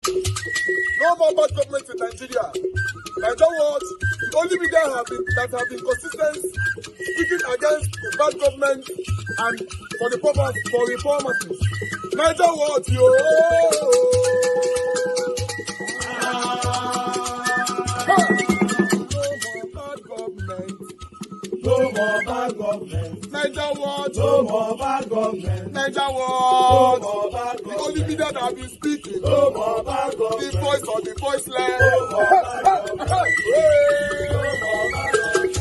No more bad government in Nigeria. Nigeria what? The only media that have been consistent speaking against the bad government and for the purpose for reformers. Nigeria what? Yo! No more bad government. Nigeria what? No more bad government. Nigeria what? No more bad government. The only media that have been speaking. No more bad government. The voice of the voiceless. No more bad government. No more bad government.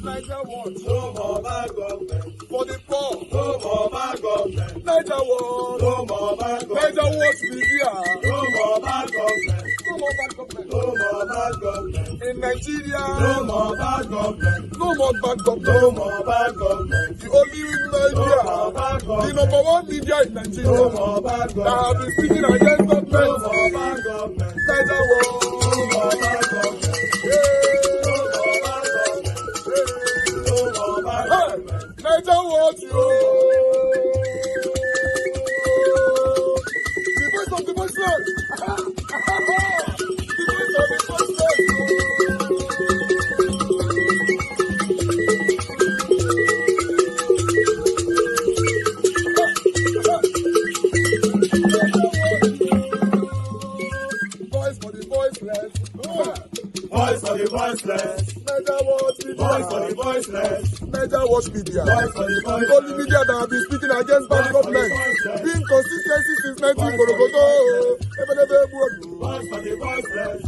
Nigeria what? No more bad government. For the poor. No more bad government. Nigeria what? No more bad government. Nigeria what? Media. No more bad government. No more bad government. No more bad government. In Nigeria. No more bad government. No more bad government. No more bad government. The only media. No more bad government. The number one media in Nigeria. No more bad government. That have been speaking against government. No more bad government. Nigeria what? No more bad government. Nigeria what you? The voice of the voiceless. The voice of the voiceless. Voice for the voiceless. Voice for the voiceless. Nigeria what? Voice for the voiceless. Nigeria watch media. The only media that have been speaking against bad government. Being consistency since 1944. Voice for the voiceless.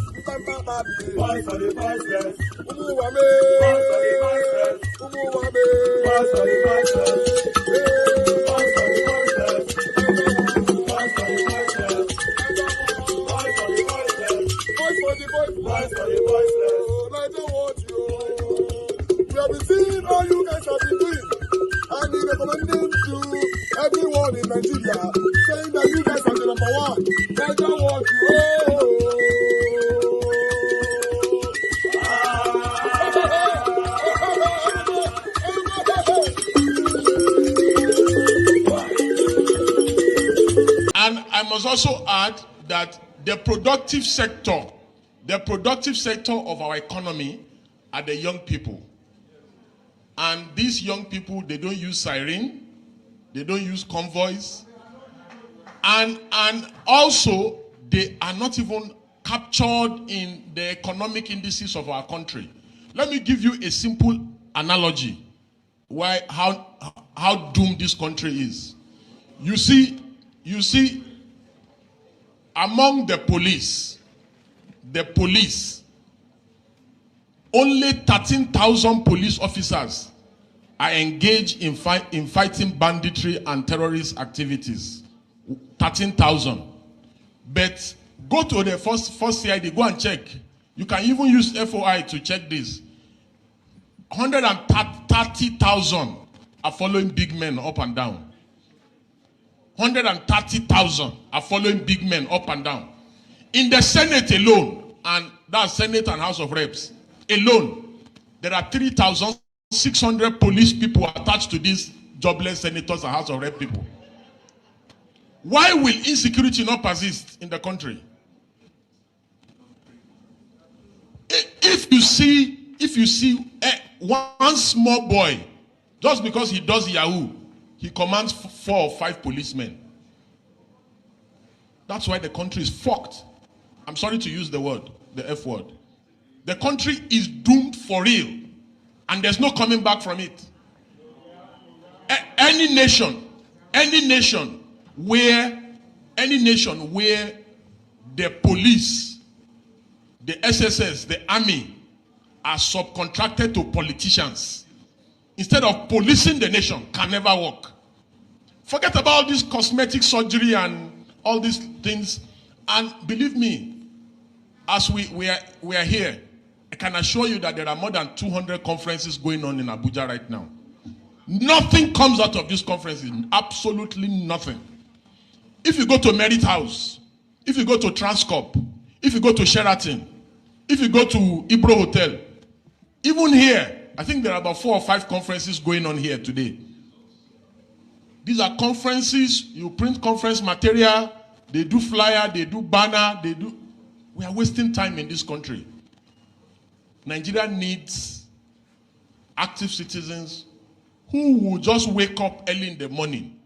Voice for the voiceless. Umuwame. Voice for the voiceless. Umuwame. Voice for the voiceless. Voice for the voiceless. Voice for the voiceless. Voice for the voiceless. Voice for the voiceless. Voice for the voiceless. Nigeria watch you. We have been seeing all you guys have been doing, and we recommending to everyone in Nigeria, saying that you guys are the number one. Nigeria watch you. And I must also add that the productive sector of our economy are the young people. And these young people, they don't use siren, they don't use convoys, and also they are not even captured in the economic indices of our country. Let me give you a simple analogy how doomed this country is. You see, among the police, only 13,000 police officers are engaged in fighting banditry and terrorist activities. 13,000. But go to the first CID, go and check. You can even use FOI to check this. 130,000 are following big men up and down. 130,000 are following big men up and down. In the Senate alone, and that's Senate and House of Reps, alone, there are 3,600 police people attached to these jobless senators and House of Rep people. Why will insecurity not persist in the country? If you see one small boy, just because he does Yahoo, he commands 4 or 5 policemen. That's why the country is fucked. I'm sorry to use the word, the F word. The country is doomed for real, and there's no coming back from it. Any nation where the police, the SSS, the army are subcontracted to politicians instead of policing the nation can never work. Forget about this cosmetic surgery and all these things. And believe me, as we are here, I can assure you that there are more than 200 conferences going on in Abuja right now. Nothing comes out of these conferences. Absolutely nothing. If you go to Merit House, if you go to Transcorp, if you go to Sheraton, if you go to Ibro Hotel, even here, I think there are about 4 or 5 conferences going on here today. These are conferences, you print conference material, they do flyer, they do banner, we are wasting time in this country. Nigeria needs active citizens who will just wake up early in the morning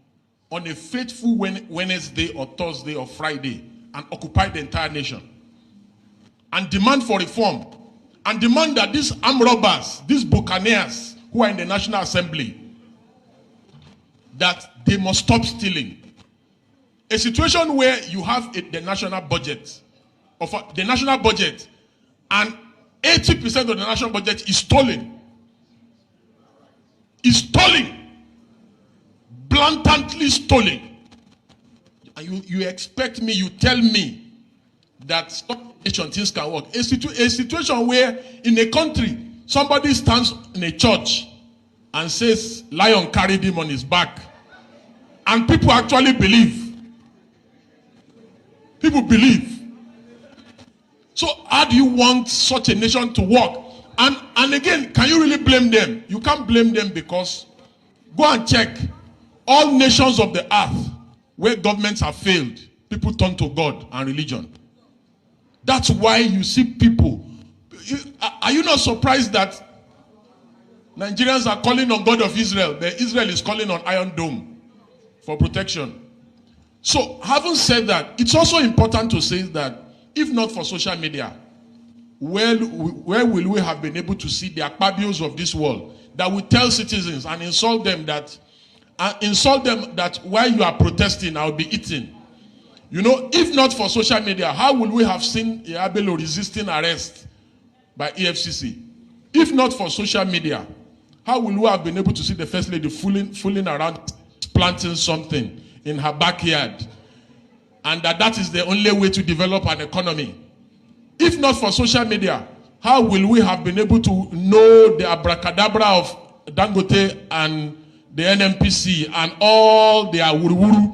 on a faithful Wednesday or Thursday or Friday and occupy the entire nation and demand for reform and demand that these armed robbers, these buccaneers who are in the National Assembly, that they must stop stealing. A situation where you have the national budget, and 80% of the national budget is stolen. Is stolen. Blatantly stolen. And you expect me, you tell me that things can work. A situation where in a country, somebody stands in a church and says, lion carried him on his back. And people actually believe. People believe. So how do you want such a nation to work? And again, can you really blame them? You can't blame them because go and check all nations of the earth where governments have failed. People turn to God and religion. That's why you see people. Are you not surprised that Nigerians are calling on God of Israel, but Israel is calling on Iron Dome for protection? So, having said that, it's also important to say that if not for social media, where will we have been able to see the Akpabios of this world that will tell citizens and insult them that while you are protesting, I'll be eaten? You know, if not for social media, how would we have seen Abure resisting arrest by EFCC? If not for social media, how will we have been able to see the First Lady fooling around planting something in her backyard, and that is the only way to develop an economy? If not for social media, how will we have been able to know the abracadabra of Dangote and the NMPC and all their wuru-wuru?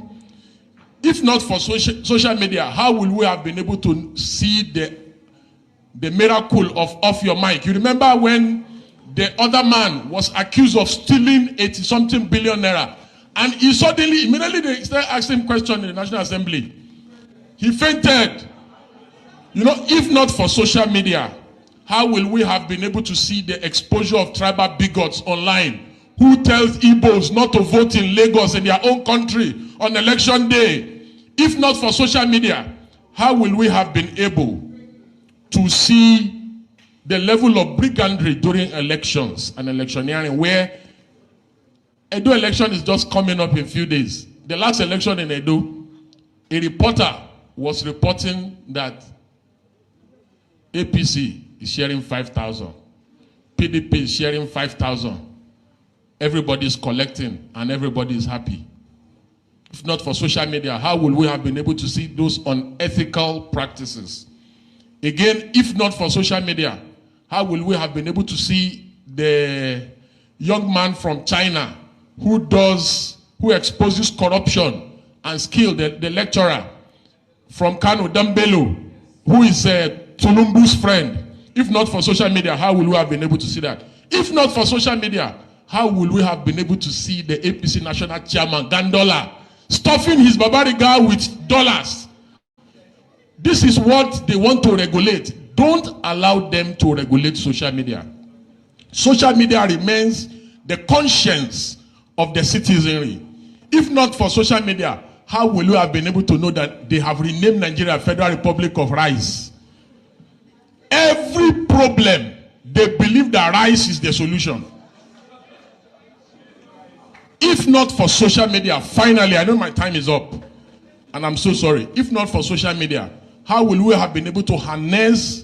If not for social media, how will we have been able to see the miracle of off your mic? You remember when the other man was accused of stealing 80-something billion naira, and he suddenly, immediately they started asking him questions in the National Assembly. He fainted. You know, if not for social media, how will we have been able to see the exposure of tribal bigots online who tells Igbos not to vote in Lagos in their own country on election day? If not for social media, how will we have been able to see the level of brigandry during elections and electioneering, where Edo election is just coming up in a few days. The last election in Edo, a reporter was reporting that APC is sharing 5,000. PDP is sharing 5,000. Everybody is collecting and everybody is happy. If not for social media, how would we have been able to see those unethical practices? Again, if not for social media, how will we have been able to see the young man from China who exposes corruption and skill, the lecturer from Kano, Dambelo, who is Tulumbu's friend? If not for social media, how will we have been able to see that? If not for social media, how will we have been able to see the APC national chairman, Gandola, stuffing his Babariga with dollars? This is what they want to regulate. Don't allow them to regulate social media. Social media remains the conscience of the citizenry. If not for social media, how will you have been able to know that they have renamed Nigeria Federal Republic of Rice? Every problem, they believe that rice is the solution. If not for social media, finally, I know my time is up, and I'm so sorry. If not for social media, how will we have been able to harness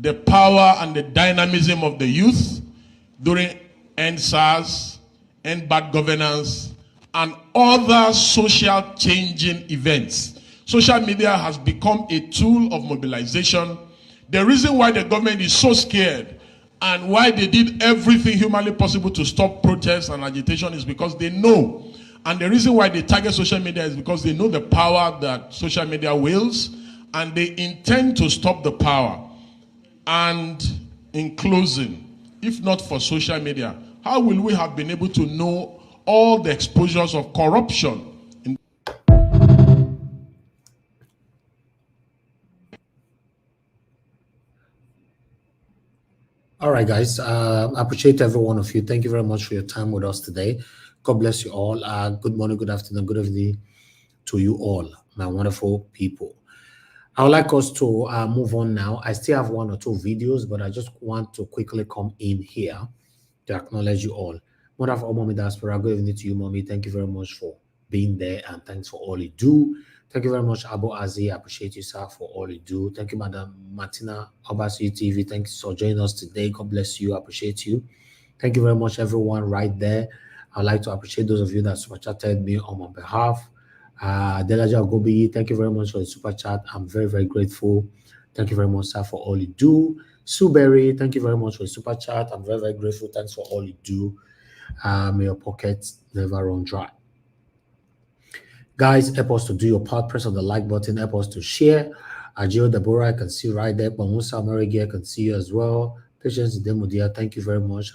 the power and the dynamism of the youth during EndSARS, End Bad Governance, and other social changing events? Social media has become a tool of mobilization. The reason why the government is so scared and why they did everything humanly possible to stop protests and agitation is because they know. And the reason why they target social media is because they know the power that social media wields, and they intend to stop the power. And in closing, If not for social media, how will we have been able to know all the exposures of corruption? All right, guys. I appreciate every one of you. Thank you very much for your time with us today. God bless you all. Good morning, good afternoon, good evening to you all, my wonderful people. I would like us to move on now. I still have 1 or 2 videos, but I just want to quickly come in here to acknowledge you all. Mother of all Mommy Diaspora, good evening to you, Mommy. Thank you very much for being there, and thanks for all you do. Thank you very much, Abu Azi. I appreciate you, sir, for all you do. Thank you, Madam Martina Obasi TV. Thanks for joining us today. God bless you. I appreciate you. Thank you very much, everyone right there. I'd like to appreciate those of you that super chatted me on my behalf. Delaja Gobi, thank you very much for the super chat. I'm very, very grateful. Thank you very much, sir, for all you do. Suberry, thank you very much for the super chat. I'm very, very grateful. Thanks for all you do. May your pockets never run dry. Guys, help us to do your part. Press on the like button. Help us to share. Ajio Deborah, I can see right there. Bamusa Marigi, I can see you as well. Patience Demudia, thank you very much.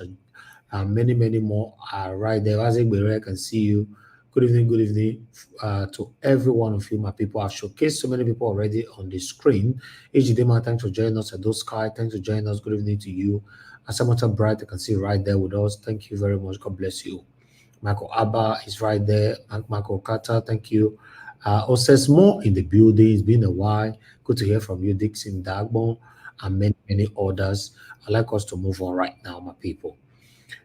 Many, many more are right there. Azegbere, I can see you. Good evening to every one of you, my people. I've showcased so many people already on the screen. Ejidema, thanks for joining us. Edo Sky, thanks for joining us. Good evening to you. Asamata Bright, I can see right there with us. Thank you very much. God bless you. Michael Abba is right there. Michael Kata, thank you. Osesmo in the building. It's been a while. Good to hear from you, Dixon Dagbon, and many, many others. I'd like us to move on right now, my people.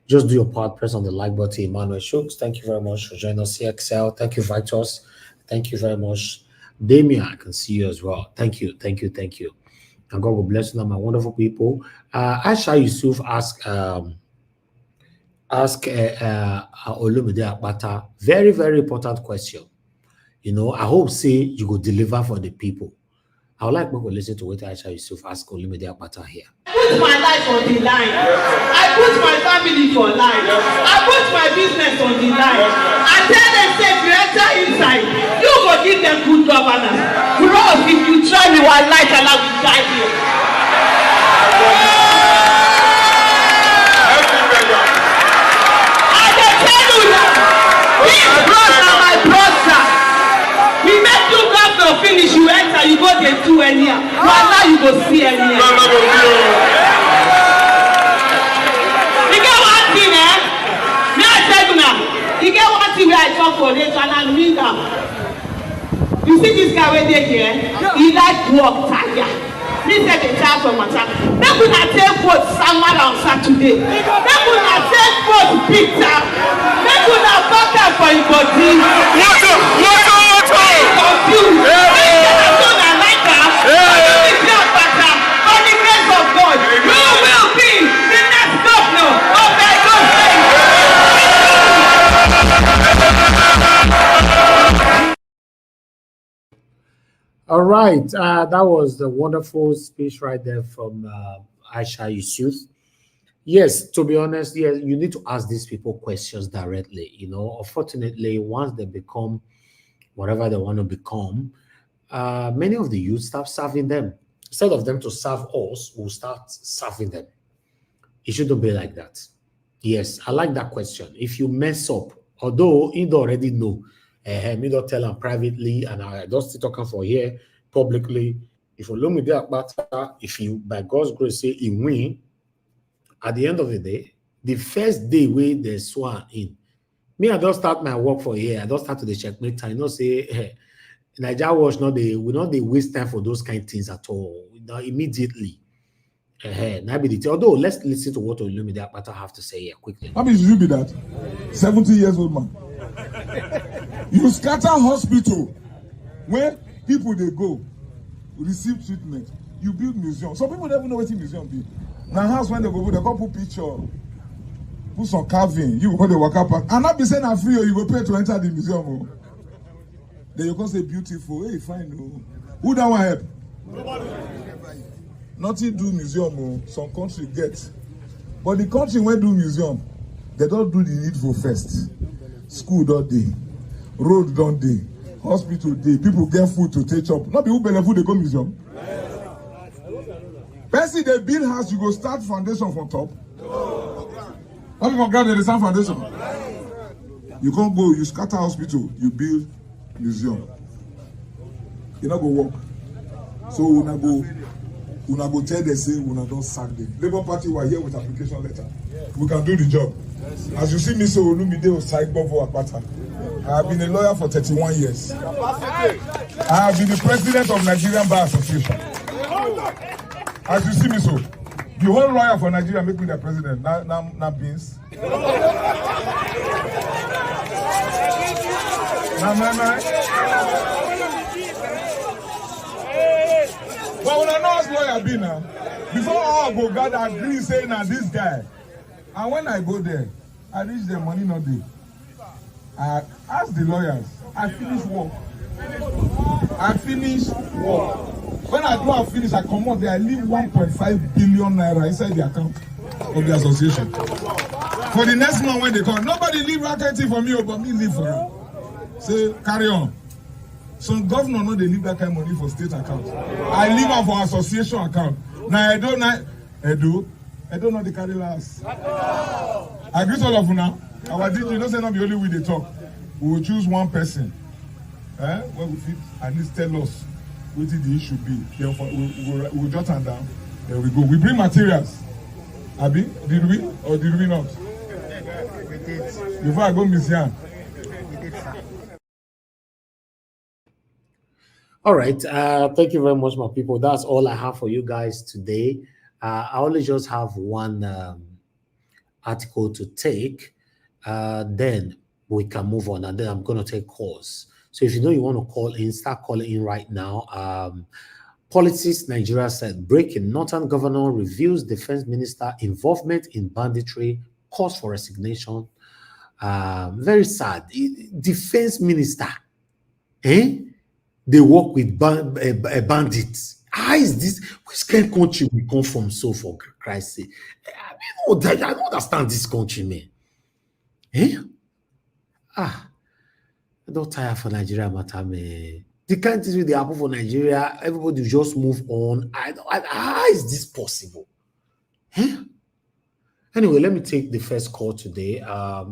Just do your part. Press on the like button. Emmanuel Shooks, thank you very much for joining us. CXL, thank you, Vitus. Thank you very much. Damien, I can see you as well. Thank you, thank you, thank you. And God will bless you, my wonderful people. Aisha Yusuf ask Olumide Akpata very, very important question. You know, I hope say you go deliver for the people. I would like people to listen to what Aisha Yusuf ask Olumide Akpata here. I put my life on the line. I put my family for life. I put my business on the line. I tell them, say, if you enter inside, you go give them good governance. Bros, if you try me, our life and I will die here. I can tell you that these bros are my brother. We make you governor finish, you enter, you go there do anyhow. But now you go see anyhow. You get one thing where I talk for this and I mean that. You see this guy right there here? He like work tired. Me say the child from my child. Then we not take vote somewhere on Saturday. Then we not take vote Peter. Then we not fuck up for your body. What? Confused. I don't like that. You be not better. On the grace of God, you will be the next governor of the Edo State. All right, that was the wonderful speech right there from Aisha Yusuf. Yes, to be honest, yes, you need to ask these people questions directly. You know, unfortunately, once they become whatever they want to become, many of the youth start serving them. Instead of them to serve us, we'll start serving them. It shouldn't be like that. Yes, I like that question. If you mess up, although you don't already know, me don't tell them privately, and I don't still talking for here publicly. If you look me there, if you by God's grace say he win, at the end of the day, the first day where they swan in, me I don't start my work for here. I don't start to the checkmate time. Not say hey, Nigeria watch not they we not they waste time for those kind of things at all. Immediately. Although let's listen to what Olumide Akpata have to say here quickly. How many should you be that? 70 years old man. You scatter hospital where people they go receive treatment. You build museum. Some people don't even know what a museum be. Now house when they go put picture, put some carving. You go the waka park, and not be saying I'm free or you go pay to enter the museum. Then you can say beautiful. Hey, fine. Who don't want help? Nobody. Nothing do museum. Some country get, but the country when do museum, they don't do the needful first. School don't day, road don't day, hospital day. People get food to take up. Not be who better food they go museum. Person they build house, you go start foundation from top. What if you forget the Research Foundation? You can't go, you scatter hospital, you build museum. You not go work. So una go tell them say una don't sack them. Labour Party were here with application letter. We can do the job. As you see me, so Olumide Osaibo for Akpata. I have been a lawyer for 31 years. I have been the president of Nigerian Bar Association. As you see me, so the whole lawyer for Nigeria make me the president. Now beans. But when I know as lawyer be now, before all go gather agree saying now this guy. And when I go there, I reach the money not there. I ask the lawyers, I finish work. When I do I finish, I come out there, I leave 1.5 billion naira inside the account of the association. For the next month when they come, nobody leave racketing for me, but me leave for you. Say, carry on. Some governor know they leave that kind of money for state account. I leave am for association account. Now I don't know the carry last. I greet all of you now. Our DG, you don't say not the only way they talk. We will choose one person. When we fit, at least tell us what the issue be. Then we'll jot them down. There we go. We bring materials. Abi, did we or did we not? We did. Before I go, Miss Yan. We did, sir. All right. Thank you very much, my people. That's all I have for you guys today. I only just have one article to take. Then we can move on, and then I'm going to take calls. So if you know you want to call in, start calling in right now. Politics Nigeria said, breaking, Northern governor reviews defense minister involvement in banditry, cause for resignation. Very sad. Defense minister, they work with bandits. How is this? Which kind of country we come from? So for Christ's sake, I don't understand this country, man. I don't tire for Nigeria matter, man. The kind of things with the happen for Nigeria, everybody just move on. How is this possible? Anyway, let me take the first call today.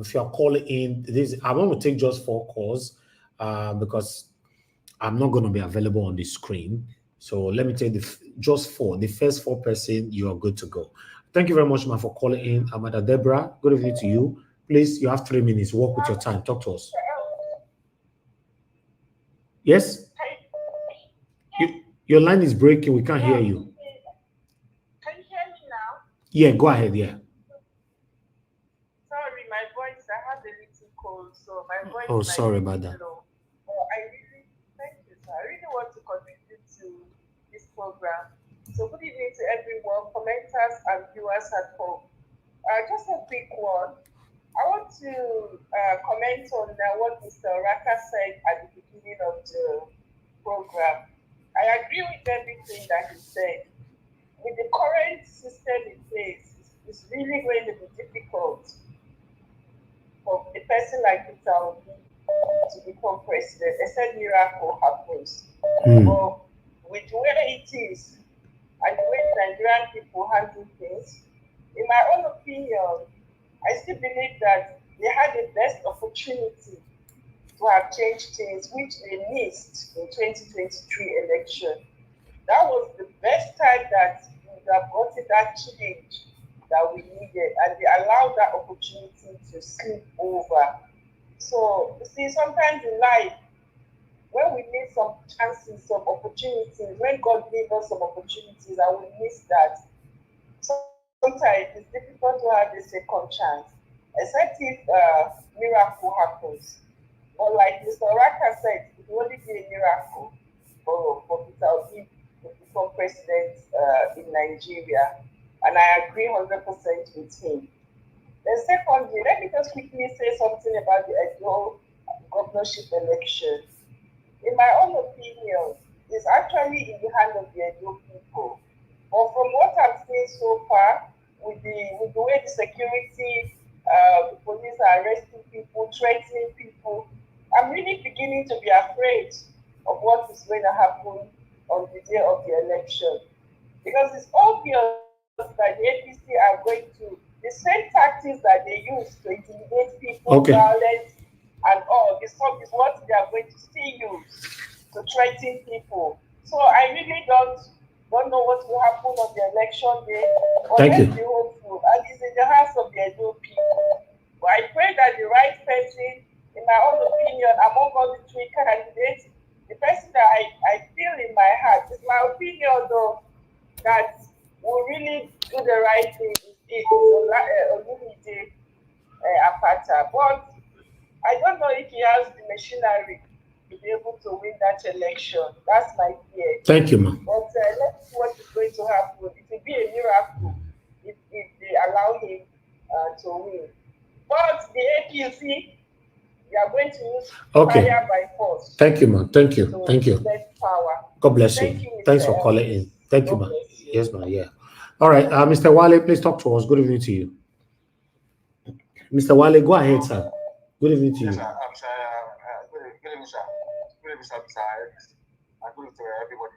If you are calling in, I'm going to take just 4 calls because I'm not going to be available on the screen. So let me take just 4. The first 4 person, you are good to go. Thank you very much, man, for calling in. Amada Deborah, good evening to you. Please, you have 3 minutes. Work with your time. Talk to us. Yes? Your line is breaking. We can't hear you. Can you hear me now? Yeah, go ahead. Yeah. Sorry, my voice, I have a little cold, so my voice Oh, might sorry be about that. low. Thank you, sir. I really want to contribute to this program. So good evening to everyone, commenters and viewers at home. Just a quick one. I want to comment on what Mr. Raka said at the beginning of the program. I agree with everything that he said. With the current system in place, it's really going to be difficult for a person like Peter Obi to become president, except miracle happens. But with the way it is, and the way the Nigerian people handle things, in my own opinion, I still believe that they had the best opportunity to have changed things, which they missed in 2023 election. That was the best time that we would have gotten that change that we needed, and they allowed that opportunity to slip over. So, you see, sometimes in life, when we miss some chances, some opportunities, when God gave us some opportunities and we miss that, sometimes it's difficult to have a second chance, except if miracle happens. But like Mr. Raka said, it will only be a miracle for Peter Obi to become president in Nigeria. And I agree 100% with him. Then secondly, let me just quickly say something about the Edo governorship election. In my own opinion, it's actually in the hand of the Edo people. But from what I've seen so far, with the way the security, the police are arresting people, threatening people, I'm really beginning to be afraid of what is going to happen on the day of the election. Because it's obvious that the APC are going to, the same tactics tactics that they use to intimidate people, violence, and all is what they are going to still use to threaten people. So I really don't know what will happen on the election day. But let's be hopeful. And it's in the hands of the Edo people. But I pray that the right person, in my own opinion, among all the three candidates, the person that I feel in my heart, it's my opinion though, that will really do the right thing is Olumide Apata. But I don't know if he has the machinery to be able to win that election. That's my fear. Thank you, ma'am. But let's see what is going to happen. It will be a miracle if they allow him to win. But the APC, they are going to use fire by force. Thank you, ma'am. Thank you. Thank you. Power. God bless you. Thanks for calling in. Thank you, ma'am. Yes, ma'am. Yeah. All right, Mr. Wale, please talk to us. Good evening to you. Mr. Wale, go ahead, sir. Good evening to you. Yes, sir. Good evening, sir. Good evening, sir. Good evening to everybody.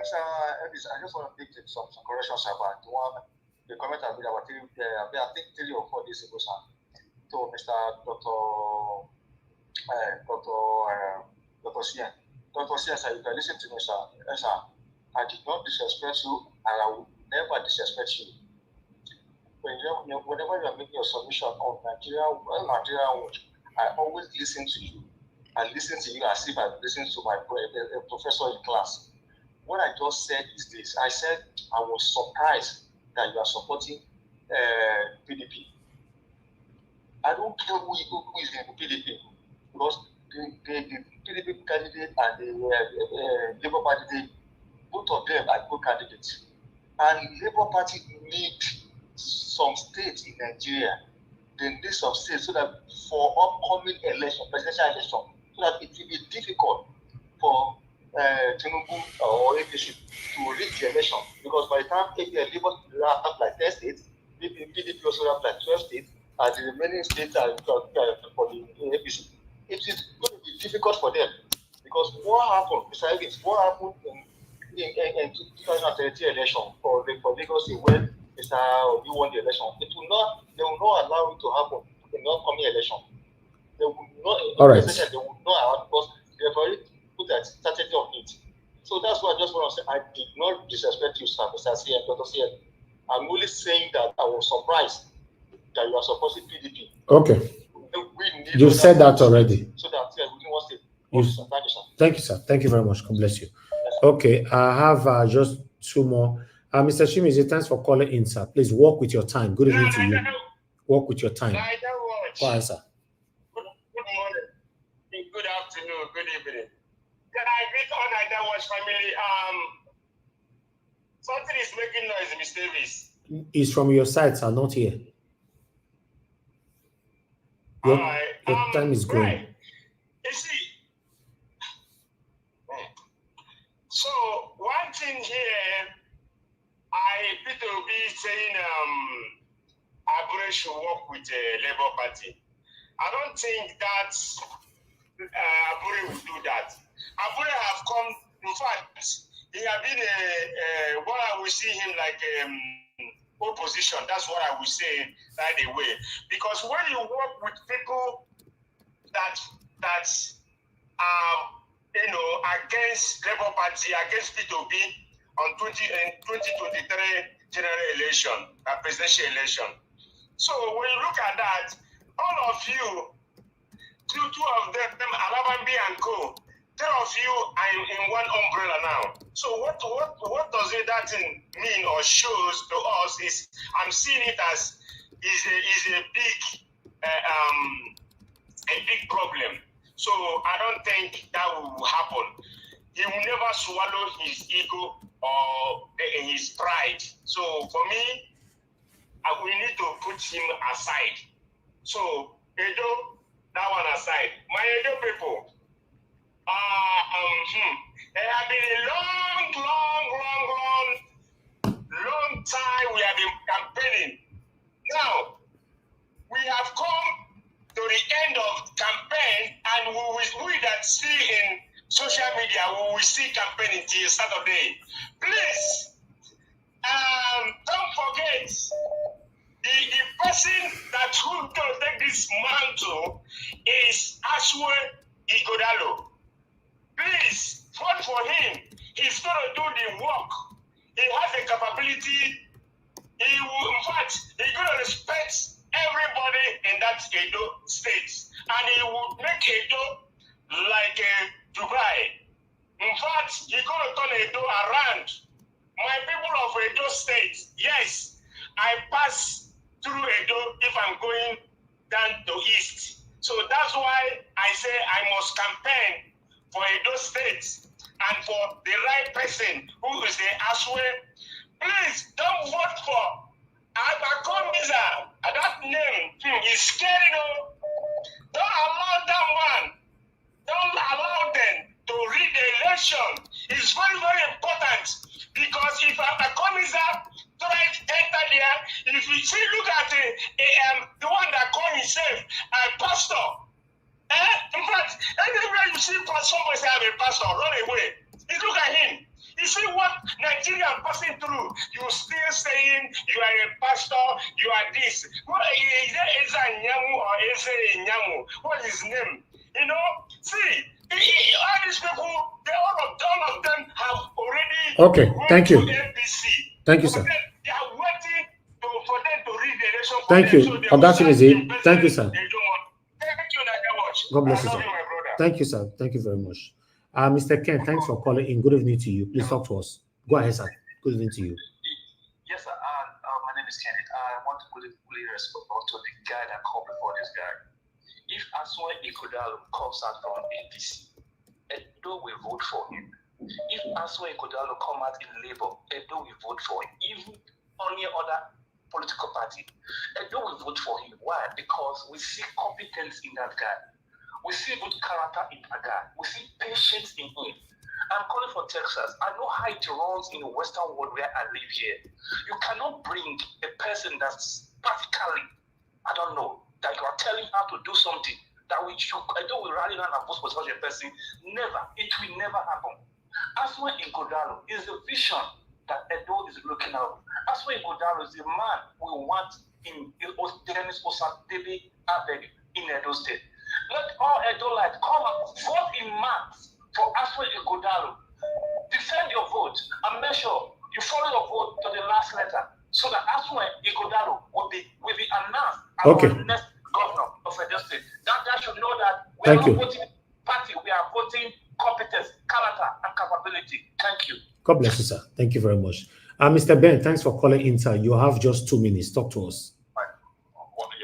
Sir, I just want to make some corrections about the comment I made about I think 3 or 4 days ago, sir, to Mr. Dr. Sien. Dr. Sien, sir, you can listen to me, sir. Yes, sir. I did not disrespect you, and I will never disrespect you. Whenever you are making your submission on Nigeria, I always listen to you. I listen to you as if I listen to my professor in class. What I just said is this. I said I was surprised that you are supporting PDP. I don't care who is in PDP, because the PDP candidate and the Labour Party, both of them are good candidates. And Labour Party need some states in Nigeria. They need some states so that for upcoming election, presidential election, so that it will be difficult for Tinubu or APC to reach the election. Because by the time Labour have like 10 states, PDP also have like 12 states, and the remaining states are for the APC. It is going to be difficult for them. Because what happened, besides this, what happened in 2013 election for Lagos State when Mr. Obi won the election, they will not allow it to happen in the upcoming election. They will not, all right. They will not allow, because they have already put that strategy on it. So that's what I just want to say. I did not disrespect you, sir, Mr. CM, Dr. CM. I'm only saying that I was surprised that you are supporting PDP. Okay. You said that already. So that we didn't want to say. Thank you, sir. Thank you very much. God bless you. Okay, I have just 2 more. Mr. Shimizi, thanks for calling in, sir. Please walk with your time. Good evening to you. Walk with your time. Go ahead, sir. Good morning. Good afternoon. Good evening. Can I greet all Niger Watch family? Something is making noise, Mr. Davis. It's from your side, sir, not here. Your time is going. Right. You see, so one thing here, Peter will be saying Abure should work with the Labour Party. I don't think that Abure will do that. Abure have come, in fact, he have been what I will see him like opposition. That's what I would say right away. Because when you work with people that against Labour Party, against P2B on 2023 general election, presidential election. So when you look at that, all of you, two of them, Alabambi and Co., 3 of you are in one umbrella now. So what does that mean or shows to us is, I'm seeing it as is a big problem. So I don't think that will happen. He will never swallow his ego or his pride. So for me, we need to put him aside. So Edo, that one aside. My Edo people, there have been a long time we have been campaigning. Now, we have come to the end of campaign, and we that see in social media, we will see campaign until Saturday. Please, don't forget, the person that who to take this mantle is Asue Ighodalo. Please vote for him. He's going to do the work. He has the capability. He will, in fact, he's going to respect everybody in that Edo State, and he will make Edo like Dubai. In fact, he's going to turn Edo around. My people of Edo State, yes, I pass through Edo if I'm going down to East. So that's why I say I must campaign for Edo State and for the right person who is the Aswe. Please don't vote for Acknowlegement. That name is scary, no? Don't allow that one. Don't allow them to read the election. It's very, very important because if Acknowlegement tries to enter there, if you see, look at the one that called himself a pastor. In fact, anywhere you see somebody say I'm a pastor, run away. Look at him. You see what Nigeria are passing through. You still saying you are a pastor, you are this. What is that? Is that Nyamu or is it Nyamu? What is his name? You know, see, all these people, all of them have already. Okay, thank you. NBC. Thank you, sir. They are waiting for them to read the election. Thank you. Thank you, sir. Thank you, God bless you, sir. Thank you, sir. Thank you very much. Mr. Ken, thanks for calling in. Good evening to you. Please talk to us. Go ahead, sir. Good evening to you. Yes, sir. My name is Kenneth. I want to fully respond to the guy that called before this guy. If Asue Ighodalo comes out from APC, Edo will vote for him. If Asue Ighodalo come out in Labour, Edo will vote for him. Even any other political party, Edo will vote for him. Why? Because we see competence in that guy. We see good character in that guy. We see patience in him. I'm calling for Texas. I know how it runs in the Western world where I live here. You cannot bring a person that's practically, I don't know, that you are telling her to do something that Edo will rally around and vote for such a person. Never. It will never happen. Asue Ighodalo is the vision that Edo is looking at. Asue Ighodalo is the man we want in Dennis Osadebe Abeg in Edo State. Let all Edo-lites come and vote in mass for Asue Ighodalo. Defend your vote and make sure you follow your vote to the last letter so that Asue Ighodalo will be announced as our next governor of Edo State. That should know that we are not voting party, we are voting competence, character, and capability. Thank you. God bless you, sir. Thank you very much. Mr. Ben, thanks for calling in, sir. You have just 2 minutes. Talk to us. I'll be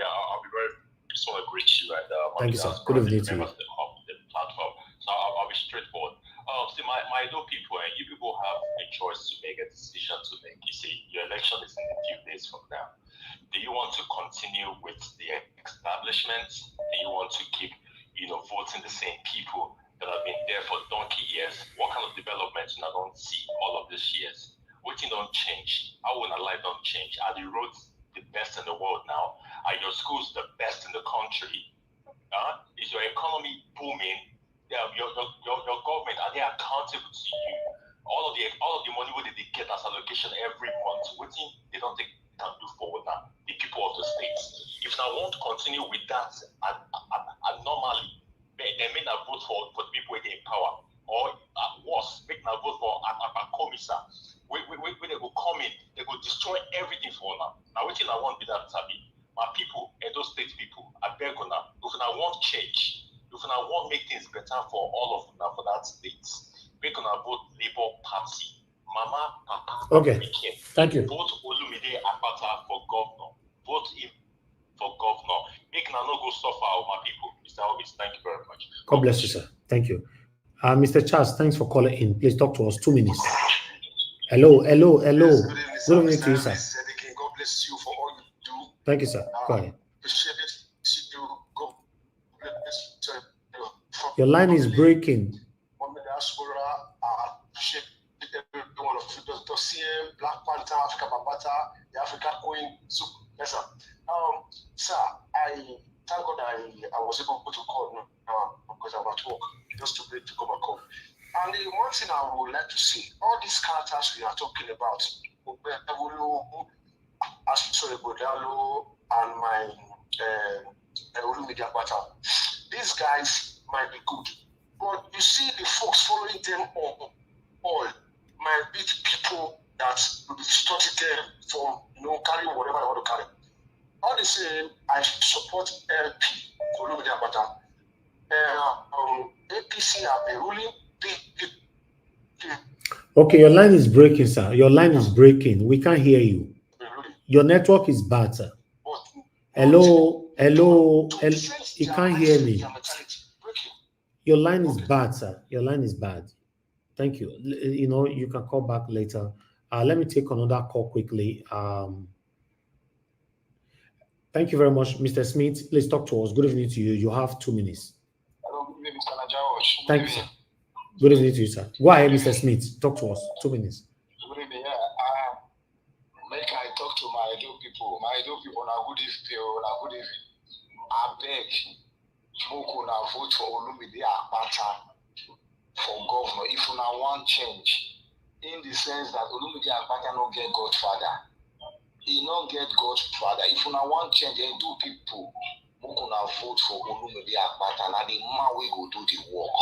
very. Just want to greet you and thank you, sir. Good evening to you. The platform. So I'll be straightforward. See, my Edo people, and you people have a choice to make, a decision to make. You see, your election is in a few days from now. Do you want to continue with the establishment? Do you want to keep, voting the same people that have been there for donkey years? What kind of developments I don't see all of these years? What don't change? How will our life don't change? Are the roads the best in the world now? Are your schools the best in the country? Is your economy booming? Your government, are they accountable to you? All of the money what they get as allocation every month, what they don't think can do forward now, the people of the states. If I want to continue with that, and normally they may not vote for the people in power, or worse, make not vote for a commissar. When they go come in, they go destroy everything for now. Now, what I want be that Tabi, my people, Edo State people, I beg on now. If I want change, if I want make things better for all of them for that state, make on vote Labour Party. Mama, Papa, okay. Thank you. Vote Olumide Akpata for governor. Vote him for governor. Make no go suffer my people. Mr. Obis, thank you very much. God bless you, sir. Thank you. Mr. Charles, thanks for calling in. Please talk to us. 2 minutes. Hello. Yes, good evening to you, sir. God bless you for all you do. Thank you, sir. Go ahead. Appreciate it. God bless you. Your line is breaking. Appreciate every one of you. Dr. CM, Black Panther, Africa Bambata, the Africa Queen. So, yes, sir. Sir, I thank God I was able to call now because I'm at work. Just to come and call. And the one thing I would like to see, all these characters we are talking about, as Professor Ebodalo and my media partner. These guys might be good, but you see the folks following them all might be people that will be distorted them from carrying whatever they want to carry. All the same, I support LP media partner. APC have been ruling. Okay, your line is breaking, sir. Your line is breaking. We can't hear you. Your network is bad, sir. Hello. You can't hear me. Your line is bad, sir. Your line is bad. Thank you. You can call back later. Let me take another call quickly. Thank you very much, Mr. Smith. Please talk to us. Good evening to you. You have 2 minutes. Hello, good evening, Mr. Najawosh. Thank you, sir. Good evening to you, sir. Go ahead, Mr. Smith. Talk to us. 2 minutes. Good evening. Make I talk to my Edo people. My Edo people, now good evening. I beg, Moko na vote for Olumide Akpata for governor. If you now want change, in the sense that Olumide Akpata no get Godfather, he not get Godfather. If you now want change, Edo people, Moko na vote for Olumide Akpata. Now the man we go do the work.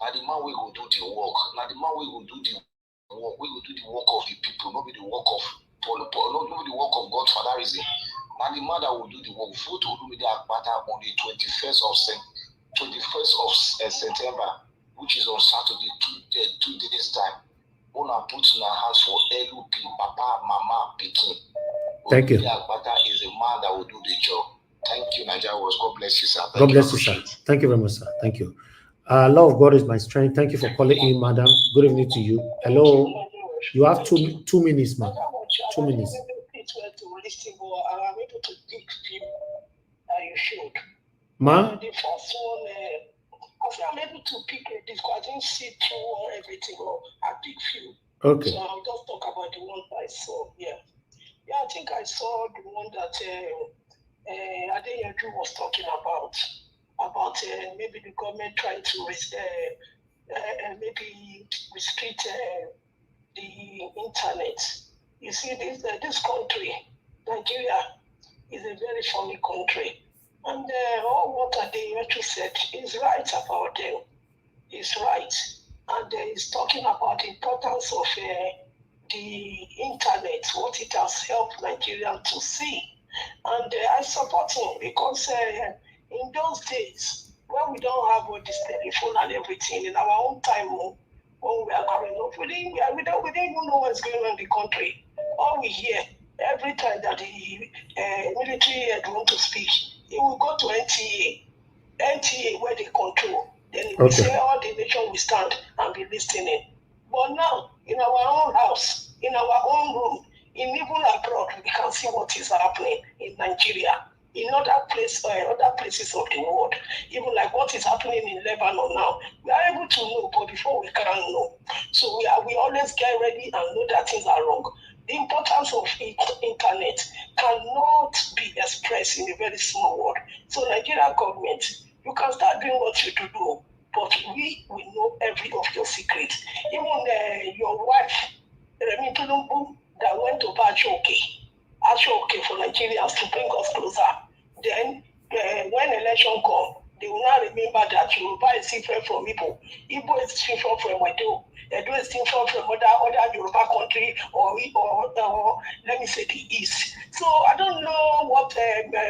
Now the man we go do the work. Now the man we go do the work. We will do the work of the people, not be the work of not the work of Godfatherism. Now the man that will do the work. Vote Olumide Akpata on the 21st of September, which is on Saturday, 2 days time. Wanna put in our hands for LUP, Papa, Mama, Pikin. Thank you. Olumide Akpata is a man that will do the job. Thank you, Nigeria. God bless you, sir. God bless you, sir. Thank you very much, sir. Thank you. Law of God is my strength. Thank you for calling in, madam. Good evening to you. Hello. You have 2 minutes, ma'am. 2 minutes. Ma? The first one, I'm able to pick this because I didn't see through everything, or I pick few. Okay. So I'll just talk about the one I saw. Yeah, I think I saw the one that Adeyanju was talking about maybe the government trying to maybe restrict the internet. You see, this country, Nigeria, is a very funny country. And all what Adeyanju said is right about them. It's right. And he's talking about the importance of the internet, what it has helped Nigerians to see. And I support him because in those days, when we don't have all this telephone and everything, in our own time, when we are growing up, we didn't even know what's going on in the country. All we hear, every time that the military want to speak, it will go to NTA where they control. Then it will say all the nation will stand and be listening. But now, in our own house, in our own room, even abroad, we can see what is happening in Nigeria, in other places of the world, even like what is happening in Lebanon now. We are able to know, but before we can know. So we always get ready and know that things are wrong. The importance of internet cannot be expressed in a very small word. So Nigerian government, you can start doing what you do, but we will know every of your secrets. Even your wife, Remi Tulumbu, that went to Ashoke for Nigerians to bring us closer. Then, when election comes, they will not remember that Yoruba is different from Igbo. Igbo is different from Edo. Edo is different from other Yoruba country or let me say the East. So I don't know what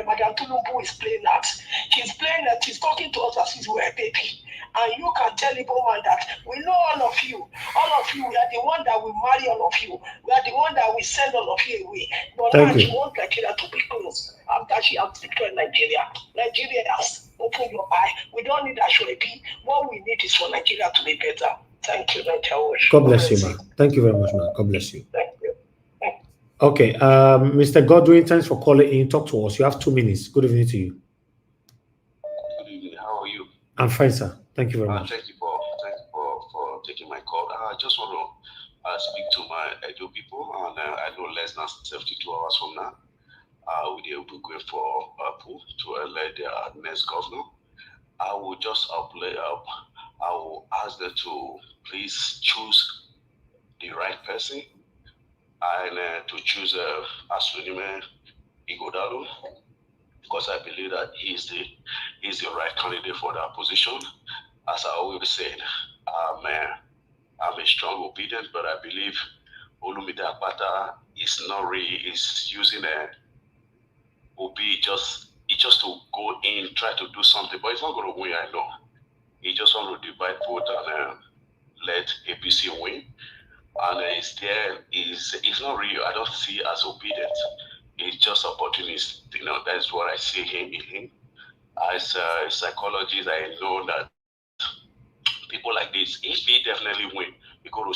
Madam Tulumbu is playing at. She's playing that she's talking to us as if we're a baby. And you can tell Igbo man that we know all of you. All of you, we are the one that will marry all of you. We are the one that will send all of you away. But now she wants Nigeria to be close after she has destroyed Nigeria. Nigeria has opened your eye. We don't need Ashwebi. What we need is for Nigeria to be better. Thank you, Nigeria. God bless you, man. Thank you very much, man. God bless you. Thank you. Okay, Mr. Godwin, thanks for calling in. Talk to us. You have 2 minutes. Good evening to you. Good evening. How are you? I'm fine, sir. Thank you very much. Thank you for taking my call. I just want to speak to my Edo people, and I know less than 72 hours from now, we'll be going for a poll to elect their next governor. I will just I will ask them to please choose the right person and to choose Acknowlegement Ighodalo, because I believe that he's the right candidate for that position. As I always said, I'm a strong obedient, but I believe Olumide Akpata is not really is using Obi just to go in, try to do something, but he's not going to win. I know he just want to divide vote and let APC win. And he's not really, I don't see as obedient. He's just opportunist. You know, that's what I see him in him. As a psychologist, I know that people like this, if he definitely win, he go to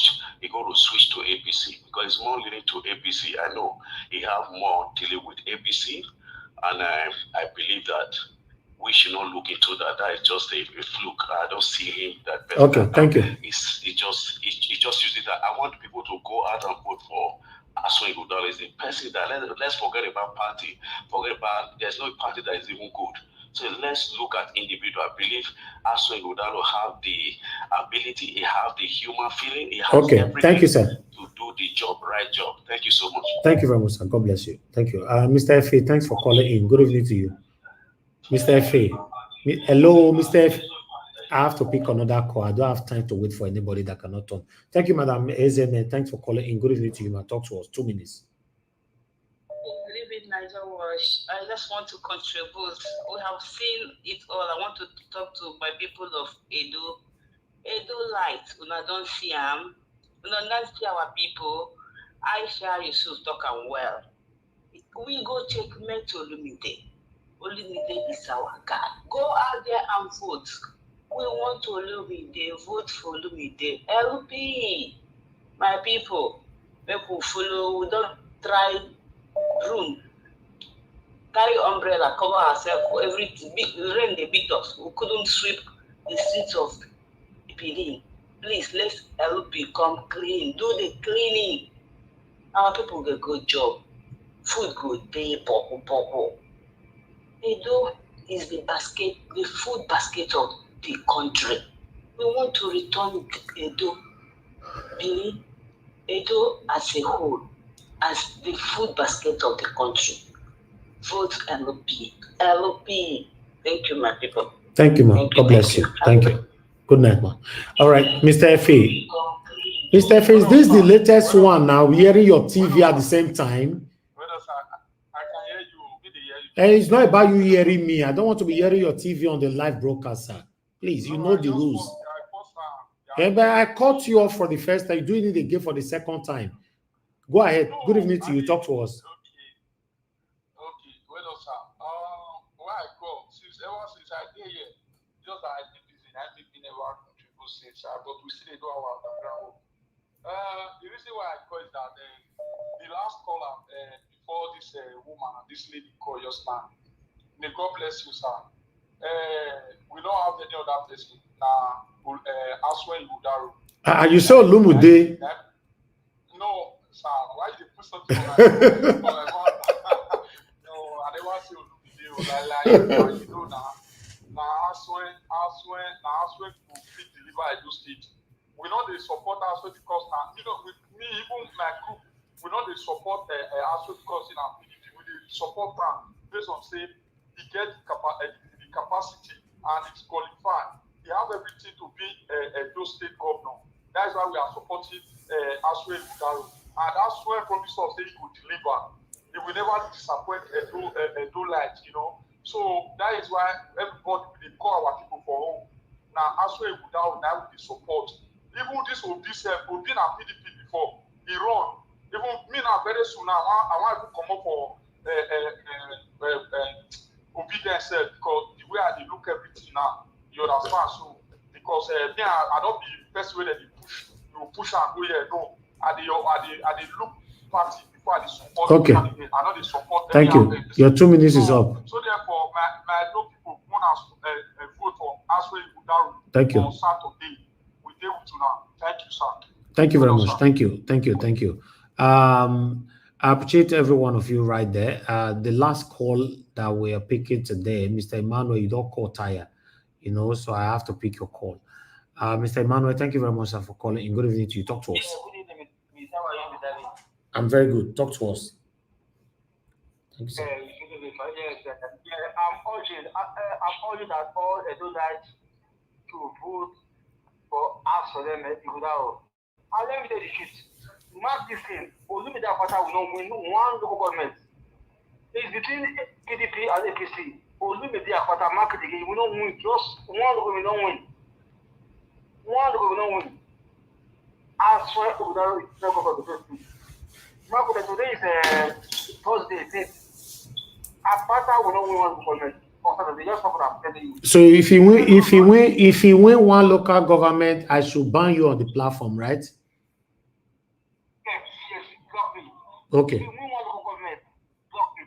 switch to APC because it's more leading to APC. I know he have more dealing with APC, and I believe that we should not look into that. That is just a fluke. I don't see him that. Okay, thank you. He just uses that. I want people to go out and vote for Acknowlegement Ighodalo. Is the person that let's forget about party. Forget about there's no party that is even good. So let's look at individual. I believe Acknowlegement Ighodalo have the ability, he have the human feeling, he has everything. Thank you, sir. To do the job, right job. Thank you so much. Thank you very much, sir. God bless you. Thank you. Mr. F.A., thanks for calling in. Good evening to you. Mr. F.A. Hello, Mr. F. I have to pick another call. I don't have time to wait for anybody that cannot turn. Thank you, Madam Ezeme. Thanks for calling in. Good evening to you. My talk to us. 2 minutes. Good evening, Niger Wash. I just want to contribute. We have seen it all. I want to talk to my people of Edo. Edo light. Una don't see them. Una don't see our people. I share Yusuf talking well. We go check Meto Olumide. Olumide is our guy. Go out there and vote. We want to Olumide. Vote for Olumide. LP. My people. People follow. We don't try room. Carry umbrella, cover ourselves. Everything. Rain they beat us. We couldn't sweep the streets of Benin. Please, let's LP come clean. Do the cleaning. Our people get good job. Food good, pay pop. Edo is the food basket of the country. We want to return Edo, Benin, Edo as a whole, as the food basket of the country. Vote LP. LP. Thank you, my people. Thank you, ma'am. God bless you. Thank you. Good night, ma'am. All right, Mr. F.A. Mr. F.A., is this the latest one now? We're hearing your TV at the same time. I can hear you. Hey, it's not about you hearing me. I don't want to be hearing your TV on the live broadcast, sir. Please, you know the rules. But I caught you off for the first time. You're doing it again for the second time. Go ahead. Good evening to you. Talk to us. Okay. Well, sir. Where I go, ever since I did here, just that I did busy. I did never contribute since, but we still do our background work. The reason why I call is that the last caller before this woman, this lady called just now. May God bless you, sir. We don't have any other person. Acknowlegement Ighodalo. Are you so Olumide? No, sir. Why you put something on my mouth? No, I never say Olumide. You know now. Now Acknowlegement will fit deliver Edo State. We know they support Acknowlegement because now, you know, with me, even my group, we know they support Acknowlegement because in our PDP, we support them based on say he get the capacity and it's qualified. He have everything to be a Edo State governor. That's why we are supporting Acknowlegement Ighodalo. And Acknowlegement promised us that he could deliver. He will never disappoint Edo light, you know. So that is why everybody they call our people for home. Now Acknowlegment Ighodalo now with the support. Even this will be a PDP before he run. Even me now very soon now I want to come up for obedience because the way I look everything now, you understand. So because me I don't be the best way that they push and go here. No, I they look party before I support. Okay. I know they support. Thank you. Your 2 minutes is up. So therefore, my people want to vote for Acknowlegment Ighodalo. Thank you. On Saturday. Thank you, sir. Thank you very much. Thank you. I appreciate every one of you right there. The last call that we are picking today, Mr. Emmanuel, you don't call tire, you know, so I have to pick your call. Mr. Emmanuel, thank you very much, sir, for calling. Good evening to you. Talk to us. Good evening, Mr. I'm very good. Talk to us. Thank you, sir. I'm urging that all Edoites to vote for us for them. And let me tell you the truth. Mark this thing. Olumide Akwata will not win one local government. It's between PDP and APC. Olumide Akwata, mark it again. We don't win. Just one local will not win. One local will not win. I swear to God, it's not going to be the Mark, today is Thursday. Akwata will not win one local government. So if he win one local government, I should ban you on the platform, right? Yes, block me. Okay. If you win one local government, block me.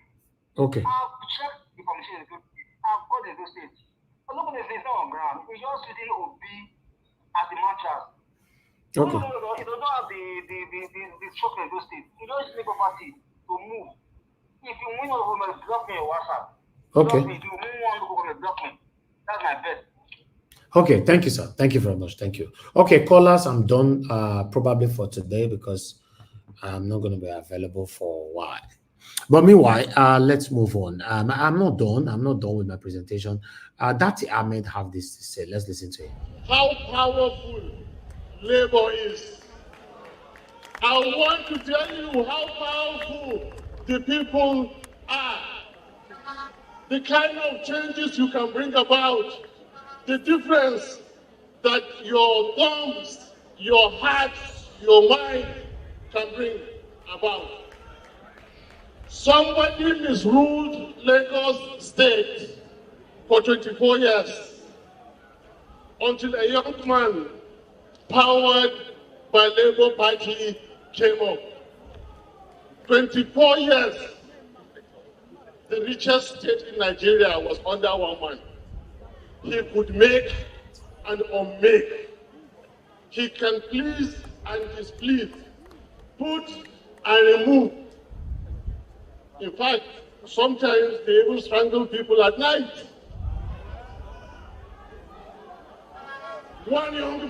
Okay. I've checked the commission. I've got the Edo State. But look at this, it's not on ground. It's just sitting OB at the mattress. Okay. No, it does not have the structure in Edo State. You don't need property to move. If you win one local government, block me on WhatsApp. Okay. That's my bet. Okay, thank you, sir. Thank you very much. Thank you. Okay, callers, I'm done probably for today because I'm not going to be available for a while. But meanwhile, let's move on. I'm not done. I'm not done with my presentation. Dati Ahmed have this to say. Let's listen to him. How powerful labor is. I want to tell you how powerful the people are. The kind of changes you can bring about, the difference that your thumbs, your hearts, your mind can bring about. Somebody misruled Lagos State for 24 years until a young man powered by Labour Party came up. 24 years. The richest state in Nigeria was under one man. He could make and unmake. He can please and displease, put and remove. In fact, sometimes they even strangle people at night. One young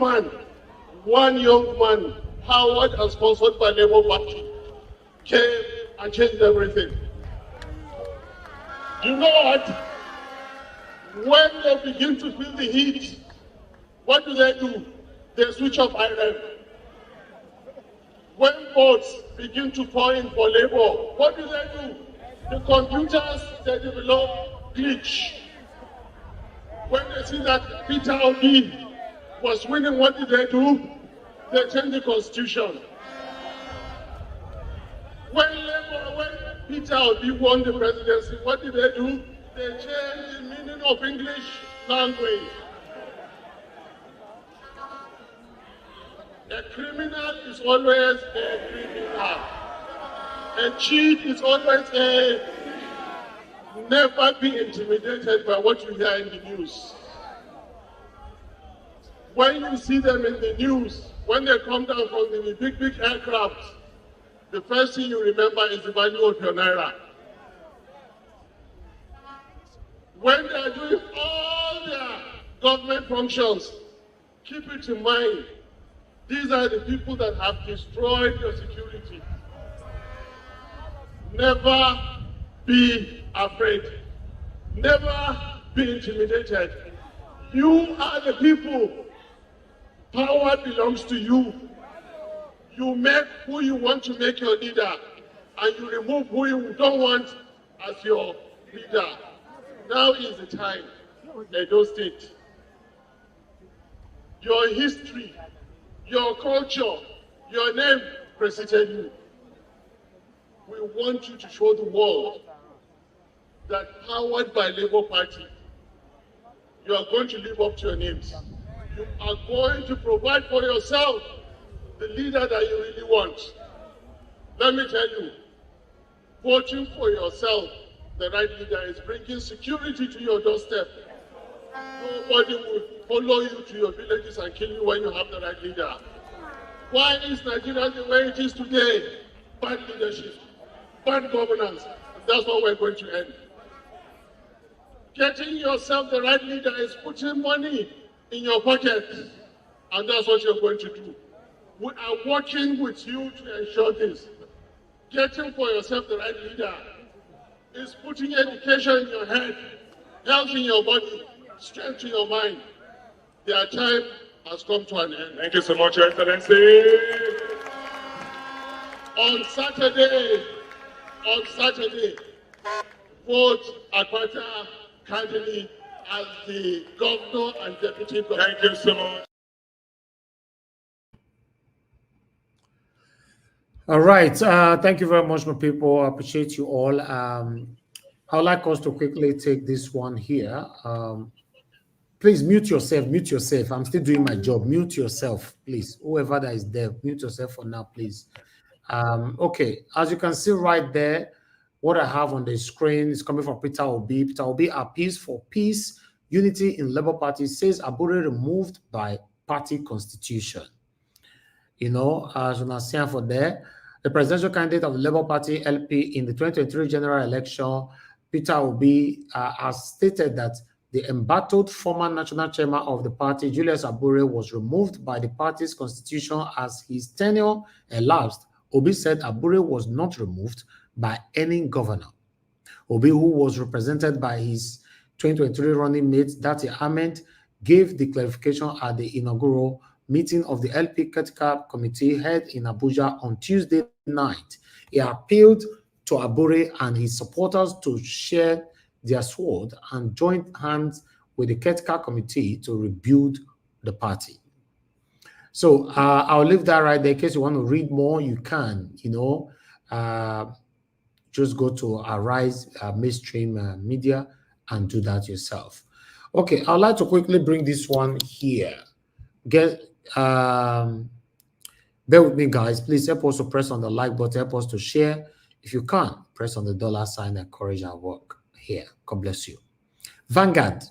man, powered and sponsored by Labour Party, came and changed everything. You know what? When they begin to feel the heat, what do? They switch off iron. When votes begin to pour in for Labour, what do? The computers, they develop glitch. When they see that Peter Obi was winning, what did? They change the constitution. When Peter Obi won the presidency, what did? They changed the meaning of English language. A criminal is always a criminal. A cheat is always a... Never be intimidated by what you hear in the news. When you see them in the news, when they come down from the big aircraft, the first thing you remember is the value of your naira. When they are doing all their government functions, keep it in mind, these are the people that have destroyed your security. Never be afraid. Never be intimidated. You are the people. Power belongs to you. You make who you want to make your leader, and you remove who you don't want as your leader. Now is the time, Edo State. Your history, your culture, your name preceded you. We want you to show the world that powered by Labour Party, you are going to live up to your names. You are going to provide for yourself the leader that you really want. Let me tell you, voting for yourself, the right leader, is bringing security to your doorstep. Nobody will follow you to your villages and kill you when you have the right leader. Why is Nigeria the way it is today? Bad leadership, bad governance. That's what we're going to end. Getting yourself the right leader is putting money in your pocket, and that's what you're going to do. We are working with you to ensure this. getting for yourself the right leader is putting education in your head, health in your body, strength in your mind. Their time has come to an end. Thank you so much, Your Excellency. On Saturday, vote Akpata candidate as the governor and deputy governor. Thank you so much. All right. Thank you very much, my people. I appreciate you all. I would like us to quickly take this one here. Please mute yourself. Mute yourself. I'm still doing my job. Mute yourself, please. Whoever that is there, mute yourself for now, please. Okay. As you can see right there, what I have on the screen is coming from Peter Obi. Peter Obi appeals for peace, unity in Labour Party, says Abure removed by party constitution. You know, as you can see for there, the presidential candidate of the Labour Party LP in the 2023 general election, Peter Obi, has stated that the embattled former national chairman of the party, Julius Abure, was removed by the party's constitution as his tenure elapsed. Obi said Abure was not removed by any governor. Obi, who was represented by his 2023 running mate, Dati Ahmed, gave the clarification at the inaugural meeting of the LP Caretaker Committee held in Abuja on Tuesday night. He appealed to Abure and his supporters to share their sword and join hands with the Caretaker Committee to rebuild the party. So I'll leave that right there. In case you want to read more, you can, you know, just go to Arise mainstream media and do that yourself. Okay, I'd like to quickly bring this one here. Bear with me, guys. Please help us to press on the like button, help us to share. If you can't, press on the $sign, encourage our work here. God bless you. Vanguard.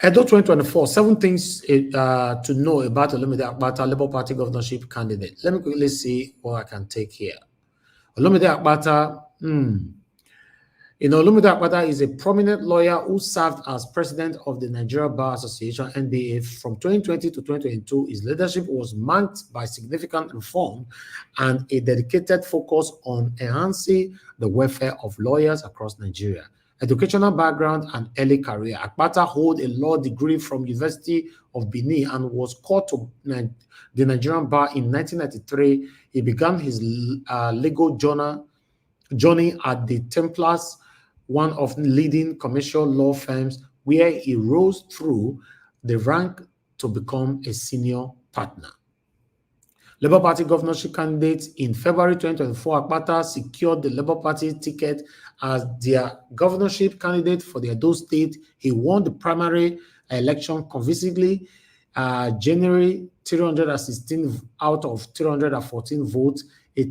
EDO2024, 7 things to know about Olumide Akpata, Labour Party governorship candidate. Let me quickly see what I can take here. Olumide Akpata, You know, Olumide Akpata is a prominent lawyer who served as president of the Nigeria Bar Association, NBA, from 2020 to 2022. His leadership was marked by significant reform and a dedicated focus on enhancing the welfare of lawyers across Nigeria. Educational background and early career. Akpata holds a law degree from University of Benin and was called to the Nigerian Bar in 1993. He began his legal journey at the Templars, one of the leading commercial law firms, where he rose through the rank to become a senior partner. Labour Party governorship candidate in February 2024, Akpata secured the Labour Party ticket as their governorship candidate for the Edo State. He won the primary election convincingly, January 316 out of 314 votes, a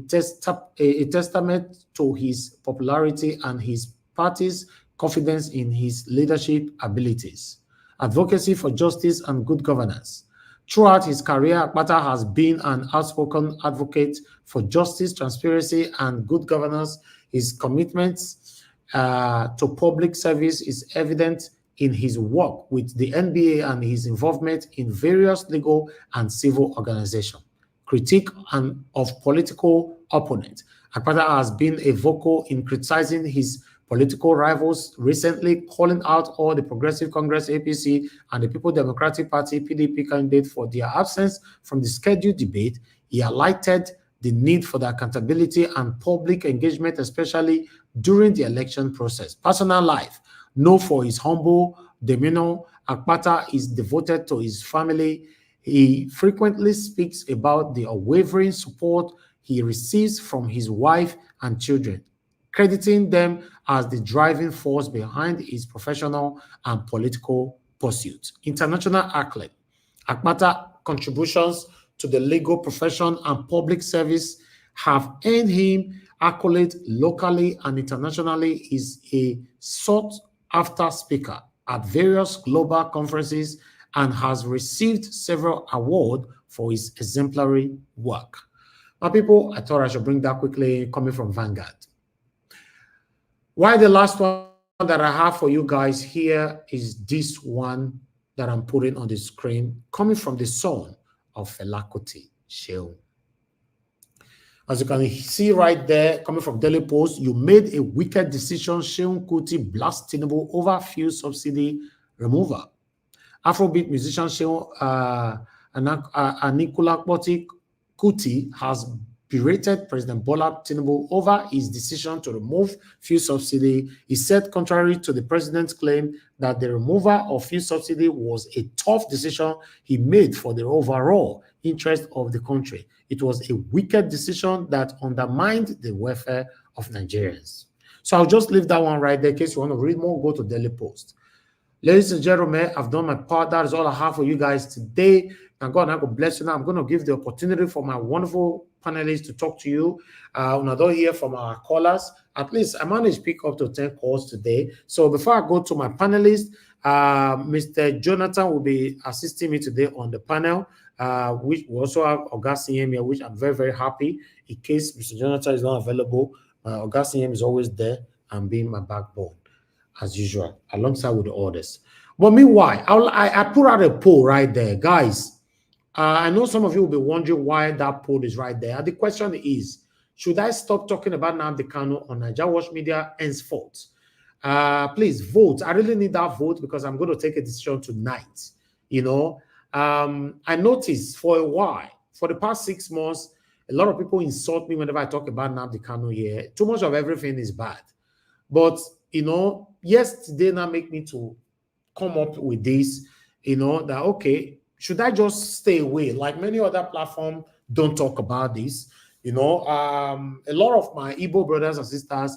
testament to his popularity and his party's confidence in his leadership abilities. Advocacy for justice and good governance. Throughout his career, Akpata has been an outspoken advocate for justice, transparency, and good governance. His commitment to public service is evident in his work with the NBA and his involvement in various legal and civil organizations. Critique of political opponents. Akpata has been a vocal in criticizing his political rivals, recently calling out all the Progressive Congress, APC, and the People Democratic Party, PDP candidate for their absence from the scheduled debate. He highlighted the need for the accountability and public engagement, especially during the election process. Personal life. Known for his humble demeanor, Akpata is devoted to his family. He frequently speaks about the unwavering support he receives from his wife and children, crediting them as the driving force behind his professional and political pursuits. International accolade. Akpata's contributions to the legal profession and public service have earned him accolades locally and internationally. He is a sought-after speaker at various global conferences and has received several awards for his exemplary work. Now, people, I thought I should bring that quickly, coming from Vanguard. Why the last one that I have for you guys here is this one that I'm putting on the screen, coming from the son of Fela Kuti, Shehu. As you can see right there, coming from Daily Post, you made a wicked decision. Sheun Kuti blast Tinubu over fuel subsidy removal. Afrobeat musician Sheun Anikulapo Kuti has berated President Bola Tinubu over his decision to remove fuel subsidy. He said, contrary to the president's claim that the removal of fuel subsidy was a tough decision he made for the overall interest of the country. It was a wicked decision that undermined the welfare of Nigerians. So I'll just leave that one right there in case you want to read more. Go to Daily Post. Ladies and gentlemen, I've done my part. That is all I have for you guys today. And God, I will bless you now. I'm going to give the opportunity for my wonderful panelists to talk to you. When I don't hear from our callers, at least I managed to pick up to 10 calls today. So before I go to my panelists, Mr. Jonathan will be assisting me today on the panel, which we also have Augustine here, which I'm very, very happy. In case Mr. Jonathan is not available, Augustine is always there and being my backbone, as usual, alongside with the others. But meanwhile, I put out a poll right there, guys. I know some of you will be wondering why that poll is right there. The question is, should I stop talking about Nnamdi Kanu on Naija Watch Media henceforth? Please vote. I really need that vote because I'm going to take a decision tonight. You know, I noticed for a while, for the past 6 months, a lot of people insult me whenever I talk about Nnamdi Kanu here. Too much of everything is bad. But, you know, yesterday now make me to come up with this, you know, that, okay, should I just stay away? Like many other platforms don't talk about this. You know, a lot of my Igbo brothers and sisters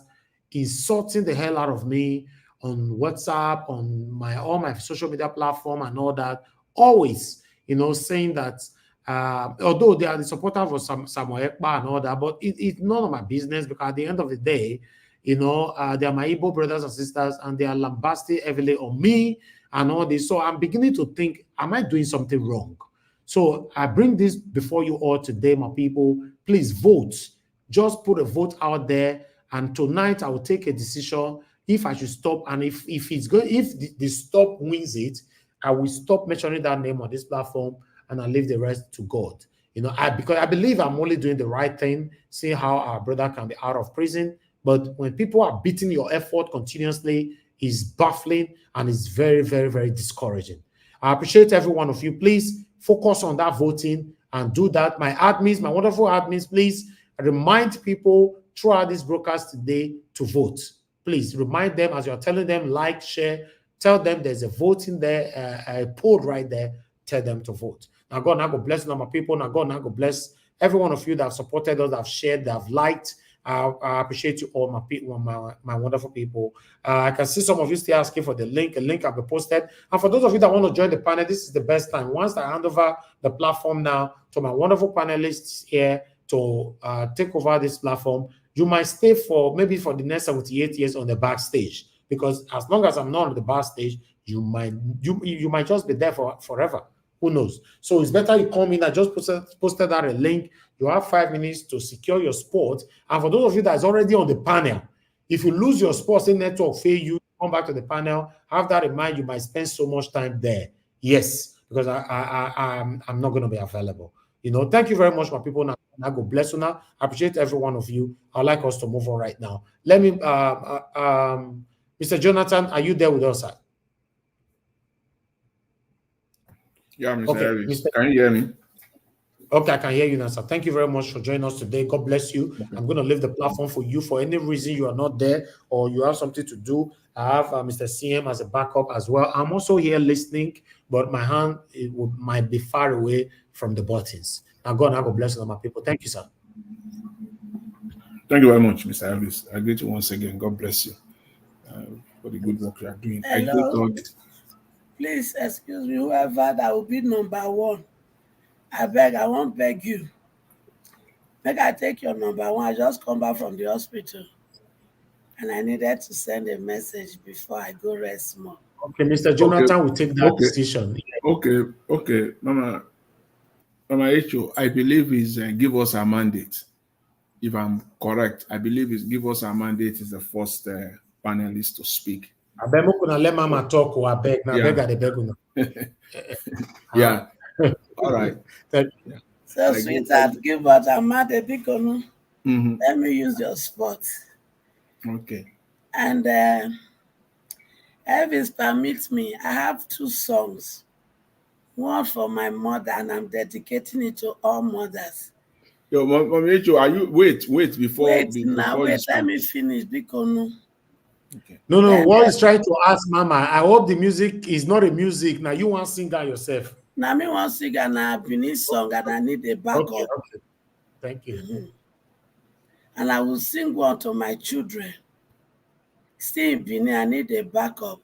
insulting the hell out of me on WhatsApp, on all my social media platform and all that. Always, you know, saying that although they are the supporters of Samuel Ekpa and all that, but it's none of my business because at the end of the day, you know, they are my Igbo brothers and sisters and they are lambasting heavily on me and all this. So I'm beginning to think, am I doing something wrong? So I bring this before you all today, my people. Please vote. Just put a vote out there. And tonight I will take a decision if I should stop. And if it's good, if the stop wins it, I will stop mentioning that name on this platform and I'll leave the rest to God. You know, because I believe I'm only doing the right thing, seeing how our brother can be out of prison. But when people are beating your effort continuously, it's baffling and it's very, very, very discouraging. I appreciate every one of you. Please focus on that voting and do that. My admins, my wonderful admins, please remind people throughout this broadcast today to vote. Please remind them as you're telling them, like, share, tell them there's a voting there, a poll right there, tell them to vote. Now God, now God bless my people. Now God, now God bless every one of you that have supported us, that have shared, that have liked. I appreciate you all, my people, my wonderful people. I can see some of you still asking for the link. A link will be posted. And for those of you that want to join the panel, this is the best time. Once I hand over the platform now to my wonderful panelists here to take over this platform, you might stay for maybe for the next 78 years on the backstage. Because as long as I'm not on the backstage, you might just be there for forever. Who knows? So it's better you come in. I just posted out a link. You have 5 minutes to secure your spot. And for those of you that is already on the panel, if you lose your spot, say network fail you, come back to the panel. Have that in mind. You might spend so much time there. Yes, because I'm not going to be available. You know, thank you very much, my people. Now, God bless you. Now, I appreciate every one of you. I'd like us to move on right now. Let me, Mr. Jonathan, are you there with us, sir? Yeah, Mr. Ellis. Can you hear me? Okay, I can hear you now, sir. Thank you very much for joining us today. God bless you. Okay. I'm going to leave the platform for you. For any reason you are not there or you have something to do, I have Mr. CM as a backup as well. I'm also here listening, but my hand might be far away from the buttons. Now, God bless you, my people. Thank you, sir. Thank you very much, Mr. Elvis. I greet you once again. God bless you for the good work you are doing. Hello. Please excuse me, whoever that will be number one. I won't beg you. Make I take your number one. I just come back from the hospital. And I needed to send a message before I go rest more. Okay, Mr. Jonathan will take that decision. Okay. Mama Echo, I believe is give us a mandate. If I'm correct, I believe is give us a mandate is the first panelist to speak. I beg you let Mama talk or I beg. Yeah. All right. So, sweetheart, give us a mandate. Let me use your spot. Okay. And Elvis, permit me, I have 2 songs. One for my mother, and I'm dedicating it to all mothers. Yo, Mommy Echo, are you wait before Let me finish because okay. No, what he's trying to ask Mama, I hope the music is not a music. Now you want to sing that yourself. Now me want to sing a Benin song and I need a backup. Okay. Thank you. And I will sing one to my children. Still in Benin, I need a backup.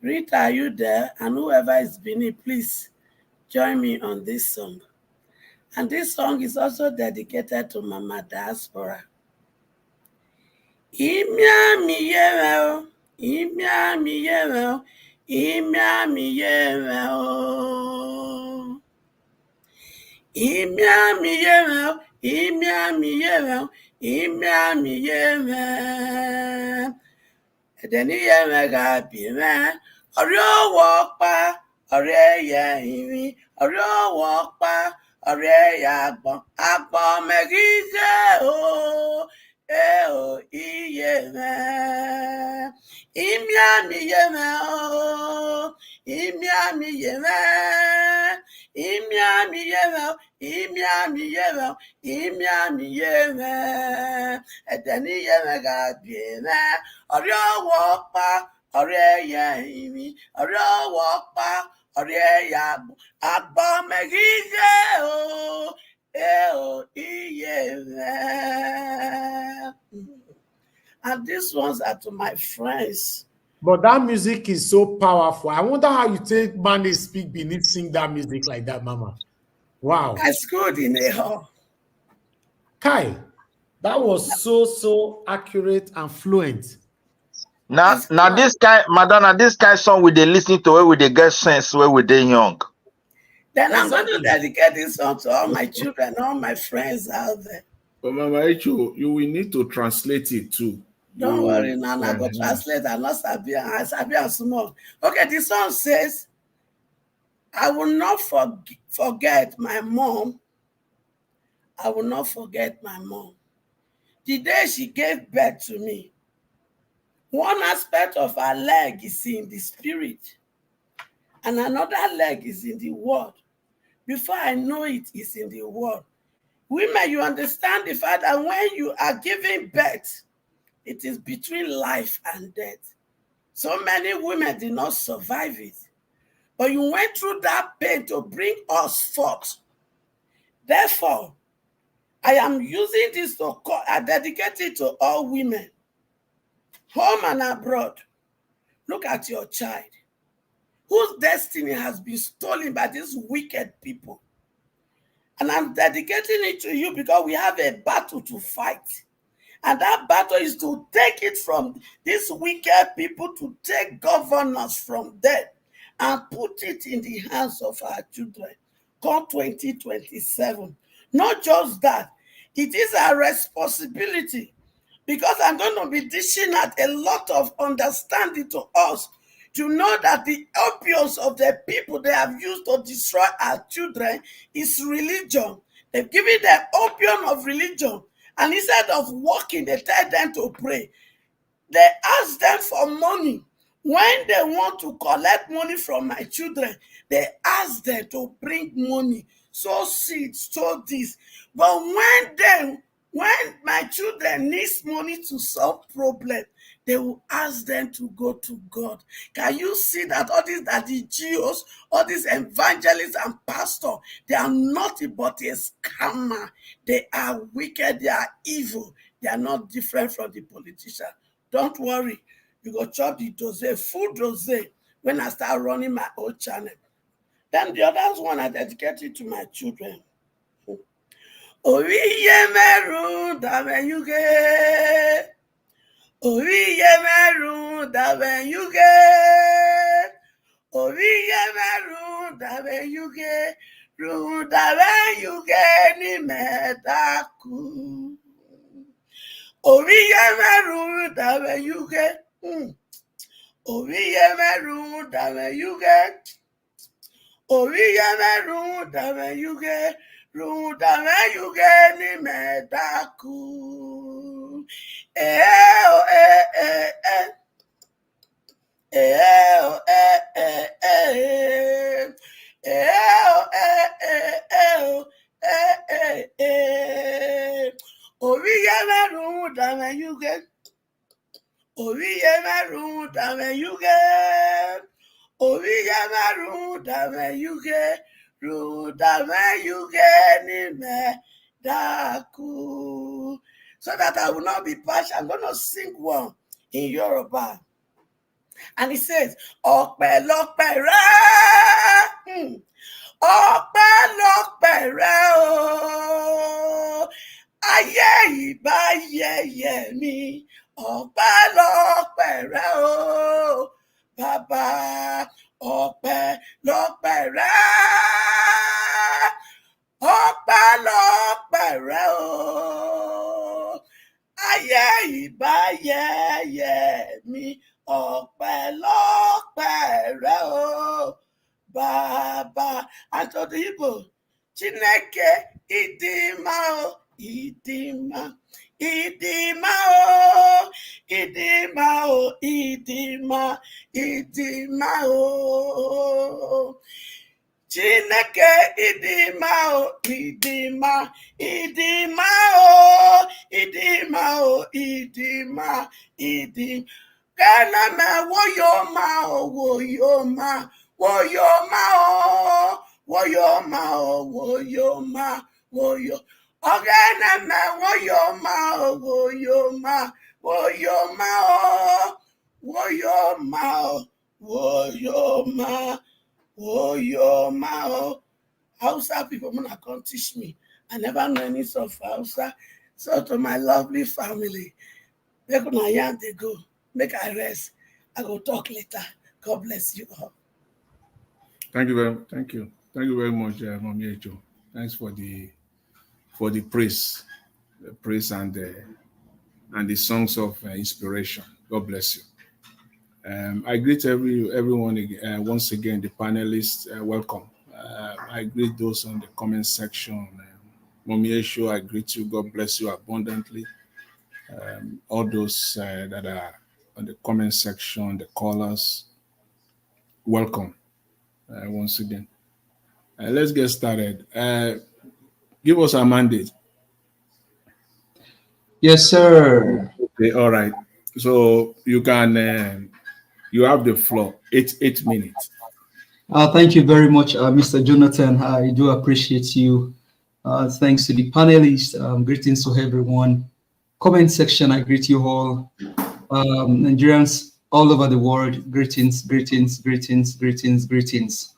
Rita, are you there? And whoever is Benin, please join me on this song. And this song is also dedicated to Mama Diaspora. Imia miyemeo, imia miyemeo, imia miyemeo. Imia miyemeo, imia miyemeo, imia miyemeo. Edeni yeme gabime, ori owo pa, ori eye iri, ori owo pa, ori eye agbon megize o, iye me. Imia miyeme o, imia miyeme, imia miyeme, imia miyeme, imia miyeme. Edeni yeme gabime, ori owo pa, ori eye iri, ori owo pa, ori eye agbon megize o, iye me. And these ones are to my friends. But that music is so powerful. I wonder how you take Manny speak beneath sing that music like that, Mama. Wow. I schooled in a hall. Kai, that was so accurate and fluent. Now this guy, Madonna, this guy song we they listen to where we they get sense where we they young. Then I'm going to dedicate this song to all my children, all my friends out there. But Mama Echo, you will need to translate it too. Don't worry, now I go translate and not Sabia small. Okay, the song says, I will not forget my mom. I will not forget my mom. The day she gave birth to me, one aspect of her leg is in the spirit, and another leg is in the word. Before I know it, it's in the word. Women, you understand the fact that when you are giving birth, it is between life and death. So many women did not survive it. But you went through that pain to bring us forth. Therefore, I am using this to dedicate it to all women, home and abroad. Look at your child, whose destiny has been stolen by these wicked people. And I'm dedicating it to you because we have a battle to fight. And that battle is to take it from these wicked people, to take governance from them and put it in the hands of our children. Come 2027. Not just that, it is our responsibility, because I'm going to be dishing out a lot of understanding to us to know that the opiates of the people they have used to destroy our children is religion. They've given them opium of religion. And instead of walking, they tell them to pray. They ask them for money. When they want to collect money from my children, they ask them to bring money. Sow seeds, sow this. But when my children need money to solve problems, they will ask them to go to God. Can you see that all these GOs, all these evangelists and pastors, they are nothing but a scammer. They are wicked, they are evil. They are not different from the politician. Don't worry. You go chop the dose, full dose, when I start running my own channel. Then the other one I dedicated to my children. Oriye meru dabe yuge. Oriye meru dabe yuge. Oriye meru dabe yuge. Ru dabe yuge ni metaku. Oriye meru dabe yuge. Oriye meru dabe yuge. Oriye meru dabe yuge. Rudame Yugeni Medaku. Oh, so that I will not be partial, I'm going to sing one in Yoruba. And it says, ọpẹ́lọpẹ́ rẹ, ọpẹ́lọpẹ́ rẹ o, ayé ìbá yẹ̀yẹ́ mi, ọpẹ́lọpẹ́ rẹ o, bàbá ọpẹ́lọpẹ́ rẹ, ọpẹ́lọpẹ́ rẹ o, ayé ìbá yẹ̀yẹ́ mi. Ọpẹ́lọpẹ́ rẹ o, bàbá. And to the Igbo, Chineke idima o, idima, idima o, idima o, idima, idima o. Chineke idima o, idima, idima o, idima o, idima, idima. Keneme woyoma o, woyoma, woyoma o, woyoma o, woyoma, woyo. Keneme woyoma o, woyoma, woyoma o, woyoma o, woyoma, woyoma o. Hausa people, wanna come teach me. I never know any song for Hausa. So to my lovely family, they gonna yarn they go. Make I rest. I will talk later. God bless you all. Thank you very much, Mommy Echo. Thanks for the praise, and the songs of inspiration. God bless you. I greet everyone once again. The panelists, welcome. I greet those on the comment section. Mommy Echo, I greet you. God bless you abundantly. All those that are on the comment section, the callers, welcome once again. Let's get started. Give us a mandate. Yes, sir. Okay, all right. So you can, you have the floor. 8 minutes. Thank you very much, Mr. Jonathan. I do appreciate you. Thanks to the panelists. Greetings to everyone. Comment section, I greet you all. Nigerians all over the world, greetings, greetings, greetings, greetings, greetings.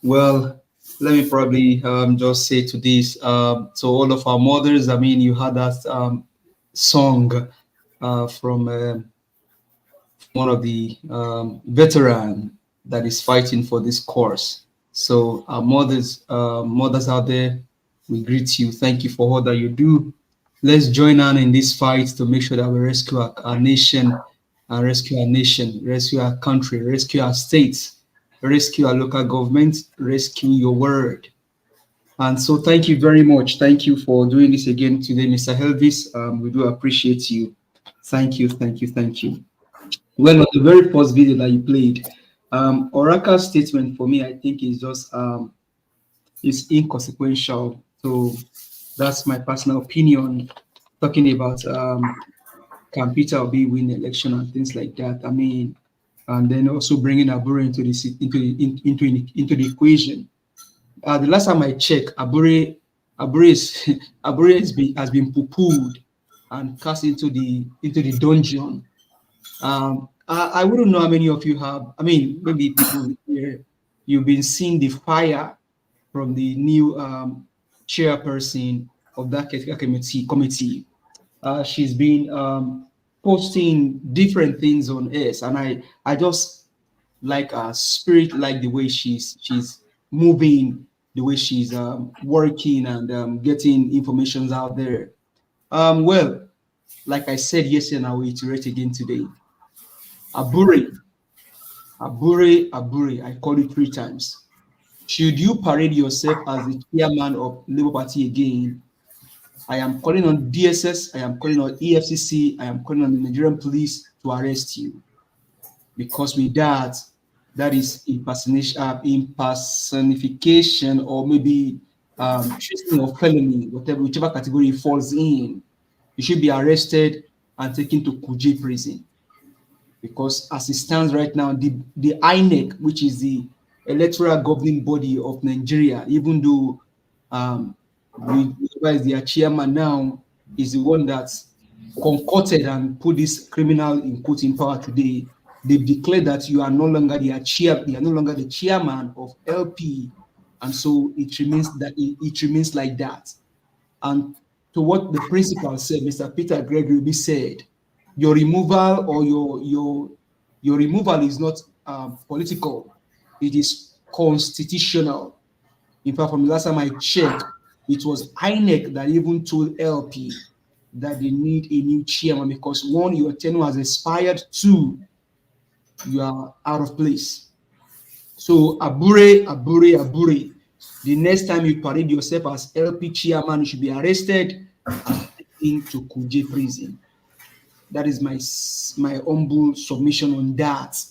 Well, let me probably just say to this, to all of our mothers, I mean, you had that song from one of the veteran that is fighting for this cause. So our mothers out there, we greet you. Thank you for all that you do. Let's join on in this fight to make sure that we rescue our nation, rescue our country, rescue our states, rescue our local government, rescue your word. And so thank you very much. Thank you for doing this again today, Mr. Elvis. We do appreciate you. Thank you, thank you, thank you. Well, on the very first video that you played, Oraka's statement for me, I think is just is inconsequential. So that's my personal opinion, talking about can Peter Obi win the election and things like that. I mean, and then also bringing Abure into the equation. The last time I checked, Abure has been poo-pooed and cast into the dungeon. I wouldn't know how many of you have. I mean, maybe people here, you've been seeing the fire from the new chairperson of that committee. She's been posting different things on us, and I just like her spirit, like the way she's moving, the way she's working and getting information out there. Well, like I said yesterday, and I will iterate again today. Abure, I call it 3 times. should you parade yourself as the chairman of Labour Party again, I am calling on DSS, I am calling on EFCC, I am calling on the Nigerian police to arrest you. Because with that, that is impersonification or maybe treason of felony, whichever category it falls in. You should be arrested and taken to Kuje prison. Because as it stands right now, the INEC, which is the electoral governing body of Nigeria, even though their chairman now is the one that's concocted and put this criminal in power today, they've declared that you are no longer the chairman of LP, and so it remains that it remains like that. And to what the principal said, Mr. Peter Gregory said, your removal or your removal is not political, it is constitutional. In fact, from the last time I checked, it was INEC that even told LP that they need a new chairman because one, your tenure has expired, two, you are out of place. So Abure, the next time you parade yourself as LP chairman, you should be arrested and taken to Kuje prison. That is my humble submission on that.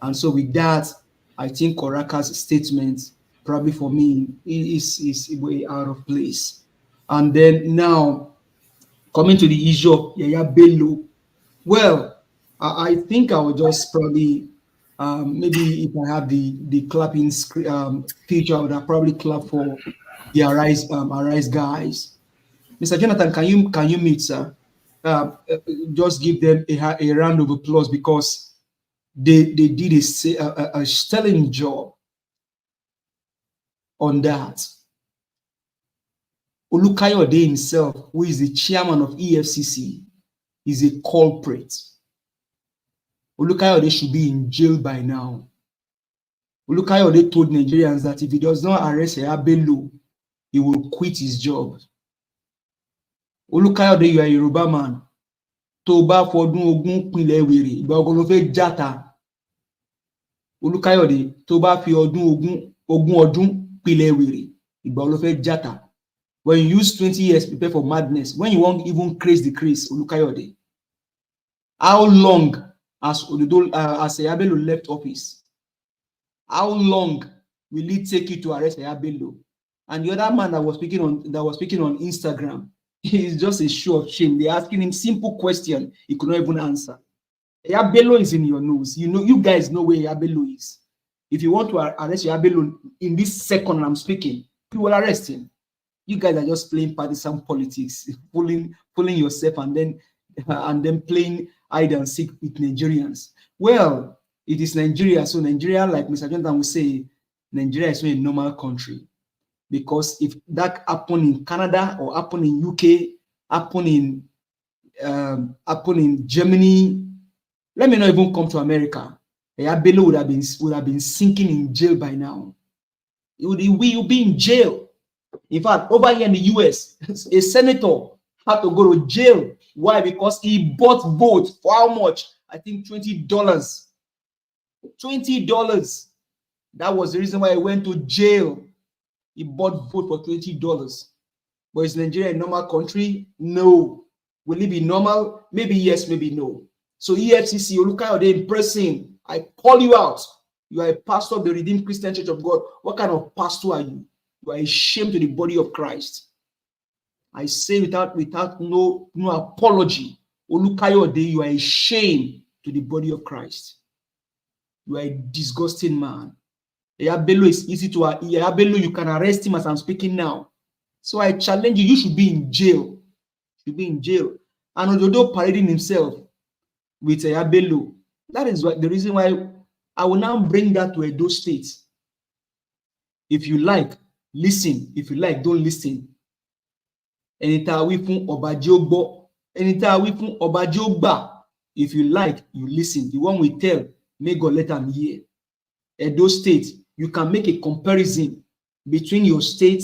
And so with that, I think Koraka's statement, probably for me, is way out of place. And then now, coming to the issue of Yaya Bello, well, I think I will just probably, maybe if I have the clapping feature, I would have probably clap for the Arise guys. Mr. Jonathan, can you meet, sir? Just give them a round of applause because they did a sterling job on that. Olukayode himself, who is the chairman of EFCC, is a culprit. Olukayode should be in jail by now. Olukayode told Nigerians that if he does not arrest Yaya Bello, he will quit his job. Olukayode, you are a Yoruba man. Toba fọdún ogún pinlẹ̀ wèrè, ìgbà ogun ló fẹ́ jata. Olukayode, toba fi ogún ọdún pinlẹ̀ wèrè, ìgbà ló fẹ́ jata. When you use 20 years prepare for madness, when you won't even craze the craze, Olukayode. How long as Yaya Bello left office? How long will it take you to arrest Yaya Bello? And the other man that was speaking on Instagram, it's just a show of shame. They're asking him simple question he could not even answer. Yaya Bello is in your nose. You guys know where Yaya Bello is. If you want to arrest Yaya Bello in this second I'm speaking, you will arrest him. You guys are just playing partisan politics, fooling yourself and then playing hide and seek with Nigerians. Well, it is Nigeria, so Nigeria, like Mr. Jonathan will say, Nigeria is not a normal country. Because if that happened in Canada or happened in UK, happened in Germany, let me not even come to America. Yaya Bello would have been sinking in jail by now. He will be in jail. In fact, over here in the US, a senator had to go to jail. Why? Because he bought votes for how much? I think $20. $20. That was the reason why he went to jail. He bought vote for $20. But is Nigeria a normal country? No. Will it be normal? Maybe yes, maybe no. So EFCC, Olukayode in person, I call you out. You are a pastor of the Redeemed Christian Church of God. What kind of pastor are you? You are a shame to the body of Christ. I say without no apology. Olukayode, you are a shame to the body of Christ. You are a disgusting man. Yaya Bello is easy to Yaya Bello, you can arrest him as I'm speaking now. So I challenge you, you should be in jail. You should be in jail. And Ojodo parading himself with Yaya Bello. That is the reason why I will now bring that to Edo State. If you like, listen. If you like, don't listen. Anytime we fun Obajogbo, anytime we fun Obajogba. If you like, you listen. The one we tell, may God let them hear. Edo State, you can make a comparison between your state,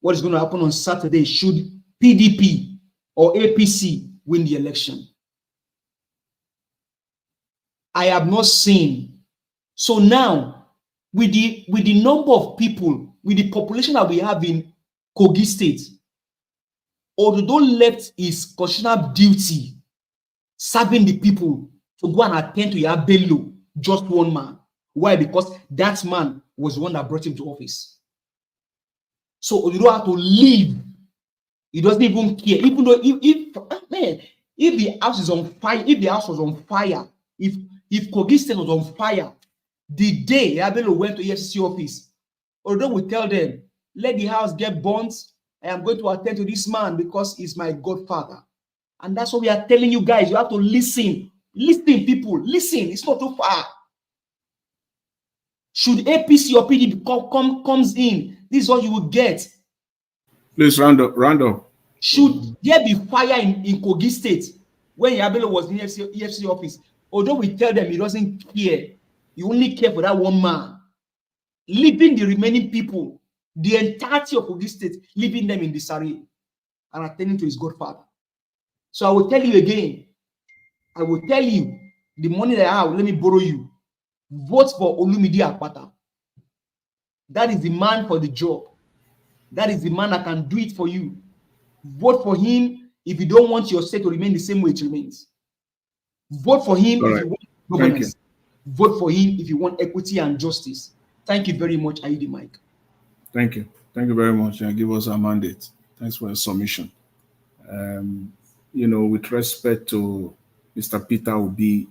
what is going to happen on Saturday, should PDP or APC win the election. I have not seen. So now, with the number of people, with the population that we have in Kogi State, although left his constitutional duty serving the people to go and attend to Yabelo, just one man. Why? Because that man was the one that brought him to office. So you don't have to leave. He doesn't even care. Even though if the house is on fire, if the house was on fire, if Kogi State was on fire, the day Yabelo went to EFCC office, although we tell them, let the house get burnt, I am going to attend to this man because he's my godfather. And that's what we are telling you guys. You have to listen. Listen, people. Listen. It's not too far. Should APC or PDP comes in, this is what you will get. Please round up. Should there be fire in Kogi State when Yabelo was in EFCC office? Although we tell them he doesn't care, he only care for that one man, leaving the remaining people, the entirety of Kogi State, leaving them in disarray and attending to his godfather. So I will tell you again, I will tell you, the money that I have, let me borrow you. Vote for Olumide Akpata. That is the man for the job. That is the man that can do it for you. Vote for him if you don't want your state to remain the same way it remains. Vote for him if you want governance. Vote for him if you want equity and justice. Thank you very much. I yield the mic. Thank you. Thank you very much. Give us a mandate. Thanks for your submission. With respect to Mr. Peter Obi,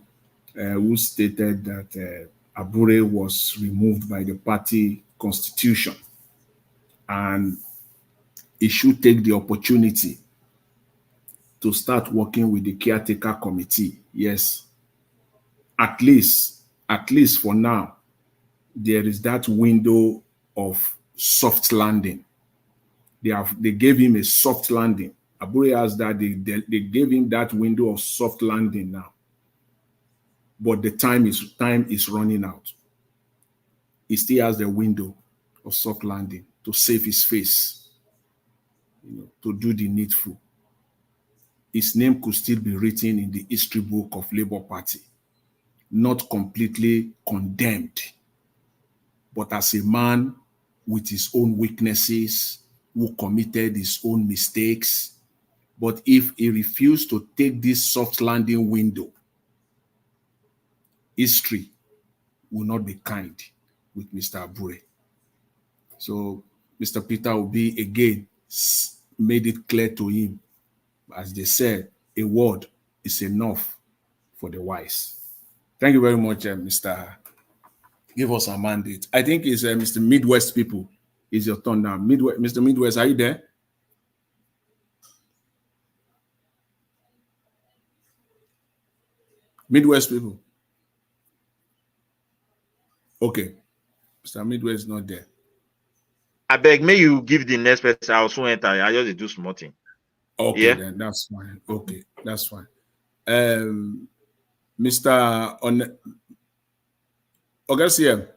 who stated that Abure was removed by the party constitution and he should take the opportunity to start working with the caretaker committee. Yes, at least for now, there is that window of soft landing. They gave him a soft landing. Abure has that. They gave him that window of soft landing now. But the time is running out. He still has the window of soft landing to save his face, to do the needful. His name could still be written in the history book of Labour Party, not completely condemned, but as a man with his own weaknesses, who committed his own mistakes. But if he refused to take this soft landing window, history will not be kind with Mr. Abure. So Mr. Peter Obi again made it clear to him, as they said, a word is enough for the wise. Thank you very much, Mr. Give us a mandate. I think it's Mr. Midwest people. It's your turn now. Mr. Midwest, are you there? Midwest people. Okay. Mr. Midwest is not there. I beg, may you give the next person. I'll soon enter. I just do small thing. Okay, then that's fine. Okay, that's fine. Mr. Augustine,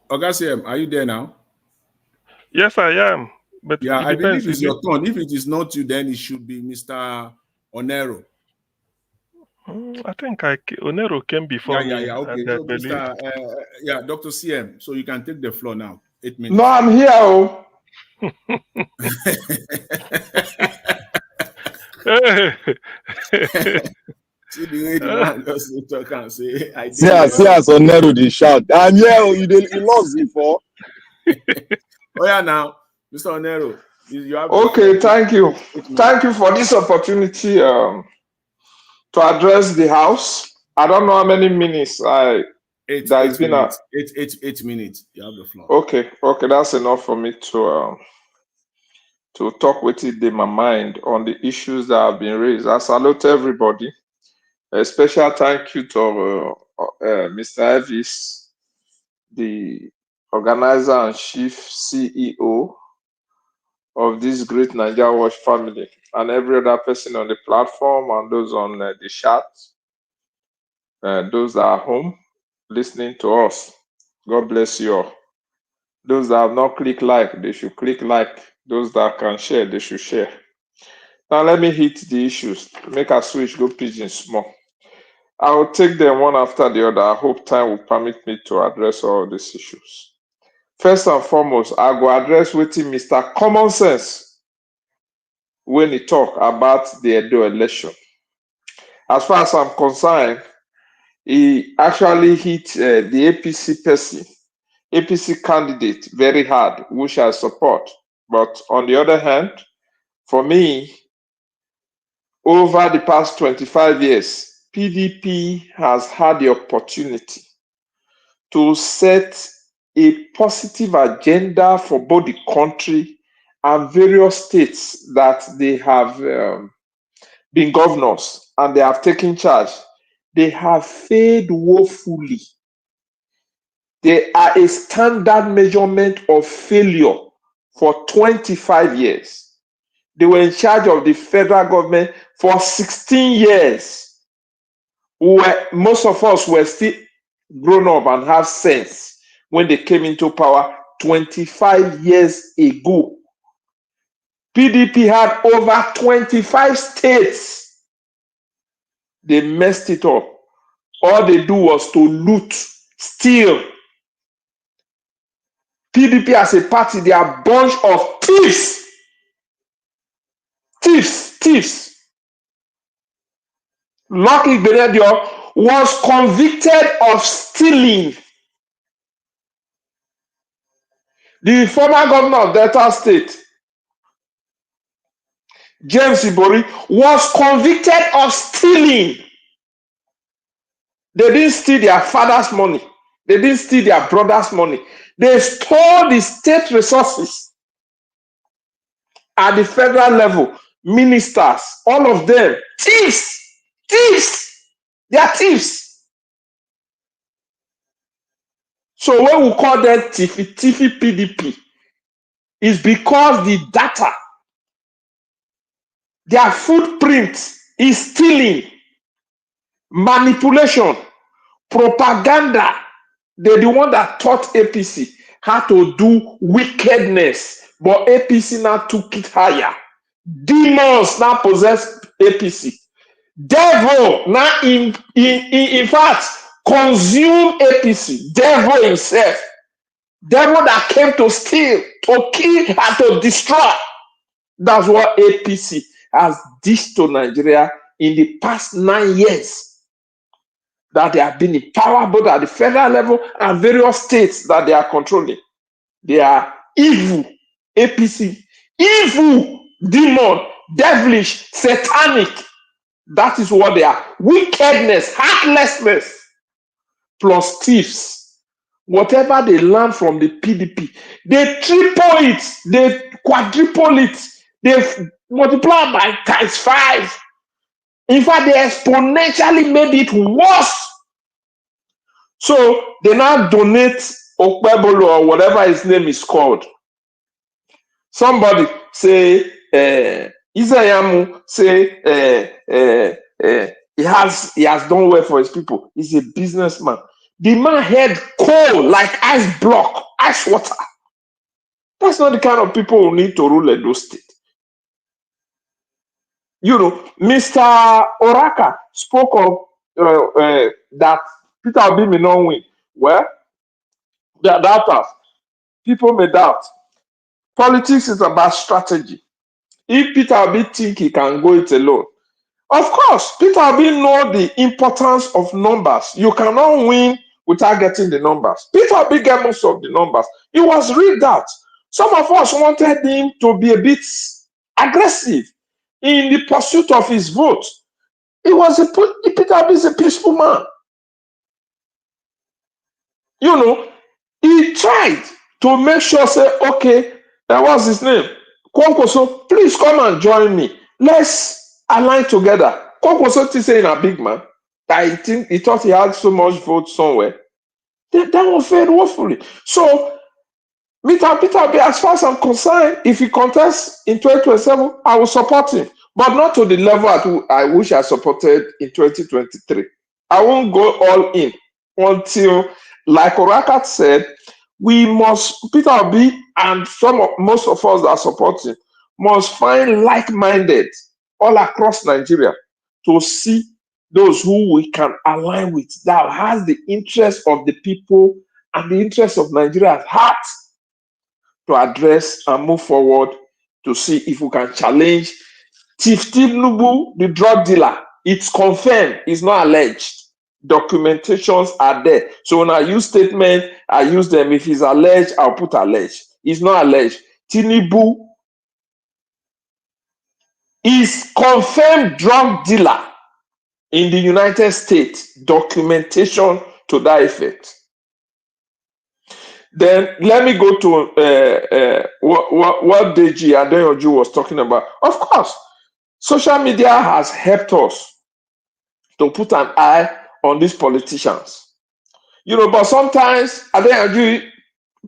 Augustine, are you there now? Yes, I am. But yeah, I believe it's your turn. If it is not you, then it should be Mr. Onero. I think Onero came before me. Yeah. Okay. So Mr. Dr. CM. So you can take the floor now. 8 minutes. No, I'm here. Oh. See the way the man just talk and say, I did. See as Onero they shout. I'm here. You lost before. Oh yeah, now, Mr. Onero. You have okay, thank you. Thank you for this opportunity to address the House. I don't know how many minutes Eight minutes. You have the floor. Okay, that's enough for me to talk with it in my mind on the issues that have been raised. I salute everybody. A special thank you to Mr. Evis, the organizer and chief CEO of this great Nigeria Watch family, and every other person on the platform and those on the chat, those that are home listening to us. God bless you all. Those that have not clicked like, they should click like. Those that can share, they should share. Now let me hit the issues. Make a switch, go pigeon small. I will take them one after the other. I hope time will permit me to address all these issues. First and foremost, I will address with Mr. Common Sense when he talk about the Edo election. As far as I'm concerned, he actually hit the APC person, APC candidate very hard, which I support. But on the other hand, for me, over the past 25 years, PDP has had the opportunity to set a positive agenda for both the country and various states that they have been governors and they have taken charge. They have failed woefully. They are a standard measurement of failure for 25 years. They were in charge of the federal government for 16 years. Most of us were still grown up and have sense when they came into power 25 years ago. PDP had over 25 states. They messed it up. All they do was to loot, steal. PDP as a party, they are a bunch of thieves. Thieves. Lucky Benedio was convicted of stealing. The former governor of Delta State, James Ibori, was convicted of stealing. They didn't steal their father's money. They didn't steal their brother's money. They stole the state resources at the federal level. Ministers, all of them, thieves. They are thieves. So when we call them Tiffy PDP, is because the data, their footprint is stealing, manipulation, propaganda. They're the one that taught APC how to do wickedness, but APC now took it higher. Demons now possess APC. Devil now in fact consume APC. Devil himself. Devil that came to steal, to kill, and to destroy. That's what APC has dished to Nigeria in the past 9 years. That they have been in power both at the federal level and various states that they are controlling. They are evil, APC, evil, demon, devilish, satanic. That is what they are. Wickedness, heartlessness, plus thieves. Whatever they learn from the PDP, they triple it, they quadruple it, they multiply by ×5. In fact, they exponentially made it worse. So they now donate Okpebolo or whatever his name is called. Somebody say Isayamu say he has done well for his people. He's a businessman. The man had coal like ice block, ice water. That's not the kind of people who need to rule Edo State. You know, Mr. Oraka spoke of that Peter Obi may not win. Well, there are doubters. People may doubt. Politics is about strategy. If Peter Obi think he can go it alone, of course, Peter Obi know the importance of numbers. You cannot win without getting the numbers. Peter Obi get most of the numbers. He was rigged out. Some of us wanted him to be a bit aggressive in the pursuit of his vote. Peter Obi is a peaceful man. You know, he tried to make sure, say, okay, that was his name. Kwankwaso, please come and join me. Let's align together. Kwankwaso is saying a big man. I think he thought he had so much vote somewhere. That one failed woefully. So, Peter Obi, as far as I'm concerned, if he contests in 2027, I will support him. But not to the level I wish I supported in 2023. I won't go all in until, like Orakat said, Peter Obi and most of us that support him must find like-minded all across Nigeria to see those who we can align with, that has the interest of the people and the interest of Nigeria at heart, to address and move forward to see if we can challenge Chief Tinubu, the drug dealer. It's confirmed, it's not alleged. Documentations are there. So when I use statement, I use them. If it's alleged, I'll put alleged. It's not alleged. Tinubu is confirmed drug dealer in the United States. Documentation to that effect. Then let me go to what Deji Adeyanju was talking about. Of course, social media has helped us to put an eye on these politicians. You know, but sometimes Adeyanju,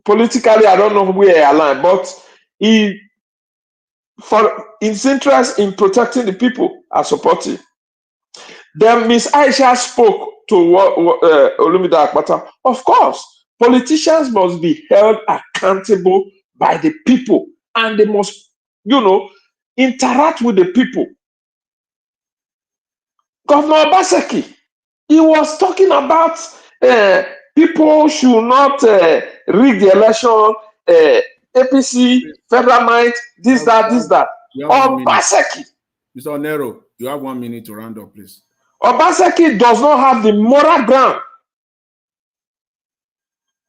politically, I don't know where I align, but for his interest in protecting the people are supportive. Then Miss Aisha spoke to Olumide Akpata. Of course, politicians must be held accountable by the people, and they must, interact with the people. Governor Obaseki, he was talking about people should not rig the election, APC, federal might, this, that. Obaseki. Mr. Onero, you have 1 minute to round up, please. Obaseki does not have the moral ground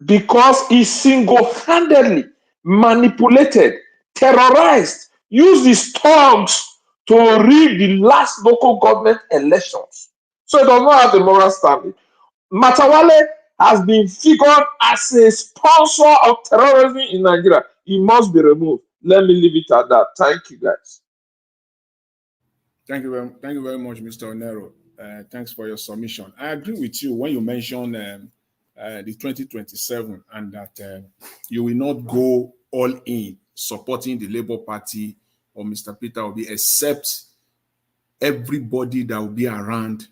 because he single-handedly manipulated, terrorized, used his thugs to rig the last local government elections. So he does not have the moral standing. Matawale has been figured as a sponsor of terrorism in Nigeria. He must be removed. Let me leave it at that. Thank you, guys. Thank you very much, Mr. Onero. Thanks for your submission. I agree with you when you mention the 2027 and that you will not go all in supporting the Labour Party or Mr. Peter Obi, except everybody that will be around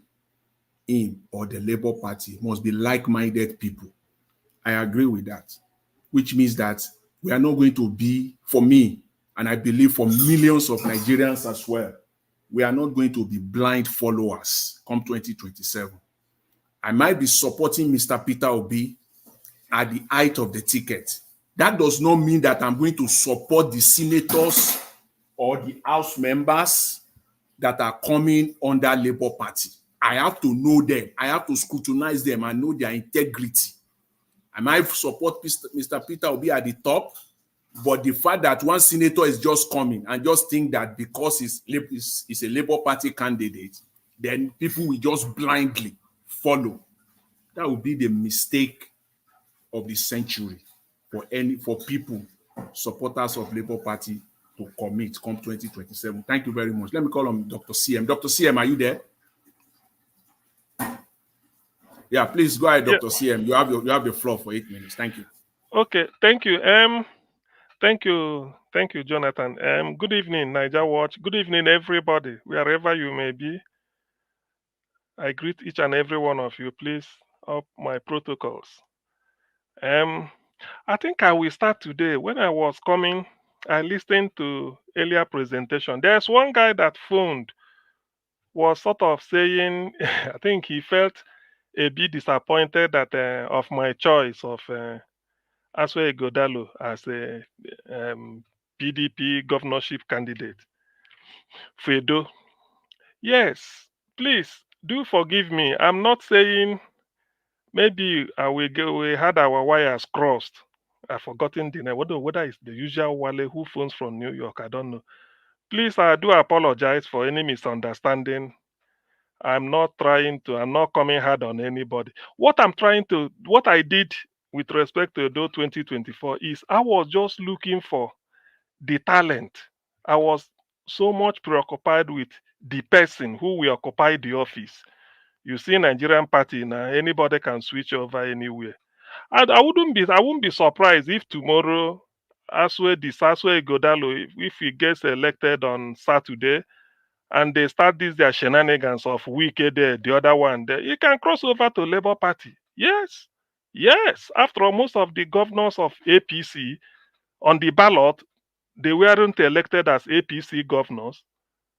him or the Labour Party must be like-minded people. I agree with that, which means that we are not going to be, for me, and I believe for millions of Nigerians as well, we are not going to be blind followers come 2027. I might be supporting Mr. Peter Obi at the height of the ticket. That does not mean that I'm going to support the senators or the House members that are coming under Labour Party. I have to know them. I have to scrutinize them and know their integrity. I might support Mr. Peter Obi at the top, but the fact that one senator is just coming and just think that because he's a Labour Party candidate, then people will just blindly follow. That would be the mistake of the century for people, supporters of Labour Party, to commit come 2027. Thank you very much. Let me call on Dr. CM. Dr. CM, are you there? Yeah, please go ahead, Dr. CM. You have the floor for 8 minutes. Thank you. Okay, thank you. Thank you, Jonathan. Good evening, Niger Watch. Good evening, everybody, wherever you may be. I greet each and every one of you. Please up my protocols. I think I will start today. When I was coming, I listened to earlier presentation. There's one guy that phoned, was sort of saying, I think he felt a bit disappointed that of my choice of Aswe Godalo as a PDP governorship candidate. Fedo. Yes, please do forgive me. I'm not saying maybe we had our wires crossed. I've forgotten the name. Whether it's the usual Wale who phones from New York, I don't know. Please, I do apologize for any misunderstanding. I'm not coming hard on anybody. What I did with respect to EDO 2024 is I was just looking for the talent. I was so much preoccupied with the person who will occupy the office. You see, Nigerian party now, anybody can switch over anywhere. And I wouldn't be surprised if tomorrow Aswe Godalo, if he gets elected on Saturday, and they start their shenanigans of Wike there, the other one there, you can cross over to Labour Party. Yes. After all, most of the governors of APC on the ballot, they weren't elected as APC governors.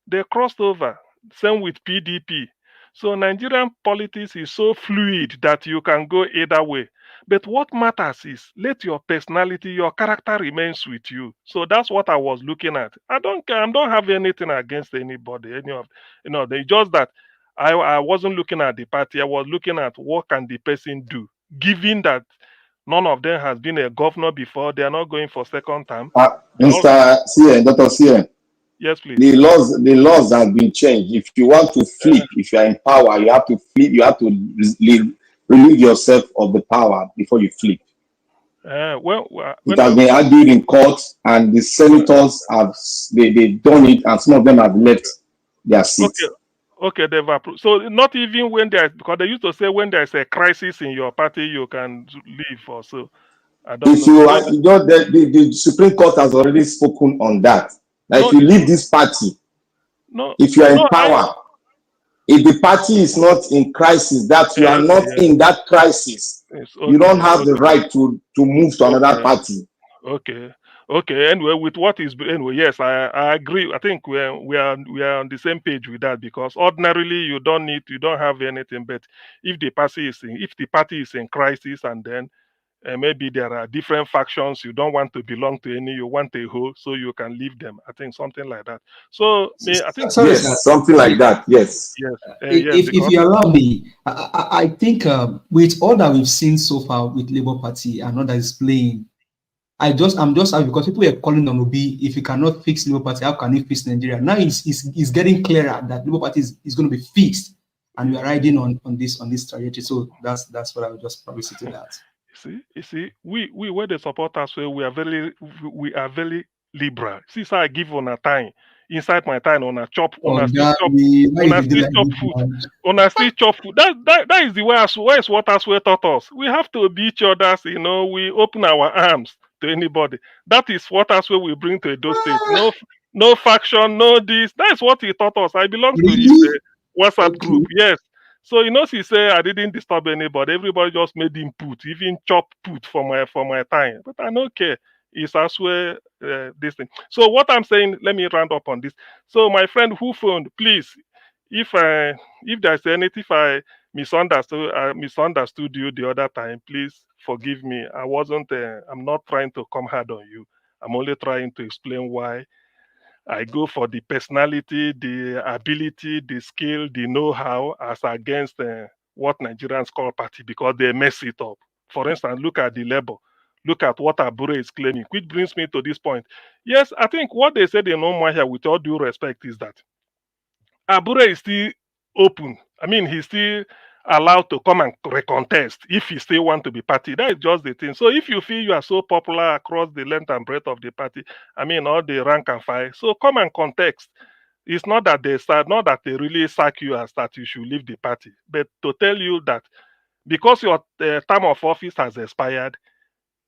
They crossed over. Same with PDP. So Nigerian politics is so fluid that you can go either way. But what matters is let your personality, your character remains with you. So that's what I was looking at. I don't have anything against anybody, they just that I wasn't looking at the party. I was looking at what can the person do, given that none of them has been a governor before. They are not going for second term. Mr. CN, Dr. CN. Yes, please. The laws have been changed. If you want to flip, if you are in power, you have to flip. You have to relieve yourself of the power before you flip. It has been argued in court, and the senators have they've done it, and some of them have left their seats. Okay, they've approved. So not even when there, because they used to say when there's a crisis in your party, you can leave or so. I don't know. The Supreme Court has already spoken on that. Like if you leave this party, if you are in power, if the party is not in crisis, that you are not in that crisis, you don't have the right to move to another party. Okay. Anyway, with what is yes, I agree. I think we are on the same page with that, because ordinarily you don't have anything. But if the party is in crisis, and then maybe there are different factions, you don't want to belong to any, you want a whole, so you can leave them. I think something like that. So I think something like that. Yes. If you allow me, I think with all that we've seen so far with Labour Party and all that is playing, I'm just happy because people are calling on Obi, if you cannot fix Labour Party, how can you fix Nigeria? Now it's getting clearer that Labour Party is going to be fixed, and we are riding on this trajectory. So that's what I would just probably say to that. You see, we where the supporters where we are very liberal. See, so I give on a time. Inside my time, on a chop, on a still chop food. That is the way as what us we taught us. We have to be each other's, we open our arms to anybody. That is what us we bring to Edo State. No faction, no this. That is what he taught us. I belong to his WhatsApp group. Yes. So he say I didn't disturb anybody. Everybody just made input, even chop put for my time. But I don't care. It's as well this thing. So what I'm saying, let me round up on this. So my friend who phoned, please, if there's anything, if I misunderstood you the other time, please forgive me. I'm not trying to come hard on you. I'm only trying to explain why I go for the personality, the ability, the skill, the know-how, as against what Nigerians call party, because they mess it up. For instance, look at the Labour. Look at what Abure is claiming, which brings me to this point. Yes, I think what they said in Oma here, with all due respect, is that Abure is still open. I mean, he's still allowed to come and recontest if he still want to be party. That is just the thing. So if you feel you are so popular across the length and breadth of the party, I mean, all the rank and file, so come and contest. It's not that they really sack you as that you should leave the party, but to tell you that because your term of office has expired,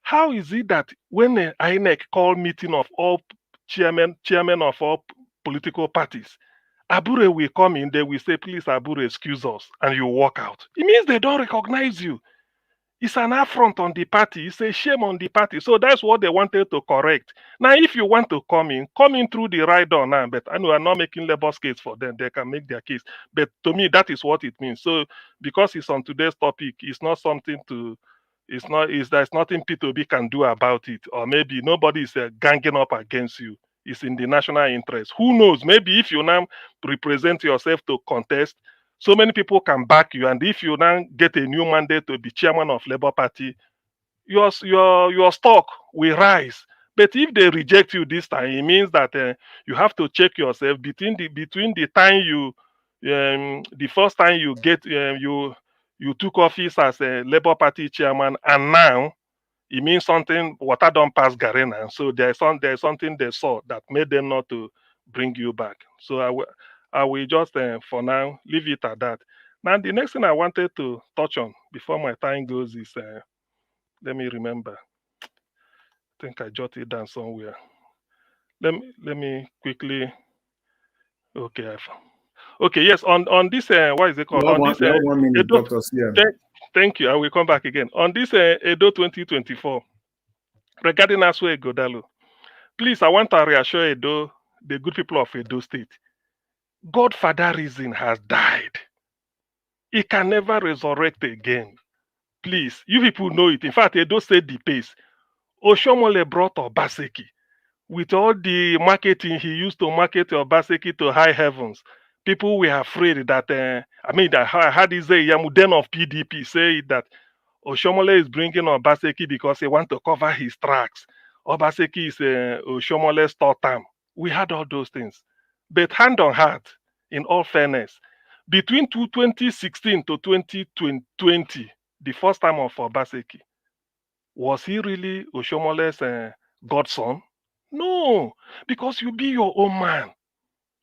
how is it that when the INEC call meeting of all chairmen of all political parties, Abure will come in, they will say, please, Abure, excuse us, and you walk out? It means they don't recognize you. It's an affront on the party. It's a shame on the party. So that's what they wanted to correct. Now, if you want to come in through the right door now. But I know I'm not making Labour's case for them. They can make their case. But to me, that is what it means. So because it's on today's topic, it's not something to... there's nothing P2B can do about it. Or maybe nobody is ganging up against you. It's in the national interest. Who knows? Maybe if you now represent yourself to contest, so many people can back you. And if you now get a new mandate to be chairman of Labour Party, your stock will rise. But if they reject you this time, it means that you have to check yourself between the time the first time you get you took office as a Labour Party chairman, and now it means something water don't pass Garena. So there's something they saw that made them not to bring you back. So I will just for now leave it at that. Now the next thing I wanted to touch on before my time goes is let me remember. I think I jotted it down somewhere. Let me quickly. Okay, yes. On this what is it called? On this 1 minute, Dr. CM. Thank you. I will come back again. On this Edo 2024, regarding Aswe Godalo, please, I want to reassure the good people of Edo State. Godfatherism has died. It can never resurrect again. Please, you people know it. In fact, Edo State the pace. Oshomole brought Obaseki with all the marketing he used to market Obaseki to high heavens. People were afraid that, I had this Yamuden of PDP say that Oshomole is bringing Obaseki because he wants to cover his tracks. Obaseki is Oshomole's third term. We had all those things. But hand on heart, in all fairness, between 2016 to 2020, the first time of Obaseki, was he really Oshomole's godson? No, because you be your own man.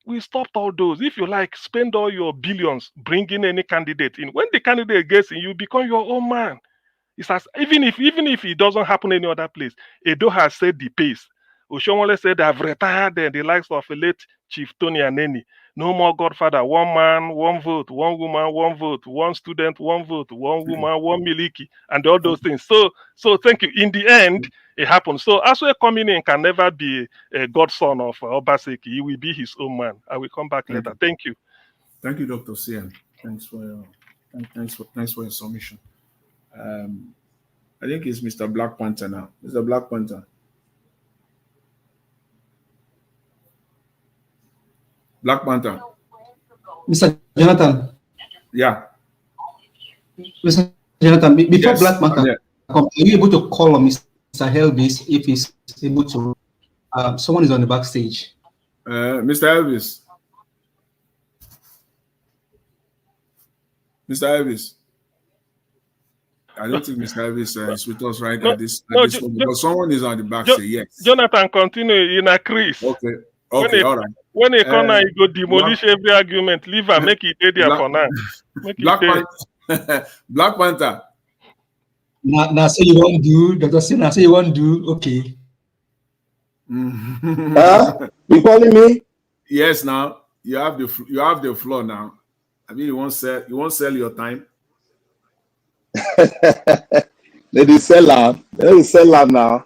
We stopped all those. If you like, spend all your billions bringing any candidate in. When the candidate gets in, you become your own man. It's as, even if it doesn't happen any other place, Edo has set the pace. Oshomole said, I've retired the likes of a late Chief Tony Aneni. No more Godfather. One man, one vote. One woman, one vote. One student, one vote. One woman, one miliki. And all those things. So thank you. In the end, it happened. So Asue coming in can never be a godson of Obaseki. He will be his own man. I will come back later. Thank you. Thank you, Dr. Sian. Thanks for your submission. I think it's Mr. Black Panther now. Mr. Black Panther. Black Panther. Mr. Jonathan. Yeah. Mr. Jonathan, before Yes, Black Panther, are you able to call on Mr. Elvis if he's able to? Someone is on the backstage. Mr. Elvis. Mr. Elvis. I don't think Mr. Elvis is with us right at this moment, because someone is on the back say yes. Jonathan, continue in a crease. Okay, all right. When a corner, you go demolish every argument, leave and make it there for now. Black Panther. Now say you want to do, Dr. Sina, say you want to do, okay. You calling me? Yes, now you have the floor now. I mean, you won't sell your time. They sell out now.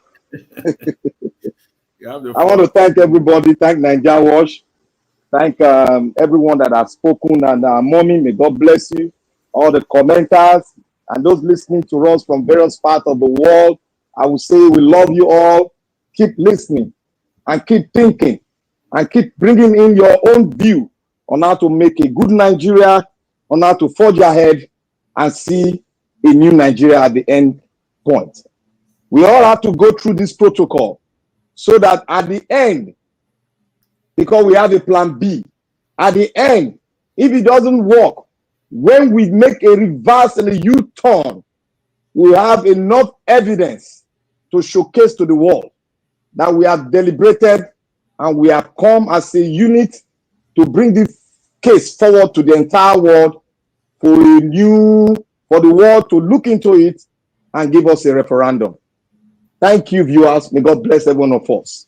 I want to thank everybody. Thank Nigeria Watch. Thank everyone that has spoken. And Mommy, may God bless you. All the commenters and those listening to us from various parts of the world. I will say we love you all. Keep listening and keep thinking and keep bringing in your own view on how to make a good Nigeria, on how to forge ahead and see a new Nigeria at the end point. We all have to go through this protocol so that at the end, because we have a plan B, at the end, if it doesn't work, when we make a reverse and a U-turn, we have enough evidence to showcase to the world that we have deliberated and we have come as a unit to bring this case forward to the entire world for the world to look into it and give us a referendum. Thank you, viewers. May God bless every one of us.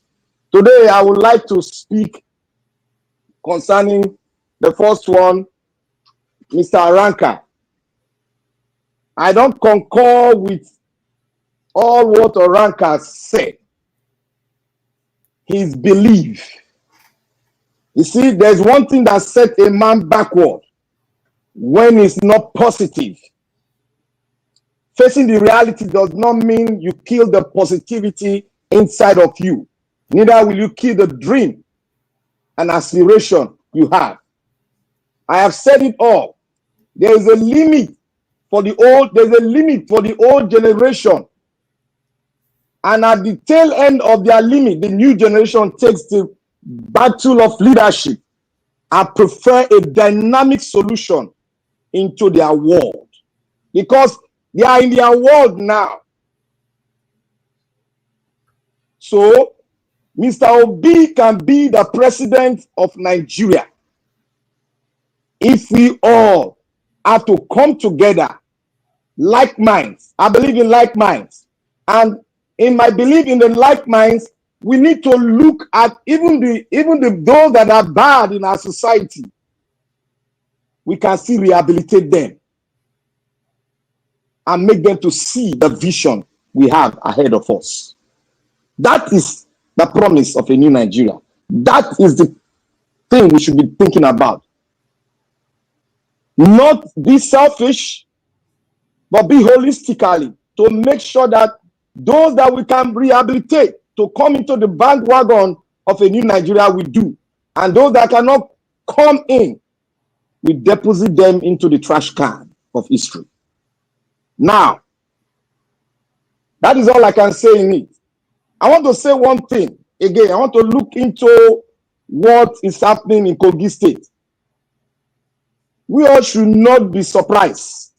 Today, I would like to speak concerning the first one, Mr. Aranka. I don't concur with all what Aranka said. His belief. You see, there's one thing that set a man backward when it's not positive. Facing the reality does not mean you kill the positivity inside of you. Neither will you kill the dream and aspiration you have. I have said it all. There is a limit for the old, there's a limit for the old generation. And at the tail end of their limit, the new generation takes the battle of leadership and prefer a dynamic solution into their world. Because they are in their world now. So, Mr. Obi can be the president of Nigeria if we all have to come together, like minds. I believe in like minds. And in my belief in the like minds, we need to look at even those that are bad in our society. We can still rehabilitate them and make them to see the vision we have ahead of us. That is the promise of a new Nigeria. That is the thing we should be thinking about. not be selfish, but be holistically to make sure that those that we can rehabilitate to come into the bandwagon of a new Nigeria, we do. And those that cannot come in, we deposit them into the trash can of history. Now, that is all I can say in it. I want to say one thing again. I want to look into what is happening in Kogi State. We all should not be surprised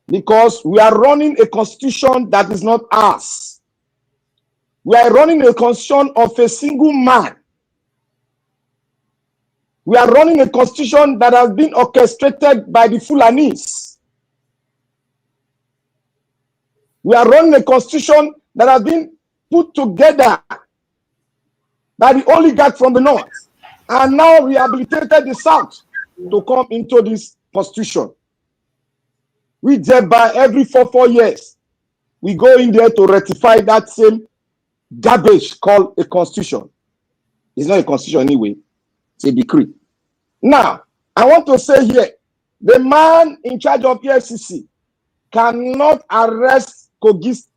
because we are running a constitution that is not ours. We are running a constitution of a single man. We are running a constitution that has been orchestrated by the Fulanis. We are running a constitution that has been put together by the oligarch from the north and now rehabilitated the south to come into this constitution. We thereby every 4 years, we go in there to rectify that same garbage called a constitution. It's not a constitution anyway, it's a decree. Now, I want to say here, the man in charge of EFCC cannot arrest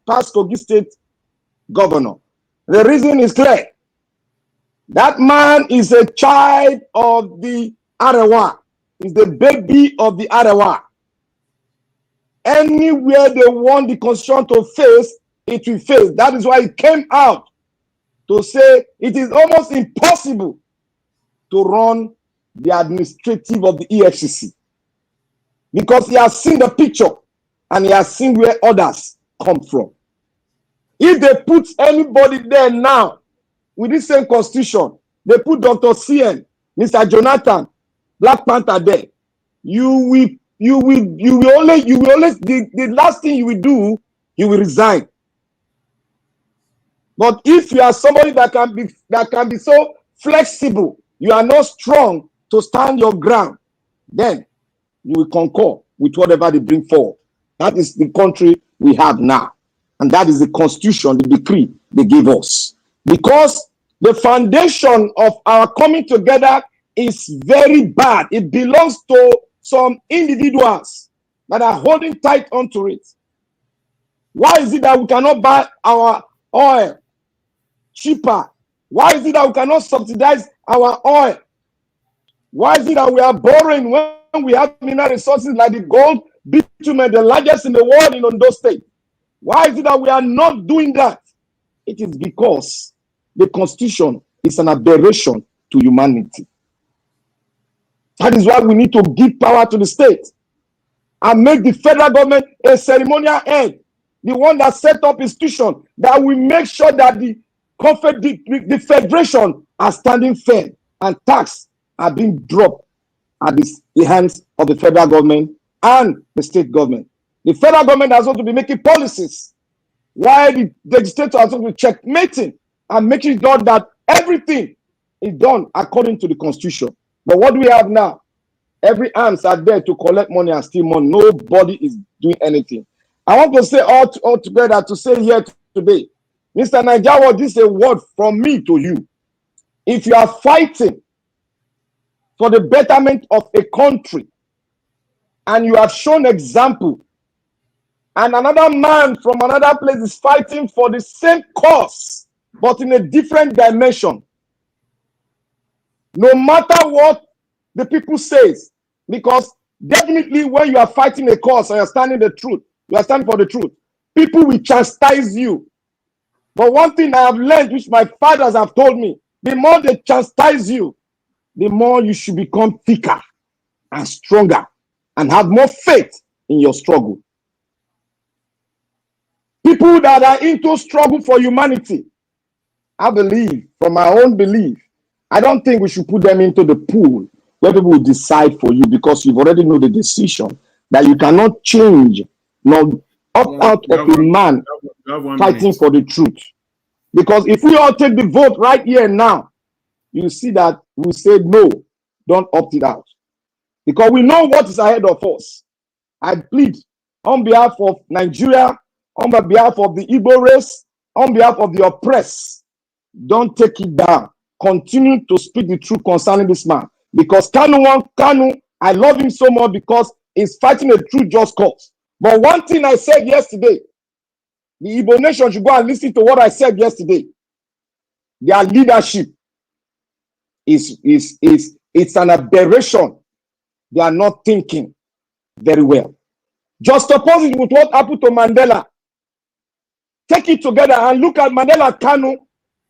past Kogi State governor. The reason is clear. That man is a child of the Arewa. He's the baby of the Arewa. Anywhere they want the constitution to face, it will face. That is why he came out to say it is almost impossible to run the administrative of the EFCC because he has seen the picture and he has seen where others come from. If they put anybody there now with this same constitution, they put Dr. CN, Mr. Jonathan, Black Panther there, the last thing you will do, you will resign. But if you are somebody that can be so flexible, you are not strong to stand your ground, then you will concur with whatever they bring forward. That is the country we have now. And that is the constitution, the decree they gave us. Because the foundation of our coming together is very bad. It belongs to some individuals that are holding tight onto it. Why is it that we cannot buy our oil cheaper? Why is it that we cannot subsidize our oil? Why is it that we are borrowing when we have mineral resources like the gold, bitumen, the largest in the world in Edo State? Why is it that we are not doing that? It is because the constitution is an aberration to humanity. That is why we need to give power to the state and make the federal government a ceremonial head, the one that set up institution that will make sure that the federation are standing firm and tax are being dropped at the hands of the federal government and the state government. The federal government has also to be making policies, while the legislature has also to be checkmating and making sure that everything is done according to the constitution. But what do we have now? Every arms are there to collect money and steal money. Nobody is doing anything. I want to say all together to say here today, Mr. Najawa, this is a word from me to you. If you are fighting for the betterment of a country and you have shown example, and another man from another place is fighting for the same cause, but in a different dimension, no matter what the people say, because definitely when you are fighting a cause and you are standing for the truth, people will chastise you. But one thing I have learned, which my fathers have told me, the more they chastise you, the more you should become thicker and stronger and have more faith in your struggle. People that are into struggle for humanity, I believe, from my own belief, I don't think we should put them into the pool where people will decide for you, because you've already know the decision that you cannot change, nor opt out of a man fighting for the truth. Because if we all take the vote right here and now, you see that we say no, don't opt it out. Because we know what is ahead of us. I plead on behalf of Nigeria, on behalf of the Igbo race, on behalf of the oppressed, don't take it down. Continue to speak the truth concerning this man. Because Kanu I love him so much because he's fighting a true just cause. But one thing I said yesterday, the Igbo nation should go and listen to what I said yesterday. Their leadership it's an aberration. They are not thinking very well. Just oppose it with what happened to Mandela. Take it together and look at Mandela Kanu.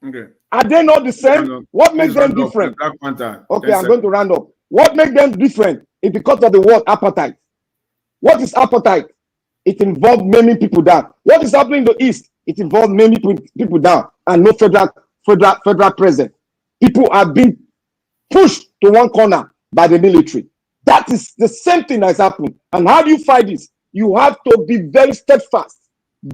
Okay. Are they not the same? What makes them different? Okay, I'm going to round up. What makes them different is because of the word appetite. What is appetite? It involves many people down. What is happening in the East? It involves many people down and no federal presence. People are being pushed to one corner by the military. That is the same thing that's happening. And how do you fight this? You have to be very steadfast.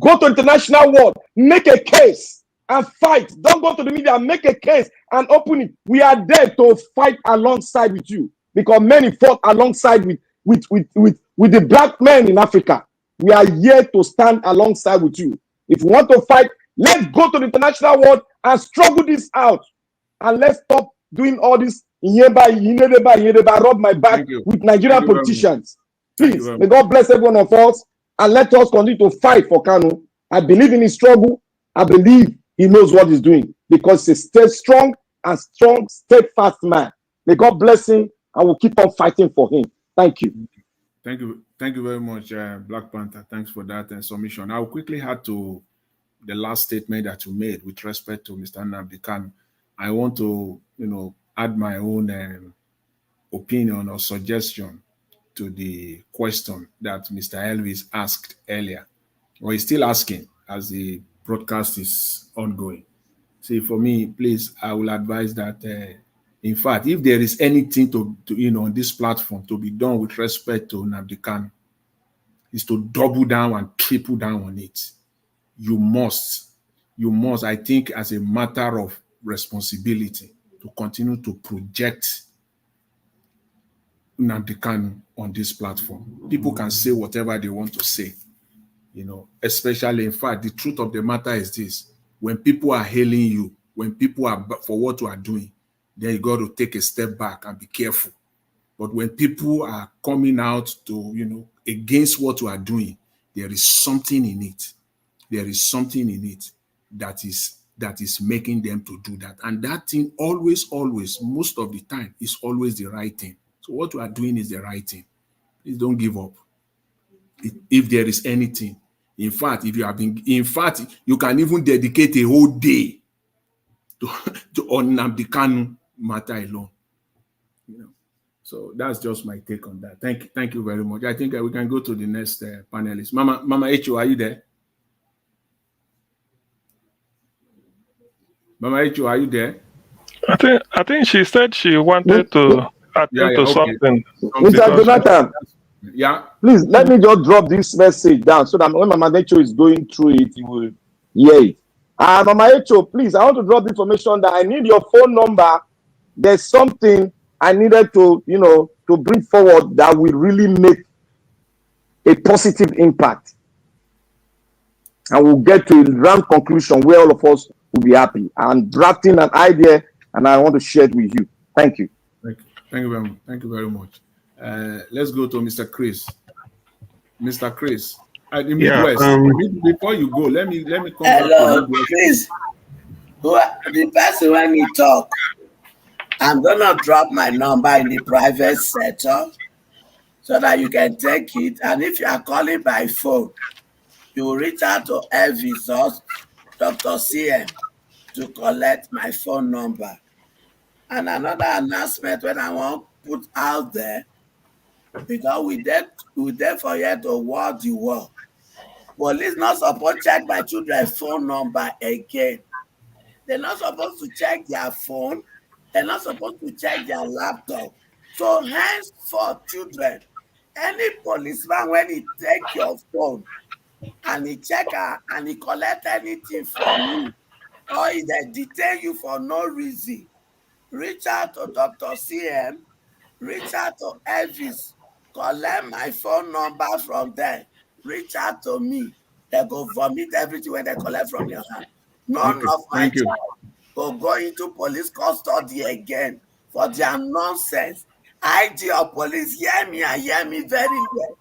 Go to international world, make a case and fight. Don't go to the media, make a case and open it. We are there to fight alongside with you because many fought alongside with the black men in Africa. We are here to stand alongside with you. If you want to fight, let's go to the international world and struggle this out. And let's stop doing all this rub my back with Nigerian politicians. Please, may God bless every one of us and let us continue to fight for Kanu. I believe in his struggle. I believe he knows what he's doing because he's a strong, steadfast man. May God bless him and we'll keep on fighting for him. Thank you. Thank you very much, Black Panther. Thanks for that submission. I'll quickly add to the last statement that you made with respect to Mr. Nnamdi Kanu. I want to, add my own opinion or suggestion to the question that Mr. Elvis asked earlier, or he's still asking as the broadcast is ongoing. See, for me, please, I will advise that, in fact, if there is anything to on this platform to be done with respect to Nnamdi Kanu, is to double down and triple down on it. You must, I think, as a matter of responsibility, to continue to project Nnamdi Kanu on this platform. People can say whatever they want to say, especially, in fact, the truth of the matter is this: when people are hailing you, when people are for what you are doing, then you got to take a step back and be careful. But when people are coming out to, against what you are doing, there is something in it. There is something in it that is making them to do that. And that thing always, most of the time, is always the right thing. So what you are doing is the right thing. Please don't give up. If there is anything, in fact, you can even dedicate a whole day to on Nnamdi Kanu matter alone. So that's just my take on that. Thank you very much. I think we can go to the next panelist. Mama Echo, are you there? Mama Echo, are you there? I think she said she wanted to attend to something. Mr. Jonathan, please let me just drop this message down so that when Mama Echo is going through it, you will hear it. Mama Echo, please, I want to drop the information that I need your phone number. There's something I needed to, to bring forward that will really make a positive impact. And we'll get to a round conclusion where all of us will be happy. I'm drafting an idea and I want to share it with you. Thank you. Thank you very much. Thank you very much. Let's go to Mr. Chris. Mr. Chris. Before you go, let me come back to Chris. The person when you talk, I'm gonna drop my number in the private sector so that you can take it. And if you are calling by phone, you will reach out to Elvis or Dr. CM to collect my phone number. And another announcement when I want to put out there, because we therefore yet to ward the war. Police not supposed to check my children's phone number again. They're not supposed to check their phone. They're not supposed to check their laptop. So hence for children, any policeman when he take your phone and he check and he collect anything from you, or he detain you for no reason, reach out to Dr. CM, reach out to Elvis, collect my phone number from them, reach out to me. They go vomit everything when they collect from your hand. None of my child will go into police custody again for their nonsense. IG or police, hear me and hear me very well.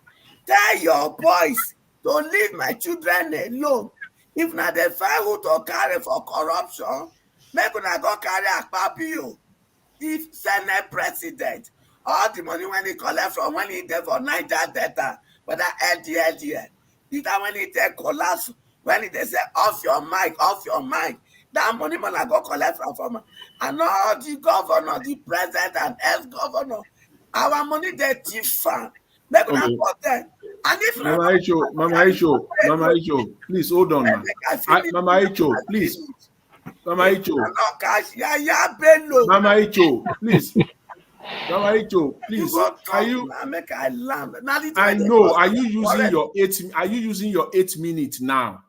Tell your boys to leave my children alone. If not, they find who to carry for corruption, make una go carry Akpabio, the Senate president. All the money when he collect from when he there for Niger Delta, but that LDLDL. Either when he take collapse, when they say off your mic, that money man I go collect from. And all the governor, the president and ex-governor, our money they different. Make una go there. And if Mama Icho, please hold on, man. Mama Icho, please. Mama Icho. Mama Icho, please. Mama Icho, please. Are you? I know. Are you using your 8? Are you using your 8 minutes now?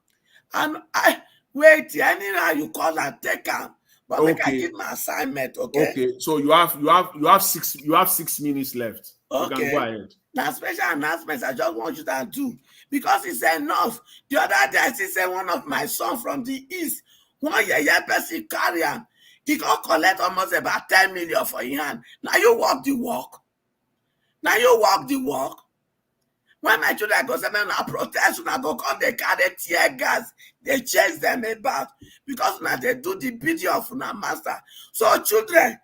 And I wait. Anyhow you call and take them. But okay. Make I give my assignment, okay? Okay. So you have 6 minutes left. Okay. You can go ahead. Now, special announcements I just want you to do because it's enough. The other day, I say one of my sons from the east, one year person carry him. He can collect almost about 10 million for your hand. Now you walk the walk. When my children go somewhere and protest, when I go come, they carry tear gas, they chase them about because now they do the bidding of una master. So children,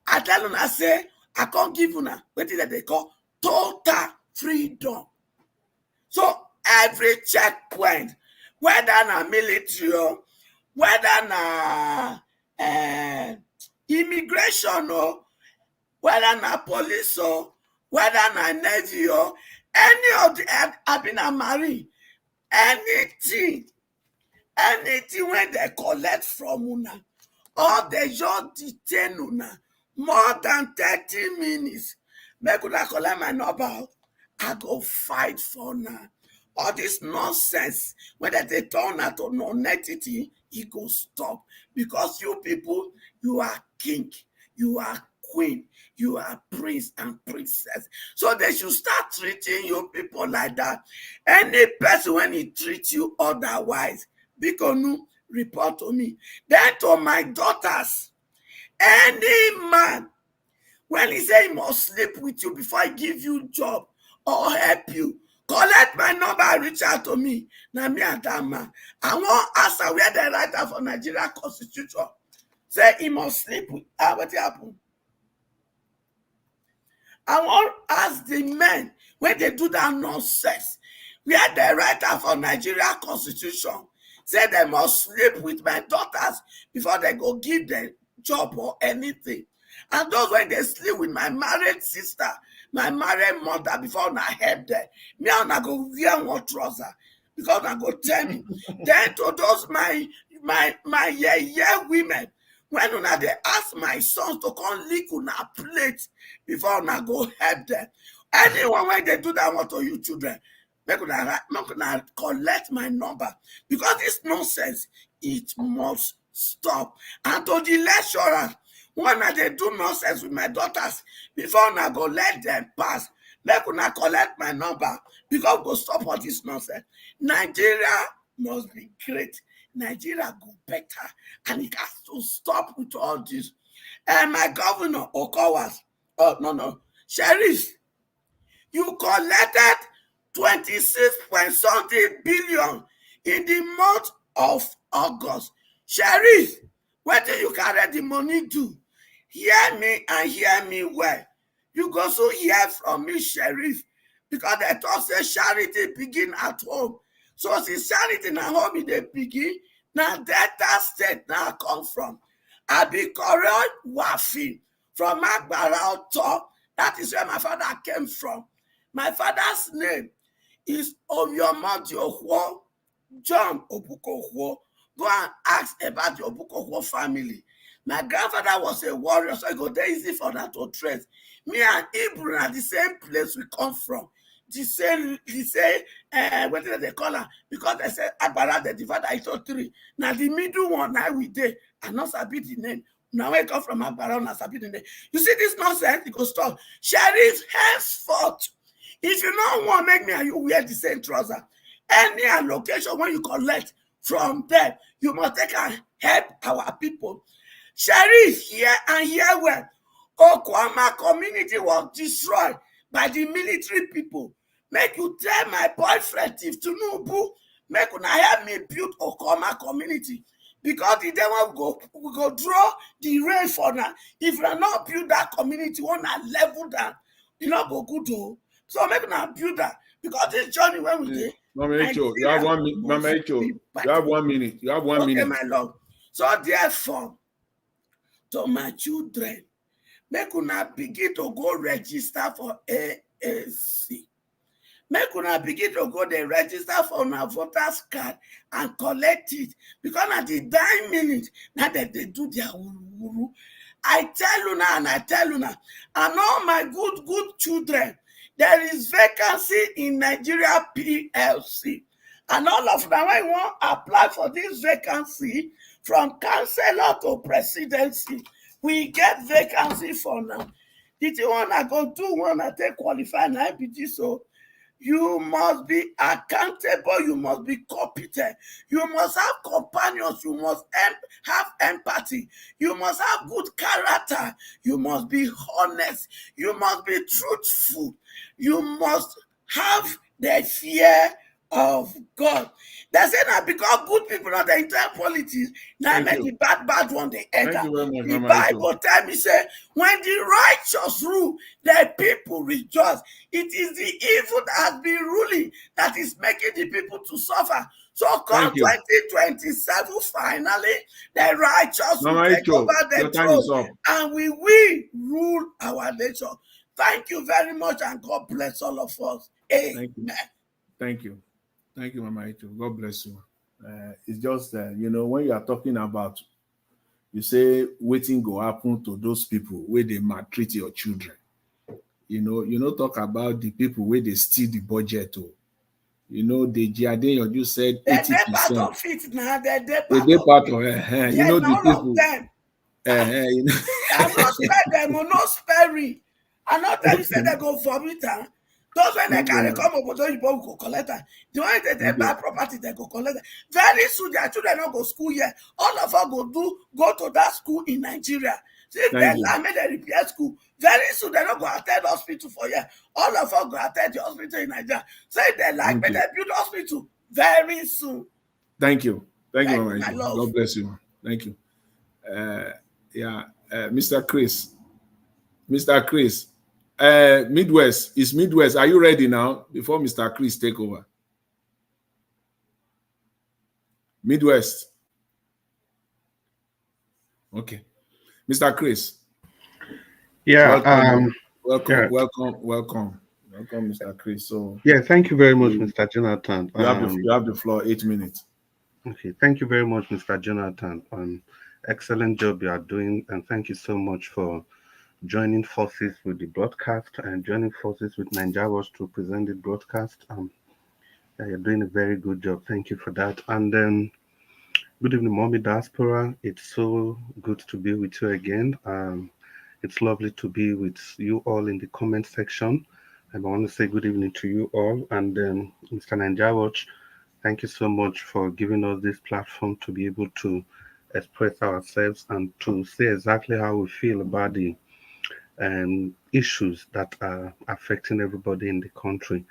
I tell them, I say, I can't give you what is that they call total freedom. So every checkpoint, whether na military, whether na immigration, or whether na police, or whether na navy, or any of the I've been a marine, anything when they collect from una, or they just detain una more than 30 minutes. Make una collect my number. I go fight for now. All this nonsense, whether they turn out to non-entity, it go stop. Because you people, you are king, you are queen, you are prince and princess. So they should start treating you people like that. Any person when he treats you otherwise, because report to me. Then to my daughters, any man, when he say he must sleep with you before I give you job or help you, collect my number and reach out to me. Now me and that man, I want answer where the writer for Nigeria Constitution say he must sleep with. What happened? I want ask the men when they do that nonsense where the writer for Nigeria Constitution say they must sleep with my daughters before they go give them job or anything. And those when they sleep with my married sister, my married mother before I help them, me and I go wear one trouser because I go tell me. Then to those my women, when una they ask my sons to come lick una plate before I go help them. Anyone when they do that, what to you children? Make una collect my number because this nonsense it must stop. And to the lecturer, when they do nonsense with my daughters before I go let them pass, make una collect my number because go stop all this nonsense. Nigeria must be great. Nigeria go better, and it has to stop with all this. And my governor Okowas, Sheriff, you collected 26.something billion in the month of August. Sheriff, where do you carry the money to? Hear me and hear me well. You go so hear from me, Sheriff, because they thought say charity begin at home. So since charity na home in the begin, now Delta State now come from. I be correct Wafi from Agbara Oto. That is where my father came from. My father's name is Oyomadiohwo John Obukohwo. Go and ask about the Obukohwo family. My grandfather was a warrior, so it go very easy for that to trace. Me and Abure are the same place we come from. The same, what did they call her? Because they said Agbara, they divided into 3. Now the middle one, now we did. And not sabi the name. Now I come from Agbara, not sabi the name. You see this nonsense, it go stop. Sheriff, henceforth, if you don't want to make me and you wear the same trouser, any allocation when you collect from them, you must take and help our people. Sheriff, here and here well. Okwama community was destroyed by the military people. Make you tell my boyfriend if Tinubu make una help me build Okwama community, because the day we go draw the rain for now. If we not build that community, we want to level down, you know go good though. So make una build that, because this journey when we did. Mama Echo, you have 1 minute. Mama Echo, you have 1 minute. You have 1 minute. Okay, my love. So therefore, to my children, make una begin to go register for AAC. Make una begin to go there, register for una voters card and collect it, because at the dying minute, now that they do their wuru. I tell you now, and I tell you now, and all my good children, there is vacancy in Nigeria PLC. And all of them, I want to apply for this vacancy from councillor to presidency. We get vacancy for now. Did you want to go do one that they qualify in IPG? So you must be accountable, you must be competent, you must have companions, you must have empathy, you must have good character, you must be honest, you must be truthful, you must have the fear of God. They say that because good people not enter politics, now make the bad one they enter. The Bible tell me say, when the righteous rule, the people rejoice. It is the evil that has been ruling that is making the people to suffer. So come 2027, finally, the righteous will take over the throne, and we will rule our nation. Thank you very much, and God bless all of us. Amen. Thank you. Thank you, Mama Echo. God bless you. It's just, when you are talking about, you say, waiting go happen to those people where they maltreat your children. You talk about the people where they steal the budget. The Giaden, you said 80%. They're part of it now. They're part of it. The people. I'm not spare them or not sparing. I'm not telling you say they go vomit. Those when they carry come up, you go collect that. The one they buy property, they go collect that. Very soon their children don't go school yet. All of us go to that school in Nigeria. See if they make a repair school. Very soon they don't go attend hospital for you. All of us go attend the hospital in Nigeria. Say they may they build hospital very soon. Thank you. Thank you, Mama. God bless you. Thank you. Mr. Chris. Midwest. Are you ready now? Before Mr. Chris take over. Midwest. Okay. Mr. Chris. Yeah. Welcome, Mr. Chris. So thank you very much, Mr. Jonathan. You have the floor, 8 minutes. Okay, thank you very much, Mr. Jonathan. Excellent job you are doing, and thank you so much for joining forces with the broadcast and joining forces with Nigeria to present the broadcast. You're doing a very good job. Thank you for that. And good evening, Mommy Diaspora. It's so good to be with you again. It's lovely to be with you all in the comment section. And I want to say good evening to you all. And Mr. Nigeria, thank you so much for giving us this platform to be able to express ourselves and to say exactly how we feel about the issues that are affecting everybody in the country.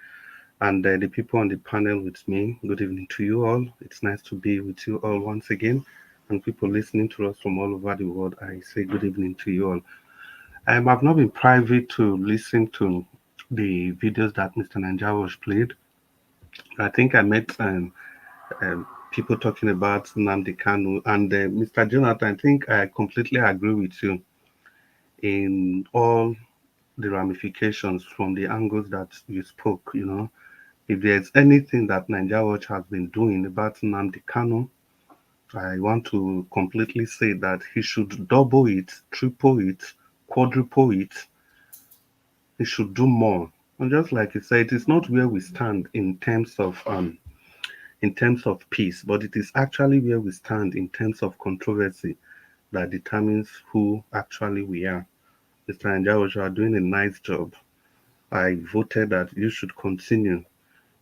And the people on the panel with me, good evening to you all. It's nice to be with you all once again. And people listening to us from all over the world, I say good evening to you all. I've not been private to listen to the videos that Mr. Nanjawosh played. I think I met people talking about Nnamdi Kanu, and Mr. Jonathan, I think I completely agree with you in all the ramifications from the angles that you spoke. If there's anything that Nigeria Watch has been doing about Nnamdi Kanu, I want to completely say that he should double it, triple it, quadruple it. He should do more. And just like you said, it is not where we stand in terms of peace, but it is actually where we stand in terms of controversy that determines who actually we are. Mr. Nigeria, you are doing a nice job. I voted that you should continue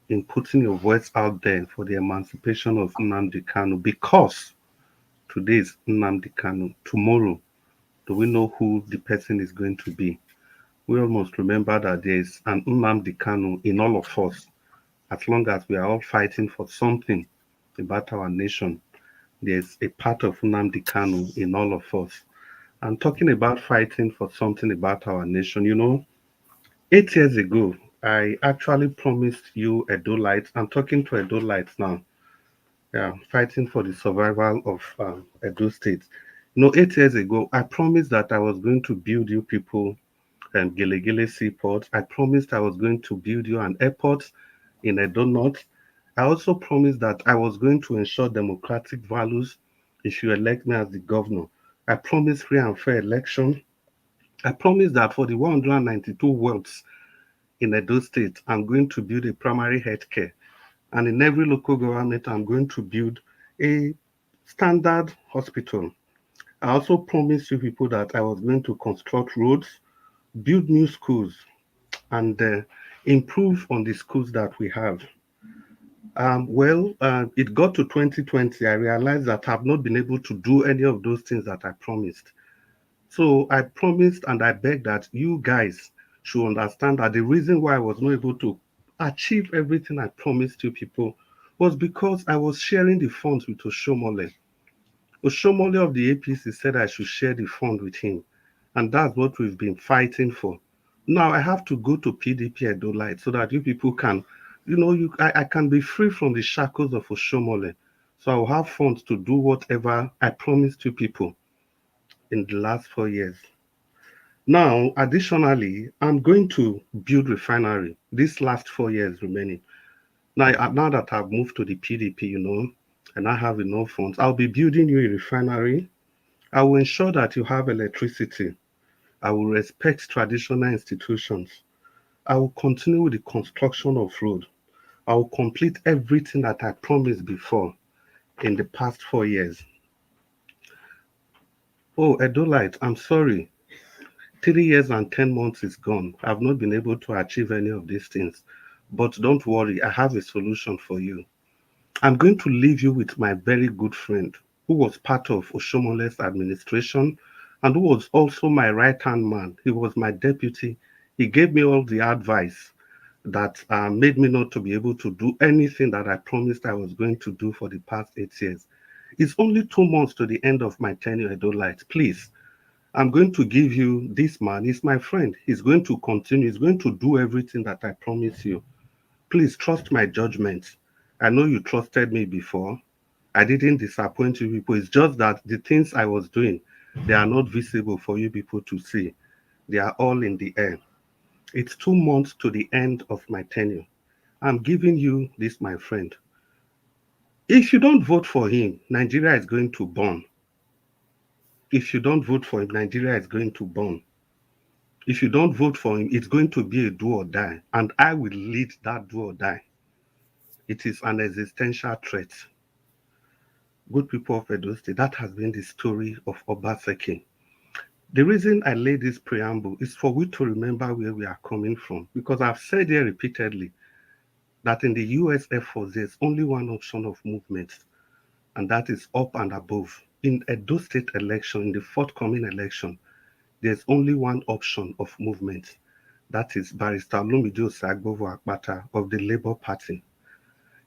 in putting your voice out there for the emancipation of Nnamdi Kanu, because today is Nnamdi Kanu, tomorrow Do we know who the person is going to be? We all must remember that there is an Nnamdi Kanu in all of us. As long as we are all fighting for something about our nation, there's a part of Nnamdi Kanu in all of us. And talking about fighting for something about our nation, 8 years ago, I actually promised you Edo-lites. I'm talking to Edo-lites now. Yeah, fighting for the survival of Edo State. 8 years ago, I promised that I was going to build you people Gele Seaport. I promised I was going to build you an airport in Edo North. I also promised that I was going to ensure democratic values if you elect me as the governor. I promised free and fair election. I promised that for the 192 wards in Edo State, I'm going to build a primary health care. And in every local government, I'm going to build a standard hospital. I also promised you people that I was going to construct roads, build new schools, and improve on the schools that we have. It got to 2020. I realized that I've not been able to do any of those things that I promised. So I promised and I begged that you guys should understand that the reason why I was not able to achieve everything I promised you people was because I was sharing the funds with Oshomole. Oshomole of the APC said I should share the fund with him. And that's what we've been fighting for. Now I have to go to PDP Edo-lite so that you people can, I can be free from the shackles of Oshomole. So I'll have funds to do whatever I promised you people in the last 4 years. Now, additionally, I'm going to build refinery these last 4 years remaining. Now that I've moved to the PDP, and I have enough funds, I'll be building you a refinery. I will ensure that you have electricity. I will respect traditional institutions. I will continue with the construction of road. I will complete everything that I promised before in the past 4 years. Oh, Edo-lite, I'm sorry. 3 years and 10 months is gone. I've not been able to achieve any of these things. But don't worry, I have a solution for you. I'm going to leave you with my very good friend who was part of Oshomole's administration and who was also my right-hand man. He was my deputy. He gave me all the advice that made me not to be able to do anything that I promised I was going to do for the past 8 years. It's only 2 months to the end of my tenure, Edo-lite. Please, I'm going to give you this man. He's my friend. He's going to continue. He's going to do everything that I promise you. Please trust my judgment. I know you trusted me before. I didn't disappoint you people. It's just that the things I was doing, they are not visible for you people to see. They are all in the air. It's 2 months to the end of my tenure. I'm giving you this, my friend. If you don't vote for him, Nigeria is going to burn. If you don't vote for him, Nigeria is going to burn. If you don't vote for him, it's going to be a do or die. And I will lead that do or die. It is an existential threat. Good people of Edo State, that has been the story of Obaseki. The reason I laid this preamble is for we to remember where we are coming from. Because I've said here repeatedly that in the US Air Force, there's only one option of movement, and that is up and above. In Edo State election, in the forthcoming election, there's only one option of movement. That is Barrister Olumide Osaigbovo Akpata of the Labour Party.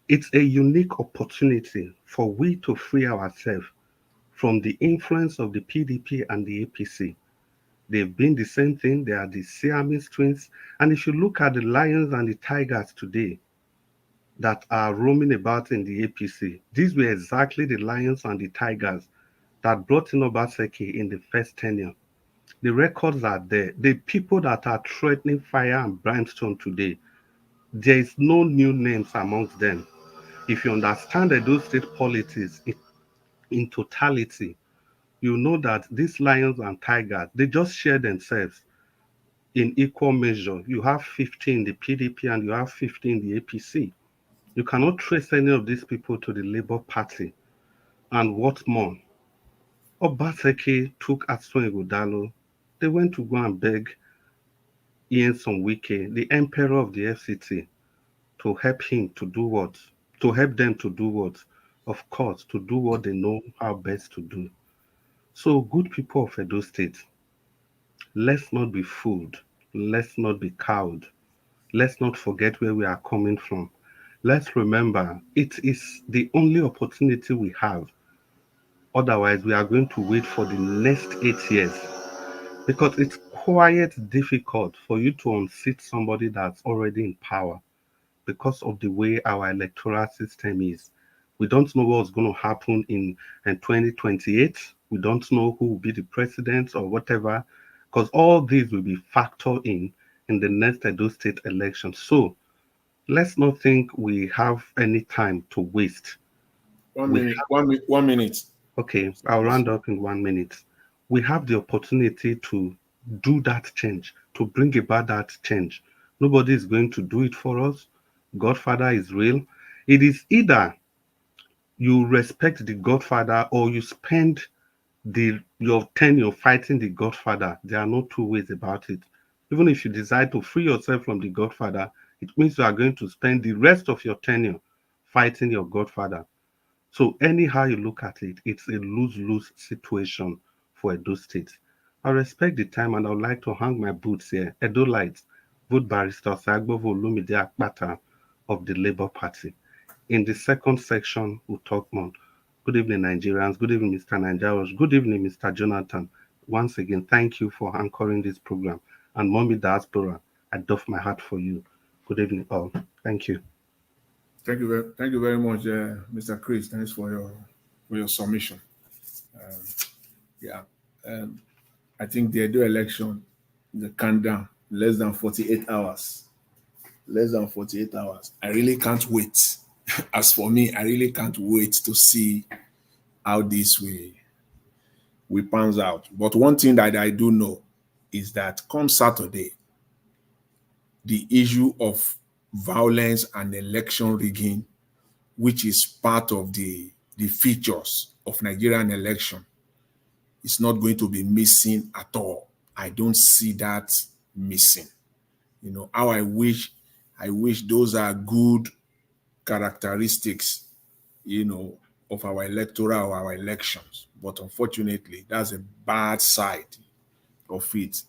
It's a unique opportunity for we to free ourselves from the influence of the PDP and the APC. They've been the same thing. They are the Siamese twins. And if you look at the lions and the tigers today that are roaming about in the APC, these were exactly the lions and the tigers that brought in Obaseki in the first tenure. The records are there. The people that are threatening fire and brimstone today, there is no new names amongst them. If you understand Edo State politics in totality, you know that these lions and tigers, they just share themselves in equal measure. You have 50 in the PDP and you have 50 in the APC. You cannot trace any of these people to the Labour Party. And what more? Obaseki took Asun Ighodalo. They went to go and beg Nyesom Wike, the emperor of the FCT, to help him to do what? To help them to do what? Of course, to do what they know how best to do. So, good people of Edo State, Let's not be fooled. Let's not be cowed. Let's not forget where we are coming from. Let's remember it is the only opportunity we have. Otherwise, we are going to wait for the next 8 years because it's quite difficult for you to unseat somebody that's already in power because of the way our electoral system is. We don't know what's going to happen in 2028. We don't know who will be the president or whatever, because all these will be factored in the next Edo State election. So let's not think we have any time to waste. 1 minute. 1 minute. Okay, I'll round up in 1 minute. We have the opportunity to do that change, to bring about that change. Nobody is going to do it for us. Godfather is real. It is either you respect the Godfather or you spend your tenure fighting the Godfather. There are no two ways about it. Even if you decide to free yourself from the Godfather, it means you are going to spend the rest of your tenure fighting your Godfather. So anyhow you look at it, it's a lose-lose situation for Edo State. I respect the time and I would like to hang my boots here. Edo Light, vote Barrister Sagbovo Olumide Akpata of the Labour Party. In the second section, we'll talk more. Good evening, Nigerians. Good evening, Mr. Nigerians. Good evening, Mr. Jonathan. Once again, thank you for anchoring this program. And Mommy Diaspora, I doff my hat for you. Good evening, all. Thank you. Thank you very much, Mr. Chris. Thanks for your submission. I think the Edo election, the countdown, less than 48 hours. Less than 48 hours. I really can't wait. As for me, I really can't wait to see how this will pans out. But one thing that I do know is that come Saturday, the issue of violence and election rigging, which is part of the features of Nigerian election, is not going to be missing at all. I don't see that missing. You know, how I wish those are good characteristics, you know, of our electoral or our elections. But unfortunately, that's a bad side of it.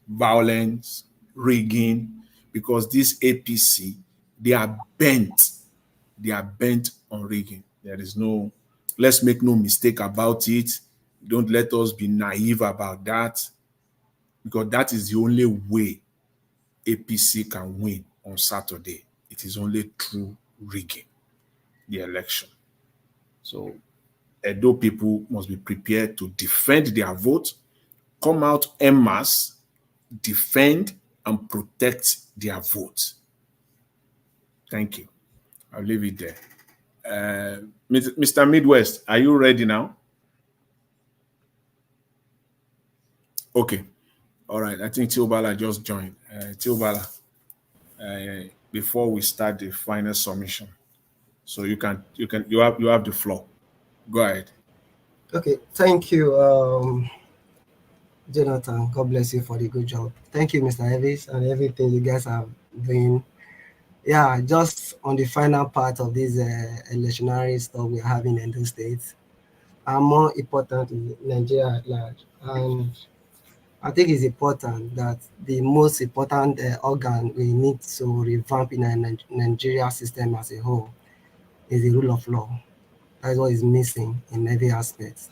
Violence, rigging, because this APC, they are bent on rigging. There is no, let's make no mistake about it. Don't let us be naive about that, because that is the only way APC can win on Saturday. It is only through rigging the election. So Edo people must be prepared to defend their vote, come out en masse, defend and protect their vote. Thank you. I'll leave it there. Mr. Midwest, are you ready now? Okay. All right. I think Tilbala just joined. Tilbala, before we start the final submission, so you have the floor. Go ahead. Okay. Thank you, Jonathan. God bless you for the good job. Thank you, Mr. Elvis, and everything you guys are doing. Yeah, just on the final part of this electionary stuff we're having in those states, are more important in Nigeria at large. And I think it's important that the most important organ we need to revamp in a Nigeria system as a whole is the rule of law. That's what is missing in every aspect.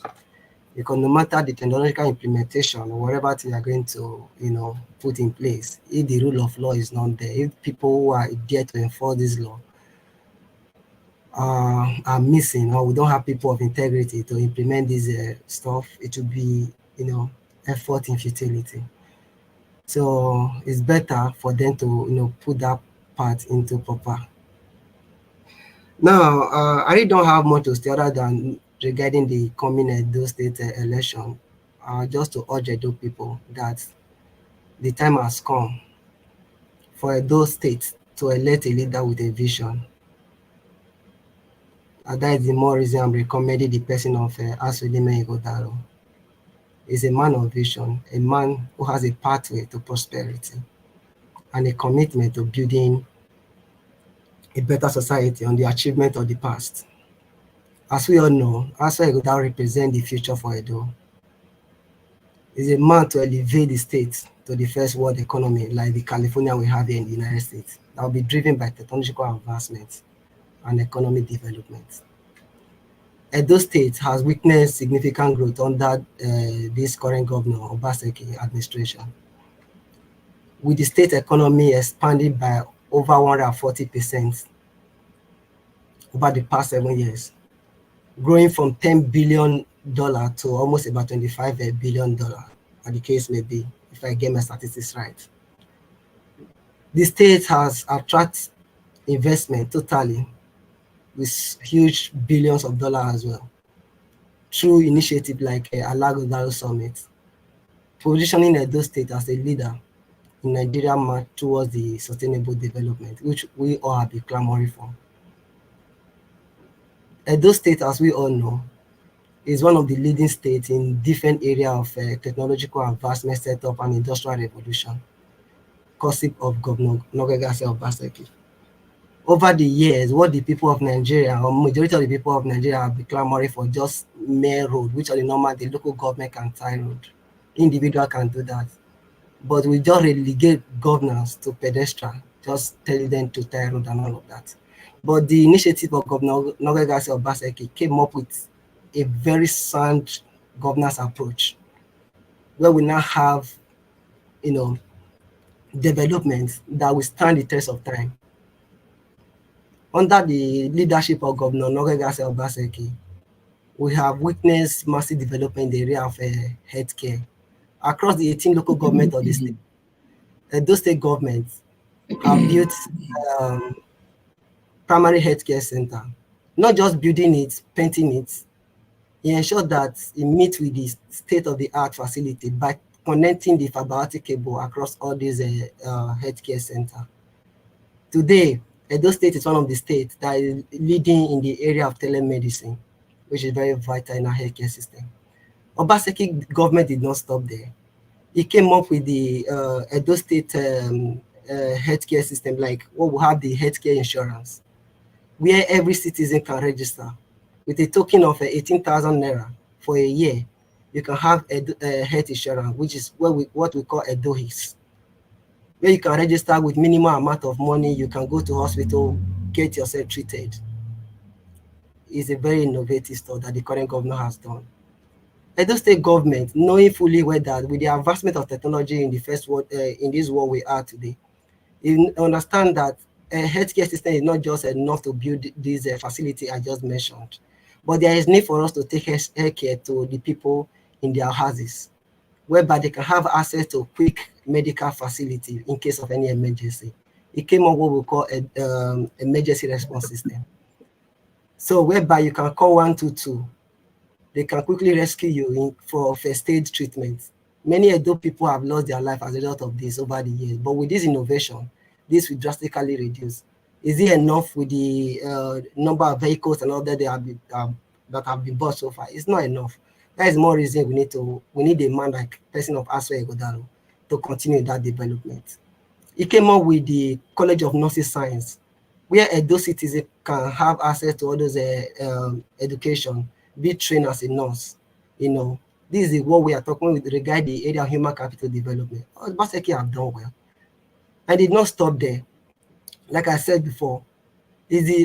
Because no matter the technological implementation or whatever thing you're going to, put in place, if the rule of law is not there, if people who are there to enforce this law are missing, or we don't have people of integrity to implement this stuff, it will be, effort in futility. So it's better for them to, put that part into proper. Now, I really don't have much to say other than regarding the coming Edo State election, just to urge Edo people that the time has come for Edo State to elect a leader with a vision. That is the more reason I'm recommending the person of Acknowlegement Igodalo. He's a man of vision, a man who has a pathway to prosperity and a commitment to building a better society on the achievement of the past. As we all know, Acknowlegment Igodalo represents the future for Edo. is a man to elevate the state to the first world economy, like the California we have here in the United States, that will be driven by technological advancements and economic development. Edo State has witnessed significant growth under this current governor, Obaseki administration, with the state economy expanding by over 140% over the past 7 years, growing from $10 billion to almost about $25 billion, as the case may be, if I get my statistics right. The state has attracted investment totally with huge billions of dollars as well, through initiatives like Alagodaro Summit, positioning Edo State as a leader in Nigeria's march towards the sustainable development, which we all have been clamoring for. Edo State, as we all know, is one of the leading states in different areas of technological advancement, setup, and industrial revolution, concept of Governor Nogegase Obaseki. Over the years, what the people of Nigeria, or majority of the people of Nigeria, have been clamoring for just mere road, which are the normal, the local government can tie road. Individual can do that. But we just relegate governors to pedestrian, just telling them to tie road and all of that. But the initiative of Governor Nogegase Obaseki came up with a very sound governance approach, where we now have, developments that will stand the test of time. Under the leadership of Governor Nogegase Obaseki, we have witnessed massive development in the area of healthcare across the 18 local governments of the state. Those state governments have built primary healthcare center, not just building it, painting it. He ensured that it meets with the state-of-the-art facility by connecting the fiber optic cable across all these healthcare centers. Today, Edo State is one of the states that is leading in the area of telemedicine, which is very vital in our healthcare system. Obaseki government did not stop there. He came up with the Edo State healthcare system, like what we have the healthcare insurance, where every citizen can register with a token of 18,000 naira for a year. You can have a health insurance, which is what we call EDO-HIS, where you can register with minimal amount of money. You can go to hospital, get yourself treated. It's a very innovative stuff that the current governor has done. Edo State government, knowing fully well that with the advancement of technology in the first world, in this world we are today, you understand that a healthcare system is not just enough to build this facility I just mentioned, but there is need for us to take healthcare to the people in their houses, whereby they can have access to quick medical facility in case of any emergency. It came up what we call an emergency response system. So whereby you can call 122, they can quickly rescue you for first aid treatment. Many Edo people have lost their life as a result of this over the years, but with this innovation, this will drastically reduce. Is it enough with the number of vehicles and all that that have been bought so far? It's not enough. That is more reason we need a man like person of Aswe Egodalo to continue that development. He came up with the College of Nursing Science, where Edo citizens can have access to all those education, be trained as a nurse. This is what we are talking with regard the area of human capital development. Obaseki have done well. I did not stop there. Like I said before,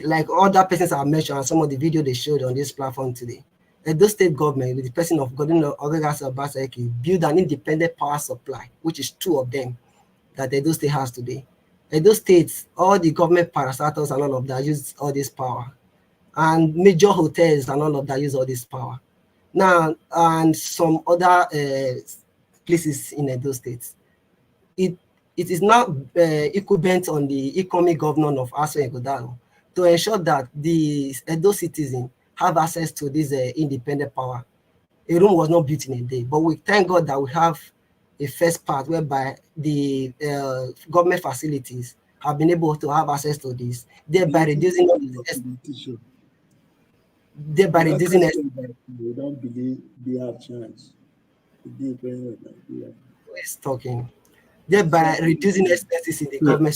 like other persons have mentioned and some of the video they showed on this platform today. Edo State government, with the person of Governor Nogegase Obaseki, build an independent power supply, which is 2 of them that Edo State has today. Edo State, all the government parastatals and all of that use all this power, and major hotels and all of that use all this power. Now, and some other places in Edo State, it is now incumbent on the incoming governor of Aswe Egodalo to ensure that the Edo citizens have access to this independent power. A room was not built in a day, but we thank God that we have a first part whereby the government facilities have been able to have access to this, thereby reducing We don't believe they have chance. It's talking. Thereby reducing expenses in the government.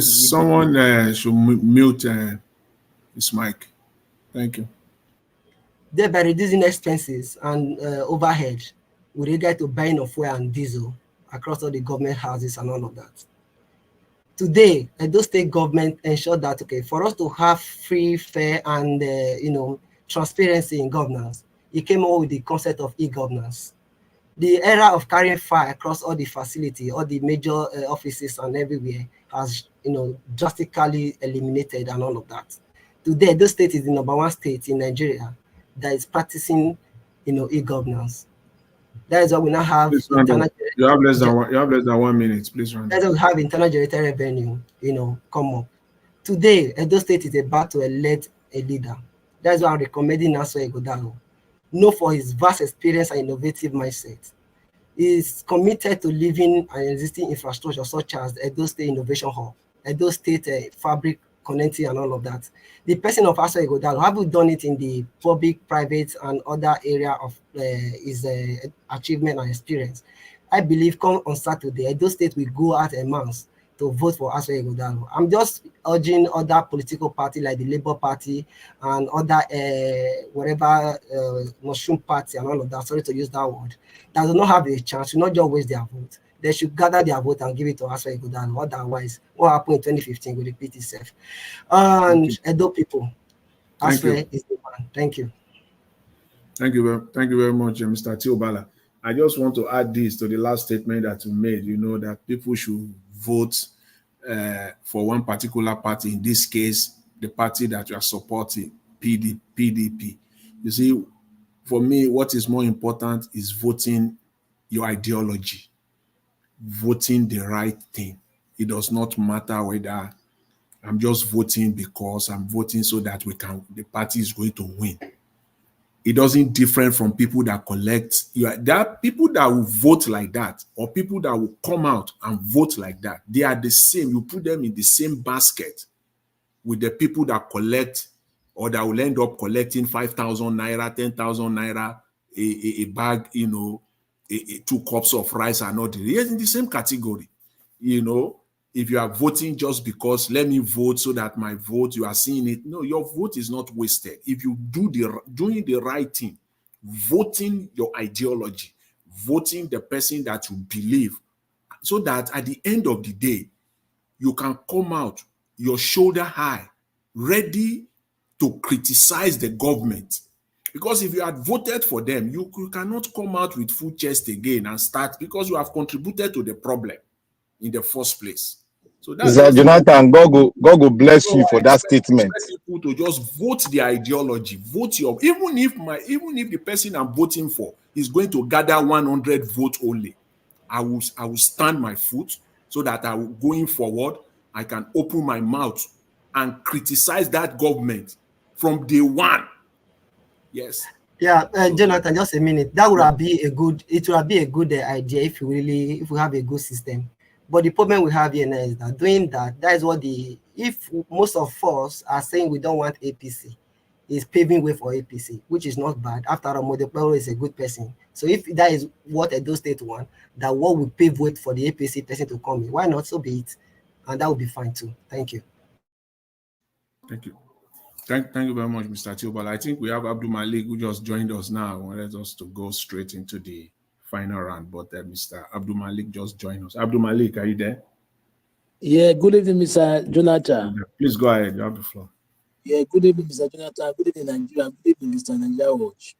Someone should mute his mic. Thank you. Thereby reducing expenses and overhead with regard to buying of fuel and diesel across all the government houses and all of that. Today, Edo State government ensured that, okay, for us to have free, fair, and transparency in governance, it came up with the concept of e-governance. The era of carrying file across all the facility, all the major offices and everywhere has, drastically eliminated and all of that. Today, Edo State is the #1 state in Nigeria that is practicing, e-governance. That is why we now have internal. You have less than 1 minute, please run. That's why we have internal generated revenue, come up. Today, Edo State is about to elect a leader. That's why I'm recommending Naso Egodalo. Known for his vast experience and innovative mindset. He is committed to living an existing infrastructure such as Edo State Innovation Hub, Edo State Fabric Connecting and all of that. The person of Naso Egodalo, have we done it in the public, private, and other area of his achievement and experience? I believe come on Saturday, Edo State will go out en masse to vote for Naso Egodalo. I'm just urging other political parties like the Labour Party and other mushroom party and all of that, sorry to use that word, that do not have a chance, should not just waste their vote. They should gather their vote and give it to Naso Egodalo. Otherwise, what happened in 2015 will repeat itself. And Edo people, Naso is the man. Thank you. Thank you very much, Mr. Tiobala. I just want to add this to the last statement that you made, that people should vote for one particular party, in this case, the party that you are supporting, PDP. You see, for me, what is more important is voting your ideology, voting the right thing. It does not matter whether I'm just voting because I'm voting so that the party is going to win. It doesn't different from people that collect. There are people that will vote like that, or people that will come out and vote like that. They are the same. You put them in the same basket with the people that collect, or that will end up collecting 5,000 naira, 10,000 naira, a bag, 2 cups of rice and all. Yes, in the same category. If you are voting just because let me vote so that my vote, you are seeing it. No, your vote is not wasted. If you doing the right thing, voting your ideology, voting the person that you believe, so that at the end of the day, you can come out your shoulder high, ready to criticize the government. Because if you had voted for them, you cannot come out with full chest again and start, because you have contributed to the problem in the first place. So that's Jonathan, God will bless you for that statement. People to just vote the ideology, vote your, even if the person I'm voting for is going to gather 100 votes only, I will stand my foot so that I will, going forward, I can open my mouth and criticize that government from day one. Yes. Yeah, Jonathan, just a minute. That would be a good. It would be a good idea if we have a good system. But the problem we have here now is that doing that is what if most of us are saying we don't want APC, is paving way for APC, which is not bad. After all, Modepelo is a good person. So if that is what Edo State want, that what will pave way for the APC person to come in, why not? So be it, and that would be fine too. Thank you. Thank you. Thank you very much, Mr. Tiobala. I think we have Abdul Malik who just joined us now. Wanted us to go straight into the final round, but Mr. Abdul Malik just joined us. Abdul Malik, are you there? Yeah, good evening, Mr. Jonathan. Please go ahead. You have the floor. Yeah, good evening, Mr. Jonathan. Good evening, Nigeria. Good evening, Mr. Nigeria Watch.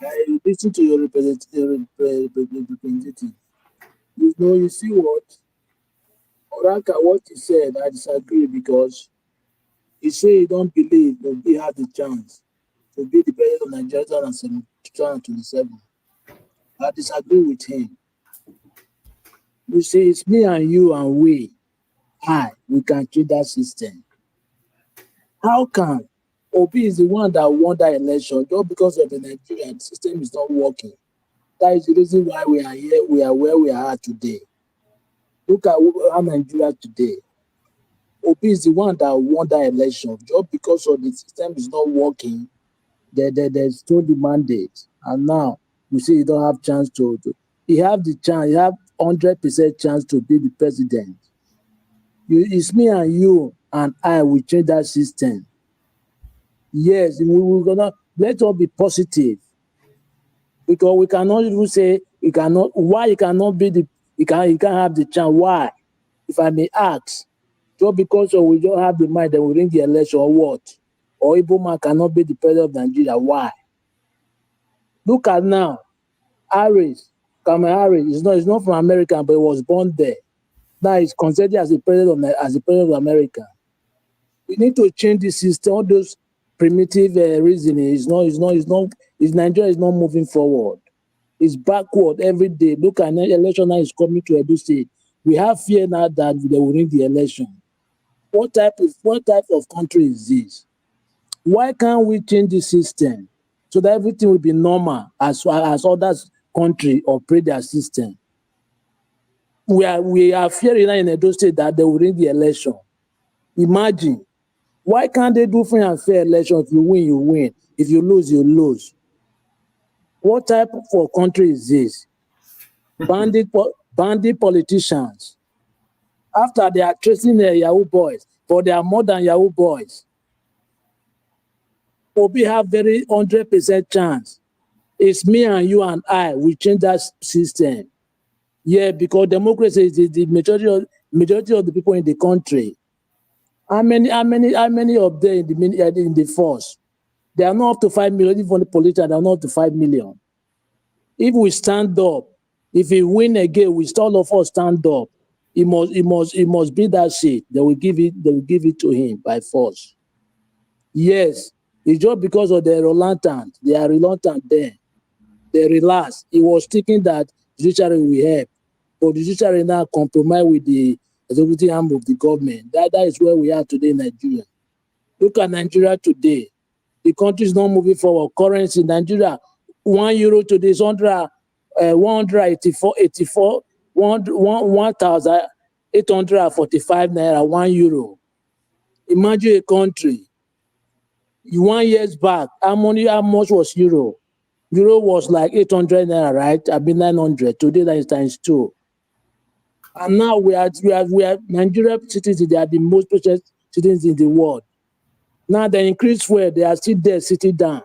I listen to your representative. You see what? Oranka, what he said, I disagree, because he said he don't believe that he had the chance to be the president of Nigeria in 2027. I disagree with him. You see, it's me and you and we can change that system. How can Obi is the one that won that election just because of the Nigerian system is not working? That is the reason why we are here, we are where we are today. Look at our Nigeria today. Obi is the one that won that election. Just because of the system is not working, there's still the mandate. And now you see you don't have chance to you have the chance, you have 100% chance to be the president. It's me and you and I will change that system. Yes, we're gonna let us be positive. Because we cannot even say you cannot. Why you cannot be the? You can't have the chance. Why? If I may ask, just because we don't have the mind that we win the election or what? Or Igbo man cannot be the president of Nigeria. Why? Look at now, Harris, Kamala Harris. It's not from America, but he was born there. Now he's considered as the president of America. We need to change the system. All those primitive reasoning Nigeria is not moving forward. It's backward every day. Look at the election now is coming to Edo State. We have fear now that they will win the election. What type of country is this? Why can't we change the system so that everything will be normal as other countries operate their system? We are fearing in Edo State that they will win the election. Imagine, why can't they do free and fair election? If you win, you win. If you lose, you lose. What type of country is this? Bandit politicians. After they are tracing their Yahoo boys, but they are more than Yahoo boys. Obi have very 100% chance. It's me and you and I. We change that system. Yeah, because democracy is the majority of the people in the country. How many of them in the force? They are not up to 5 million. Even the politicians, they are not up to 5 million. If we stand up, if we win again, we all of us stand up. It must be that shit. They will give it to him by force. Yes, it's just because of their reluctant. They are reluctant there. They relax. He was thinking that judiciary will help, but the judiciary now compromise with the executive arm of the government. That is where we are today in Nigeria. Look at Nigeria today. The country is not moving forward. Currency in Nigeria, €1 today is 1,845 naira, €1. Imagine a country. 1 year back, how much was euro? Euro was like 800 naira, right? 900. Today that is times 2. And now we are Nigerian citizens. They are the most precious citizens in the world. Now they increase where they are still there, sitting down,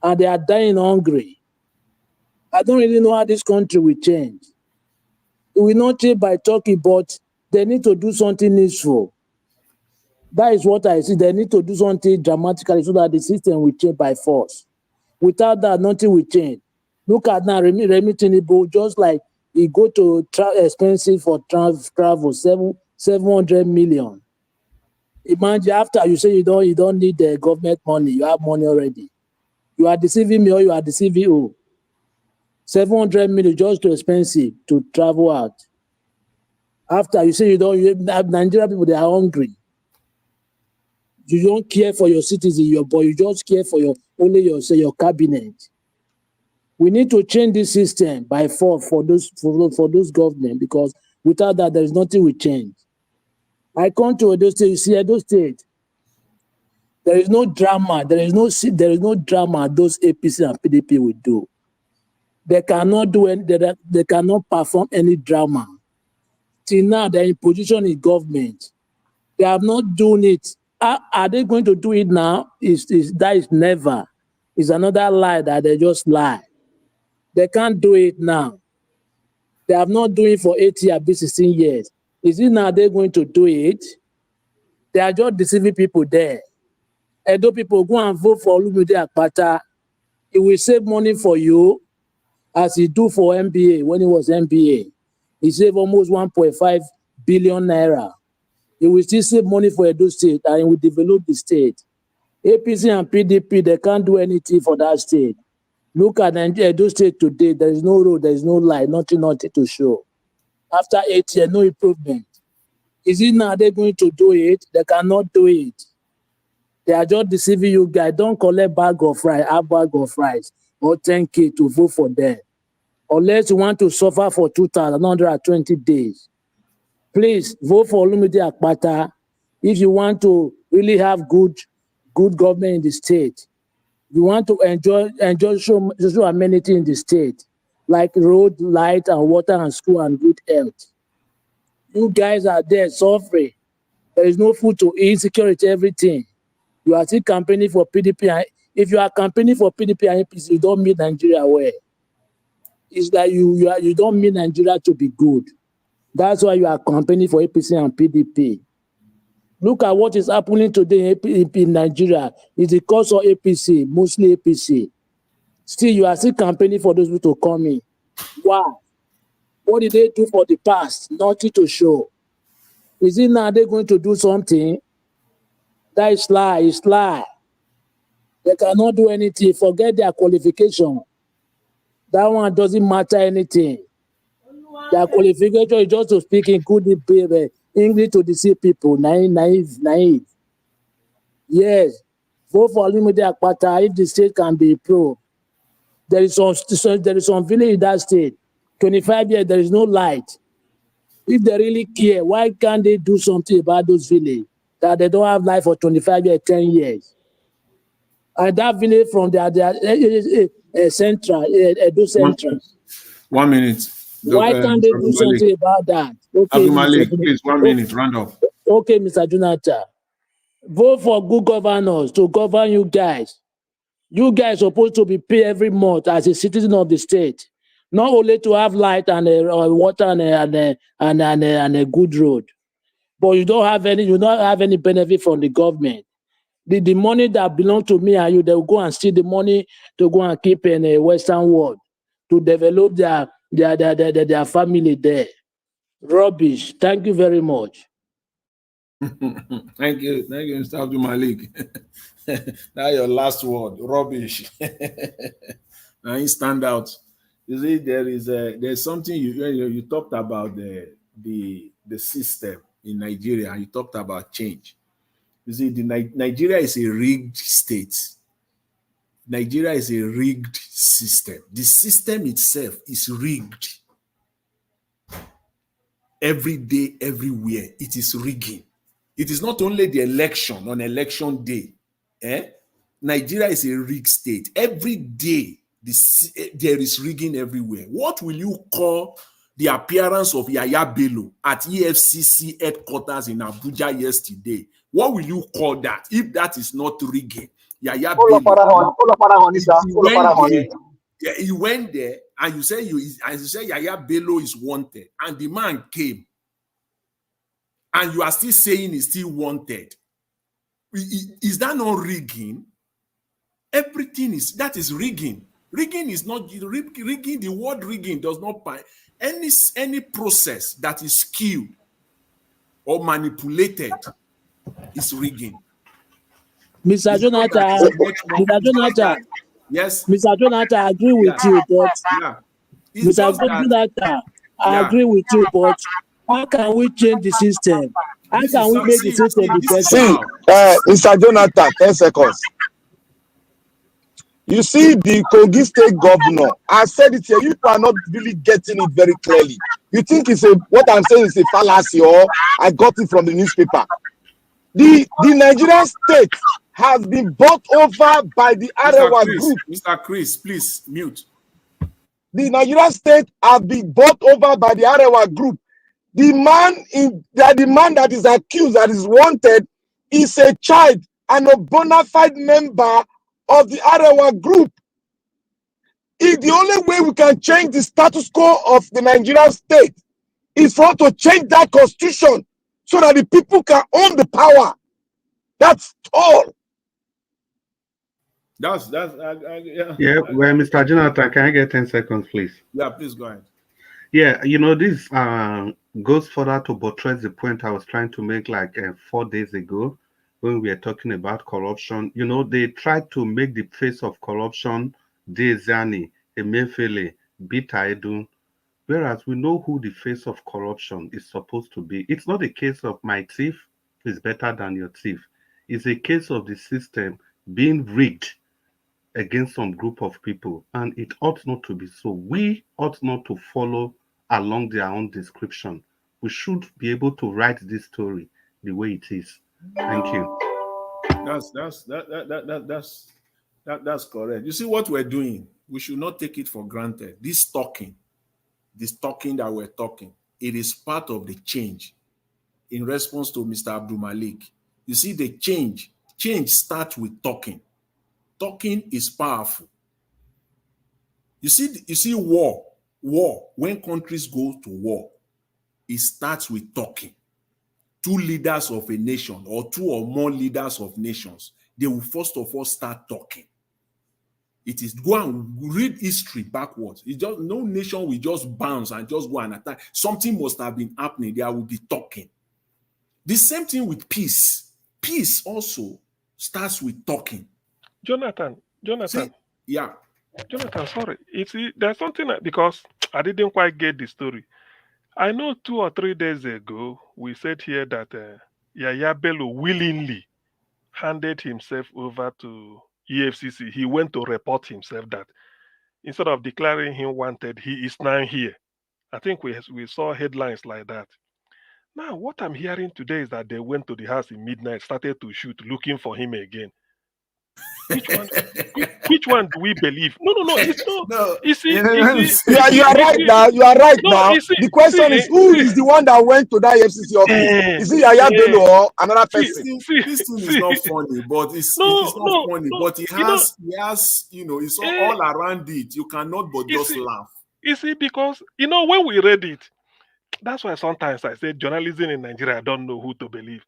and they are dying hungry. I don't really know how this country will change. It will not change by talking, but they need to do something useful. That is what I see. They need to do something dramatically so that the system will change by force. Without that, nothing will change. Look at now, Remi Tinubu, just like he go to expensive for travel, 700 million. Imagine after you say you don't need the government money, you have money already. You are deceiving me or you are deceiving you. 700 million just too expensive to travel out. After you say Nigerian people, they are hungry. You don't care for your citizens, but you just care for your cabinet. We need to change this system by force for those government, because without that, there is nothing will change. I come to Edo State. You see, Edo State, there is no drama. There is no drama those APC and PDP will do. They cannot they cannot perform any drama. Till now, they're in position in government. They have not done it. Are they going to do it now? That is never. It's another lie that they just lie. They can't do it now. They have not done it for 8 years, 16 years. Is it now they're going to do it? They are just deceiving people there. Edo people, go and vote for Olumide Akpata. It will save money for you, as he do for MBA when he was MBA. He saved almost 1.5 billion naira. He will still save money for Edo State, and he will develop the state. APC and PDP, they can't do anything for that state. Look at Edo State today. There is no road, there is no light, nothing to show. After 8 years, no improvement. Is it now they're going to do it? They cannot do it. They are just deceiving you guys. Don't collect bag of rice or 10K to vote for them. Unless you want to suffer for 2,120 days. Please vote for Olumide Akpata if you want to really have good government in the state. You want to enjoy social amenity in the state, like road, light, and water, and school, and good health. You guys are there suffering. There is no food to eat, security, everything. You are still campaigning for PDP. If you are campaigning for PDP and APC, you don't meet Nigeria well. is that you don't mean Nigeria to be good. That's why you are campaigning for APC and PDP. Look at what is happening today in Nigeria. It's the cause of APC, mostly APC. Still, you are still campaigning for those people to come in. Why? What did they do for the past? Nothing to show. Is it now they're going to do something? That is lie. It's lie. They cannot do anything. Forget their qualification. That one doesn't matter anything. Their qualification is just to speak in good English to deceive people. Naive. Yes. Vote for Olumide Akpata if the state can be improved. There is some village in that state. 25 years, there is no light. If they really care, why can't they do something about those villages that they don't have light for 25 years, 10 years? And that village from their central, Edo Central. 1 minute. Why can't they do something about that? Okay, Abdul Malik, please, 1 minute, round up. Okay, Mr. Jonathan. Vote for good governors to govern you guys. You guys are supposed to be paid every month as a citizen of the state, not only to have light and water and a good road, but you don't have any benefit from the government. The money that belongs to me and you, they will go and steal the money to go and keep in a Western world to develop their family there. Rubbish. Thank you very much. Thank you, Mr. Abdul Malik. Now your last word, rubbish. Now you stand out. You see, there's something you talked about the system in Nigeria, and you talked about change. You see, Nigeria is a rigged state. Nigeria is a rigged system. The system itself is rigged. Every day, everywhere, it is rigging. It is not only the election on election day. Nigeria is a rigged state. Every day, there is rigging everywhere. What will you call the appearance of Yaya Bello at EFCC headquarters in Abuja yesterday? What will you call that if that is not rigging? Yaya Bello. He went there and you say Yaya Bello is wanted, and the man came. And you are still saying he's still wanted. Is that not rigging? Everything that is rigging. Rigging is not rigging. The word rigging does not any process that is skewed or manipulated is rigging. Mr. Jonathan, yes. Mr. Jonathan, I agree with you, but Mr. Jonathan, I agree with you, but how can we change the system? How can we make the system be better? See, Mr. Jonathan, 10 seconds. You see, the Kogi State governor, I said it here, you are not really getting it very clearly. You think what I'm saying is a fallacy, or I got it from the newspaper. The Nigerian state has been bought over by the Arewa group. Mr. Chris, please mute. The Nigerian state has been bought over by the Arewa group. The man that is accused, that is wanted, is a child and a bona fide member of the Arewa group. The only way we can change the status quo of the Nigerian state is for us to change that constitution so that the people can own the power. That's all. Yeah. Well, Mr. Jonathan, can I get 10 seconds, please? Yeah, please go ahead. Yeah, this goes further to buttress the point I was trying to make 4 days ago when we were talking about corruption. They tried to make the face of corruption Dezani, Emefiele, Bita Edu, whereas we know who the face of corruption is supposed to be. It's not a case of my thief is better than your thief. It's a case of the system being rigged against some group of people, and it ought not to be so. We ought not to follow along their own description. We should be able to write this story the way it is. Thank you. That's correct. You see what we're doing? We should not take it for granted. This talking that we're talking, it is part of the change. In response to Mr. Abdul Malik, you see, the change starts with talking. Talking is powerful. You see war war, when countries go to war, it starts with talking. Two leaders of a nation or two or more leaders of nations, they will first of all start talking. It is go and read history backwards. It just no nation will just bounce and just go and attack. Something must have been happening. There will be talking. The same thing with peace. Peace also starts with talking. Jonathan. See, yeah. Jonathan, sorry. There's something because I didn't quite get the story. I know 2 or 3 days ago, we said here that Yaya Bello willingly handed himself over to EFCC. He went to report himself that instead of declaring him wanted, he is now here. I think we saw headlines like that. Now, what I'm hearing today is that they went to the house in midnight, started to shoot, looking for him again. Which one do we believe? No. It's not. No. You see, you are right now. You are right now. The question is, who is the one that went to that FCC office? Is it Yaya Bello or another person? This thing is not funny, but it's not funny. But he has, it's all around it. You cannot but just laugh. You see, because when we read it, that's why sometimes I say journalism in Nigeria, I don't know who to believe.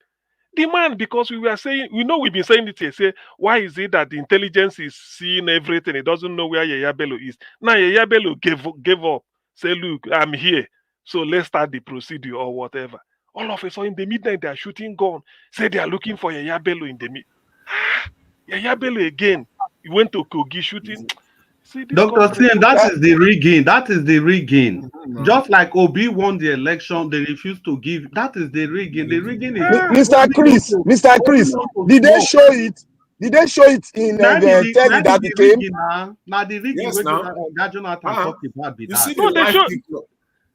The man, because we've been saying it here, say, why is it that the intelligence is seeing everything? It doesn't know where Yaya Bello is. Now Yaya Bello gave up. Say, look, I'm here. So let's start the procedure or whatever. All of a sudden, in the midnight, they are shooting gun. Say they are looking for Yaya Bello in the mid. Yaya Bello again. He went to Kogi shooting. See, Dr. Siem, that is the rigging. That is the rigging. Just like Obi won the election, they refused to give. That is the rigging. The rigging is Mr. Chris, did they show it? Did they show it in the telly that it came? Now the rigging yes, that Jonathan talked about. You see no,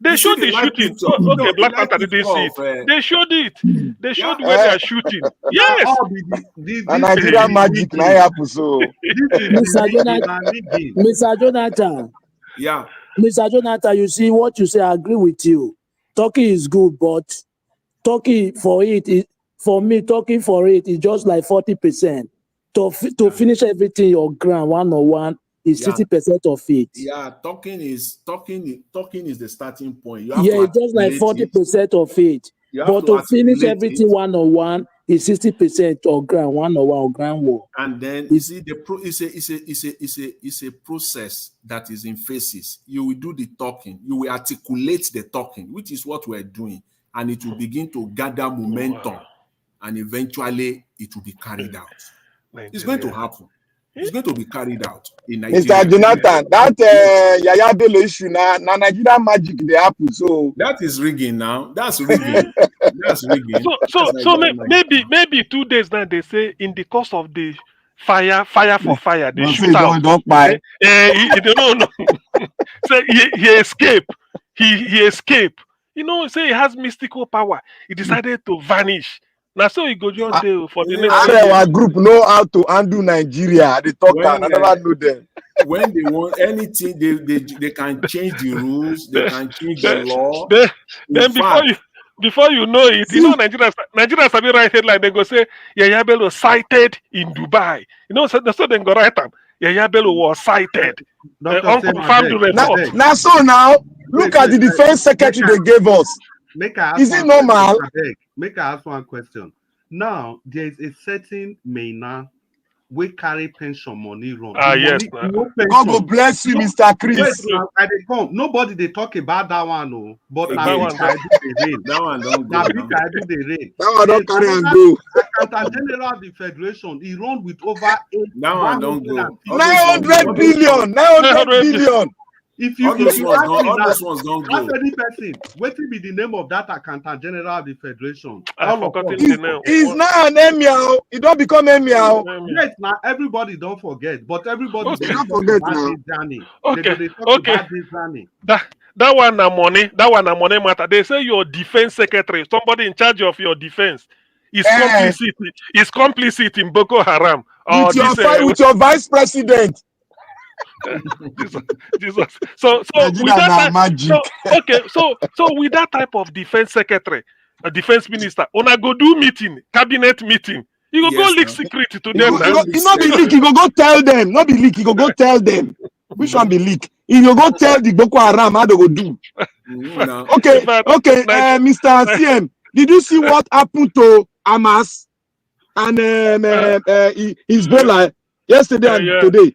they showed the shooting. Okay, Black Panther didn't see it. They showed it. They showed where they are shooting. Yes. And Nigerian magic now happen so. Mr. Jonathan. Yeah. Mr. Jonathan, you see what you say, I agree with you. Talking is good, but talking for it is just like 40%. To finish everything your ground one-on-one is 60% of it. Yeah, talking is the starting point. It's just like 40% of it. But to finish everything one-on-one is 60% of ground one-on-one or ground war. And then you see it's a process that is in phases. You will do the talking, you will articulate the talking, which is what we're doing, and it will begin to gather momentum, and eventually it will be carried out. It's going to happen. It's going to be carried out in Nigeria. Mr. Jonathan, that Yaya Bello issue now Nigerian magic they happen. So that is rigging now. That's rigging. That's rigging. So maybe 2 days now they say in the course of the fire for fire they shoot out. Don't buy. No. Say he escaped. He escaped. Say he has mystical power. He decided to vanish. Now, so he go just for the next. Our group know how to undo Nigeria. They talk I never know them. When they want anything, they can change the rules. They can change the law. Then before you know it, Nigeria have been right headline. They go say Yaya Bello sighted in Dubai. So they go write them. Yaya Bello was sighted. Unconfirmed report. Now look at the defense secretary they gave us. Is it normal? Make I ask one question. Now there is a certain Maina we carry pension money run. Yes. God will bless you, Mr. Chris. Nobody they talk about that one, no. But that one don't go. That one don't carry and go. Accountant General of the Federation, he run with over 900 billion. 900 billion. If you all those ones don't go. Any person, what will be the name of that Accountant General of the Federation? He's not an emir. He don't become emir. Yes, now everybody don't forget, but everybody don't forget now. Okay. That one na money. That one na money matter. They say your defense secretary, somebody in charge of your defense, is complicit in Boko Haram. With your vice president. Jesus. So with that type of defense secretary, a defense minister, una go do meeting, cabinet meeting. You go leak secret to them. He not be leak. He go tell them. Not be leak. He go tell them. Which one be leak? If you go tell the Boko Haram how they go do. Okay, Mr. CM, did you see what happened to Hamas and Hezbollah yesterday and today?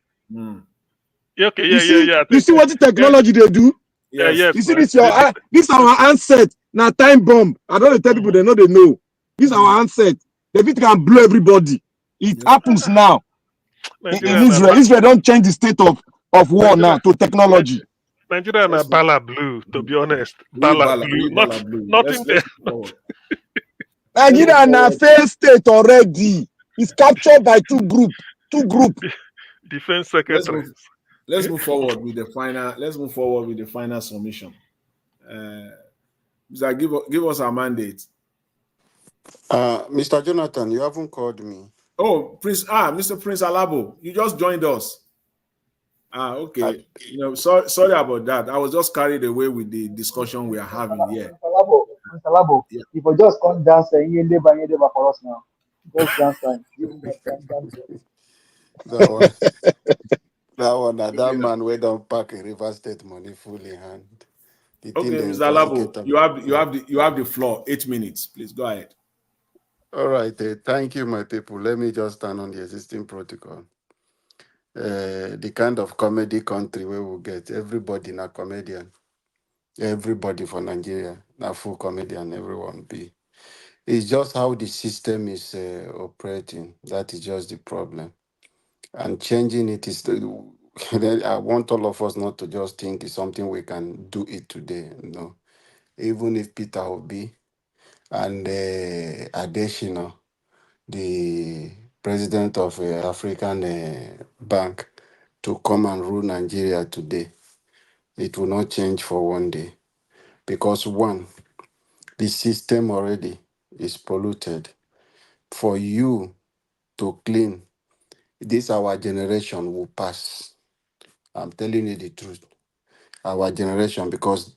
Okay, You see think, what the technology they do? Yes. You see this our handset. Now time bomb. I don't tell people they know. This our handset. The bit can blow everybody. It happens now in Israel. Israel don't change the state of war now to technology. Nigeria and Bala Blue, to be honest. Bala Blue. Nothing there. Nigeria and a failed state already. It's captured by two group. Defense secretaries. Let's move forward with the final. Let's move forward with the final submission. Give us our mandate. Mr. Jonathan, you haven't called me. Oh, Mr. Prince Alabo, you just joined us. Okay. Sorry about that. I was just carried away with the discussion we are having here. Mr. Labo, if you just come dance and for us now. Just dance time. That man we don't pack a River State money fully hand. Okay, Mr. Labo, you have the floor. 8 minutes, please go ahead. All right, thank you, my people. Let me just stand on the existing protocol. The kind of comedy country where we get everybody na comedian. Everybody for Nigeria na full comedian. Everyone be. It's just how the system is operating. That is just the problem. And changing it is. I want all of us not to just think it's something we can do it today. No, even if Peter Obi and Adesina, the president of African Bank, to come and rule Nigeria today, it will not change for one day. Because one, the system already is polluted. For you to clean, this our generation will pass. I'm telling you the truth. Our generation, because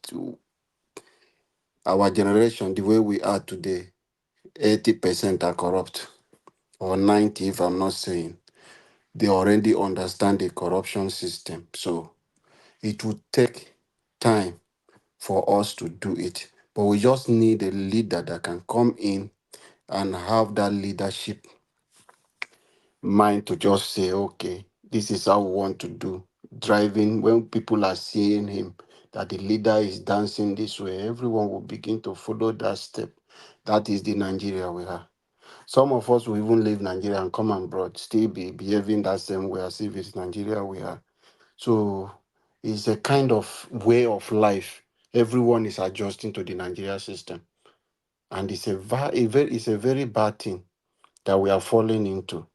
our generation, the way we are today, 80% are corrupt, or 90 if I'm not saying. They already understand the corruption system. So it would take time for us to do it. But we just need a leader that can come in and have that leadership mind to just say, okay, this is how we want to do. Driving, when people are seeing him, that the leader is dancing this way, everyone will begin to follow that step. That is the Nigeria we have. Some of us will even leave Nigeria and come abroad, still be behaving that same way as if it's Nigeria we are. So it's a kind of way of life. Everyone is adjusting to the Nigeria system. And it's a very bad thing that we are falling into.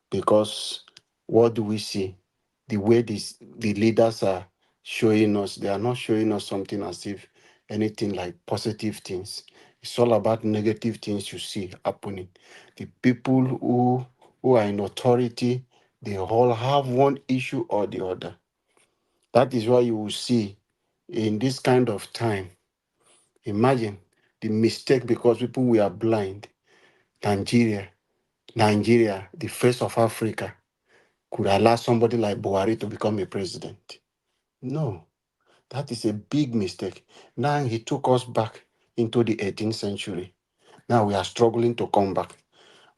Because what do we see? The way the leaders are showing us, they are not showing us something as if anything like positive things. It's all about negative things you see happening. The people who are in authority, they all have one issue or the other. That is why you will see in this kind of time, imagine the mistake because people were blind. Nigeria, the face of Africa, could allow somebody like Buhari to become a president. No, that is a big mistake. Now he took us back into the 18th century. Now we are struggling to come back.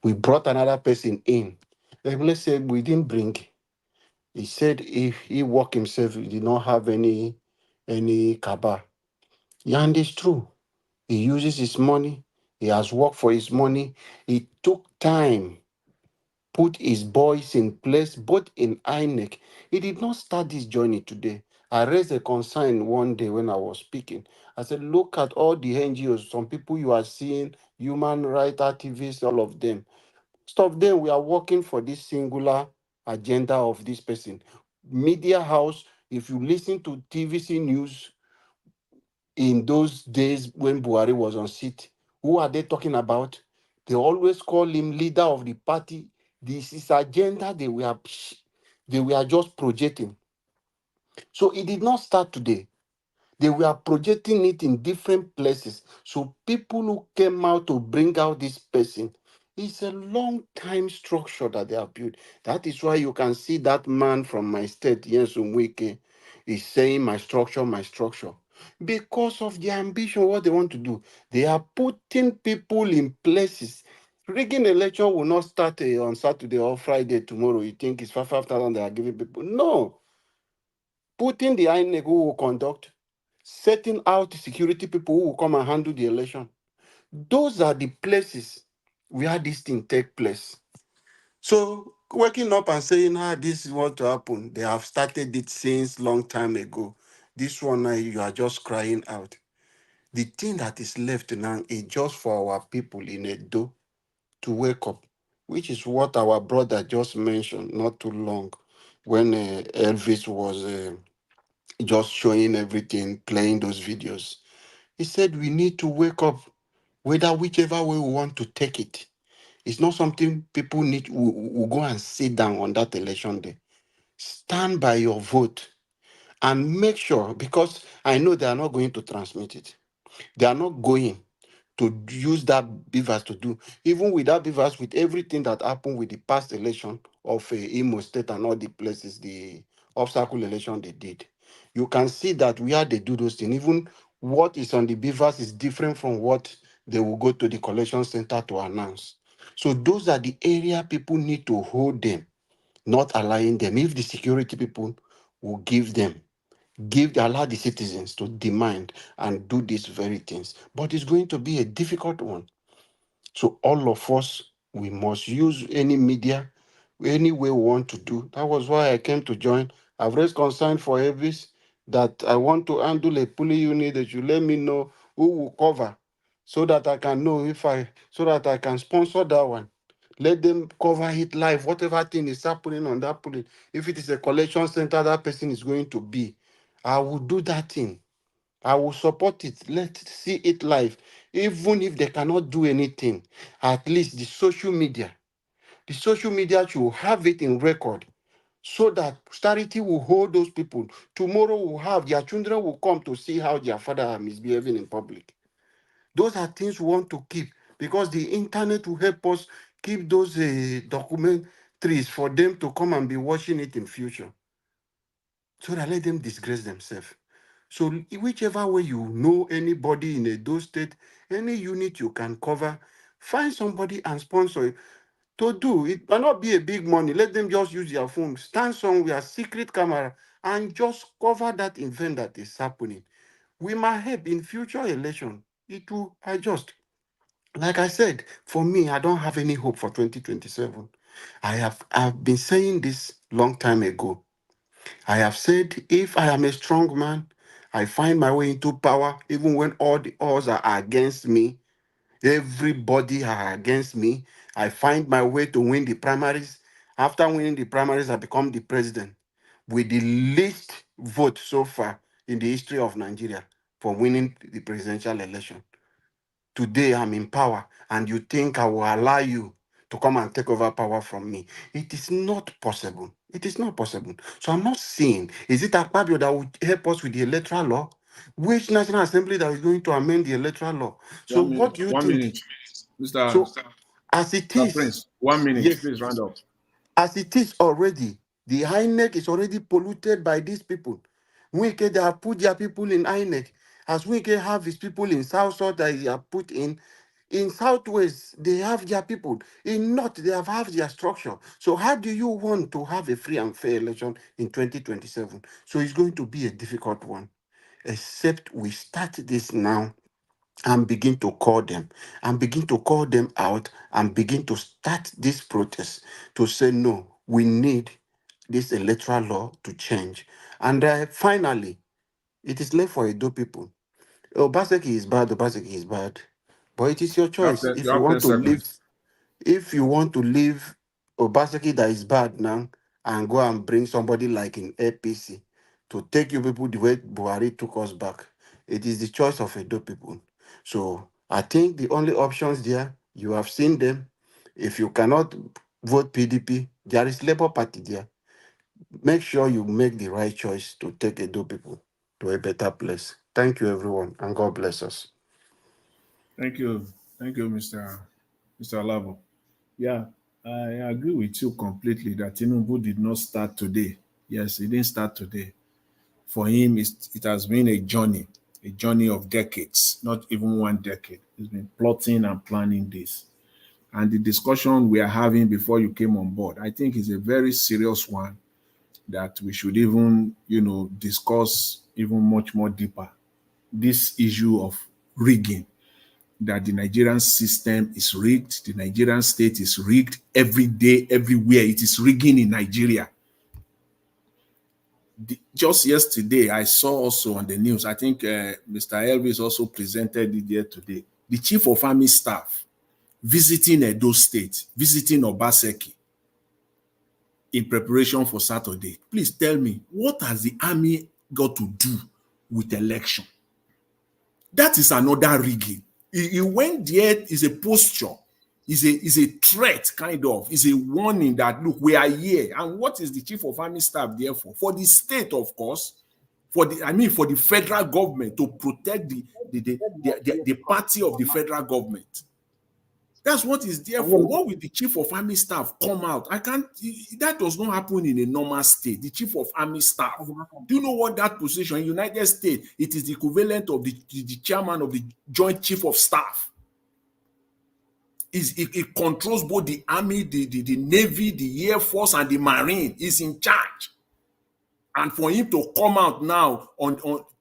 We brought another person in. Let's say we didn't bring. He said if he worked himself, he did not have any cabal. Yeah, and it's true. He uses his money. He has worked for his money. He took time, put his boys in place, both in INEC. He did not start this journey today. I raised a concern one day when I was speaking. I said, look at all the NGOs, some people you are seeing, human rights activists, all of them. Most of them, we are working for this singular agenda of this person. Media house, if you listen to TVC News, in those days when Buhari was on seat, who are they talking about? They always call him leader of the party. This is agenda they were just projecting. So it did not start today. They were projecting it in different places. So people who came out to bring out this person, it's a long time structure that they have built. That is why you can see that man from my state, Yensum Wike. is saying my structure, because of their ambition, what they want to do. They are putting people in places. Rigging election will not start on Saturday or Friday tomorrow. You think it's 5,000 they are giving people? No. Putting the INEC who will conduct, setting out security people who will come and handle the election. Those are the places where this thing take place. So waking up and saying, this is what to happen, they have started it since long time ago. This one, you are just crying out. The thing that is left now is just for our people in Edo to wake up, which is what our brother just mentioned not too long when Elvis was just showing everything, playing those videos. He said we need to wake up, whichever way we want to take it. It's not something people need will go and sit down on that election day. Stand by your vote and make sure, because I know they are not going to transmit it. They are not going to use that beavers to do. Even with that beavers, with everything that happened with the past election of Imo State and all the places, the obstacle election they did, you can see that where they do those things, even what is on the beavers is different from what they will go to the collection center to announce. So those are the area people need to hold them, not allowing them. If the security people will allow the citizens to demand and do these very things. But it's going to be a difficult one. So all of us, we must use any media, any way we want to do. That was why I came to join. I've raised concern for Elvis that I want to handle a pulley unit that you let me know who will cover so that I can know so that I can sponsor that one. Let them cover it live, whatever thing is happening on that pulley. If it is a collection center, that person is going to be. I will do that thing. I will support it. Let's see it live. Even if they cannot do anything, at least the social media should have it in record so that posterity will hold those people. Tomorrow will have, their children will come to see how their father are misbehaving in public. Those are things we want to keep because the internet will help us keep those documentaries for them to come and be watching it in future. So that let them disgrace themselves. So whichever way you know anybody in Edo State, any unit you can cover, find somebody and sponsor it. To do, it might not be a big money. Let them just use their phone, stand somewhere, secret camera, and just cover that event that is happening. We might help in future election. It will adjust. Like I said, for me, I don't have any hope for 2027. I've been saying this long time ago. I have said, if I am a strong man, I find my way into power, even when all the odds are against me, everybody are against me. I find my way to win the primaries. After winning the primaries, I become the president with the least vote so far in the history of Nigeria for winning the presidential election. Today, I'm in power, and you think I will allow you to come and take over power from me. It is not possible. It is not possible. So I'm not saying, is it Akpabio that will help us with the electoral law? Which National Assembly that is going to amend the electoral law? So what do you think? Minute. Mr. So as it is, Prince, 1 minute, yes, please round up. as it is already, the INEC is already polluted by these people. Wike, they have put their people in INEC. As Wike have his people in South that they have put in Southwest, they have their people. In North, they have their structure. So how do you want to have a free and fair election in 2027? So it's going to be a difficult one, except we start this now and begin to call them out and begin to start this protest to say, no, we need this electoral law to change. And finally, it is left for Edo people. Obaseki is bad, but it is your choice. You have 10 seconds. If you want to leave Obaseki that is bad now and go and bring somebody like in APC to take you people the way Buhari took us back, it is the choice of Edo people. So I think the only options there, you have seen them. If you cannot vote PDP, there is Labour Party there. Make sure you make the right choice to take Edo people to a better place. Thank you, everyone, and God bless us. Thank you, Mr. Lavo. Yeah, I agree with you completely that Tinubu did not start today. Yes, he didn't start today. for him, it has been a journey of decades, not even 1 decade. He's been plotting and planning this. And the discussion we are having before you came on board, I think is a very serious one that we should even, discuss even much more deeper. This issue of rigging, that the Nigerian system is rigged, the Nigerian state is rigged every day, everywhere. It is rigging in Nigeria. Just yesterday, I saw also on the news, I think Mr. Elvis also presented it there today, the Chief of Army Staff visiting Edo State, visiting Obaseki in preparation for Saturday. Please tell me, what has the army got to do with election? That is another rigging. He went there, is a posture, is a threat, kind of, is a warning that, look, we are here. And what is the Chief of Army Staff there for? For the state, of course, for the federal government, to protect the party of the federal government. That's what is there for. What will the Chief of Army Staff come out? That does not happen in a normal state. The Chief of Army Staff. Do you know what that position in United States? It is the equivalent of the chairman of the Joint Chief of Staff. It controls both the Army, the Navy, the Air Force, and the Marine. He's in charge. And for him to come out now on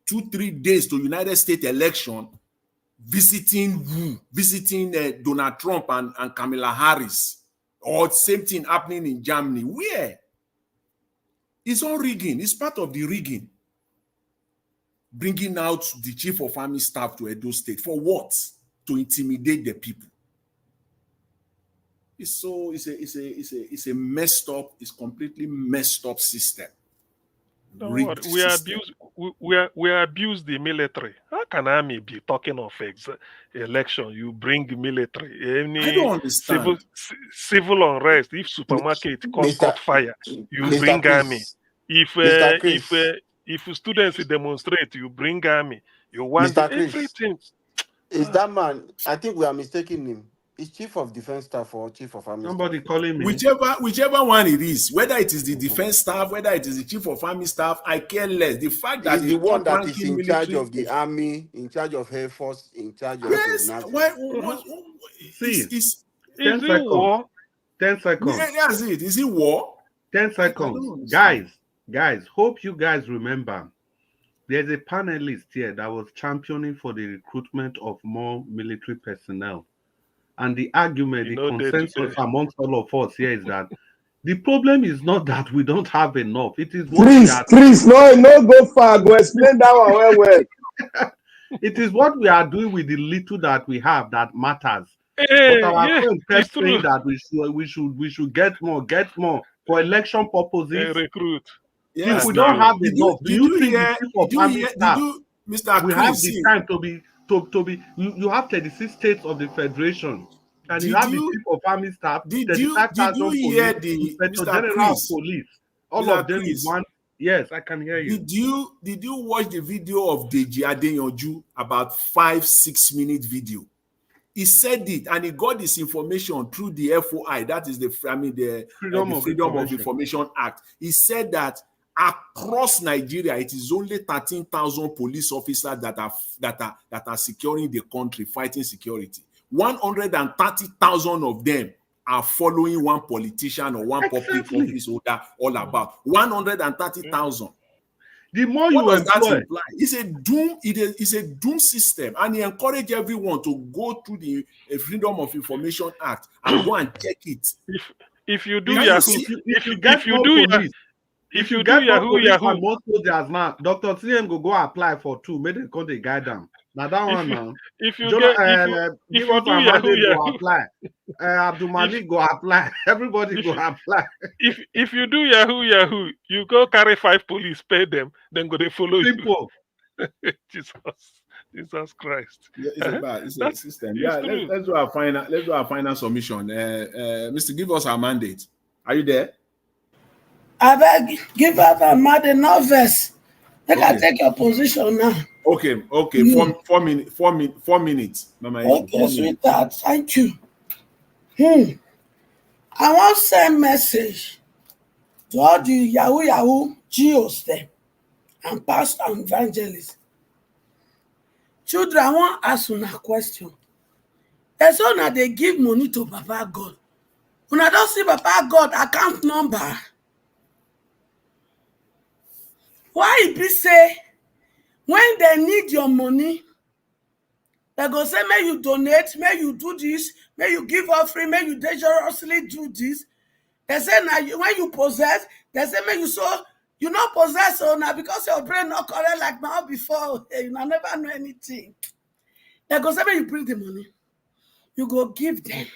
2-3 days to United States election, visiting Donald Trump and Kamala Harris, or same thing happening in Germany. Where? It's all rigging. It's part of the rigging. Bringing out the Chief of Army Staff to Edo State. For what? To intimidate the people. It's a messed up, it's completely messed up system. We abuse the military. How can army be talking of election? You bring military. I don't understand. Civil unrest. If supermarket caught fire, you bring army. If students demonstrate, you bring army. You want everything. Is that man? I think we are mistaking him. Is Chief of Defense Staff or Chief of Army Somebody Staff? calling me. Whichever one it is, whether it is the Defense Staff, whether it is the Chief of Army Staff, I care less. The fact that the one that is in charge of the Army, in charge of Air Force, in charge of the Navy. Is it war? 10 seconds. Yeah, that's it. Is it war? 10 seconds. Guys, hope you guys remember. There's a panelist here that was championing for the recruitment of more military personnel. And the argument, the consensus amongst all of us here is that the problem is not that we don't have enough. It is what Chris, no, go far. Go explain that one well. It is what we are doing with the little that we have that matters. But our friend kept saying that we should get more for election purposes. Recruit. Yes, if we don't have enough, do you think we have the time to be? You have 36 states of the federation, and you have the Chief of Army Staff, 35,000 police, Inspector General of Police. All of them is one. Yes, I can hear you. Did you watch the video of Deji Adeyanju, about 5-6 minute video? He said it, and he got this information through the FOI, that is the Freedom of Information Act. He said that across Nigeria, it is only 13,000 police officers that are securing the country, fighting security. 130,000 of them are following one politician or one public office holder all about. 130,000. The more you employ, it's a doom system, and he encouraged everyone to go through the Freedom of Information Act and go and check it. If you do Yahoo, if you do Yahoo, most soldiers now, Dr. CM go apply for 2. Maybe they call the guy down. Now that one now. If you do Yahoo, apply. Abdul Malik go apply. Everybody go apply. If you do Yahoo, you go carry 5 police, pay them, then go they follow Simple. you. Jesus Christ. Yeah, it's a system. Yeah, let's do our final submission. Mr. Give us our mandate. Are you there? I beg, give up a mandate, not verse. I take your position now. Okay. 4 minutes. Mama, okay, sweetheart. Thank you. I want to send message to all the Yahoo geos there. and pastor and evangelist. Children, I want to ask you a question. There's one that they give money to Papa God. When I don't see Papa God account number, why it be say when they need your money, they go say, may you donate, may you do this, may you give offering, may you dangerously do this. They say now when you possess, they say may you so you not possess so now because your brain not correct like now before. You never know anything. They go say may you bring the money, you go give them.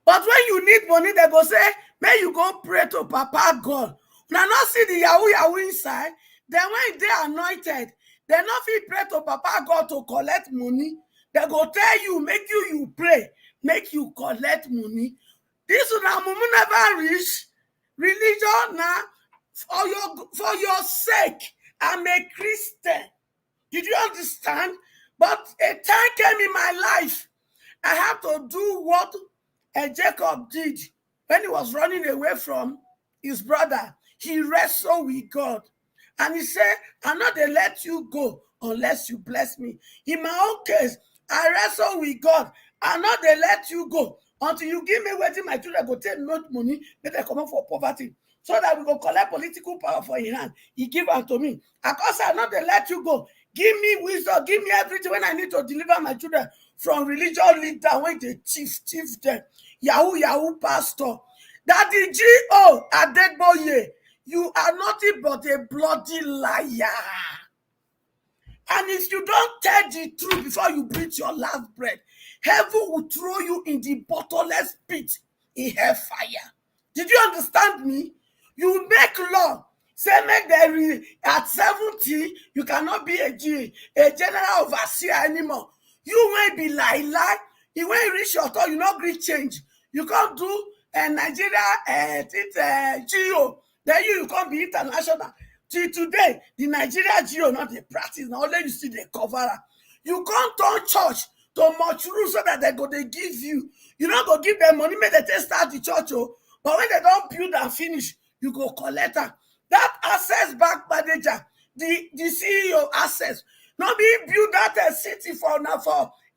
But when you need money, they go say, may you go pray to Papa God. Now not see the Yahoo inside. Then when they are anointed, they not fit pray to Papa God to collect money. They go tell you, make you pray, make you collect money. This one never reach religion now for your sake. I'm a Christian. Did you understand? But a time came in my life. I have to do what Jacob did when he was running away from his brother. He wrestled with God. And he said, I'm not going to let you go unless you bless me. In my own case, I wrestle with God. I'm not going to let you go until you give me what my children go take not money, but they come out for poverty. So that we go collect political power for your hand. He give unto me. Because I'm not going to let you go. Give me wisdom. Give me everything when I need to deliver my children from religious leader when they thief them. Yahoo pastor. Daddy G.O. Adegboye, you are nothing but a bloody liar. And if you don't tell the truth before you breathe your last breath, heaven will throw you in the bottomless pit in hellfire. Did you understand me? You make law. Say make there at 70, you cannot be a general overseer anymore. You won't be lie. You won't reach your turn, you not great change. You can't do Nigeria GO. Then you can't be international. Till today, the Nigeria GO not the practice. Now only you see the cover. You can't turn church to much rules so that they give you. You not go give them money, make they start the church. But when they don't build and finish, you go collect her. That access bank manager, the CEO access, not be build that city for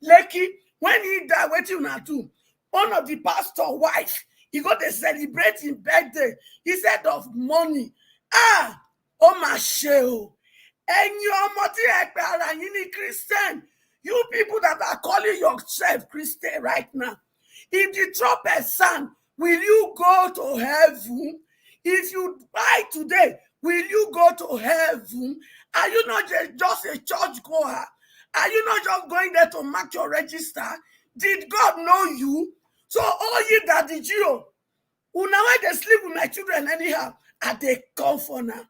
Lekki. When he died, what you not do? One of the pastor wife, he got to celebrate his birthday instead of money. Oh my show. And you Christian. You people that are calling yourself Christian right now. If you drop a son, will you go to heaven? If you die today, will you go to heaven? Are you not just a church goer? Are you not just going there to mark your register? Did God know you? So all you that did you? Now when they sleep with my children anyhow, are they come for now?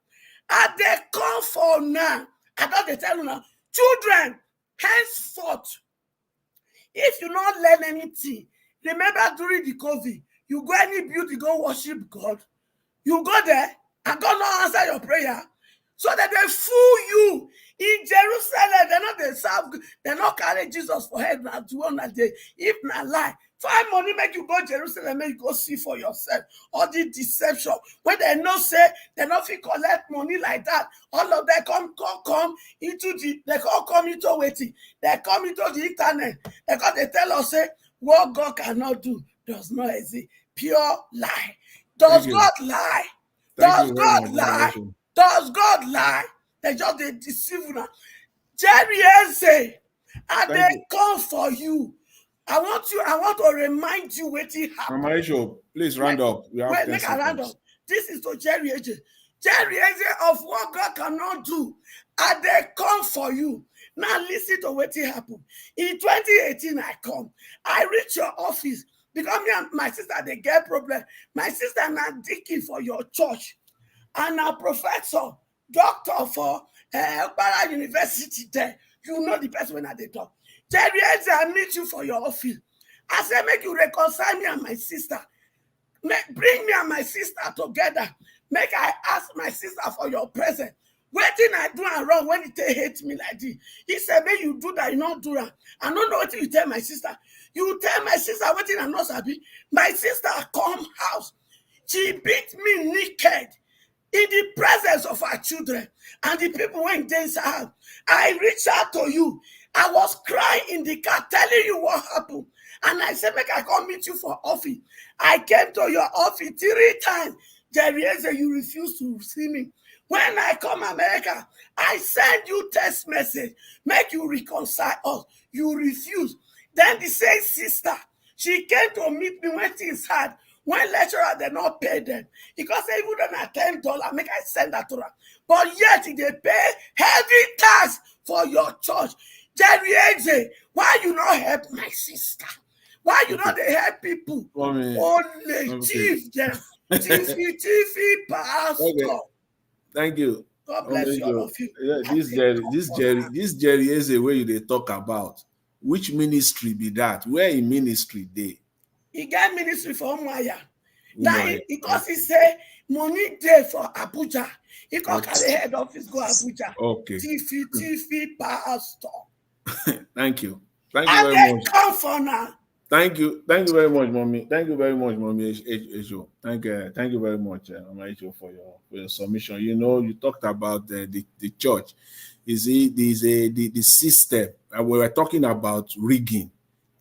Are they come for now? I thought they tell you now, children, henceforth, if you not learn anything, remember during the COVID, you go any beauty, go worship God. You go there, and God not answer your prayer. So that they fool you. In Jerusalem, they're not carry Jesus for head now to one day. If not lie. Find money, make you go Jerusalem, make you go see for yourself. All the deception. When they no say, they not fit collect money like that. All of them come into they come into waiting. They come into the internet. They tell us, say, what God cannot do does not exist. Pure lie. Does God lie? Does God lie? Does God lie? They just they deceive you. Jerry say, and they come for you. I want to remind you what it happened. Mama Isho, please round up. We have 10 seconds. This is to Jerry Eze. Jerry Eze of what God cannot do, and they come for you. Now listen to what it happened. In 2018, I reach your office because me and my sister they get problem. My sister now digging for your church, and a professor, doctor for Acknowlegement University there. You know the person when they talk. Jerry, I meet you for your office. I said, make you reconcile me and my sister. Bring me and my sister together. Make I ask my sister for your present. Waiting I do and wrong when they hate me like this. He said, may you do that, you not do that. I don't know what you tell my sister. You tell my sister waiting and not sabi. My sister come house. She beat me naked. in the presence of our children and the people went inside. I reached out to you. I was crying in the car telling you what happened. And I said, make I come meet you for office. I came to your office 3 times. Jerry said, you refused to see me. When I come America, I send you text message, make you reconcile us. You refuse. Then the same sister, she came to meet me when things hard. When lecturer they not pay them, because they wouldn't $10, make I send that to her. But yet they pay heavy tax for your church. Jerry AJ, why you not help my sister? Why you not they help people? Only chief them, chiefy pastor. Okay. Thank you. God bless you, all of you. Yeah, this Jerry is a way they talk about. Which ministry be that? Where in ministry they? He got ministry for Umaya. Now, because he say money there for Abuja. He can't carry head office go Abuja. Okay. TV pastor. Thank you. Thank you very much. Come for now. Thank you very much, mommy. Thank you very much, mommy. Ejo. Thank you very much, Mama Ejo, for your submission. You know, you talked about the church. The system. We were talking about rigging.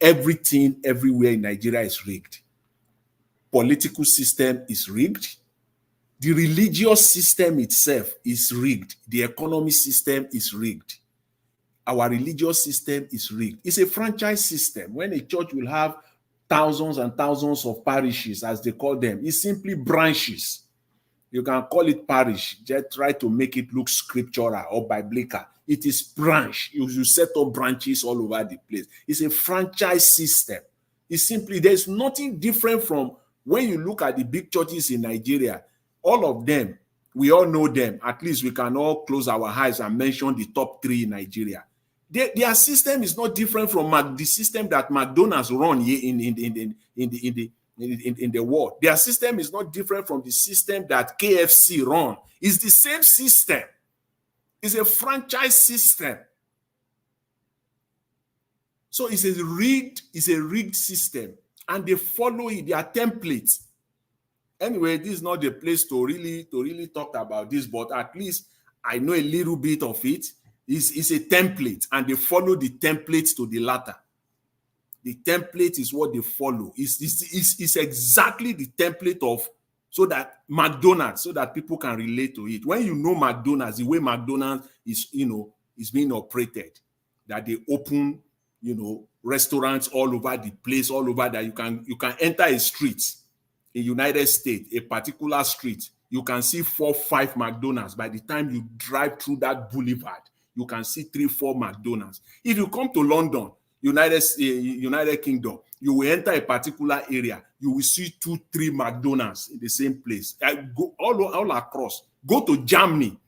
Everything everywhere in Nigeria is rigged. Political system is rigged. The religious system itself is rigged. The economy system is rigged. Our religious system is rigged. It's a franchise system. When a church will have thousands and thousands of parishes, as they call them, it's simply branches. You can call it parish. Just try to make it look scriptural or biblical. It is branch. You set up branches all over the place. It's a franchise system. It's simply, there's nothing different from when you look at the big churches in Nigeria. All of them, we all know them. At least we can all close our eyes and mention the top 3 in Nigeria. Their system is not different from the system that McDonald's run here in the world. Their system is not different from the system that KFC run. It's the same system. It's a franchise system. So it's a rigged system, and they follow it. Their templates. Anyway, this is not the place to really talk about this, but at least I know a little bit of it. It's a template, and they follow the template to the latter. The template is what they follow. It's exactly the template of so that McDonald's, so that people can relate to it. When you know McDonald's, the way McDonald's is being operated, that they open, restaurants all over the place, all over that you can enter a street in United States, a particular street, you can see 4, 5 McDonald's. By the time you drive through that boulevard, you can see 3, 4 McDonald's. If you come to London, United Kingdom, you will enter a particular area, you will see 2, 3 McDonald's in the same place. Go all across. Go to Germany.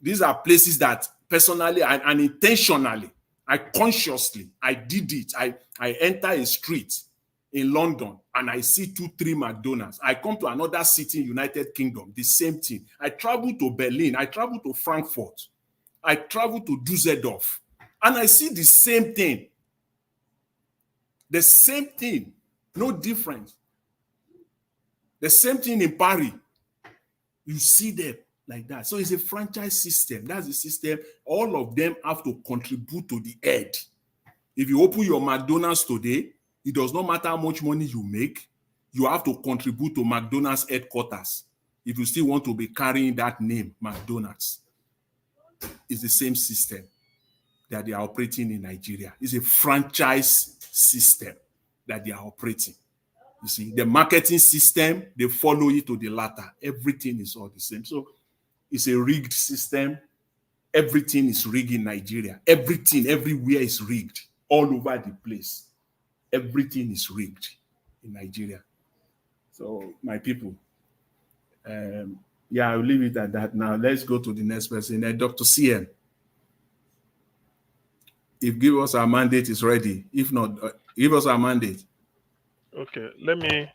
These are places that personally and intentionally, I did it. I enter a street in London and I see 2, 3 McDonald's. I come to another city in United Kingdom, the same thing. I travel to Berlin, I travel to Frankfurt, I travel to Düsseldorf, and I see the same thing. The same thing, no difference. The same thing in Paris. You see them like that. So it's a franchise system. That's the system. All of them have to contribute to the head. If you open your McDonald's today, it does not matter how much money you make, you have to contribute to McDonald's headquarters if you still want to be carrying that name, McDonald's. It's the same system that they are operating in Nigeria. It's a franchise system that they are operating. You see, the marketing system, they follow it to the latter. Everything is all the same. So it's a rigged system. Everything is rigged in Nigeria. Everything, everywhere is rigged. All over the place. Everything is rigged in Nigeria. So, my people, I'll leave it at that now. Let's go to the next person. Dr. CM. If give us our mandate is ready. If not, give us our mandate. Okay, let me.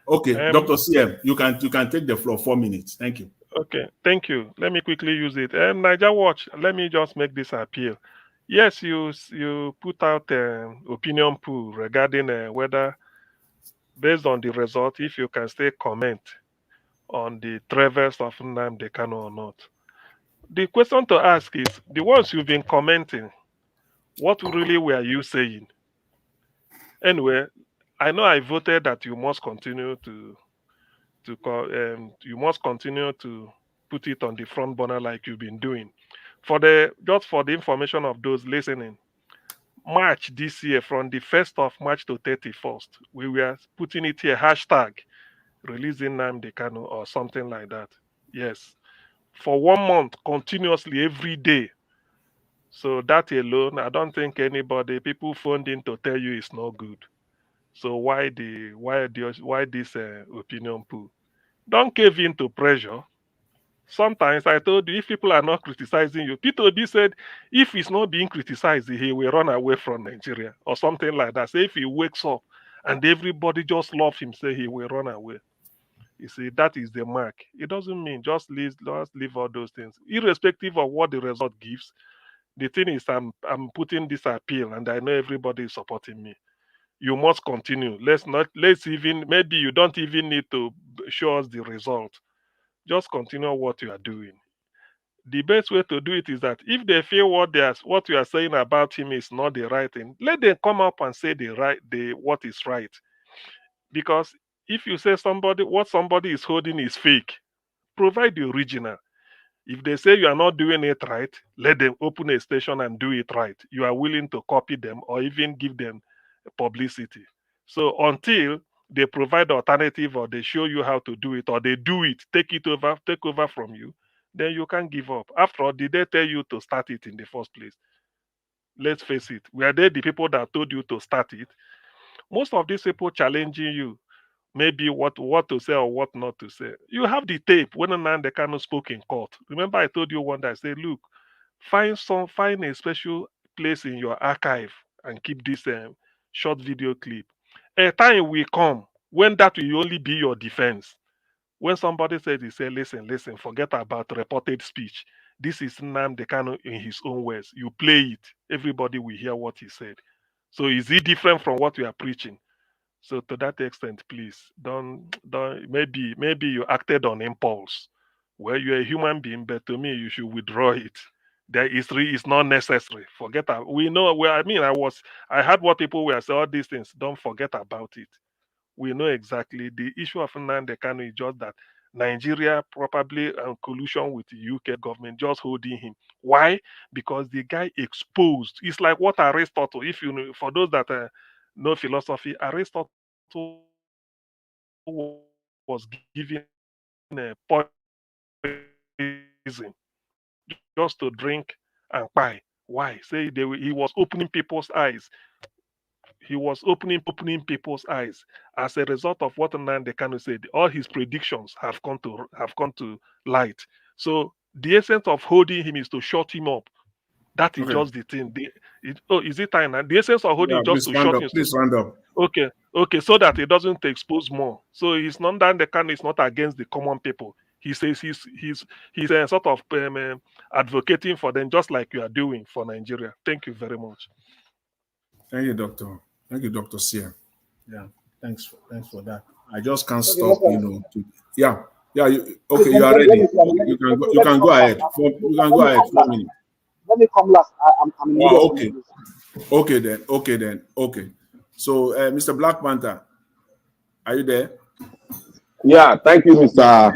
Okay, Dr. CM, you can take the floor. 4 minutes. Thank you. Okay, thank you. Let me quickly use it. Niger Watch, let me just make this appeal. Yes, you put out an opinion poll regarding whether, based on the result, if you can still comment on the traverse of Nnamdi Kanu or not. The question to ask is, the ones you've been commenting, what really were you saying? Anyway, I know I voted that you must continue you must continue to put it on the front burner like you've been doing. Just for the information of those listening, March this year, from the 1st of March to 31st, we were putting it here, hashtag releasing Nnamdi Kanu or something like that. Yes. For 1 month, continuously, every day. So that alone, I don't think people phoned in to tell you it's not good. So why this opinion pool? Don't cave into pressure. Sometimes I told you, if people are not criticizing you, Peter Obi said if he's not being criticized, he will run away from Nigeria or something like that. Say if he wakes up and everybody just loves him, say he will run away. You see, that is the mark. It doesn't mean just leave all those things, irrespective of what the result gives. The thing is, I'm putting this appeal, and I know everybody is supporting me. You must continue. Maybe you don't even need to show us the result. Just continue what you are doing. The best way to do it is that if they feel what you are saying about him is not the right thing, let them come up and say what is right. Because if you say what somebody is holding is fake, provide the original. If they say you are not doing it right, let them open a station and do it right. You are willing to copy them or even give them publicity. So until they provide the alternative or they show you how to do it or they do it, take over from you, then you can't give up. After all, did they tell you to start it in the first place? Let's face it. Were they the people that told you to start it? Most of these people challenging you, maybe what to say or what not to say. You have the tape when Nnamdi Kanu spoke in court. Remember, I told you one day, I said, look, find a special place in your archive and keep this short video clip. A time will come when that will only be your defense. When somebody says, he say, listen, forget about reported speech. This is Nnamdi Kanu in his own words. You play it, everybody will hear what he said. So is it different from what we are preaching? So to that extent, please don't maybe you acted on impulse. Well, you're a human being, but to me, you should withdraw it. It's not necessary. Forget that. We know where I heard what people were saying, all these things. Don't forget about it. We know exactly the issue of Nnamdi Kanu is just that Nigeria probably collusion with the UK government just holding him. Why? Because the guy exposed. It's like what Aristotle, if you know, for those that know philosophy, Aristotle was given a poison just to drink and buy. Why? Say he was opening people's eyes. He was opening people's eyes. As a result of what Nnamdi Kanu said, all his predictions have come to light. So the essence of holding him is to shut him up. That is just the thing. Is it time now? The essence of holding just to shut him. Please round up. Okay, so that it doesn't expose more. So he's not that the Kanu is not against the common people. He says he's sort of advocating for them, just like you are doing for Nigeria. Thank you very much. Thank you, Doctor. Thank you, Dr. Sia. Yeah, thanks for that. I just can't stop, yeah. You are ready. You can go ahead. You can go ahead. 4 minutes. Let me come last. I'm in okay. Okay then. So, Mr. Black Panther, are you there? Yeah, thank you, Mr.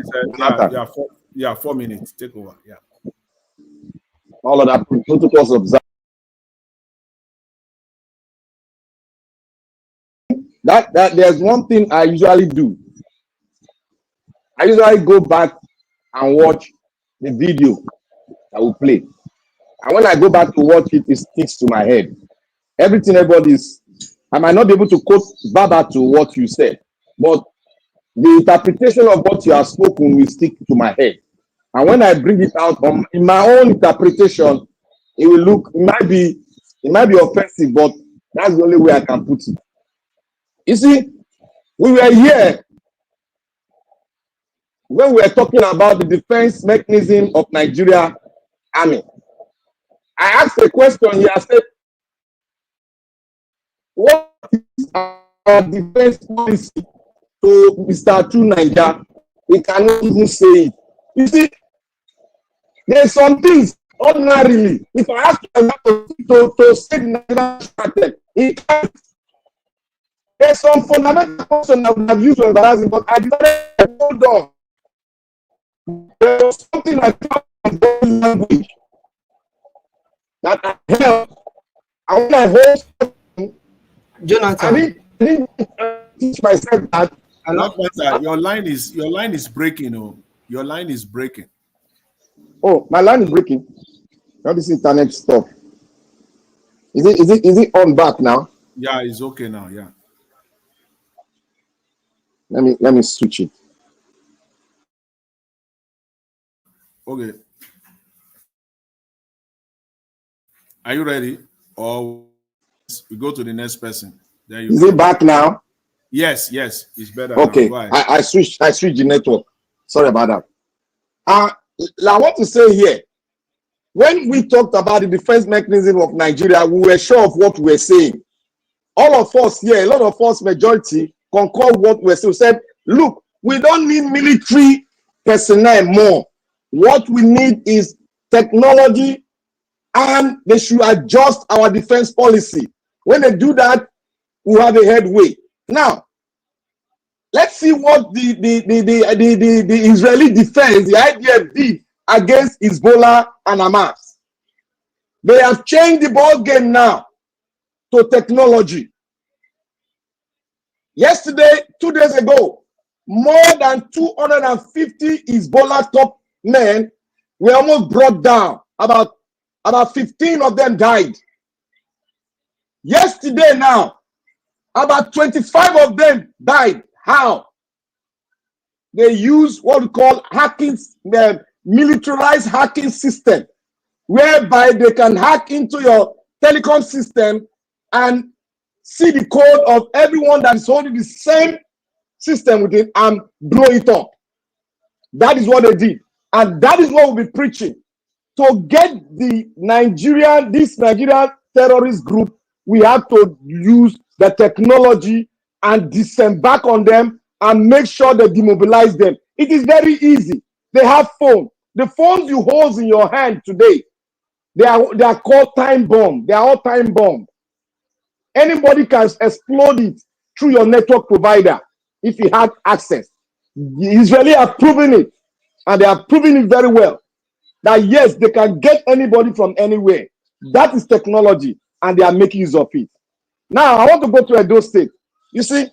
Yeah, 4 minutes. Take over. Yeah. All of that protocols observed. That there's one thing I usually do. I usually go back and watch the video that we play. And when I go back to watch it, it sticks to my head. Everything I might not be able to quote verbatim to what you said, but the interpretation of what you have spoken will stick to my head. And when I bring it out in my own interpretation, it might be offensive, but that's the only way I can put it. You see, we were here when we were talking about the defense mechanism of Nigeria Army. I asked a question here. I said, what is our defense policy to Mr. True Niger he cannot even say it. You see, there's some things ordinarily. If I ask to say the national strategy, he can't. There's some fundamental questions I would have used to embarrass him, but I decided to hold on. There was something like language that I held. And when I hold, Jonathan, I didn't teach myself that. Your line is breaking. Oh, your line is breaking. Oh, my line is breaking. Now this internet stuff. Is it on back now? Yeah, it's okay now. Yeah. Let me switch it. Okay. Are you ready? Or we go to the next person. There you Is go. it back now? Yes, it's better. Okay. Now. I switched the network. Sorry about that. I want to say here, when we talked about the defense mechanism of Nigeria, we were sure of what we were saying. All of us here, a lot of us, majority, concur what we're saying. We said, look, we don't need military personnel more. What we need is technology, and they should adjust our defense policy. When they do that, we'll have a headway. Now, let's see what the Israeli defense, the IDF, did against Hezbollah and Hamas. They have changed the ball game now to technology. Yesterday, 2 days ago, more than 250 Hezbollah top men were almost brought down. About 15 of them died. Yesterday now, about 25 of them died. How? They use what we call hacking, militarized hacking system, whereby they can hack into your telecom system and see the code of everyone that is holding the same system with it and blow it up. That is what they did. And that is what we'll be preaching. To get this Nigerian terrorist group, we have to use the technology and disembark on them and make sure they demobilize them. It is very easy. They have phones. The phones you hold in your hand today, they are called time bomb. They are all time bomb. Anybody can explode it through your network provider if you have access. The Israelis are proving it, and they are proving it very well. That yes, they can get anybody from anywhere. That is technology, and they are making use of it. Now, I want to go to Edo State. You see,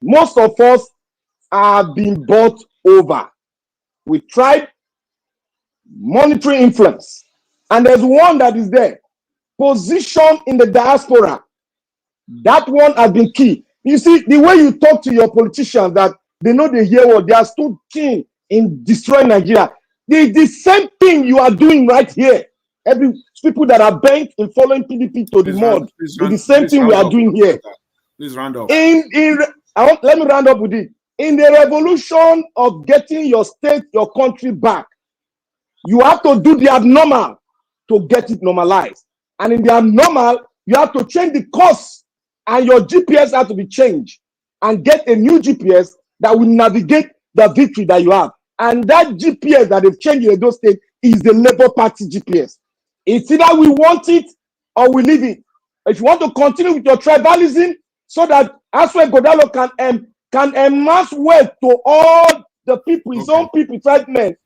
most of us are being bought over. We tried monetary influence, and there's one that is there. Position in the diaspora. That one has been key. You see, the way you talk to your politicians, that they know they hear what they are still keen in destroying Nigeria. The same thing you are doing right here. Every people that are bent in following PDP to the mud, the same thing we are doing here. Please round up. Let me round up with it. In the revolution of getting your state, your country back, you have to do the abnormal to get it normalized. And in the abnormal, you have to change the course, and your GPS has to be changed and get a new GPS that will navigate the victory that you have. And that GPS that they've changed in Edo State is the Labour Party GPS. It's either we want it or we leave it. If you want to continue with your tribalism, so that Aswe Godalo can amass wealth to all the people, his own people, tribe men,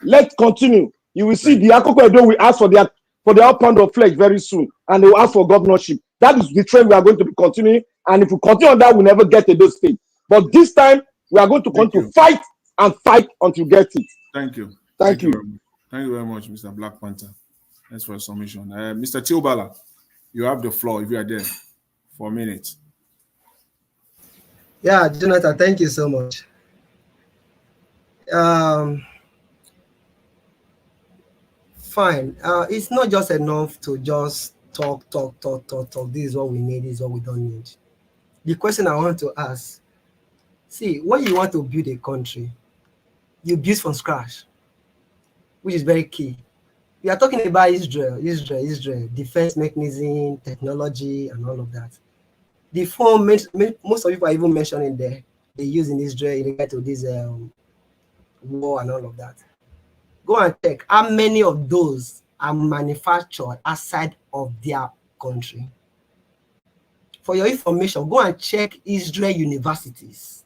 let's continue. You will see the Akoko Edo will ask for their pound of flesh very soon, and they will ask for governorship. That is the trend we are going to be continuing. And if we continue on that, we'll never get to those State. But this time, we are going to continue to fight and fight until we get it. Thank you. Thank you. Thank you very much, Mr. Black Panther. Thanks for your submission. Mr. Tilbala, you have the floor if you are there for a minute. Yeah, Jonathan, thank you so much. Fine. It's not just enough to just talk. This is what we need, this is what we don't need. The question I want to ask, see, when you want to build a country, you build from scratch, which is very key. We are talking about Israel, defense mechanism, technology, and all of that. The form most of people are even mentioning there, they use in Israel in regard to this war and all of that. Go and check how many of those are manufactured outside of their country. For your information, go and check Israel universities.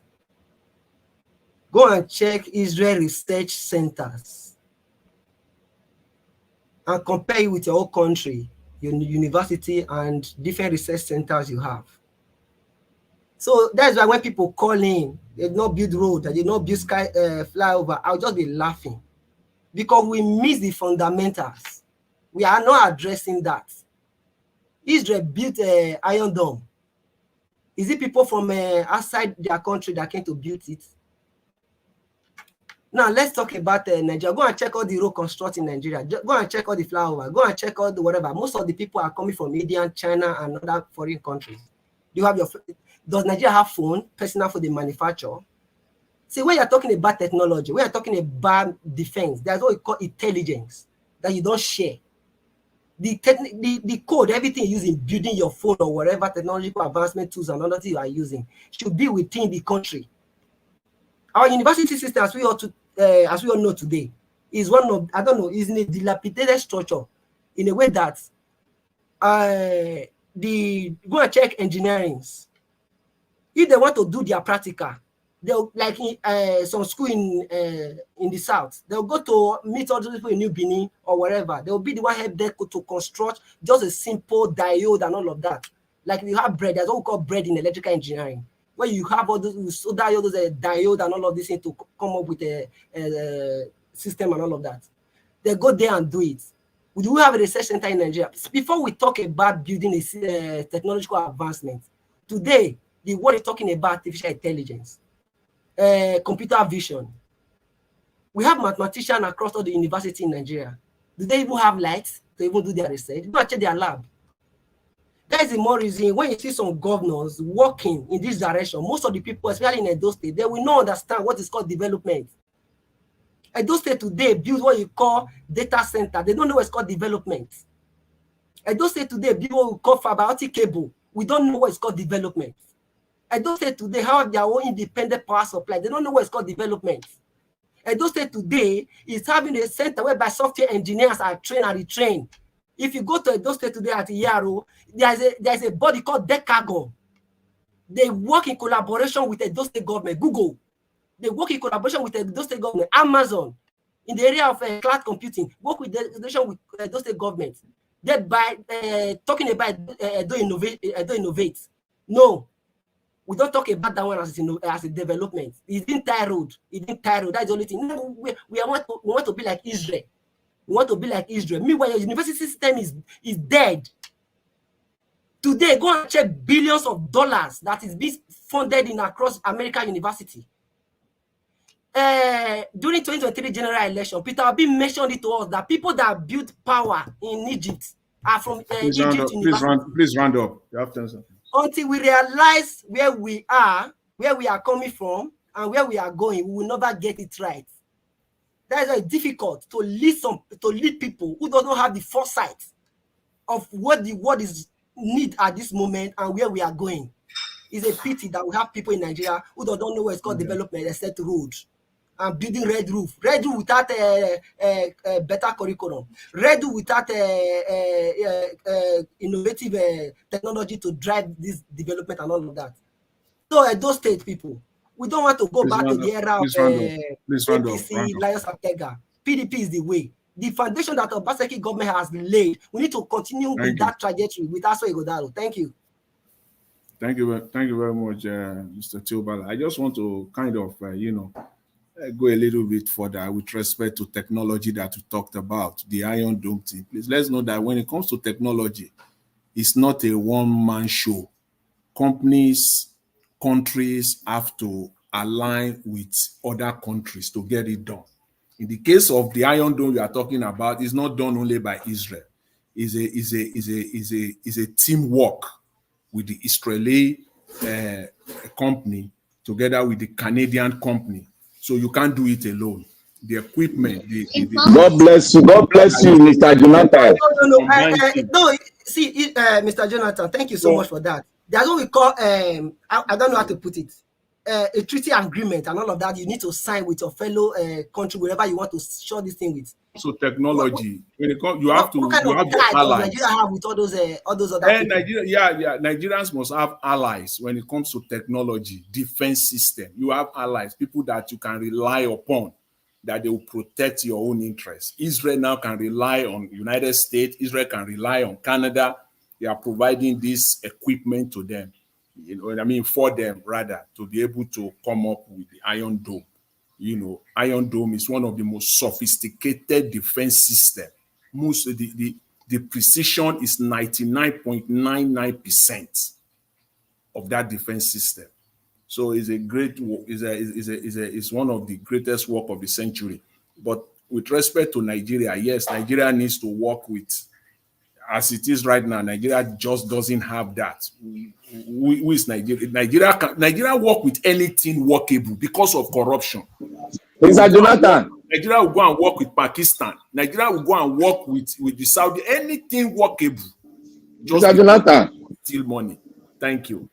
Go and check Israel research centers and compare it with your own country, your university, and different research centers you have. So that's why when people call in, they did not build road, they did not build sky flyover, I'll just be laughing because we miss the fundamentals. We are not addressing that. Israel built an Iron Dome. Is it people from outside their country that came to build it? Now let's talk about Nigeria. Go and check all the road construct in Nigeria. Go and check all the flyover. Go and check all the whatever. Most of the people are coming from India, China, and other foreign countries. Do you have your? Does Nigeria have phone personal for the manufacturer? See, when you're talking about technology, when you're talking about defense, there's what we call intelligence that you don't share. The code, everything you use in building your phone or whatever technological advancement tools and other things you are using should be within the country. Our university system, as we all know today, is one of, I don't know, is in a dilapidated structure in a way that go and check engineerings. If they want to do their practical, they'll like in some school in the south, they'll go to meet all those people in New Benin or wherever. They'll be the one help them to construct just a simple diode and all of that. Like you have bread, there's what we call bread in electrical engineering, where you have all those diode and all of this thing to come up with a system and all of that. They go there and do it. We do have a research center in Nigeria. Before we talk about building a technological advancement, today the world is talking about artificial intelligence, computer vision. We have mathematicians across all the universities in Nigeria. Do they even have lights to even do their research? Go and check their lab. That is the more reason when you see some governors working in this direction, most of the people, especially in Edo State, they will not understand what is called development. Edo State today build what you call data center. They don't know what's called development. Edo State today build what we call fiber optic cable. We don't know what is called development. Edo State today have their own independent power supply. They don't know what is called development. Edo State today is having a center whereby software engineers are trained and retrained. If you go to Edo State today at Yaro, there's a body called Decagon. They work in collaboration with Edo State government, Google. They work in collaboration with Edo State government, Amazon, in the area of cloud computing, work with the Edo State government. They by talking about Edo Innovate. No, we don't talk about that one as a development. It's entire road. That's the only thing. No, we want to be like Israel. We want to be like Israel. Meanwhile, your university system is dead. Today, go and check billions of dollars that is being funded in across American university. During 2023 general election, Peter Obi mentioned it to us that people that built power in Egypt are from Egypt University. Please round up. You have to answer. Until we realize where we are coming from, and where we are going, we will never get it right. That is very difficult to lead people who do not have the foresight of what the world is need at this moment and where we are going. It's a pity that we have people in Nigeria who don't know what it's called development except roads and building red roof without a better curriculum, red roof without innovative technology to drive this development and all of that. So those state people, we don't want to go back to the era of APC, Lions Ortega. PDP is the way. The foundation that the Obaseki government has laid, we need to continue with that trajectory with Aso Igodaro. Thank you. Thank you very much, Mr. Teobala. I just want to kind of, go a little bit further with respect to technology that we talked about, the Iron Dome thing. Please, let's know that when it comes to technology, it's not a one-man show. Companies, countries have to align with other countries to get it done. In the case of the Iron Dome we are talking about, it's not done only by Israel. It's a teamwork with the Israeli company together with the Canadian company. So you can't do it alone. The equipment. God bless you. God bless you, Mr. Jonathan. No, Mr. Jonathan, thank you so much for that. That's what we call, I don't know how to put it. a treaty agreement and all of that you need to sign with your fellow country wherever you want to share this thing with. So technology, when it comes, you have to What kind of have your guide does allies. Nigeria have with all those other people? Nigeria, Nigerians must have allies when it comes to technology, defense system. You have allies, people that you can rely upon, that they will protect your own interests. Israel now can rely on United States. Israel can rely on Canada. They are providing this equipment to them, for them rather, to be able to come up with the Iron Dome. Iron Dome is one of the most sophisticated defense systems. The precision is 99.99% of that defense system. So it's a great work. It's one of the greatest work of the century. But with respect to Nigeria, yes, Nigeria needs to work with, as it is right now, Nigeria just doesn't have that. Who is Nigeria? Nigeria work with anything workable because of corruption. Mr. Jonathan. Nigeria will go and work with Pakistan. Nigeria will go and work with the Saudi. Anything workable. Mr. Jonathan. Steal money. Thank you.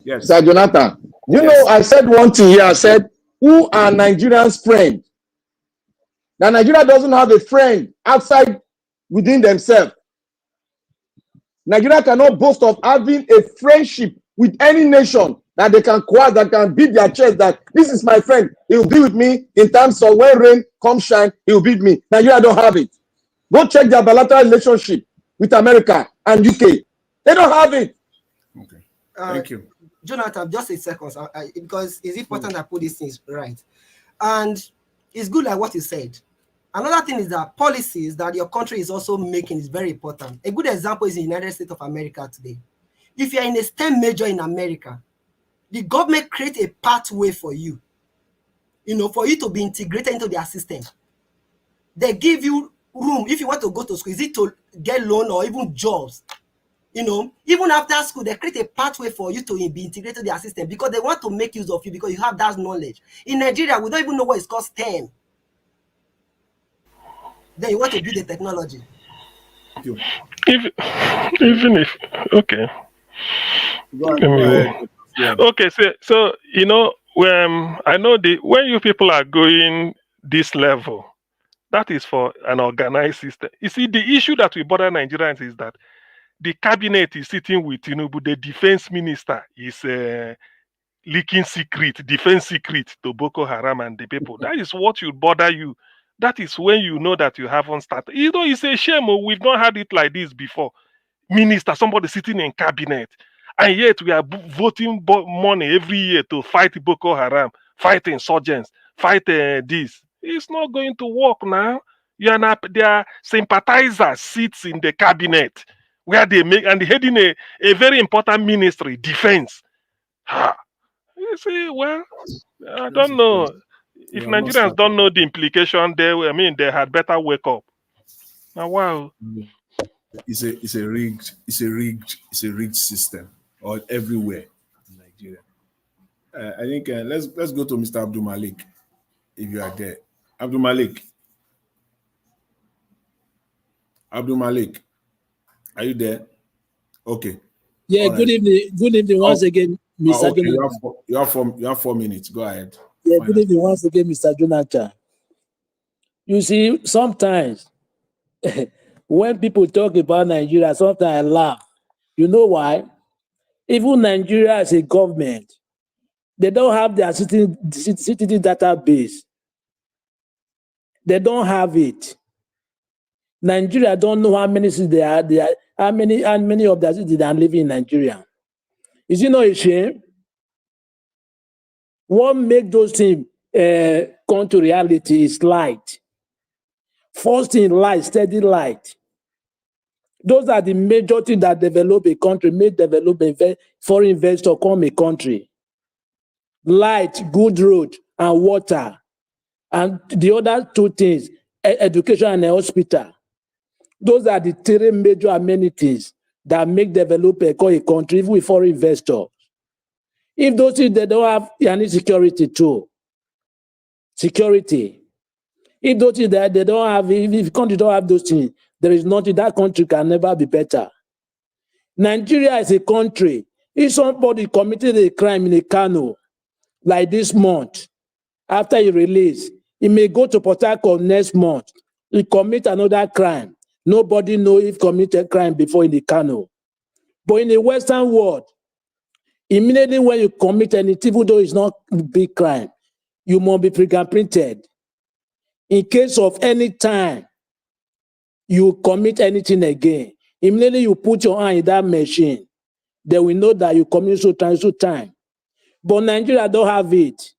Yes. Mr. Jonathan. You know, I said one thing here. I said, who are Nigerians' friends? Now, Nigeria doesn't have a friend outside within themselves. Nigeria cannot boast of having a friendship with any nation that they can acquire, that can beat their chest, that this is my friend, he will be with me in terms of when rain comes shine, he will beat me. Nigeria don't have it. Go check their bilateral relationship with America and UK. They don't have it. Okay. Thank you. Jonathan, just a second, because it's important I put these things right. And it's good like what you said. Another thing is that policies that your country is also making is very important. A good example is the United States of America today. If you're in a STEM major in America, the government creates a pathway for you, for you to be integrated into their system. They give you room if you want to go to school. Is it to get loan or even jobs? Even after school, they create a pathway for you to be integrated into their system because they want to make use of you because you have that knowledge. In Nigeria, we don't even know what it's called STEM. Then you want to build the technology. Okay. Okay, so I know when you people are going this level, that is for an organized system. You see, the issue that we bother Nigerians is that the cabinet is sitting with Tinubu, the defense minister is leaking defense secret to Boko Haram and the people. That is what will bother you. That is when you know that you haven't started. It's a shame. We've not had it like this before. Minister, somebody sitting in cabinet, and yet we are voting money every year to fight Boko Haram, fight insurgents, fight this. It's not going to work now. Their sympathizers sits in the cabinet where they make, and heading a very important ministry, defense. You see, well, I don't know. If Nigerians don't know the implication, they had better wake up. Now, wow. It's a rigged system or everywhere in Nigeria. I think let's go to Mr. Abdul Malik, if you are there. Abdul Malik, are you there? Okay. Yeah. All good evening. Good evening once again, Mr. Okay. Jonathan. You have 4 minutes. Go ahead. Yeah. Good evening once again, Mr. Jonathan. You see, sometimes when people talk about Nigeria, sometimes I laugh. You know why? Even Nigeria as a government, they don't have their citizen database. They don't have it. Nigeria don't know how many cities they are. How many of their cities are living in Nigeria. Is it not a shame? What makes those things come to reality is light. First thing, light, steady light. Those are the major things that develop a country, develop a foreign investor come a country. Light, good road, and water. And the other two things, education and a hospital. Those are the 3 major amenities that make develop a country, even with foreign investors. If those things, they don't have any security too. Security. If those things they don't have, if country don't have those things, there is nothing, that country can never be better. Nigeria is a country. If somebody committed a crime in a Kano, like this month, after he release, he may go to Port Harcourt next month. He commit another crime. Nobody know if committed crime before in the Kano. But in the Western world, immediately when you commit anything, even though it's not big crime, you must be fingerprinted. In case of any time you commit anything again, immediately you put your hand in that machine, they will know that you commit so time. But Nigeria don't have it.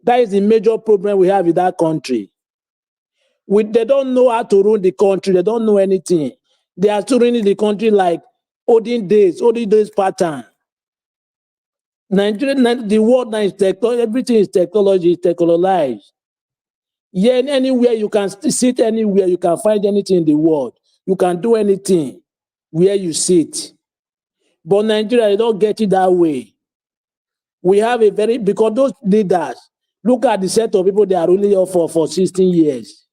That is the major problem we have in that country. They don't know how to run the country. They don't know anything. They are still running the country like olden days pattern. Nigeria, the world now is technology. Everything is technology, technologized. Yeah, anywhere you can sit, anywhere you can find anything in the world. You can do anything where you sit. But Nigeria, they don't get it that way. We have because those leaders, look at the set of people they are ruling off for 16 years.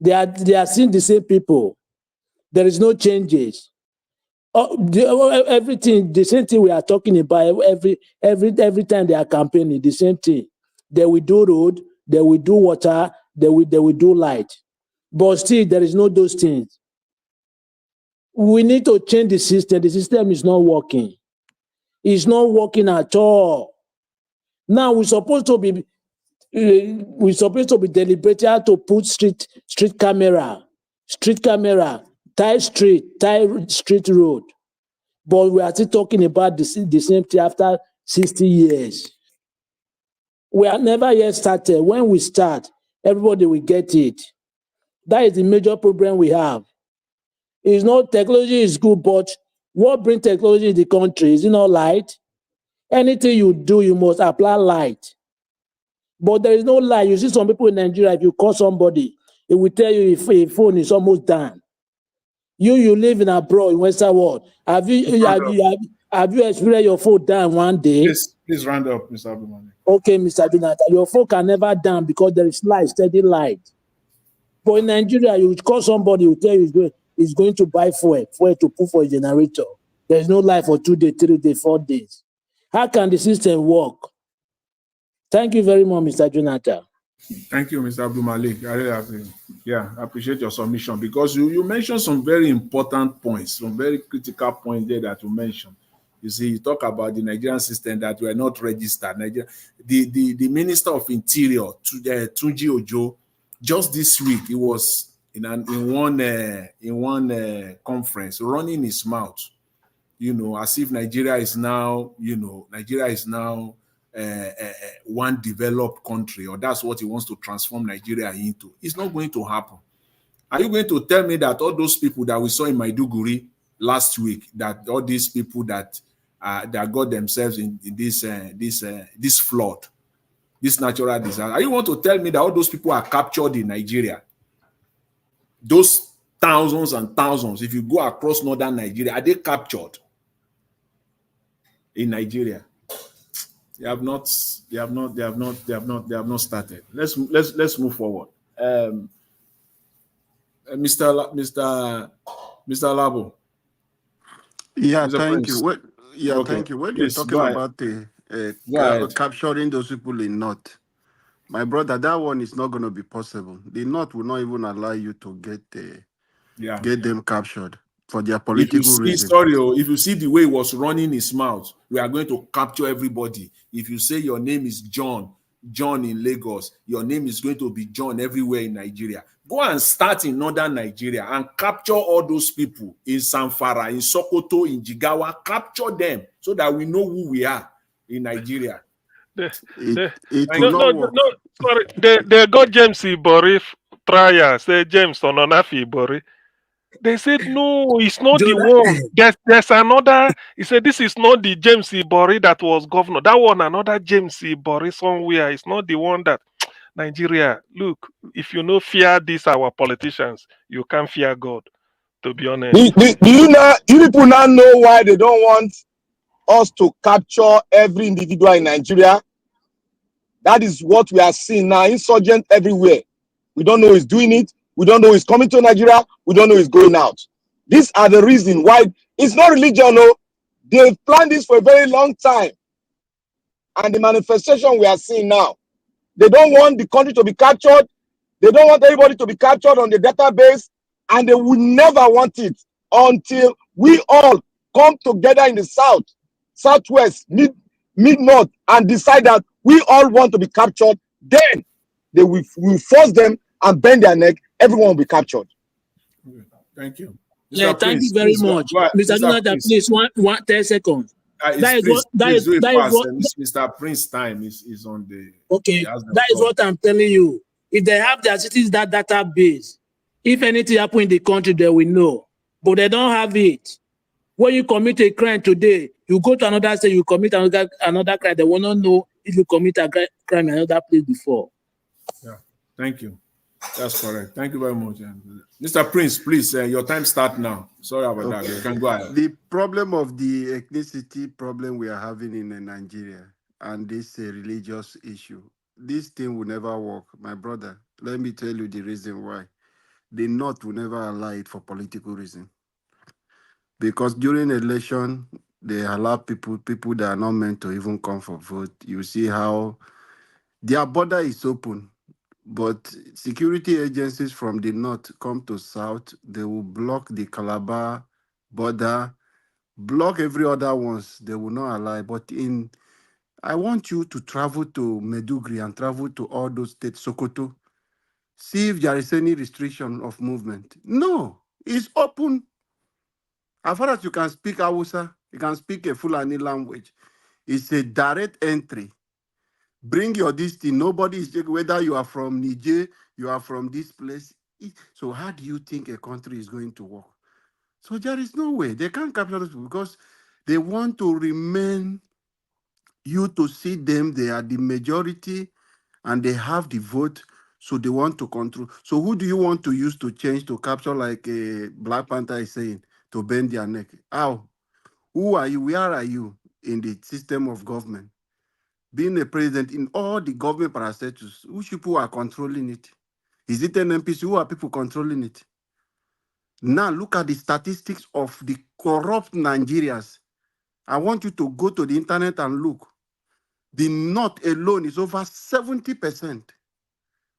They are seeing the same people. There is no changes. Everything, the same thing we are talking about every time they are campaigning, the same thing. They will do road, they will do water, they will do light. But still, there is no those things. We need to change the system. The system is not working. It's not working at all. Now we're supposed to be deliberating how to put street camera, tie street road. But we are still talking about the same thing after 60 years. We are never yet started. When we start, everybody will get it. That is the major problem we have. It's not technology is good, but what brings technology in the country? Is it not light? Anything you do, you must apply light. But there is no light. You see some people in Nigeria, if you call somebody, it will tell you if a phone is almost done. You live in abroad, in Western world. Have you experienced your phone down one day? Please round up, Mr. Abdulmalik. Okay, Mr. Jonathan, your phone can never down because there is light, steady light. But in Nigeria, you call somebody who tell you he's going to buy fuel to put for a generator. There is no light for 2 days, 3 days, 4 days. How can the system work? Thank you very much, Mr. Jonathan. Thank you, Mr. Abdulmalik. I appreciate your submission because you mentioned some very important points, some very critical points there that you mentioned. You see, you talk about the Nigerian system that we are not registered. The Minister of Interior, Tunji Ojo, just this week, he was in one conference running his mouth, as if Nigeria is now one developed country, or that's what he wants to transform Nigeria into. It's not going to happen. Are you going to tell me that all those people that we saw in Maiduguri last week, that all these people that got themselves in this flood, this natural disaster, are you want to tell me that all those people are captured in Nigeria? Those thousands and thousands, if you go across northern Nigeria, are they captured in Nigeria? They have not started. Let's move forward. Mr. Labo. Yeah, Mr. thank Prince. you. Thank you. When you're talking about capturing those people in North, my brother, that one is not going to be possible. The North will not even allow you to get them captured for their political reasons. If you see the way he was running his mouth, we are going to capture everybody. If you say your name is John in Lagos, your name is going to be John everywhere in Nigeria. Go and start in northern Nigeria and capture all those people in Zamfara, in Sokoto, in Jigawa. Capture them so that we know who we are in Nigeria. Sorry. They got James Ibori trial. Say James Ononafi Ibori. They said, no, it's not the one. There's another. He said, this is not the James Ibori that was governor. That one, another James Ibori somewhere. It's not the one that Nigeria. Look, if you know fear these our politicians, you can't fear God, to be honest. Do you people now know why they don't want us to capture every individual in Nigeria? That is what we are seeing now, insurgent everywhere. We don't know who's doing it. We don't know who's coming to Nigeria. We don't know who's going out. These are the reasons why. It's not religion, no. They've planned this for a very long time. and the manifestation we are seeing now. They don't want the country to be captured. They don't want anybody to be captured on the database, and they will never want it until we all come together in the south, southwest, mid-north, and decide that we all want to be captured. Then they will force them and bend their neck. Everyone will be captured. Thank you. Yeah, Mr. thank Prince, you very please, much. go ahead. Mr. Mr. Jonathan, Prince. please, 10 seconds. That is what Please do it that is fast. what Mr. Prince time is on the. okay. He has the That is floor. what I'm telling you. If they have their cities that database, if anything happen in the country, they will know. But they don't have it. When you commit a crime today, you go to another state, you commit another crime. They will not know if you commit a crime in another place before. Yeah, thank you. That's correct. Thank you very much. Mr. Prince, please, your time start now. Sorry about that. You can go ahead. The problem of the ethnicity problem we are having in Nigeria and this religious issue, this thing will never work. My brother, let me tell you the reason why. The North will never allow it for political reason. Because during election, they allow people that are not meant to even come for vote. You see how their border is open. But security agencies from the north come to south, they will block the Calabar border, block every other ones. They will not allow. But I want you to travel to Meduguri and travel to all those states, Sokoto. See if there is any restriction of movement. No, it's open. As far as you can speak Hausa, you can speak a Fulani language. It's a direct entry. Bring your destiny. Nobody is checking whether you are from Niger, you are from this place. So how do you think a country is going to work? So there is no way. They can't capture us because they want to remain you to see them. They are the majority and they have the vote. So they want to control. So who do you want to use to change to capture like a Black Panther is saying, to bend their neck? How? Who are you? Where are you in the system of government? Being a president in all the government parastatals, which people are controlling it? Is it an NPC? Who are people controlling it? Now look at the statistics of the corrupt Nigerians. I want you to go to the internet and look. The North alone is over 70%.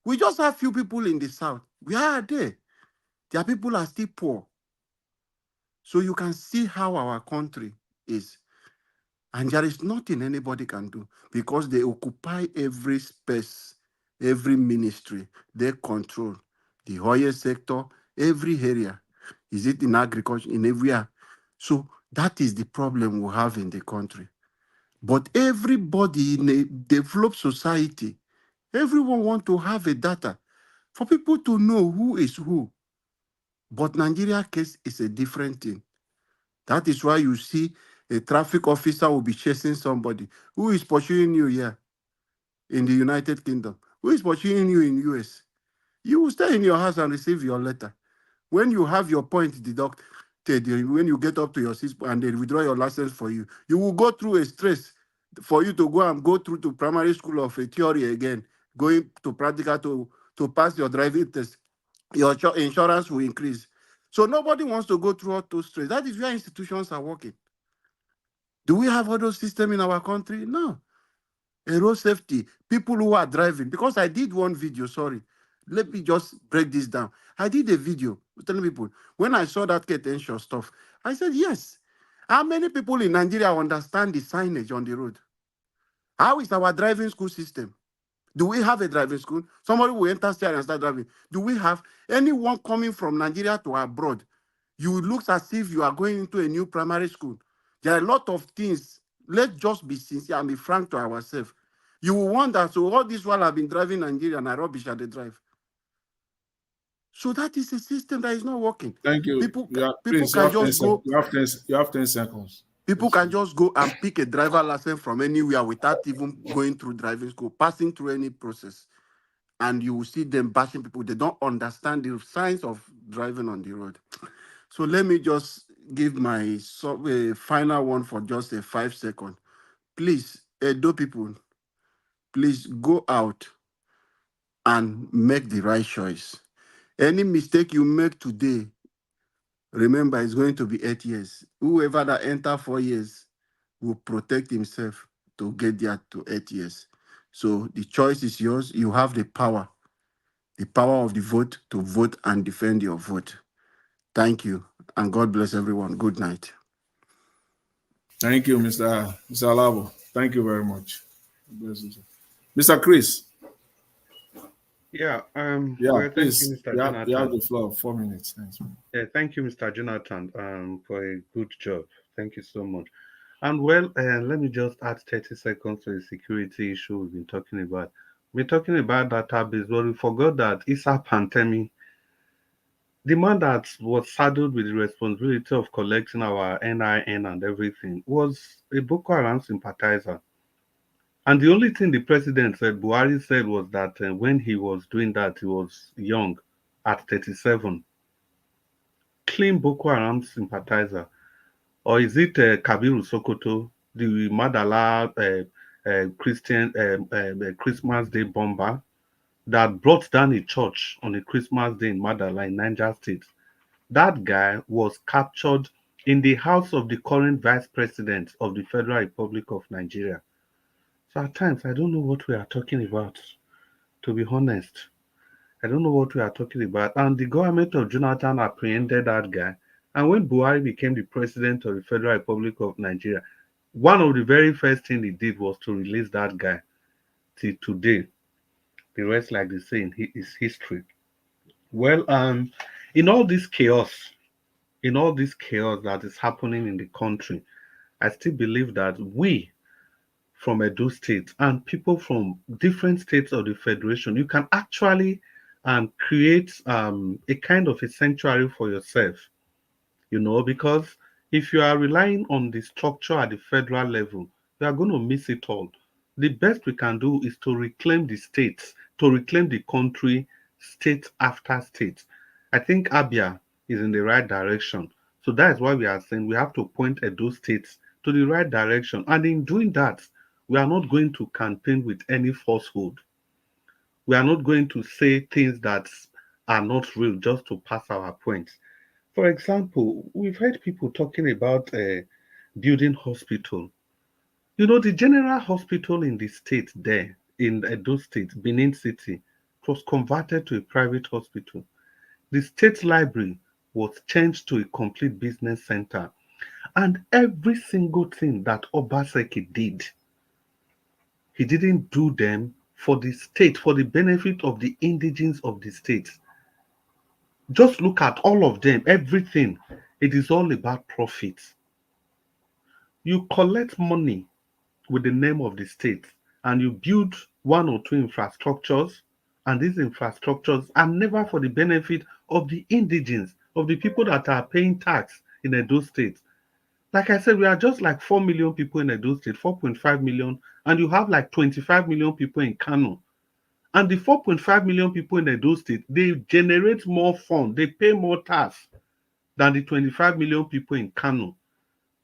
We just have few people in the South. Where are they? Their people are still poor. So you can see how our country is. And there is nothing anybody can do because they occupy every space, every ministry. They control the oil sector, every area. Is it in agriculture, in everywhere? So that is the problem we have in the country. But everybody in a developed society, everyone wants to have a data for people to know who is who. But Nigeria case is a different thing. That is why you see a traffic officer will be chasing somebody. Who is pursuing you here in the United Kingdom? Who is pursuing you in US? You will stay in your house and receive your letter. When you have your point deducted, when you get up to your system and they withdraw your license for you, you will go through a stress for you to go through to primary school of a theory again, going to practical to pass your driving test. Your insurance will increase. So nobody wants to go through all those stress. That is where institutions are working. Do we have all those systems in our country? No. A road safety, people who are driving, because I did one video, sorry. Let me just break this down. I did a video telling people, when I saw that Caretaker stuff, I said, yes. How many people in Nigeria understand the signage on the road? How is our driving school system? Do we have a driving school? Somebody will enter here and start driving. Do we have anyone coming from Nigeria to abroad? You look as if you are going into a new primary school. There are a lot of things. Let's just be sincere and be frank to ourselves. You will wonder, so all this while I've been driving Nigeria and I rubbish at the drive. So that is a system that is not working. Thank you. People Please, can just go. You have 10 seconds. People can just go and pick a driver license from anywhere without even going through driving school, passing through any process. And you will see them bashing people. They don't understand the science of driving on the road. So let me just give my final one for just a 5 second. Please, Edo people, please go out and make the right choice. Any mistake you make today, remember, it's going to be 8 years. Whoever that enter 4 years will protect himself to get there to 8 years. So the choice is yours. You have the power of the vote to vote and defend your vote. Thank you, and God bless everyone. Good night. Thank you, Mr. Alabo. Thank you very much. Mr. Chris. Yeah, well, thank you, please, Mr. you Jonathan. have the floor. 4 minutes. Thanks. Yeah, thank you, Mr. Jonathan, for a good job. Thank you so much. And well, let me just add 30 seconds to the security issue we've been talking about. We're talking about database, but we forgot that Issa Pantemi, the man that was saddled with the responsibility of collecting our NIN and everything, was a Boko Haram sympathizer. And the only thing the president said, Buhari said, was that when he was doing that, he was young, at 37. Clean Boko Haram sympathizer. Or is it Kabiru Sokoto, the Madala Christian Christmas Day bomber that brought down a church on a Christmas Day in Madala in Niger State? That guy was captured in the house of the current vice president of the Federal Republic of Nigeria. So at times, I don't know what we are talking about, to be honest. I don't know what we are talking about. And the government of Jonathan apprehended that guy. And when Buhari became the president of the Federal Republic of Nigeria, one of the very first things he did was to release that guy. Till today, the rest, like they say, is history. Well, in all this chaos that is happening in the country, I still believe that we from Edo State and people from different states of the Federation, you can actually create a kind of a sanctuary for yourself, because if you are relying on the structure at the federal level, you are going to miss it all. The best we can do is to reclaim the states, to reclaim the country, state after state. I think Abia is in the right direction. So that is why we are saying we have to point at those states to the right direction. And in doing that, we are not going to campaign with any falsehood. We are not going to say things that are not real just to pass our points. For example, we've heard people talking about building hospital. The general hospital in the state there, in Edo State, Benin City, was converted to a private hospital. The state library was changed to a complete business center. And every single thing that Obaseki did, he didn't do them for the state, for the benefit of the indigenes of the state. Just look at all of them, everything. It is all about profit. You collect money with the name of the state and you build one or two infrastructures, and these infrastructures are never for the benefit of the indigenes, of the people that are paying tax in Edo State. Like I said, we are just like 4 million people in Edo State, 4.5 million, and you have like 25 million people in Kano. And the 4.5 million people in Edo State, they generate more funds, they pay more tax than the 25 million people in Kano.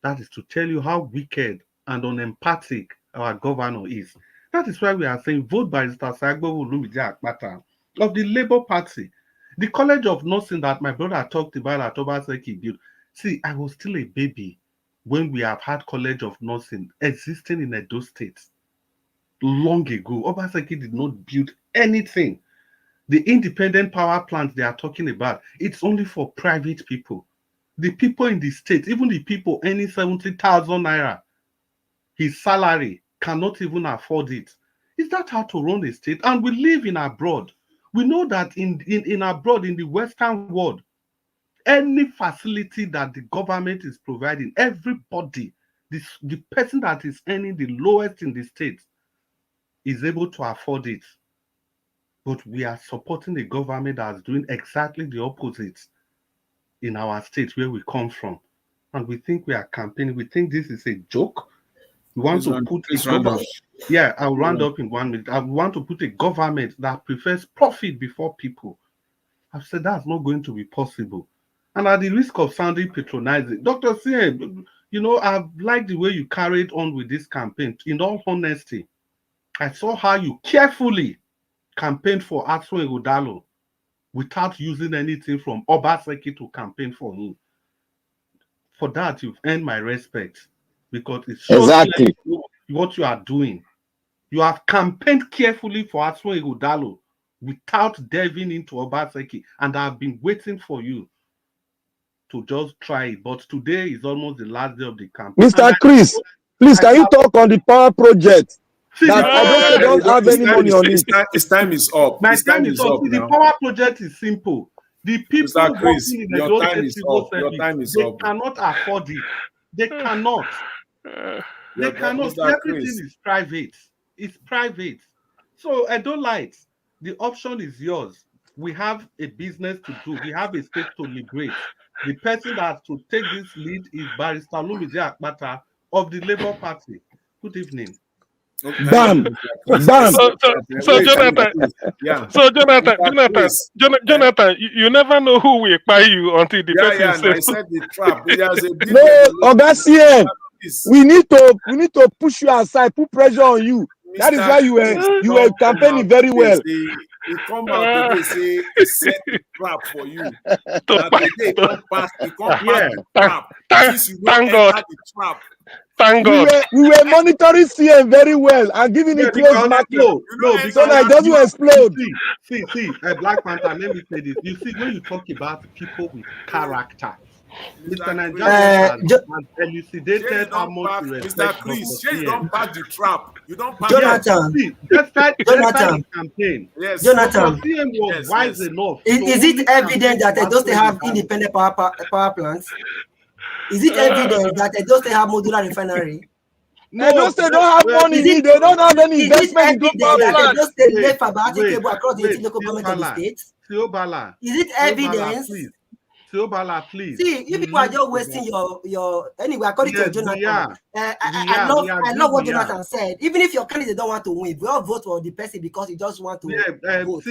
That is to tell you how wicked and unempathic our governor is. That is why we are saying vote by Mr. Sagbo Olumide Akpata of the Labour Party. The College of Nursing that my brother talked about at Obaseki built. See, I was still a baby when we have had College of Nursing existing in Edo State. Long ago, Obaseki did not build anything. The independent power plant they are talking about, it's only for private people. The people in the state, even the people earning 70,000 naira, his salary cannot even afford it. Is that how to run a state? And we live in abroad. We know that in abroad, in the Western world, any facility that the government is providing, everybody, the person that is earning the lowest in the state is able to afford it. But we are supporting a government that is doing exactly the opposite in our state where we come from. And we think we are campaigning. We think this is a joke. We want to put a government. Yeah, I'll round up in 1 minute. I want to put a government that prefers profit before people. I've said that's not going to be possible. And at the risk of sounding patronizing, Dr. C, I've liked the way you carried on with this campaign. In all honesty, I saw how you carefully campaigned for Atsun Ighodalo without using anything from Obaseki to campaign for him. For that, you've earned my respect, because it shows what you are doing. You have campaigned carefully for Asmo Ighodalo without delving into Obaseki, and I've been waiting for you to just try it. But today is almost the last day of the campaign. Mr. Chris, please, can you talk on the power project? That I don't have any money on it. His time is up. My His time is up the now. power project is simple. The people Mr. Chris, working in the your time is up. Your time is up. They cannot afford it. They cannot. They cannot. Everything is private. It's private. So I don't like. The option is yours. We have a business to do. We have a state to liberate. The person that has to take this lead is Barrister Lumide Akpata of the Labour Party. Good evening. Bam, bam. So Jonathan, Jonathan, you never know who will buy you until the person says. I said the trap. No, Oga we need to push you aside, put pressure on you. That is why you were campaigning very well. He come out today say he set the trap for you. Today come pass the trap. Thank God. Thank God. We were monitoring CM very well and giving it close marking. So that it doesn't explode. See, Black Panther, let me say this. You see, when you talk about people with character, Mr. Nigeria has elucidated how much you respect Mr. Chris, you don't pack the trap. You don't pack Jonathan. the campaign. Yes. Jonathan. CM was wise enough. Is it evident that Edo State have independent power plants? Is it evident that Edo State have modular refinery? No, Edo State don't have money. They don't have any investment in power plants. Edo State left fiber cable across the local government of the state. Is it evidence? Siobala, please. See, you people are just wasting your anyway. According to Jonathan, I love what Jonathan said. Even if your candidate don't want to win, we all vote for the person because he just want to vote.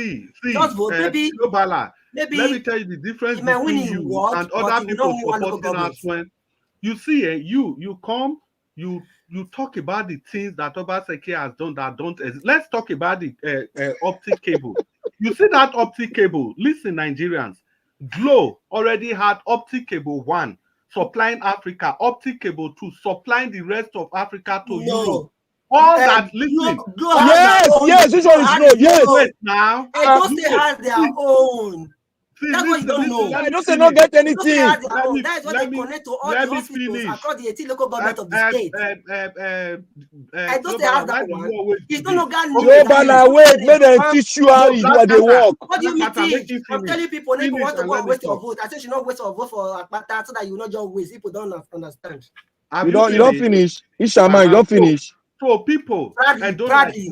Just vote. Maybe Siobala. Let me tell you the difference between you and other people supporting us. When you see, you come, you talk about the things that Obaseki has done that don't exist. Let's talk about the optic cable. You see that optic cable? Listen, Nigerians. Glo already had optic cable 1 supplying Africa, optic cable 2 supplying the rest of Africa to Europe. All that, listen. Yes, this one is Glo. Yes. Wait now. Edo State has their own. That's what you don't know. I don't say not get anything. That is what they connect to all the hospitals across the 18 local government of the state. Edo State has that one. It's no longer wait, make them teach you how they work. What do you mean teach? I'm telling people, people want to go and waste your vote. I say you not waste your vote for Akpata so that you not just waste. People don't understand. You don't finish. Ishaman, you don't finish. So people, Bradley.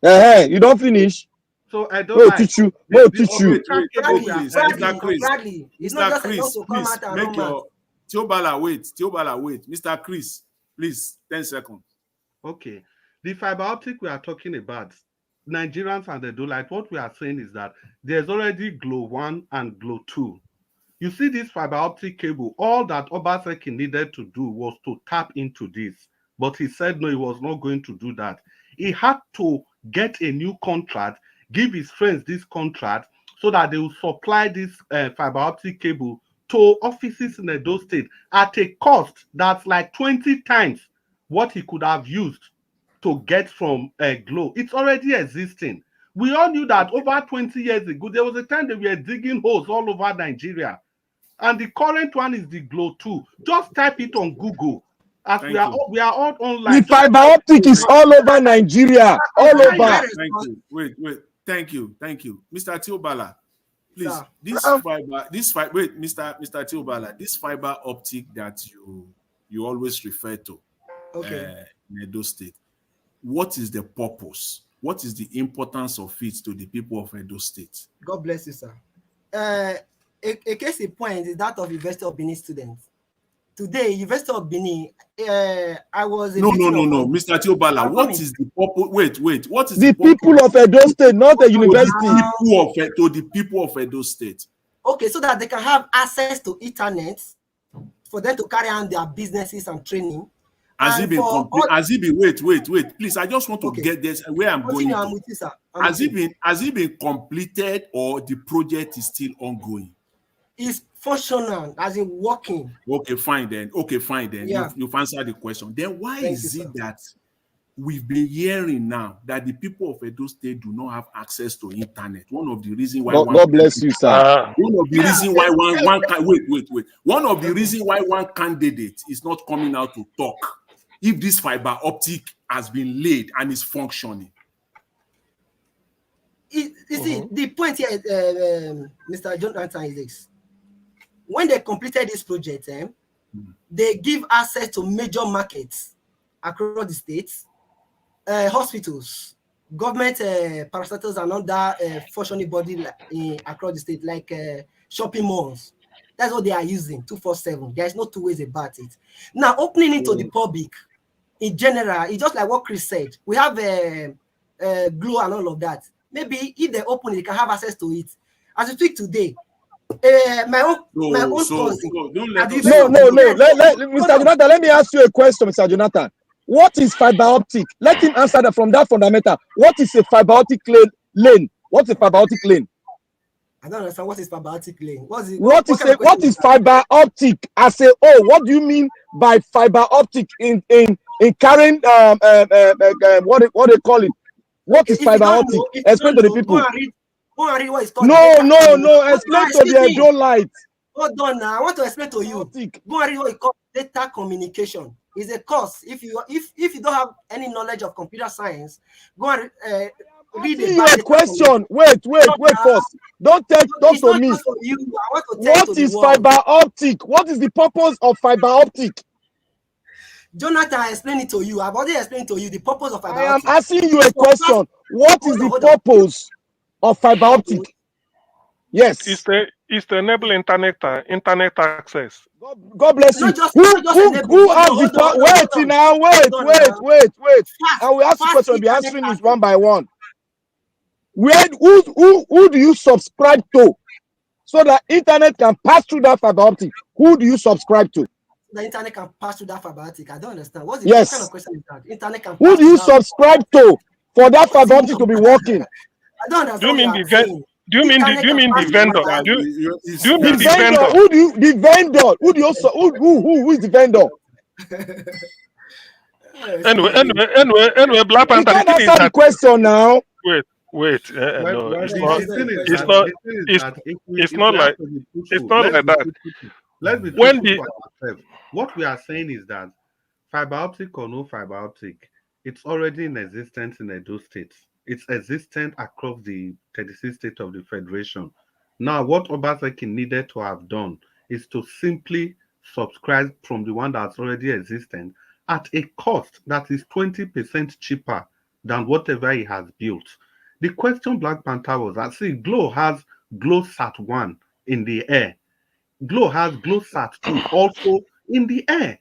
You don't finish. So I don't teach you. We'll teach you. Bradley. It's not just enough to come out and make your Tiobala wait. Mr. Chris, please, 10 seconds. Okay. The fiber optic we are talking about, Nigerians and the Dolite, what we are saying is that there's already Glo 1 and Glo 2. You see this fiber optic cable, all that Obaseki needed to do was to tap into this. But he said no, he was not going to do that. He had to get a new contract, give his friends this contract so that they will supply this fiber optic cable to offices in Edo State at a cost that's like 20 times what he could have used to get from Glo. It's already existing. We all knew that over 20 years ago, there was a time they were digging holes all over Nigeria. And the current one is the Glo 2. Just type it on Google. As we are all online. The fiber optic is all over Nigeria. All over. Thank you. Wait. Thank you. Mr. Tiobala, please. Mr. Tiobala, this fiber optic that you always refer to in Edo State, what is the purpose? What is the importance of it to the people of Edo State? God bless you, sir. A case in point is that of University of Benin students. Today, University of Benin, I was a no, Mr. Tiobala, what is the purpose? Wait, what is the people of Edo State, not the university? To the people of Edo State. Okay, so that they can have access to internet for them to carry on their businesses and training. Has it been wait, please, I just want to get this where I'm going to. With you, sir. Has it been completed or the project is still ongoing? It's functional, as in working. Okay, fine then. Okay, fine then. Yeah. You've answered the question. Then why Thank is you, it sir. that we've been hearing now that the people of Edo State do not have access to internet? One of the reasons why God bless you, sir. One of the reasons why one of the reasons why one candidate is not coming out to talk if this fiber optic has been laid and is functioning. You see, the point here, Mr. Jonathan, is this. When they completed this project, they give access to major markets across the states, hospitals, government parastatals and other functioning body across the state, like shopping malls. That's what they are using 24/7. There's no two ways about it. Now, opening it to the public, in general, it's just like what Chris said. We have Glow and all of that. Maybe if they open it, they can have access to it. As we speak today, my own cousin. Mr. Jonathan, let me ask you a question, Mr. Jonathan. What is fiber optic? Let him answer that from that fundamental. What is a fiber optic lane? What's a fiber optic lane? I don't understand what is fiber optic lane. What is fiber optic? I say, what do you mean by fiber optic in carrying what they call it? What is fiber optic? Explain to the people. Go and read what it's called. No. Explain to the Edo light. Hold on now. I want to explain to you. Go and read what it's called data communication. It's a course. If you don't have any knowledge of computer science, go and read a question. Wait first. Don't talk to me. What is fiber optic? What is the purpose of fiber optic? Jonathan, I explained it to you. I've already explained to you the purpose of fiber I optic. am asking you a question. What is the purpose of fiber optic? Yes. It's to enable internet access. God bless you. Who has the wait now? Wait. I will ask the question and be answering this one by one. Who do you subscribe to so that internet can pass through that fiber optic? Who do you subscribe to? The internet can pass through that fiber optic. I don't understand. What kind of question is that? Internet can Who do you subscribe to for that fiber optic to be working? I don't understand. Do you mean the vendor? Do you mean the vendor? Who is the vendor? Anyway, Black Panther. You can't answer the question now. Wait. No, it's not like that. Let's be truthful for ourselves. What we are saying is that fiber optic or no fiber optic, it's already in existence in Edo State. It's existent across the 36 states of the Federation. Now, what Obaseki needed to have done is to simply subscribe from the one that's already existent at a cost that is 20% cheaper than whatever he has built. The question Black Panther was that, see, Glow has GlowSat 1 in the air. Glow has GlowSat 2 also in the air.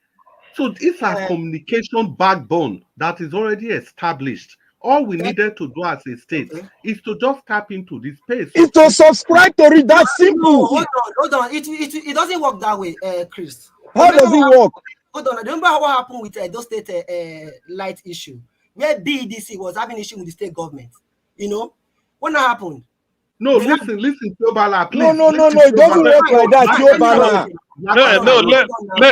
So it's a communication backbone that is already established. All we needed to do as a state is to just tap into this space. It's to subscribe to it. That's simple. Hold on. It doesn't work that way, Chris. How does it work? Hold on. Remember what happened with Edo State light issue, where BEDC was having issue with the state government. You know, what happened? No, listen, Tiobala, please. No, it doesn't work like that, Tiobala.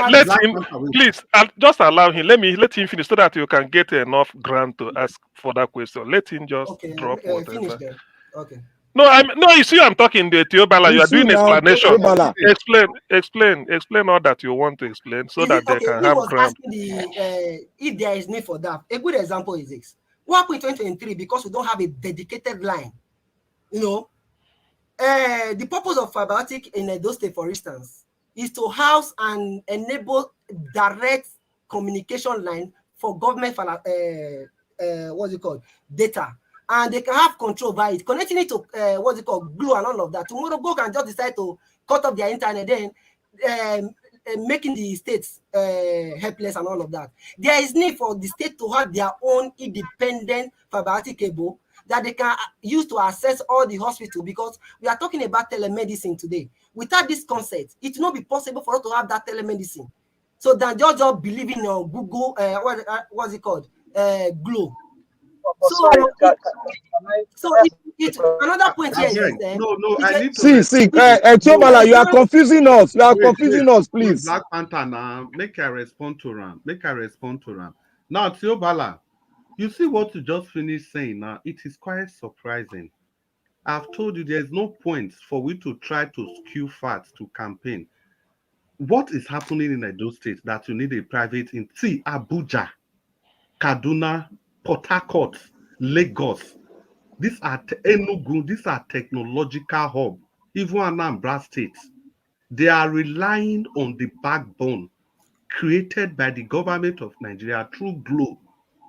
Let him, please, just allow him. Let him finish so that you can get enough ground to ask for that question. Let him just drop whatever. Okay. No, you see, I'm talking to Tiobala. You are doing explanation. Explain all that you want to explain so that they can have ground. If there is need for that, a good example is this. What happened in 2023 because we don't have a dedicated line? You know, the purpose of fiber optic in Edo State, for instance, is to house and enable direct communication line for government data, and they can have control over it, connecting it to Glue and all of that. Tomorrow, Go can just decide to cut off their internet, then making the states helpless and all of that. There is need for the state to have their own independent fiber optic cable that they can use to access all the hospitals, because we are talking about telemedicine today. Without this concept, it will not be possible for us to have that telemedicine. So than just believing on Google, what's it called? Glow. Another point here is I need to see, Tiobala, you are confusing us. You are confusing us, please. Black Panther now, make I respond to Ram. Now, Tiobala, you see what you just finished saying now. It is quite surprising. I've told you there's no point for we to try to skew facts to campaign. What is happening in Edo State that you need a private see Abuja, Kaduna, Port Harcourt, Lagos. These are Enugu, these are technological hub. Even Anambra State, they are relying on the backbone created by the government of Nigeria through Glo.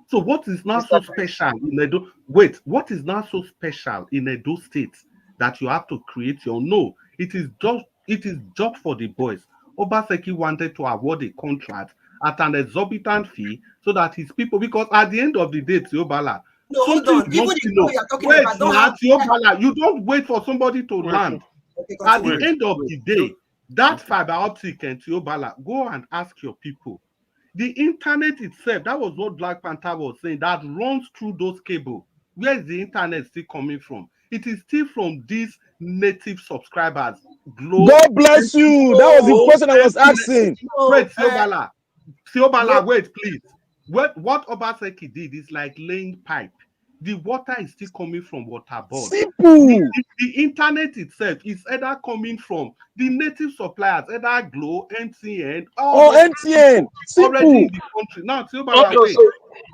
So what is now so special in Edo? Wait, what is now so special in Edo State that you have to create your no? It is just for the boys. Obaseki wanted to award a contract at an exorbitant fee so that his people, because at the end of the day, Tiobala, something you don't know. Wait, Tiobala, you don't wait for somebody to land. At the end of the day, that fiber optic and Tiobala, go and ask your people. The internet itself, that was what Black Panther was saying, that runs through those cables. Where is the internet still coming from? It is still from these native subscribers. God bless you. That was the question I was asking. Wait, Tiobala, wait, please. What Obaseki did is like laying pipe. The water is still coming from water board. Simple. The internet itself is either coming from the native suppliers, either Glo, MTN, or MTN. Already in the country. Now, Tiobala,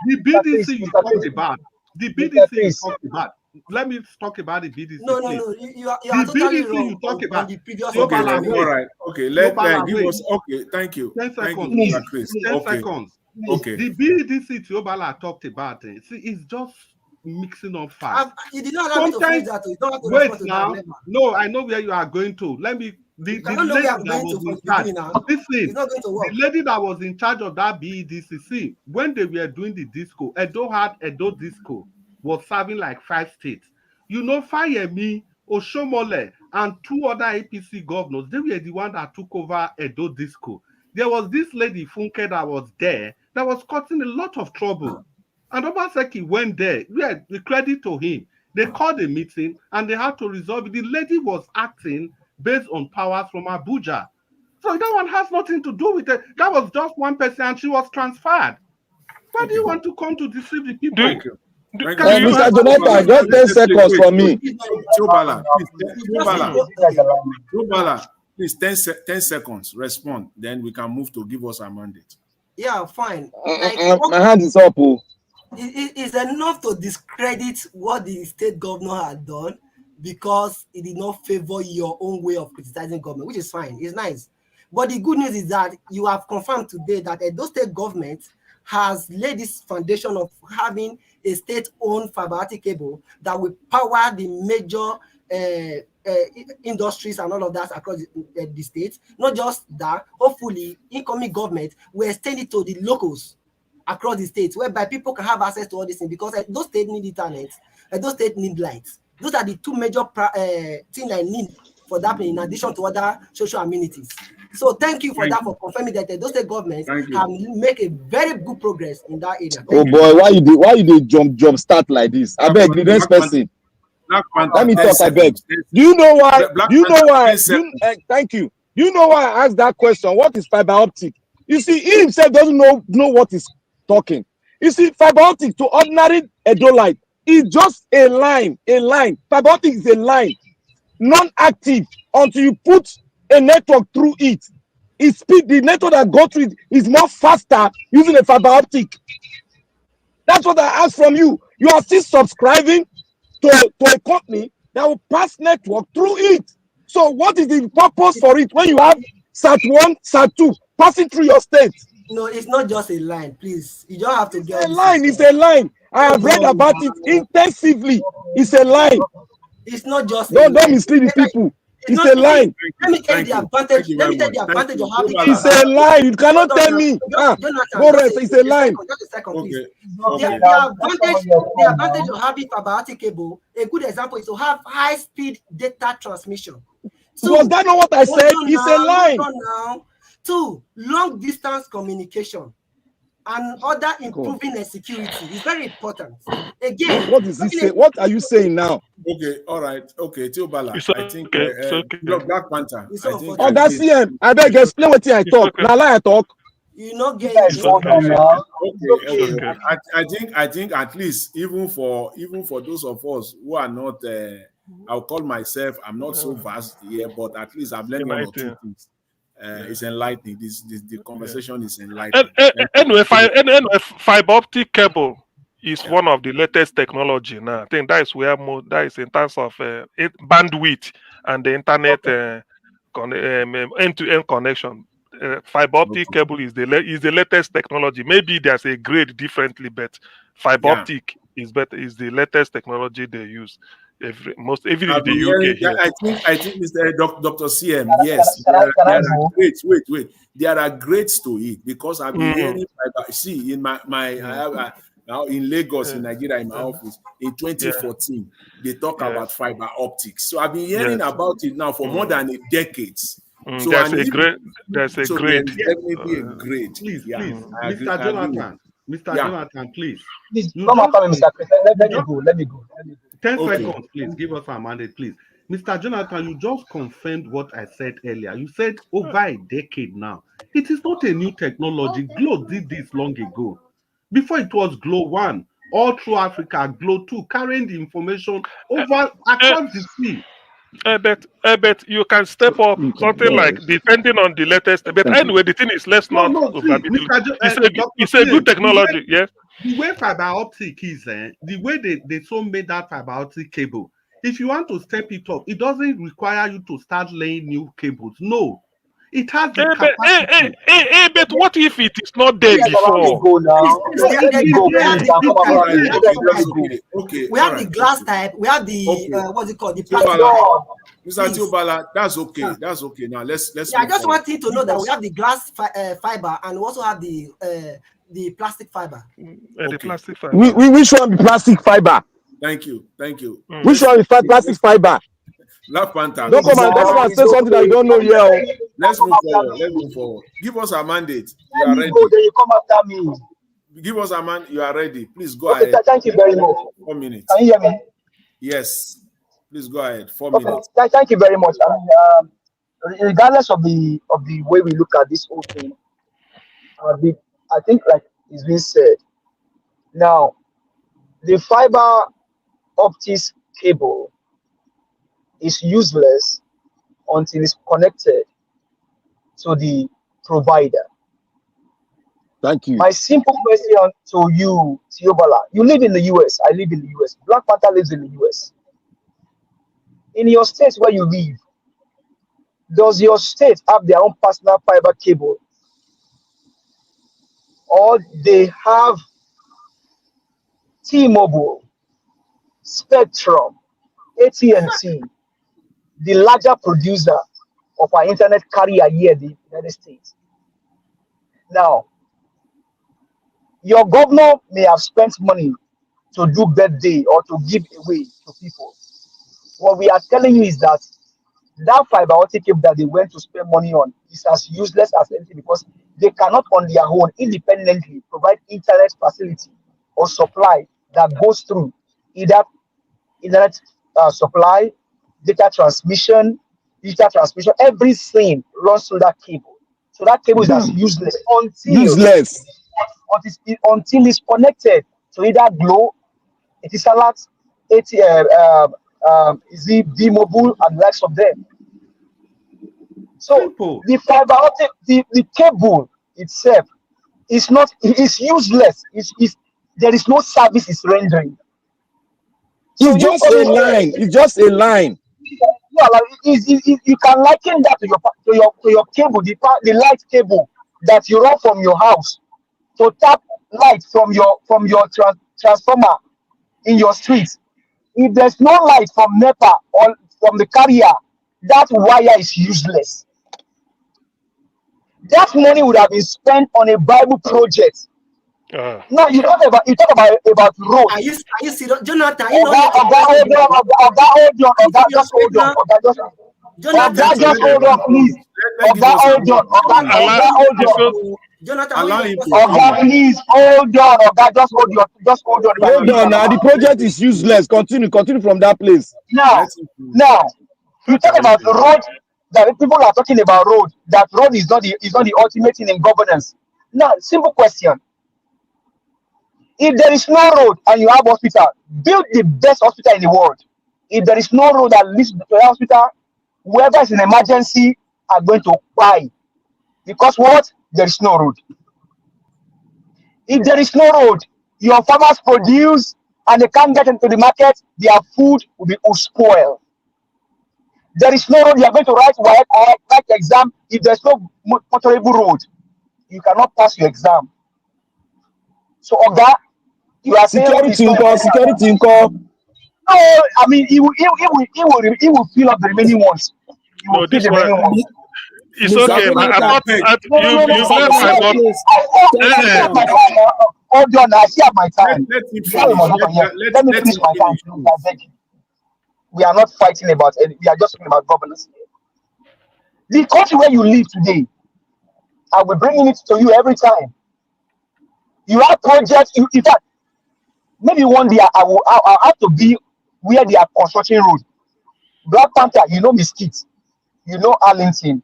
the BDC you talked about. The BDC you talked about. Let me talk about the BDC. No. You are totally wrong. You talk about the previous all right. Okay, let give us. Okay, thank you. 10 seconds. Thank you, Chris. 10 seconds. Okay. The BDC Tiobala talked about it. See, it's just mixing up facts. You did not have to finish that. You don't have to wait now. No, I know where you are going to. Let me. The lady that was in charge. Listen, the lady that was in charge of that BEDCC, when they were doing the disco, Edo Disco was serving like 5 states. You know, Fayemi, Oshomole, and 2 other APC governors, they were the one that took over Edo Disco. There was this lady, Funke, that was there, that was causing a lot of trouble. And Obaseki went there. Yeah, the credit to him. They called a meeting and they had to resolve it. The lady was acting based on powers from Abuja. So that one has nothing to do with it. That was just one person and she was transferred. Why do you want to come to deceive the people? Thank you. Mr. Jonathan, just 10 seconds for me. Tiobala, please 10 seconds. Respond. Then we can move to give us a mandate. Yeah, fine. My hand is up. It is enough to discredit what the state governor had done because it did not favor your own way of criticizing government, which is fine. It's nice. But the good news is that you have confirmed today that Edo State government has laid this foundation of having a state-owned fiber optic cable that will power the major industries and all of that across the state. Not just that, hopefully, incoming government will extend it to the locals across the states, whereby people can have access to all these things, because those states need internet, those states need lights. Those are the 2 major things I need for that, in addition to other social amenities. So thank you for that, for confirming that those state governments have made a very good progress in that area. Oh boy, why you jump start like this? I beg the next person. Let me talk. I beg. Do you know why? Thank you. Do you know why I asked that question? What is fiber optic? You see, he himself doesn't know what he's talking. You see, fiber optic to ordinary Edolite is just a line. Fiber optic is a line, non-active until you put a network through it. The network that goes through it is more faster using a fiber optic. That's what I asked from you. You are still subscribing to a company that will pass network through it. So what is the purpose for it when you have SAT1, SAT2 passing through your state? No, it's not just a line, please. You don't have to get a line. It's a line. I have read about it intensively. It's a line. It's not just. Don't mislead the people. It's a line. Let me tell you the advantage. Let me tell you the advantage of having. It's a line. You cannot tell me. Go rest. It's a line. Just a second, please. The advantage of having fiber optic cable. A good example is to have high-speed data transmission. So was that not what I said? It's a line. 2, long distance communication. and other improving the security. It's very important. Again, what is he saying? What are you saying now? Okay, all right. Okay, Tiobala. I think Black Panther. I think CM, I beg explain what I talk. Now I talk. You not get okay. I think at least even for those of us who are not I'll call myself, I'm not so vast here, but at least I've learned one or two things. It's enlightening. The conversation is enlightening. Anyway, fiber optic cable is one of the latest technology now. I think that is where that is in terms of bandwidth and the internet end-to-end connection. Fiber optic cable is the latest technology. Maybe there's a grade differently, but fiber optic is the latest technology they use. Every in the UK here. I think Mr. Dr. CM, yes, there are grades. Wait. There are grades to it because I've been hearing fiber. See, in now in Lagos, in Nigeria, in my office, in 2014, they talk about fiber optics. So I've been hearing about it now for more than a decade. So there's a grade. There's definitely a grade. Please, Mr. Jonathan, please. Please come after me, Mr. Chris. Let me go. 10 seconds, please. Give us our mandate, please. Mr. Jonathan, you just confirmed what I said earlier. You said over a decade now. It is not a new technology. Glo did this long ago. Before it was Glo 1, all through Africa, Glo 2, carrying the information over across the sea. I bet you can step up something like depending on the latest. But anyway, the thing is, let's not. It's a good technology, yes. The way fiber optic is, the way they so made that fiber optic cable. If you want to step it up, it doesn't require you to start laying new cables. No, it has the capacity. But what if it is not there before? We have the glass type. We have the what's it called? The plastic. Mr. Tiobala, that's okay. That's okay. Now let's. Yeah, I just want you to know that we have the glass fiber and we also have the plastic fiber. The plastic fiber. Which one be plastic fiber? Thank you. Which one is plastic fiber? Black Panther. Don't come and say something that you don't know yet. Let's move forward. Give us a mandate. You are ready. Then you come after me. Give us a man. You are ready. Please go ahead. Thank you very much. 4 minutes. Can you hear me? Yes. Please go ahead. 4 minutes. Thank you very much. I mean, regardless of the way we look at this whole thing, I think like it's been said. Now, the fiber optics cable is useless until it's connected to the provider. Thank you. My simple question to you, Tiobala, you live in the US, I live in the US, Black Panther lives in the US. In your state where you live, does your state have their own personal fiber cable? Or they have T-Mobile, Spectrum, AT&T, the larger producer of our internet carrier here in the United States. Now, your governor may have spent money to do birthday or to give away to people. What we are telling you is that fiber optic cable that they went to spend money on is as useless as anything because they cannot on their own independently provide internet facility or supply that goes through either internet supply, data transmission, everything runs through that cable. So that cable is as useless until it's connected to either Glo, Etisalat, is it V-Mobile and the likes of them. So the fiber optic, the cable itself is useless. There is no service it's rendering. It's just a line. It's just a line. Yeah, like you can liken that to your cable, the light cable that you run from your house to tap light from your transformer in your street. If there's no light from NEPA or from the carrier, that wire is useless. That money would have been spent on a Bible project. No, you talk about road. Are you serious, Jonathan? Just hold on, please. Hold on. Jonathan, allow him to Oga, please hold on. Oga, just hold on. Hold on now. The project is useless. Continue from that place. Now, you talk about the road. That people are talking about road. That road is not the ultimate thing in governance. Now, simple question. If there is no road and you have hospital, build the best hospital in the world. If there is no road that leads to the hospital, whoever is in emergency are going to buy. Because what? There is no road. If there is no road, your farmers produce and they can't get into the market, their food will be spoiled. There is no road, you are going to write exam. If there's no motorable road, you cannot pass your exam. So, Oga, you are saying security in call. No, I mean, he will fill up the remaining ones. He will fill the remaining ones. It's okay, man. I thought you blame my God. Hold on, I have my time. Let me finish my time. I beg you. We are not fighting about it. We are just talking about governance. The country where you live today, I will bring it to you every time. You have projects. In fact, maybe one day I'll have to be where they are constructing road. Black Panther, you know Mesquite, you know Arlington,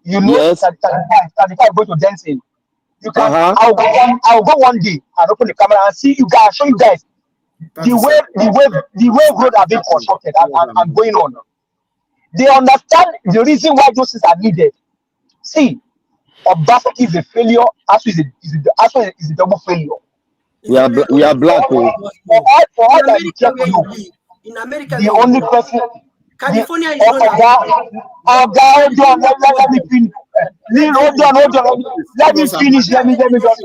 you know 35 go to Denton. You can. I'll go one day and open the camera and see you guys. Show you guys the way road are being constructed and going on. They understand the reason why those things are needed. See, Obaseki is a failure. Asu is a double failure. We are black. For all that you care for you. In America, the only person. California is hold on, let me finish. Hold on. Let me finish. Let me just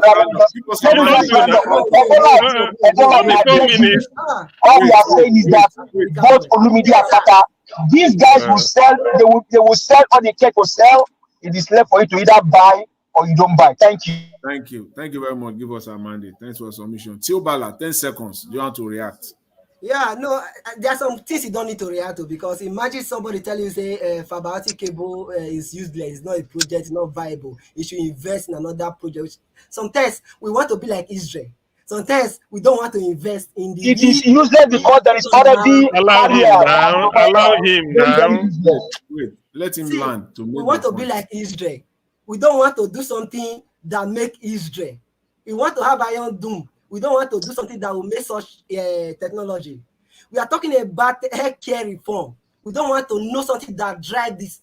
all we are saying is that both Olumide and Saka, these guys will sell, they will sell all the cake will sell. It is left for you to either buy or you don't buy. Thank you. Thank you very much. Give us our mandate. Thanks for your submission. Tiobala, 10 seconds. Do you want to react? Yeah, no, there are some things you don't need to react to, because imagine somebody tell you, say, fiber optic cable is useless, it's not a project, it's not viable, you should invest in another project. Sometimes we want to be like Israel. Sometimes we don't want to invest in the. It is useless because there is already. Allow him now. Wait, let him land. We want to be like Israel. We don't want to do something that make Israel. We want to have Iron Dome. We don't want to do something that will make such technology. We are talking about healthcare reform. We don't want to know something that drives this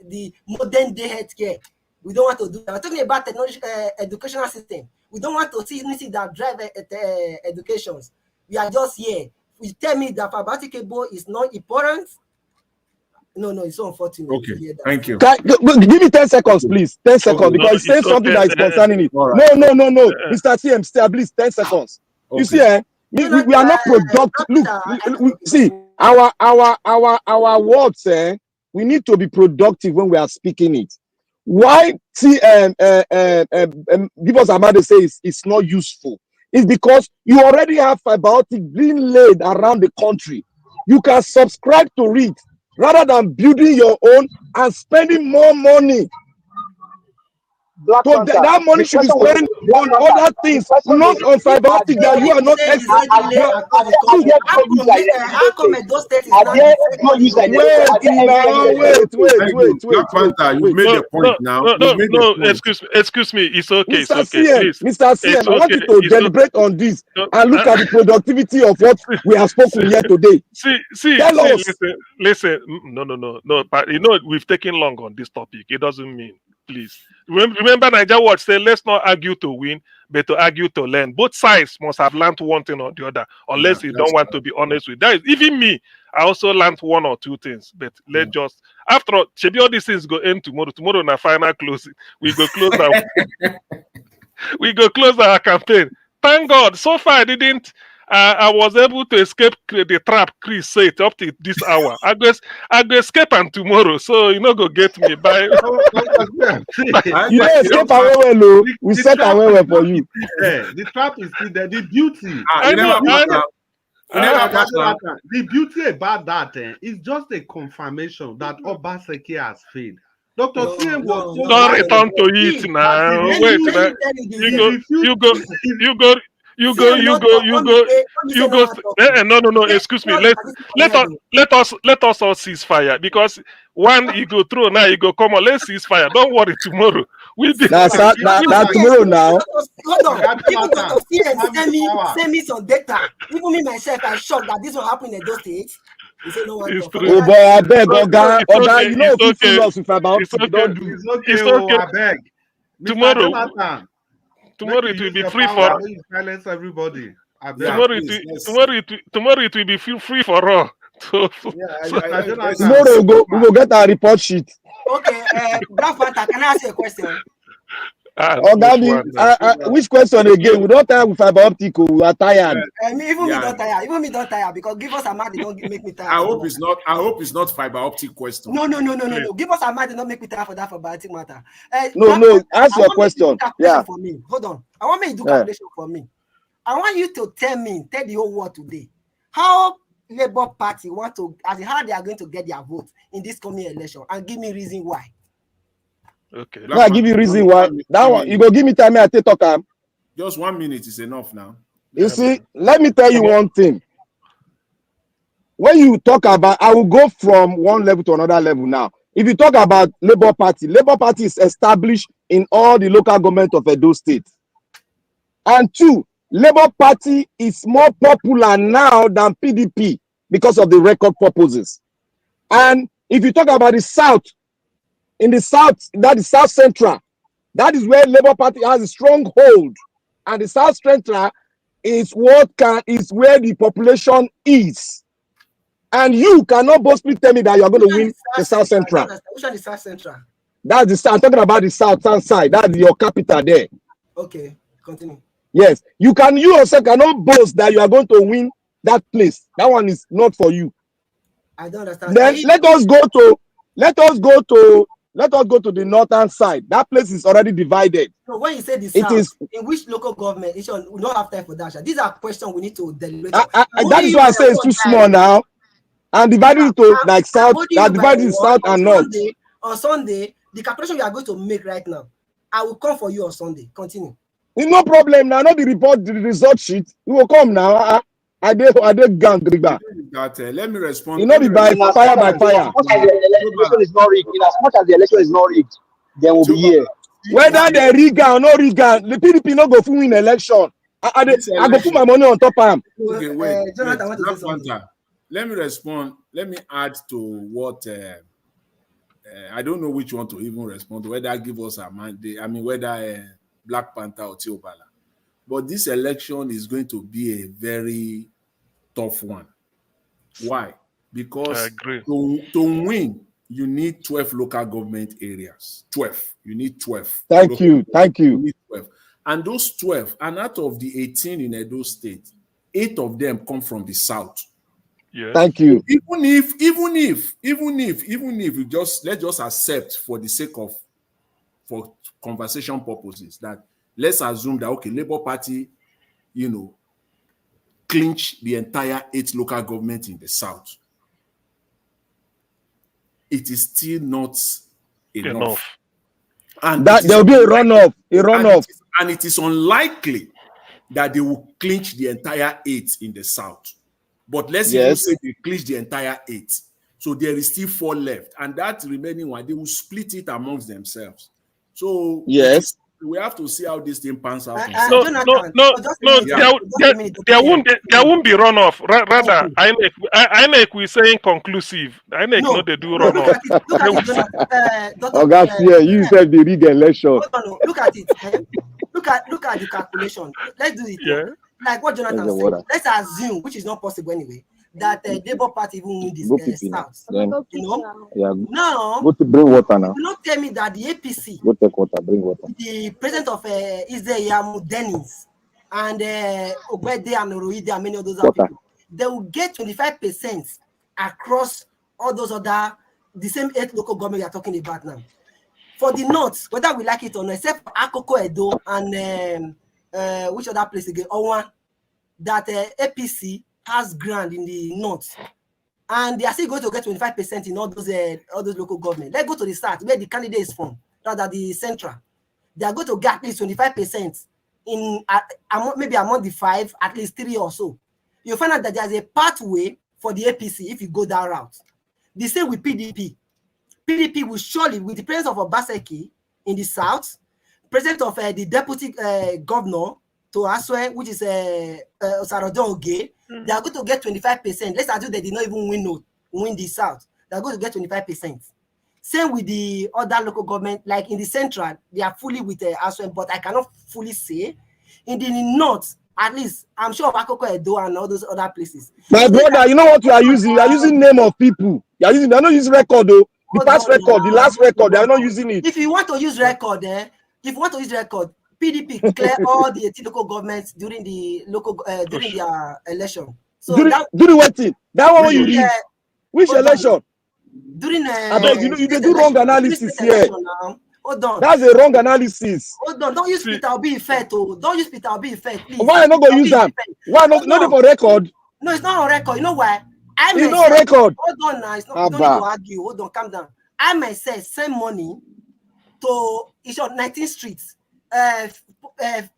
the modern day healthcare. We don't want to do that. We're talking about technology, educational system. We don't want to see anything that drives educations. We are just here. You tell me that fiber optic cable is not important. No, it's so unfortunate. Okay, thank you. Give me 10 seconds, please. 10 seconds, because it's saying something that is concerning it. Right. No. Mr. CM, please, 10 seconds. Okay. You see, we are not productive. Look, see, our words, we need to be productive when we are speaking it. Why give us Amade says it's not useful? It's because you already have fiber optic being laid around the country. You can subscribe to it, rather than building your own and spending more money. So that money should be spent on other things, not on fiber optic that you are not Panther, you made the point now. No, excuse me. It's okay. Mr. CM, I want you to deliberate on this and look at the productivity of what we have spoken here today. Listen. No. But we've taken long on this topic. It doesn't mean. Please remember, Niger Watch say, let's not argue to win, but to argue to learn. Both sides must have learned one thing or the other, unless you don't want to be honest with that. Even me, I also learned one or two things, but let's just, after all, all these things go end tomorrow. Tomorrow, na final closing. We go close our campaign. Thank God, so far I didn't. I was able to escape the trap Chris said up to this hour. I go escape and tomorrow, so you know go get me. Bye. You know escape away well, we set away well for you. The trap is still there. The beauty. The beauty about that is just a confirmation that Obaseki has failed. Dr. TM was so Don't return to it now. Wait, No. Excuse me. Let us all cease fire, because one you go through now, you go come on. Let's cease fire. Don't worry. Tomorrow we be. That's tomorrow now. Hold on. People Dr. TM send me some data. Even me myself, I'm shocked that this will happen in Edo State. Oh boy, I beg, Oga, you know if you fool us with about it, don't do. It's okay. I beg. Tomorrow it will be free for. Silence everybody. Tomorrow it will be free for all. Tomorrow we will get our report sheet. Okay, Black Panther, can I ask you a question? Which question again? We don't tire with fiber optic. We are tired. Even me don't tire because give us a mark, they don't make me tired. I hope it's not fiber optic question. No. Give us a mark, they don't make me tired for that for fiber optic matter. No. Ask your question. Yeah. For me. Hold on. I want me to do calculation for me. I want you to tell the whole world today how Labour Party how they are going to get their vote in this coming election, and give me reason why. Okay. No, I give you reason why. That one you go give me time. I take talk. Just 1 minute is enough now. You see, let me tell you one thing. When you talk about, I will go from one level to another level now. If you talk about Labour Party is established in all the local government of Edo State. And 2, Labour Party is more popular now than PDP because of the record purposes. And if you talk about the South, in the South, that is South Central, that is where Labour Party has a strong hold. And the South Central is where the population is. And you cannot boastfully tell me that you are going to win the South Central. Which one is South Central? That's the South. I'm talking about the Southern side. That's your capital there. Okay, continue. Yes, you yourself cannot boast that you are going to win that place. That one is not for you. I don't understand. Then let us go to the northern side. That place is already divided. So when you say the South, in which local government? We don't have time for that. These are questions we need to deliberate. That is why I say it's too small now. And divided into like South, divided in South and North. On Sunday, the calculation you are going to make right now, I will come for you on Sunday. Continue. No problem now. Not the result sheet. You will come now. I did gang. Let me respond. You know, by fire by fire. As much as the election is not rigged, then we'll be here. Whether they rig or no rig, the PDP no go win election. I go put my money on top of them. Okay, wait. Let me respond. Let me add to what I don't know which one to even respond to. Whether give us a mandate. I mean, whether Black Panther or Tiobala. But this election is going to be a very tough one. Why? Because to win, you need 12 local government areas. 12. You need 12. Thank you. You need 12. And those 12, and out of the 18 in Edo State, 8 of them come from the South. Yeah. Thank you. Even if you let's just accept for the sake of for conversation purposes that let's assume that Labour Party, clinch the entire 8 local government in the South. It is still not enough. And that there will be a runoff. And it is unlikely that they will clinch the entire 8 in the South. But let's even say they clinch the entire 8. So there is still 4 left. And that remaining one, they will split it amongst themselves. So yes, we have to see how this thing pans out. There won't be runoff. Rather, INEC we saying conclusive. INEC no, they do runoff. You said the rig election. Look at it. Look at the calculation. Let's do it. Yeah. Like what Jonathan said. Let's assume, which is not possible anyway, that Labour Party even win this South. Now, go to bring water now. Do not tell me that the APC, go take water, bring water. The president of Israel Dennis and Obede and Roide and many of those other people, they will get 25% across all those other the same 8 local government we are talking about now. For the North, whether we like it or not, except for Akoko Edo and which other place again, Owan, that APC has ground in the North. and they are still going to get 25% in all those local government. Let's go to the start where the candidate is from, rather the central. They are going to get at least 25% in maybe among the 5, at least 3 or so. You'll find out that there's a pathway for the APC if you go that route. The same with PDP. PDP will surely, with the presence of Obaseki in the south, president of the deputy governor to Aswe, which is Osarodon Oge, they are going to get 25%. Let's assume they did not even win the south. They are going to get 25%. Same with the other local government, like in the central, they are fully with Aswe, but I cannot fully say. In the north, at least, I'm sure of Akoko Edo and all those other places. My brother, you know what you are using? You are using name of people. You are using, they are not using record though. The past record, the last record, they are not using it. If you want to use record, PDP clear all the 18 local governments during the during their election. So during what thing? That one you read. Which election? During you do wrong analysis here. Hold on. That's a wrong analysis. Hold on. Don't use Peter Obi effect. Don't use Peter Obi effect, please. Why I not going to use that? Why not for record? No, it's not on record. You know why? It's not on record. Hold on now. It's not, you don't need to argue. Hold on, calm down. I myself send money to each of 19 streets.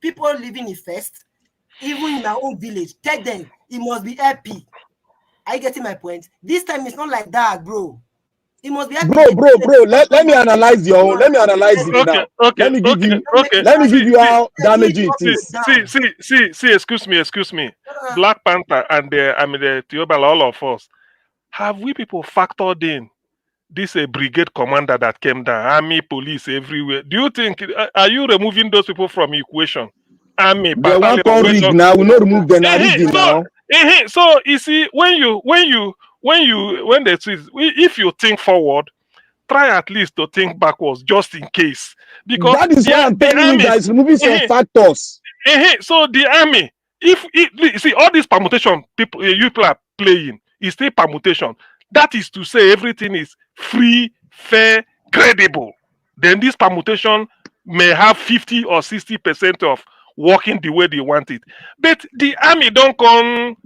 People living in First, even in my own village. Tell them it must be happy. Are you getting my point? This time it's not like that, bro. It must be bro. Let me analyze your. Let me analyze it now. Okay. Let me give you how damaging it is. See. Excuse me. Black Panther and the Tiobala, all of us. Have we people factored in this brigade commander that came down, army, police everywhere? Do you think are you removing those people from equation? Army, they want to rig now. We not remove them. Now. So you see, if you think forward, try at least to think backwards, just in case. Because that is why I'm telling you guys, removing some factors. So the army, see all this permutation people are playing is still permutation. That is to say everything is free, fair, credible. Then this permutation may have 50 or 60% of working the way they want it. But the army don't come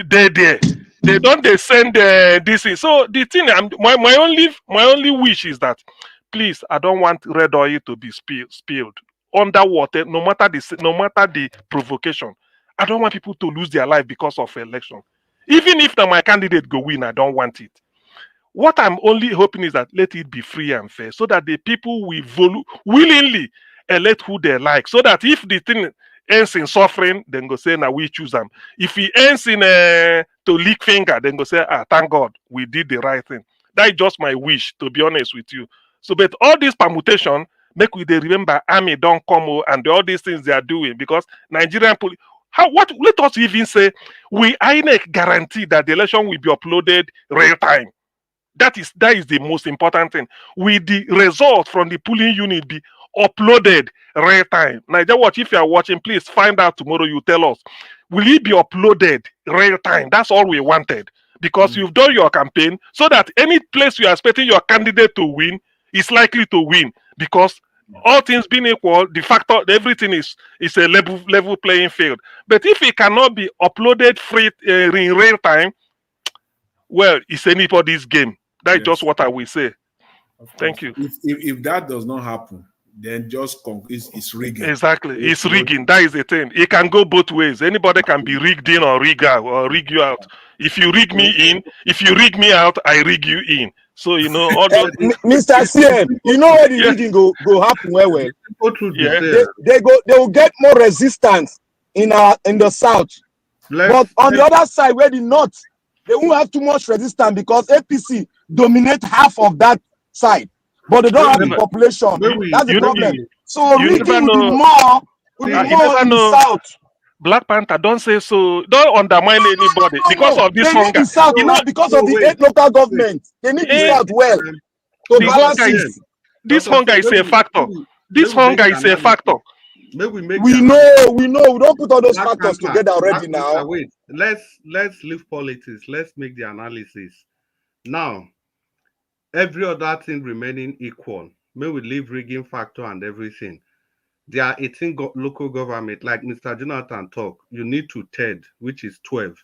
there. They don't send this in. So the thing, my only wish is that, please, I don't want red oil to be spilled underwater, no matter the provocation. I don't want people to lose their life because of election. Even if my candidate go win, I don't want it. What I'm only hoping is that let it be free and fair, so that the people will willingly elect who they like. So that if the thing ends in suffering, then go say, now we choose them. If he ends in to lick finger, then go say, thank God, we did the right thing. That's just my wish, to be honest with you. So, but all this permutation, make we remember army don't come and all these things they are doing, because Nigerian police. Let us even say we INEC guarantee that the election will be uploaded real time. That is the most important thing. Will the result from the polling unit be uploaded real time? Nigeria Watch, if you are watching, please find out tomorrow. You tell us, will it be uploaded real time? That's all we wanted, because you've done your campaign, so that any place you are expecting your candidate to win is likely to win, because all things being equal, the factor, everything is a level playing field. But if it cannot be uploaded free in real time, well, it's anybody's game. That's just what I will say. Thank you. If that does not happen, then just it's rigging. Exactly, it's rigging. That is the thing. It can go both ways. Anybody can be rigged in or rig out or rig you out. If you rig me in, if you rig me out, I rig you in. So all those Mr. CM, you know where the rigging go happen well. They will get more resistance in the south. But on the other side, where the north, they won't have too much resistance, because APC dominate half of that side, but they don't have the population. That's the problem. So rigging will be more in the south. Black Panther, don't say so. Don't undermine anybody because of this hunger. They need the south now because of the 8 local governments. They need the south well to balance it. This hunger is a factor. This hunger is a factor. We know. We don't put all those factors together already now. Wait, let's leave politics. Let's make the analysis. Now, every other thing remaining equal, may we leave rigging factor and everything. There are 18 local government, like Mr. Jonathan talk. You need to TED, which is 12.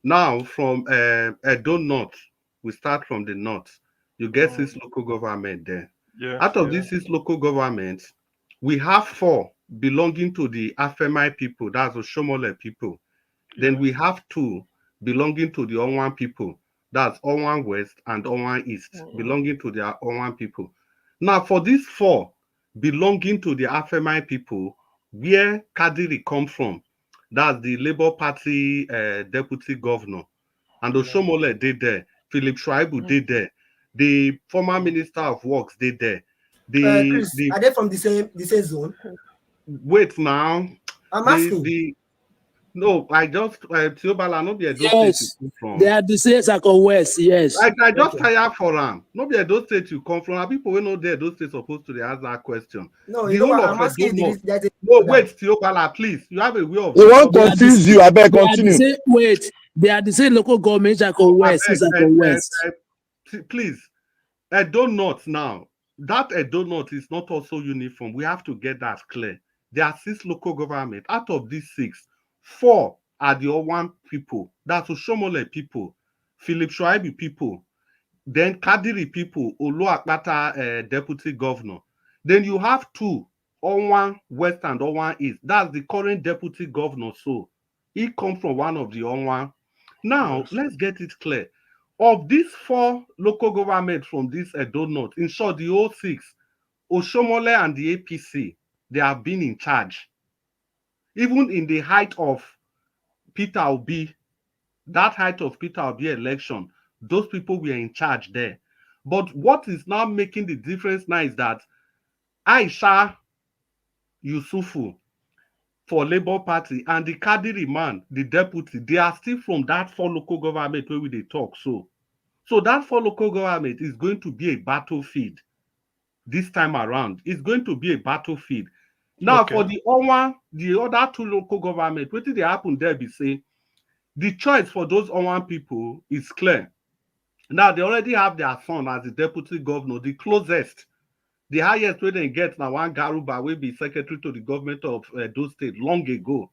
Now, from Edo North, we start from the north. You get 6 local government there. Yes, Out of these 6 local governments, we have 4 belonging to the Afemai people, that's the Shomole people. Then we have 2 belonging to the Onwan people, that's Onwan West and Onwan East, belonging to the Onwan people. Now, for these 4 belonging to the Afemai people, where Kadiri come from, that's the Labour Party deputy governor, and Oshomole did there, Philip Schreiber did there, the former minister of works did there. Chris, are they from the same zone? Wait now. I'm asking. No, I just Tiobala, no be Edo State you come from. They are the same Sako West, yes. I just tired for them. No be Edo State you come from. And people we know there Edo State supposed to ask that question. No, the you know whole what? of I'm asking Edo you. No, wait, Tiobala, please. You have a way of. They won't confuse you. I beg continue. They are the same local government Sako West. Please, Edo North now. That Edo North is not also uniform. We have to get that clear. There are 6 local government. Out of these 6, 4 are the Owan people. That's Oshomole people, Philip Schreiber people, then Kadiri people, Olu Akpata deputy governor. Then you have 2, Owan West and Owan East. That's the current deputy governor. So he comes from one of the Owan. Now, let's get it clear. Of these 4 local governments from this Edo North, in short, the whole 6, Oshomole and the APC, they have been in charge. Even in the height of Peter Obi, that height of Peter Obi election, those people were in charge there. But what is now making the difference now is that Aisha Yusufu for Labour Party and the Kadiri man, the deputy, they are still from that 4 local government where we they talk. So that 4 local government is going to be a battlefield this time around. It's going to be a battlefield. Now, for the other 2 local government, what did they happen there? Be say the choice for those Owan people is clear. Now they already have their son as the deputy governor, the closest, the highest way they get now one Garuba will be secretary to the government of Edo State long ago.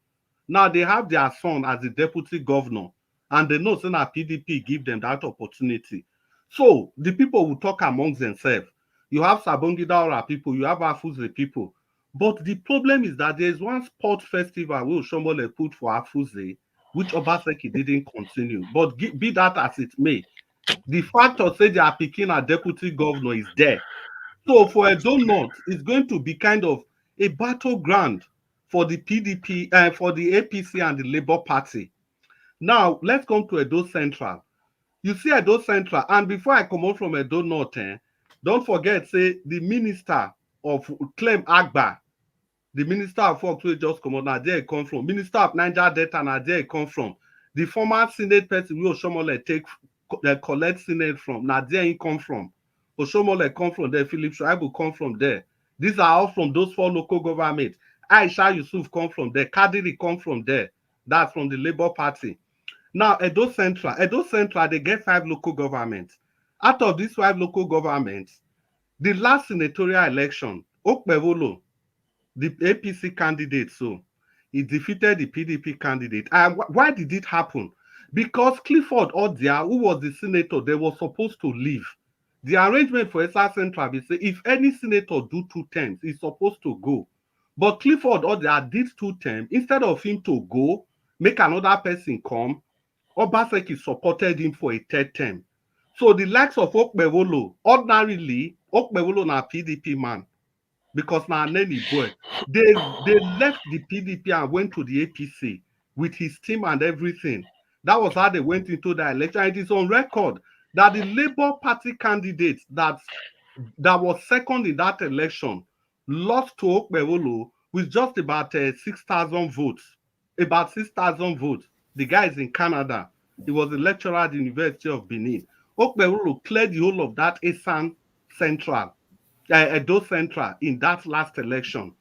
Now they have their son as the deputy governor, and they know that PDP give them that opportunity. So the people will talk amongst themselves. You have Sabongida people, you have Afuze people. But the problem is that there is one sport festival where Oshomole put for Afuze, which Obaseki didn't continue. But be that as it may, the fact of say they are picking a deputy governor is there. So for Edo North, it's going to be kind of a battleground for the PDP, for the APC and the Labour Party. Now, let's come to Edo Central. You see Edo Central, and before I come out from Edo North, don't forget, say, the minister of Clem Agba, the minister of works will just come out, now there it come from. Minister of Niger Delta, now there it come from. The former Senate person will Oshomole collect Senate from, now there it come from. Oshomole come from there, Philip Schreiber come from there. These are all from those 4 local governments. Aisha Yusuf come from there, Kadiri come from there. That's from the Labour Party. Now, Edo Central, they get 5 local governments. Out of these 5 local governments, the last senatorial election, Okpevolo, the APC candidate, so he defeated the PDP candidate. And why did it happen? Because Clifford Odia, who was the senator, they were supposed to leave. The arrangement for SR Central is say if any senator do 2 terms, he's supposed to go. But Clifford Odia did 2 terms. Instead of him to go, make another person come, Obaseki supported him for a 3rd term. So the likes of Okpevolo, ordinarily, Okpevolo na PDP man, because now Nelly boy, they left the PDP and went to the APC with his team and everything. That was how they went into the election. It is on record that the Labour Party candidate that was second in that election lost to Okpevolo with just about 6,000 votes. About 6,000 votes. The guy is in Canada. He was a lecturer at the University of Benin. Okpevolo cleared the whole of that Esan Central, Edo Central in that last election.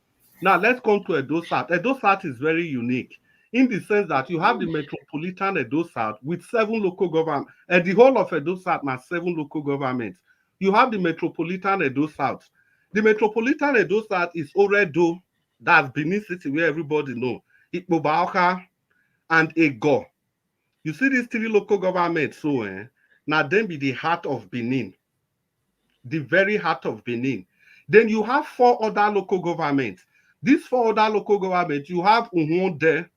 Now let's come to Edo South. Edo South is very unique in the sense that you have the metropolitan Edo South with 7 local governments, and the whole of Edo South has 7 local governments. You have the metropolitan Edo South. The metropolitan Edo South is Oredo, that's Benin City, where everybody knows, Ikpobaoka, and Ego. You see these 3 local governments, so now then be the heart of Benin, the very heart of Benin. Then you have 4 other local governments. These 4 other local governments, you have Uhunde.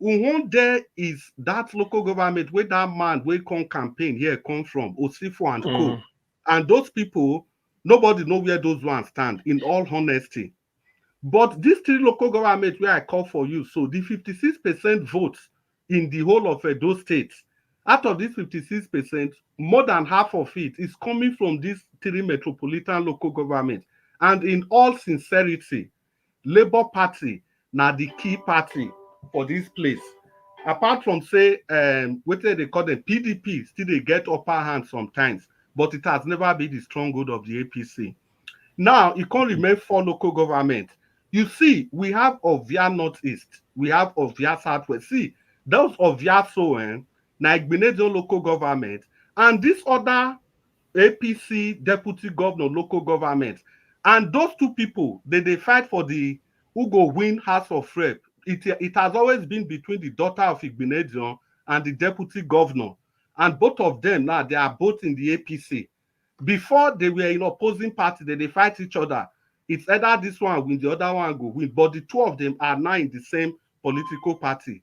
Uhunde is that local government where that man will come campaign here come from, Osifo and Co. And those people, nobody know where those ones stand, in all honesty. But these 3 local governments where I call for you, so the 56% votes in the whole of Edo State, out of this 56%, more than half of it is coming from these 3 metropolitan local governments. And in all sincerity, Labour Party now the key party for this place. Apart from say, what they call them PDP, still they get upper hand sometimes, but it has never been the stronghold of the APC. Now it can remain 4 local governments. You see, we have Ovia Northeast, we have Ovia Southwest. See, those Ovia Soen, Naigbenedo local government, and this other APC deputy governor local government. And those 2 people, they fight for the who go win House of Rep. It has always been between the daughter of Igbenedion and the deputy governor. And both of them now, they are both in the APC. Before they were in opposing party, they fight each other. It's either this one win, the other one go win. But the 2 of them are now in the same political party.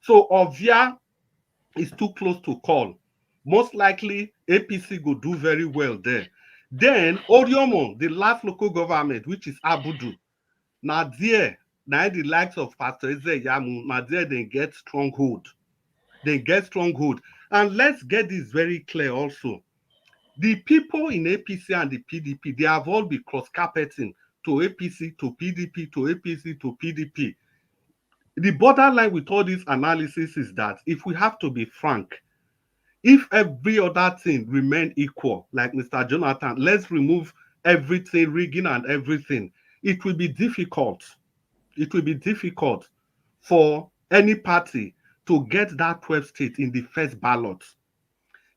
So Ovia is too close to call. Most likely, APC will do very well there. Then Oriomo, the last local government, which is Abudu. Now there, now the likes of Pastor Eze Yamu, now there they get stronghold. They get stronghold. And let's get this very clear also. The people in APC and the PDP, they have all been cross-carpeting to APC, to PDP, to APC, to PDP. The borderline with all this analysis is that if we have to be frank, if every other thing remain equal, like Mr. Jonathan, let's remove everything, rigging and everything, it will be difficult. It will be difficult for any party to get that 12 state in the first ballot.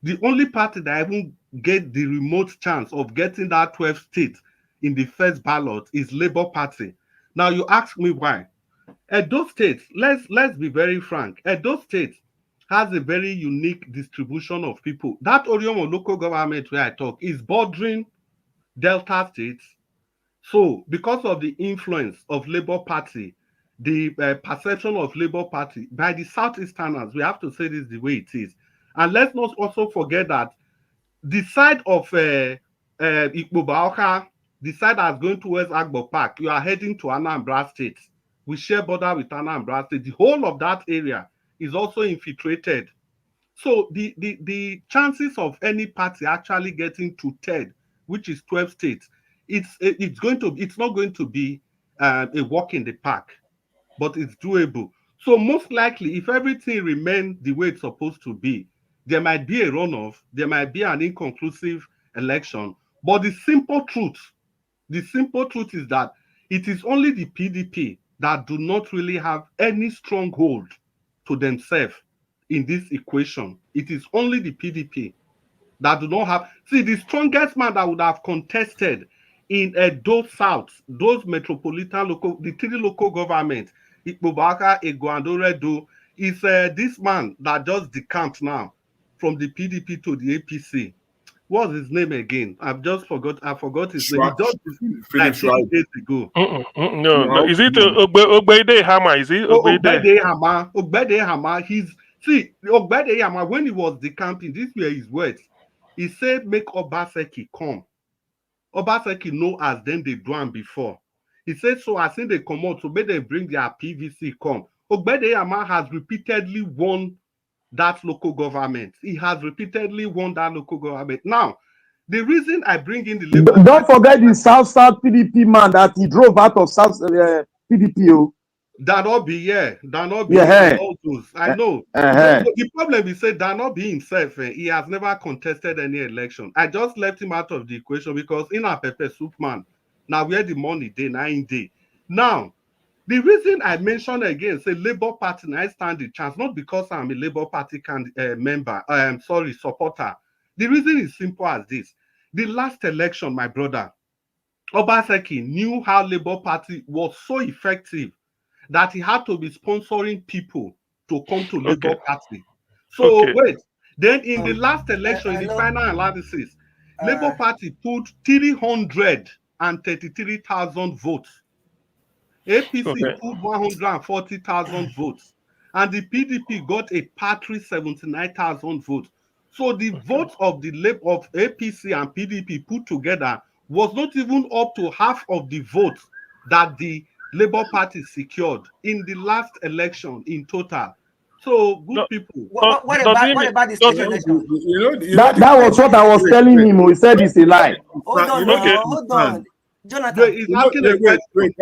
The only party that even get the remote chance of getting that 12 state in the first ballot is Labour Party. Now you ask me why. Edo State, let's be very frank. Edo State has a very unique distribution of people. That Oriomo local government where I talk is bordering Delta states. So because of the influence of Labour Party, the perception of Labour Party by the Southeasterners, we have to say this the way it is. And let's not also forget that the side of Ikpobaoka, the side that's going towards Agbo Park, you are heading to Anambra State. We share border with Anambra State. The whole of that area is also infiltrated. So the chances of any party actually getting to 10, which is 12 states, it's not going to be a walk in the park, but it's doable. So most likely, if everything remains the way it's supposed to be, there might be a runoff, there might be an inconclusive election. But the simple truth is that it is only the PDP that do not really have any stronghold to themselves in this equation. It is only the PDP that do not have. See, the strongest man that would have contested in Edo South, those metropolitan the 3 local governments, Ikpobaka, Egoandoredo, is this man that just decamped now from the PDP to the APC. What's his name again? I forgot his name. He just like 3 days ago. No. Is it Ogbede Hama? Is it Ogbede Hama? Ogbede Hama. Ogbede Hama, when he was decamping, these were his words. He said, make Obaseki come. Obaseki know as them they do before. He said, so as soon they come out, so may they bring their PVC come. Ogbede Hama has repeatedly won that local government. He has repeatedly won that local government. Now, the reason I bring in the Labour Don't forget the South PDP man that he drove out of South PDP. That not be all those. I know. The problem is that not be himself. He has never contested any election. I just left him out of the equation because in a pepper soup man, now where the money day 9 day. Now, the reason I mentioned again, say Labour Party, I stand the chance, not because I'm a Labour Party supporter. The reason is simple as this. The last election, my brother, Obaseki knew how Labour Party was so effective that he had to be sponsoring people to come to Labour Party. So Okay. wait, then in the last election, in the hello? final analysis, Labour Party put 333,000 votes. APC Okay. put 140,000 votes. And the PDP got a paltry 79,000 votes. So the votes of the of APC and PDP put together was not even up to half of the votes that the Labour Party secured in the last election in total. So good people. What about the state election? That was what I was telling him. He said it's a lie. Hold on now, hold on. Jonathan. Wait,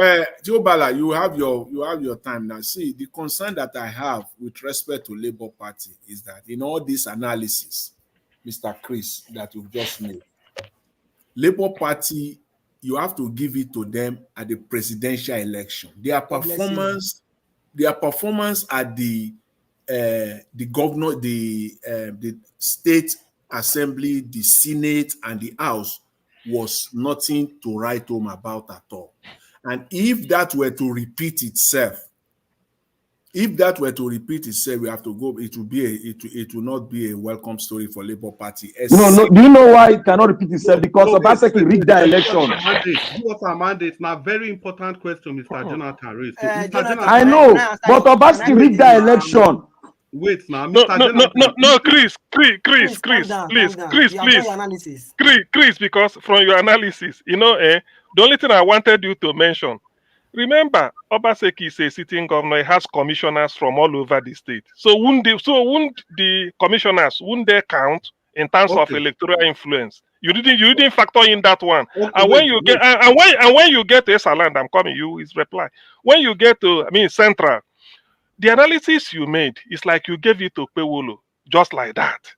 Joe Bala, you have your time now. See, the concern that I have with respect to Labour Party is that in all this analysis, Mr. Chris, that you've just made, Labour Party, you have to give it to them at the presidential election. Their performance at the governor, the state assembly, the Senate, and the House was nothing to write home about at all. And if that were to repeat itself, we have to go. It will not be a welcome story for Labour Party. No. Do you know why it cannot repeat itself? Because Obaseki rigged the election. What's our mandate? Now, very important question, Mr. Jonathan raised. I know, but Obaseki rigged the election. Wait now, No, Chris, please, Chris, because from your analysis, the only thing I wanted you to mention, remember, Obaseki is a sitting governor. He has commissioners from all over the state. So wouldn't the commissioners they count in terms of electoral influence? You didn't factor in that one. And when you get to Esaland, I'm coming. You is reply. When you get to Central. The analysis you made is like you gave it to Pewolo, just like that.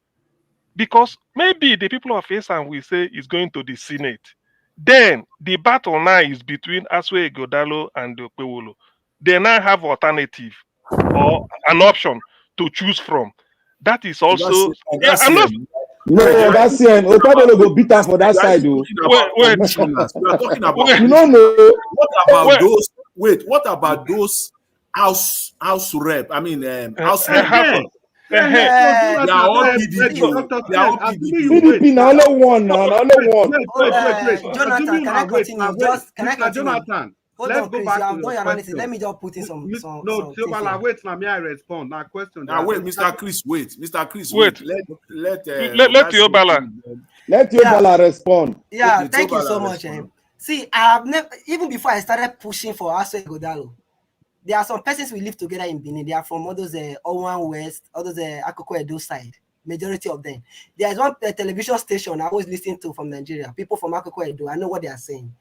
Because maybe the people of Esan will say it's going to the Senate. Then the battle now is between Aswe Godalo and Pewolo. They now have alternative or an option to choose from. That is also... I'm not... No, that's it. Otabolo go beat us for that side, though. Wait. We are talking about... You don't know. What about those House rep? House rep. PDP now only one. Jonathan, can I continue? Can I continue? Jonathan, hold on, Chris. You have done your analysis. Let me just put in some. No, Tiobala, wait. Now, may I respond? Now, question. Now, wait, Mr. Chris. Wait. Let Tiobala. Let Tiobala respond. Yeah, thank you so much. See, I have never, even before I started pushing for Aswe Godalo, there are some persons we live together in Benin. They are from all those Owan West, all those Akoko Edo side. Majority of them. There is one television station I always listen to from Nigeria. People from Akoko Edo. I know what they are saying.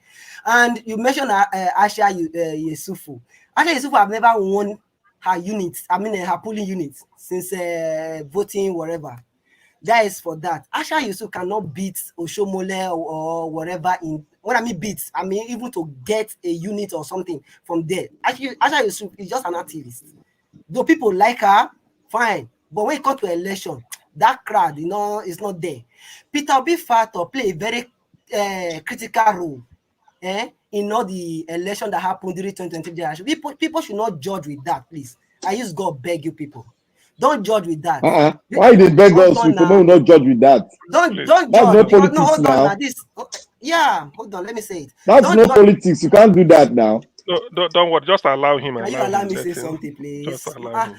And you mentioned Asha Yesufu. Asha Yesufu have never won her units. Her polling units since voting wherever. That is for that. Asha Yesufu cannot beat Oshomole or whatever in. When I mean beats, I mean even to get a unit or something from there. Actually, Asha Yusuf is just an activist. Though people like her, fine. But when it comes to election, that crowd, is not there. Peter Obi Fato play a very critical role in all the election that happened during 2023 election. People should not judge with that, please. I just God beg you people. Don't judge with that. Why they beg us people will not judge with that? Don't That's judge. no politics No, hold now. on. Hold on. Let me say it. That's no politics. You can't do that now. No, don't worry. Just allow him. Can you allow me to say something, please? Just allow him.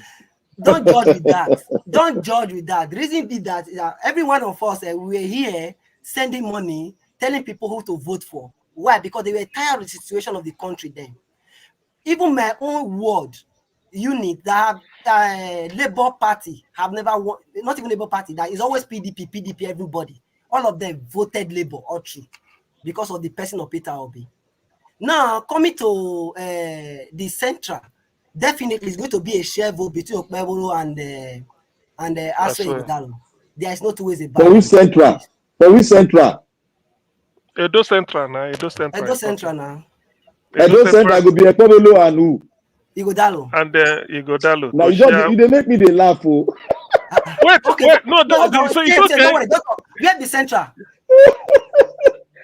Don't judge with that. Don't judge with that. The reason be that every one of us we were here sending money, telling people who to vote for. Why? Because they were tired of the situation of the country then. Even my own ward unit that Labour Party have never won, not even Labour Party, that is always PDP, everybody. All of them voted Labour all through because of the person of Peter Obi. Now, coming to the Central, definitely it's going to be a share vote between Okpebolo and Aswe Ighodalo. There is no two ways about it. For which Central? Edo Central now. Edo Central will be Okpebolo and who? Ighodalo. And Ighodalo. Now you they make me they laugh. Oh. Wait, so it's okay. Don't worry. We have the Central.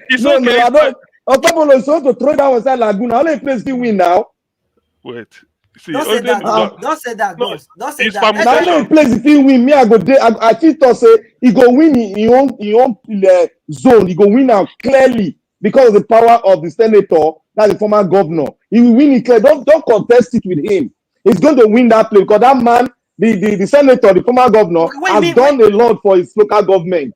It's okay. No, Okpebolo is supposed to throw that outside Laguna. How many places do you win now? Wait. Don't say that. Don't say that. Don't say that. Now let me place if he win. Me, I go there. I feel to say he go win in own zone. He go win out clearly because of the power of the senator, that's the former governor. He will win it clear. Don't contest it with him. He's going to win that place because that man, the senator, the former governor, has done a lot for his local government.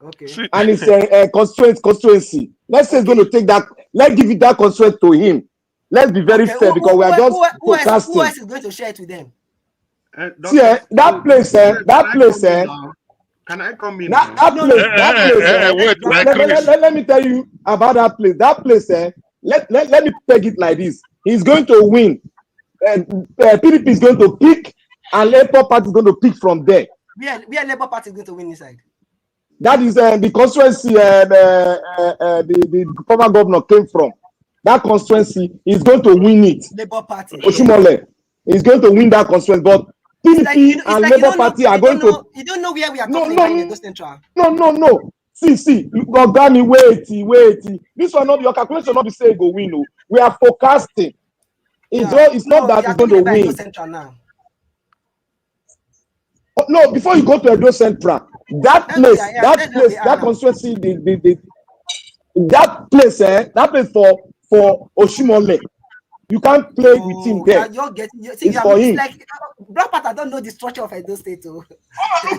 Okay. And it's a constituency. Let's say he's going to take that. Let's give it that constituency to him. Let's be very fair because we are just forecasting. Who else is going to share it with them? See, that place, that place, Can I come in? That place, let me tell you about that place. That place, let me peg it like this. He's going to win. PDP is going to pick, and Labour Party is going to pick from there. We are Labour Party going to win inside. That is the constituency the former governor came from. That constituency is going to win it. Labour Party. Oshimole is going to win that constituency, but PDP and Labour Party are going to. You don't know where we are talking about in Edo Central. No. See. Ogani, wait. This one not your calculation. Not be say go win. No, we are forecasting. It's not that it's going to win. Edo Central now. No, before you go to Edo Central, that place, that constituency, that place for Oshimole. You can't play with him there. It's for him. Like Black Panther don't know the structure of Edo State.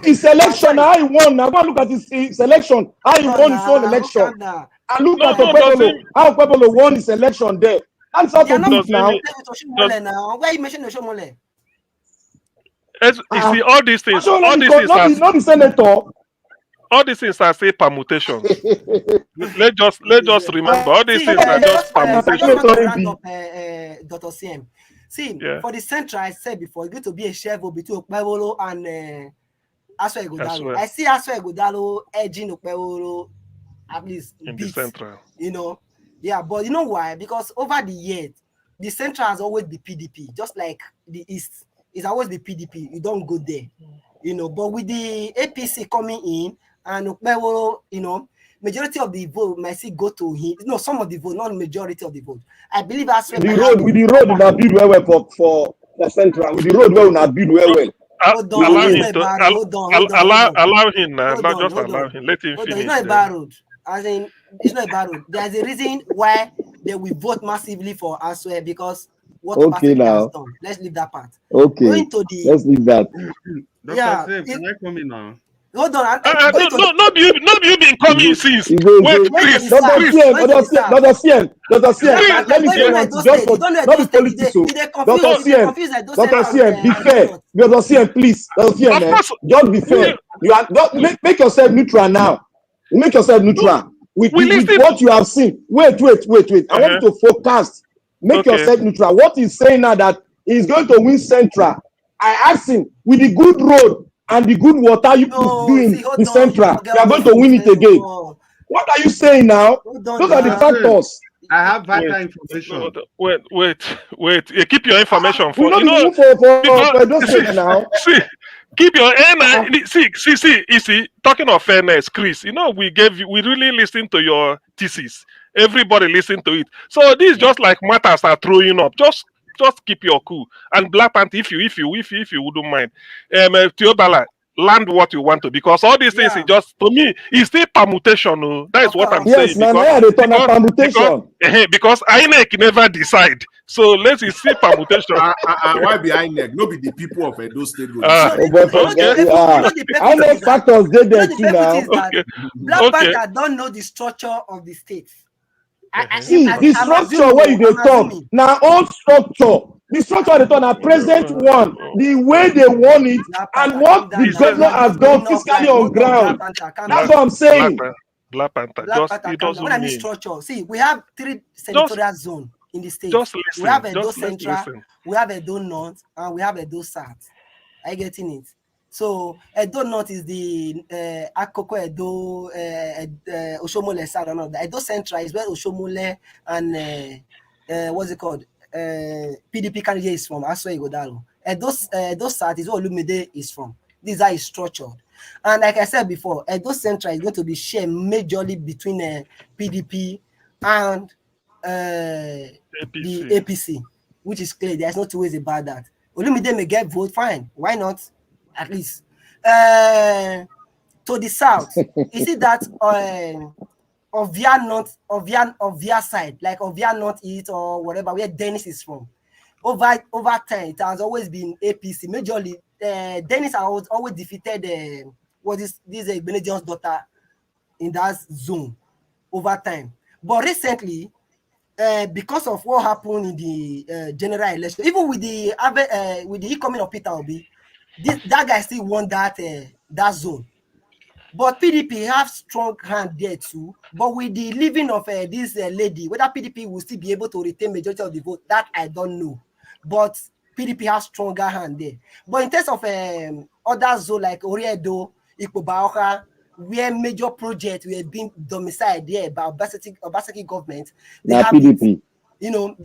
His election, how he won. Now go and look at his election, how he won his own election. And look at Okpebholo, how Okpebholo won his election there. That's how to do it now. Why you mention Oshimole? You see, all these things, not the senator. All these things are say permutations. let's just remember all these things are just permutations. Dr. CM. See, for the central, I said before, it's going to be a share between Okpebholo and Aswa Ighodalo. I see Aswa Ighodalo edging Okpebholo at least in the central. But you know why? Because over the years, the central has always been PDP, just like the east. It's always the PDP. You don't go there, But with the APC coming in and Okpebholo, majority of the vote might see go to him. No, some of the vote, not majority of the vote. I believe that's the road. With the road, we build well for the central. With the road, we will build well. Allow him now. Not just allow him. Let him finish. It's not a bad road. It's not a bad road. There's a reason why they will vote massively for Aswa because. Okay, now let's leave that part. Okay, let's leave that. Dr. Can I come in now? Hold on. No, you been coming since. Wait, please. Dr. CM. Let me say one thing. Just for not the politics. Dr. CM, be fair. Dr. CM, please. Dr. CM, just be fair. You are make yourself neutral now. Make yourself neutral with what you have seen. Wait. I want you to focus. Make yourself neutral. What he's saying now that he's going to win Central. I asked him with the good road and the good water you doing in Central, you are going to win it again. What are you saying now? Those are the factors. I have vital information. Wait. Keep your information for now. See, keep your see. Talking of fairness, Chris. We really listened to your thesis. Everybody listen to it. So this just like matters are throwing up. Just keep your cool. And Black Panther, if you wouldn't mind, Teobala, land what you want to, because all these things is just, to me, it's still permutation. That is what I'm saying. Because INEC never decide. So let's see permutation. Why be INEC? No be the people of Edo State. INEC factors they there too now. Black Panther don't know the structure of the state. See, the structure where you talk now, old structure. The structure they talk now, present one, the way they want it, and what the governor has done physically on ground. That's what I'm saying. Black Panther, it doesn't mean structure. See, we have 3 senatorial zones in the state. We have Edo Central, we have Edo North, and we have Edo South. Are you getting it? So Edo North is the Akoko Edo Oshomole South or not. Edo Central is where Oshomole and what's it called? PDP candidate is from. Aswa Ighodalo. Edo South is where Olumide is from. These are structured. And like I said before, Edo Central is going to be shared majorly between PDP and the APC. which is clear. There's no two ways about that. Olumide may get vote, fine. Why not? At least. To the south, you see that Ovia side, like Ovia North East or whatever, where Dennis is from. Over time, it has always been APC. Majorly, Dennis has always defeated this Benedict daughter in that zone over time. But recently, because of what happened in the general election, even with the incoming of Peter Obi, that guy still won that zone. But PDP have strong hand there too. But with the leaving of this lady, whether PDP will still be able to retain majority of the vote, that I don't know. But PDP has stronger hand there. But in terms of other zones like Oriedo, Ikpobaoka, where major projects were being domiciled there by Obaseki government, they have PDP.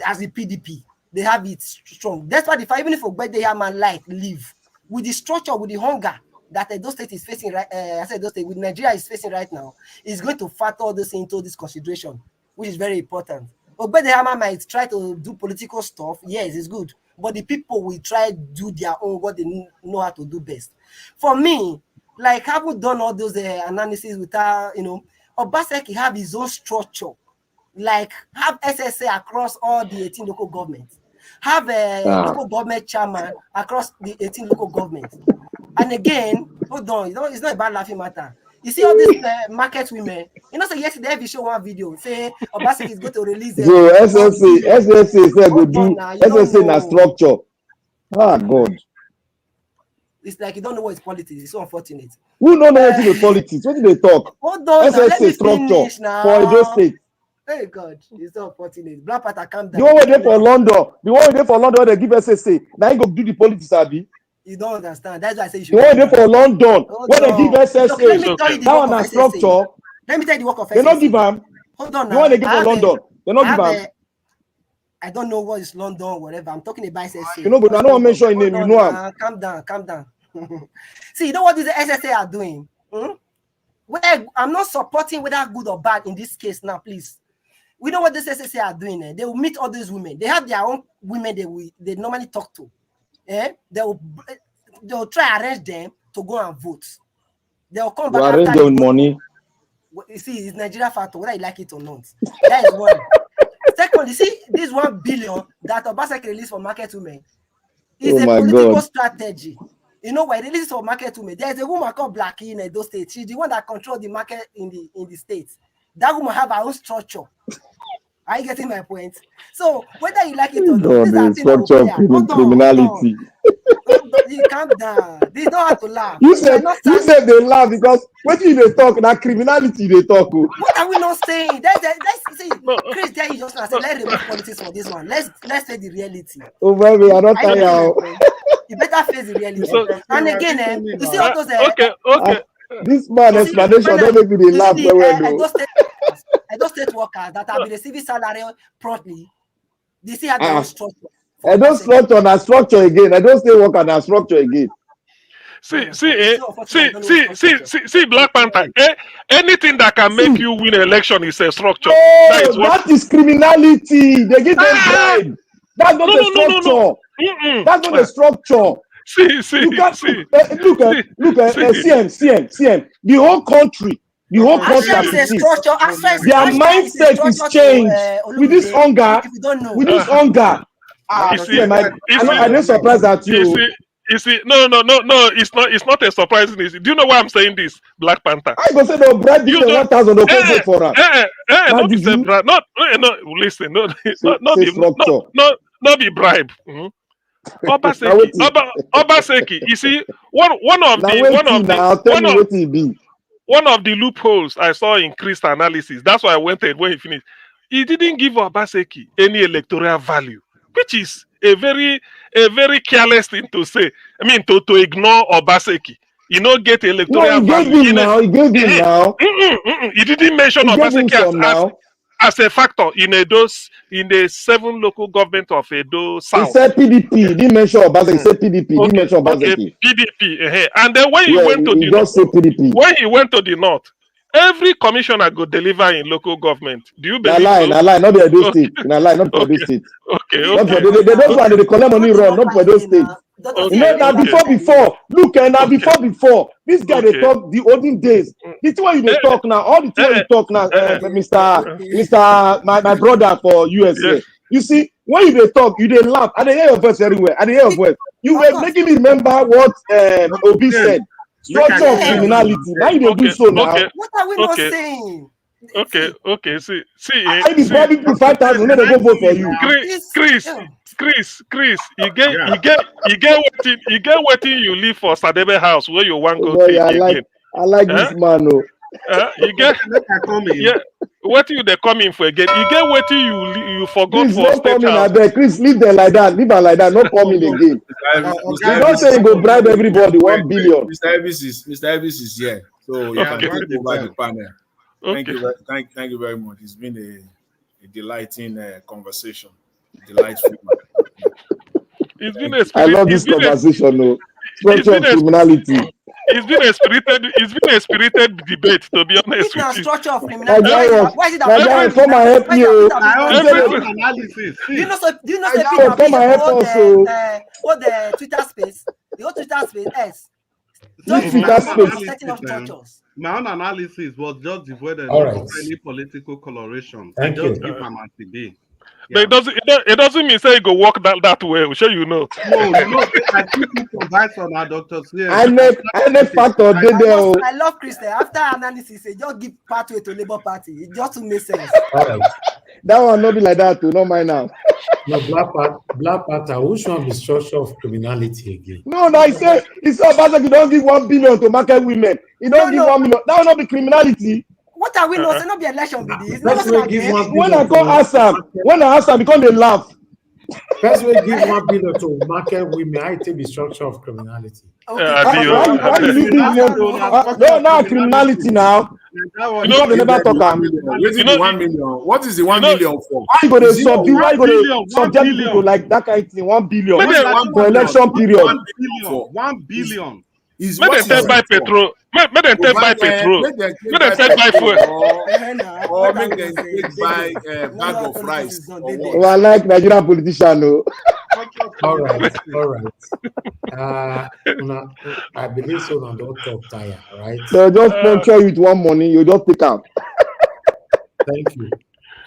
As the PDP, they have it strong. That's why even if Ogbede leave with the structure, with the hunger that Edo State is facing, with Nigeria is facing right now, is going to factor all this into this consideration, which is very important. Ogbede might try to do political stuff. Yes, it's good, but the people will try to do their own what they know how to do best. For me, like, haven't done all those analyses without, Obaseki have his own structure, like have SSA across all the 18 local governments, have a local government chairman across the 18 local governments. And again, hold on, it's not about laughing matter. You see all these market women, so yesterday we show one video, say Obaseki is going to release SSA said go do SSA na structure. Ah, God. It's like you don't know what is politics. It's so unfortunate. Who don't know what is politics? What do they talk? Hold on, SSA structure for Edo State. Hey God, it's so unfortunate. Black Panther, calm down. The one where they for London, they give SSA. Now you go do the politics, Abi. You don't understand. That's why I say you should. The one they for London, when they give SSA, that one a structure. Let me tell you the work of SSA. They don't give them. Hold on. The one they give for London, they don't give them. I don't know what is London, whatever. I'm talking about SSA. You know, but I don't want to mention your name. You know him. Calm down. See, you know what these SSA are doing? I'm not supporting whether good or bad in this case now, please. We know what these SSA are doing. They will meet all these women. They have their own women they normally talk to. They will try to arrange them to go and vote. They will come back. Arrange them money. You see, it's Nigeria factor, whether you like it or not. That is one. Second, you see, this 1 billion that Obaseki released for market women is a political strategy. You know why? Releases for market women. There's a woman called Blackie in Edo State. She's the one that controls the market in the states. That woman have her own structure. Are you getting my point? So whether you like it or not, the structure of criminality. You calm down. They don't have to laugh. You said they laugh because what you they talk, that criminality they talk. What are we not saying? Let's see, Chris, there you just say, let's remove politics for this one. Let's say the reality. Oh baby, I don't tell you. You better face the reality. And again, you see all those. Okay. This man explanation don't make me laugh very well. Edo State workers that have been receiving salary promptly, they still have their own structure. Edo structure na structure again. Edo State worker na structure again. See, Black Panther. Anything that can make you win an election is a structure. That is criminality. They give them bribe. That's not a structure. No. That's not a structure. See. Look at CM. The whole country. Their mindset is changed with this hunger. I didn't surprise at you. You see, no, it's not a surprising. Do you know why I'm saying this, Black Panther? I go say no, Brad, you 1,000 okay for her. Listen, not be bribe. Obaseki, you see, one of the loopholes I saw in Chris' analysis. That's why I went ahead when he finished. He didn't give Obaseki any electoral value, which is a very careless thing to say. I mean, to ignore Obaseki. You know, get electoral value. He gave him now. He didn't mention Obaseki as a factor in the 7 local government of Edo South. He said PDP. He didn't mention Obaseki. He said PDP. He didn't mention Obaseki. PDP. And then when he went to the north, every commissioner go deliver in local government. Do you Na believe lie, so? na lie, not the Edo State. Na lie, not for Edo State. Okay, Not for okay. they those one they collect money run, not for Edo State. You know, now before. Look, now before. This guy they talk the olden days. The thing when you talk now, all the thing when you talk now, Mr. My brother for USA. Yes. You see, when you they talk, you they laugh. I hear your voice everywhere. I hear your voice. You were making me remember what Obi said. Structure of criminality. Now you they do so now. What are we not saying? Okay. See. I be probably 5,000 when they go vote for you. Chris, you get wetin you leave for Sadebe house where you want go Boy, take I again. like this man. Oh. You get what you they coming for again? You get wetin you forgot Chris, for not state coming house. abeg. Chris, leave them like that. Leave her like that. Not coming again. You don't say you go bribe everybody 1 billion. Mr. Elvis is here, so you can take over the panel. Thank you very much. It's been a delighting conversation. Delightful. It's been I love this conversation. No structure of criminality. It's been a spirited debate, to be honest with you. Structure of criminality. Why is it that come and help you? Do you know say come and help us? What the Twitter space? The whole Twitter space S. My own analysis was just devoid of any political coloration. I just give my man today. But it doesn't mean say you go walk that way. I'm sure you know. No, I think people advice on our doctors here. I never factor there. I love Christian. After analysis, they just give pathway to Labour Party. It just makes sense. That one not be like that too. Not mine now. No, Black Panther. Which one be structure of criminality again? No, he said about you don't give 1 billion to market women. You don't give 1 million. That will not be criminality. What are we not? Not be election be this. When I go ask them, because they laugh. First we give 1 billion to market women. I take the structure of criminality. Why you leave this one? No, criminality now. They never talk. The 1 million. What is the 1 million for? Why you gonna subdue? Why you gonna subject people like that kind of thing? 1 billion for election period. 1 billion. Make them take buy petrol. Make them take buy petrol. Make them take buy fuel. Or make them take buy bag of rice. Oh, I like Nigerian politician. No. All right. I believe so. Now don't talk tire, right? So just puncture with one money. You just pick up. Thank you.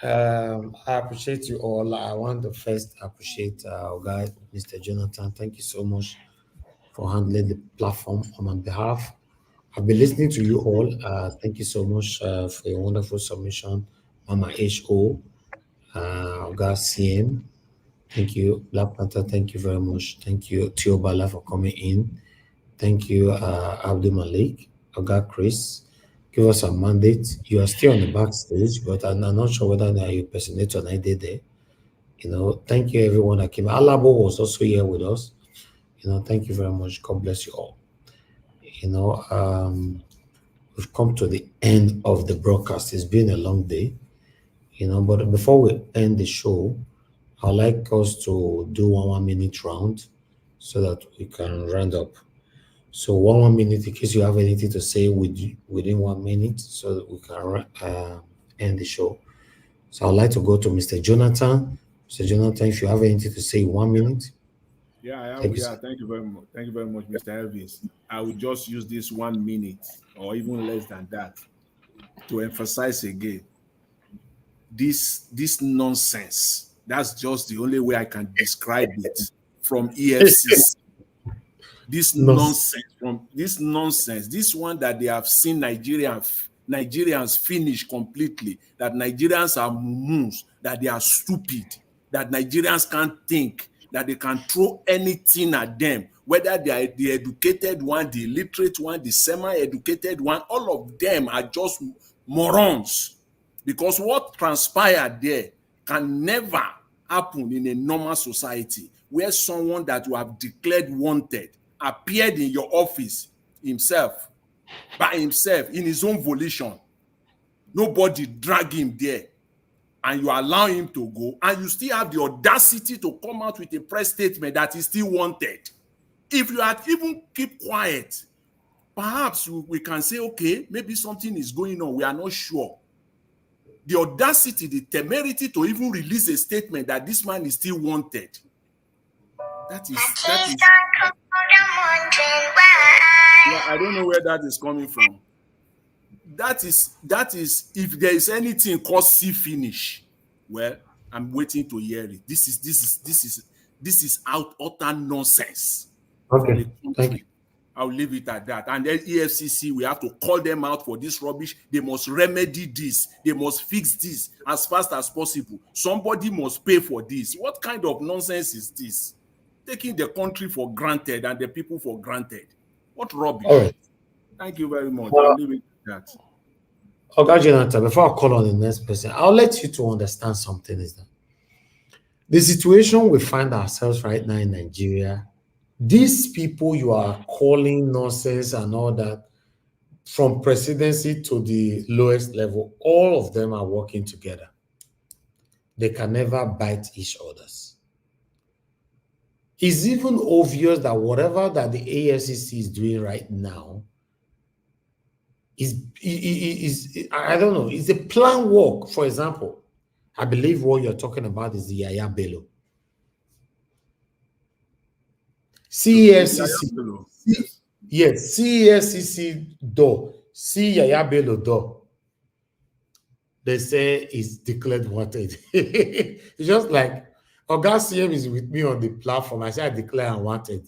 I appreciate you all. I want to first appreciate our guy, Mr. Jonathan. Thank you so much for handling the platform on my behalf. I've been listening to you all. Thank you so much for your wonderful submission. Mama HO, Oga CM, thank you. Black Panther, thank you very much. Thank you, Tio Bala, for coming in. Thank you, Abdul Malik, Oga Chris. Give us a mandate. You are still on the backstage, but I'm not sure whether you personate or not there. Thank you, everyone that came. Alabo was also here with us. Thank you very much. God bless you all. We've come to the end of the broadcast. It's been a long day, but before we end the show, I'd like us to do 1 minute round so that we can round up. So 1 minute, in case you have anything to say within 1 minute, so that we can end the show. So I'd like to go to Mr. Jonathan. Mr. Jonathan, if you have anything to say in 1 minute. Thank you very much. Thank you very much, Mr. Elvis. I will just use this 1 minute or even less than that to emphasize again this nonsense. That's just the only way I can describe it from EFCC. This nonsense, this one that they have seen Nigerians finish completely, that Nigerians are mumus, that they are stupid, that Nigerians can't think, that they can throw anything at them, whether they are the educated one, the illiterate one, the semi-educated one, all of them are just morons. Because what transpired there can never happen in a normal society where someone that you have declared wanted appeared in your office by himself, in his own volition. Nobody drag him there. And you allow him to go, and you still have the audacity to come out with a press statement that is still wanted. If you had even keep quiet, perhaps we can say, okay, maybe something is going on. We are not sure. The audacity, the temerity to even release a statement that this man is still wanted. That is yeah, I don't know where that is coming from. That is if there is anything called see finish, well, I'm waiting to hear it. This is utter nonsense from the country. I'll leave it at that. And then EFCC, we have to call them out for this rubbish. They must remedy this. They must fix this as fast as possible. Somebody must pay for this. What kind of nonsense is this? Taking the country for granted and the people for granted. What rubbish. All right. Thank you very much. I'll leave it at that. Okay, Jonathan, before I call on the next person, I'll let you to understand something is that the situation we find ourselves right now in Nigeria, these people you are calling nonsense and all that, from presidency to the lowest level, all of them are working together. They can never bite each other's. It's even obvious that whatever that the AFCC is doing right now is I don't know, it's a plan work. For example, I believe what you're talking about is the Yaya Bello. CEFCC, yes, CEFCC door, see Yaya Bello door. They say it's declared wanted. It's just like Oga CM is with me on the platform. I say I declare unwanted.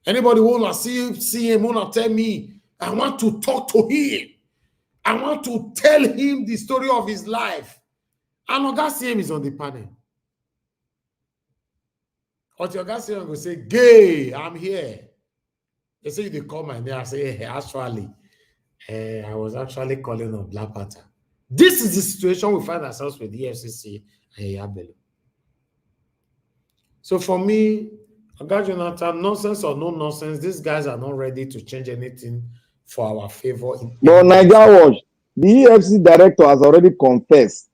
Anybody wanna see him, wanna tell me, I want to talk to him. I want to tell him the story of his life. And Oga CM is on the panel. Or Oga CM will say, gay, I'm here. They say they call my name. I say, hey, actually, I was actually calling on Black Panther. This is the situation we find ourselves with the EFCC and Yabelo. So for me, Oga Jonathan, nonsense or no nonsense, these guys are not ready to change anything for our favor. But Nigeria Watch, the EFCC director has already confessed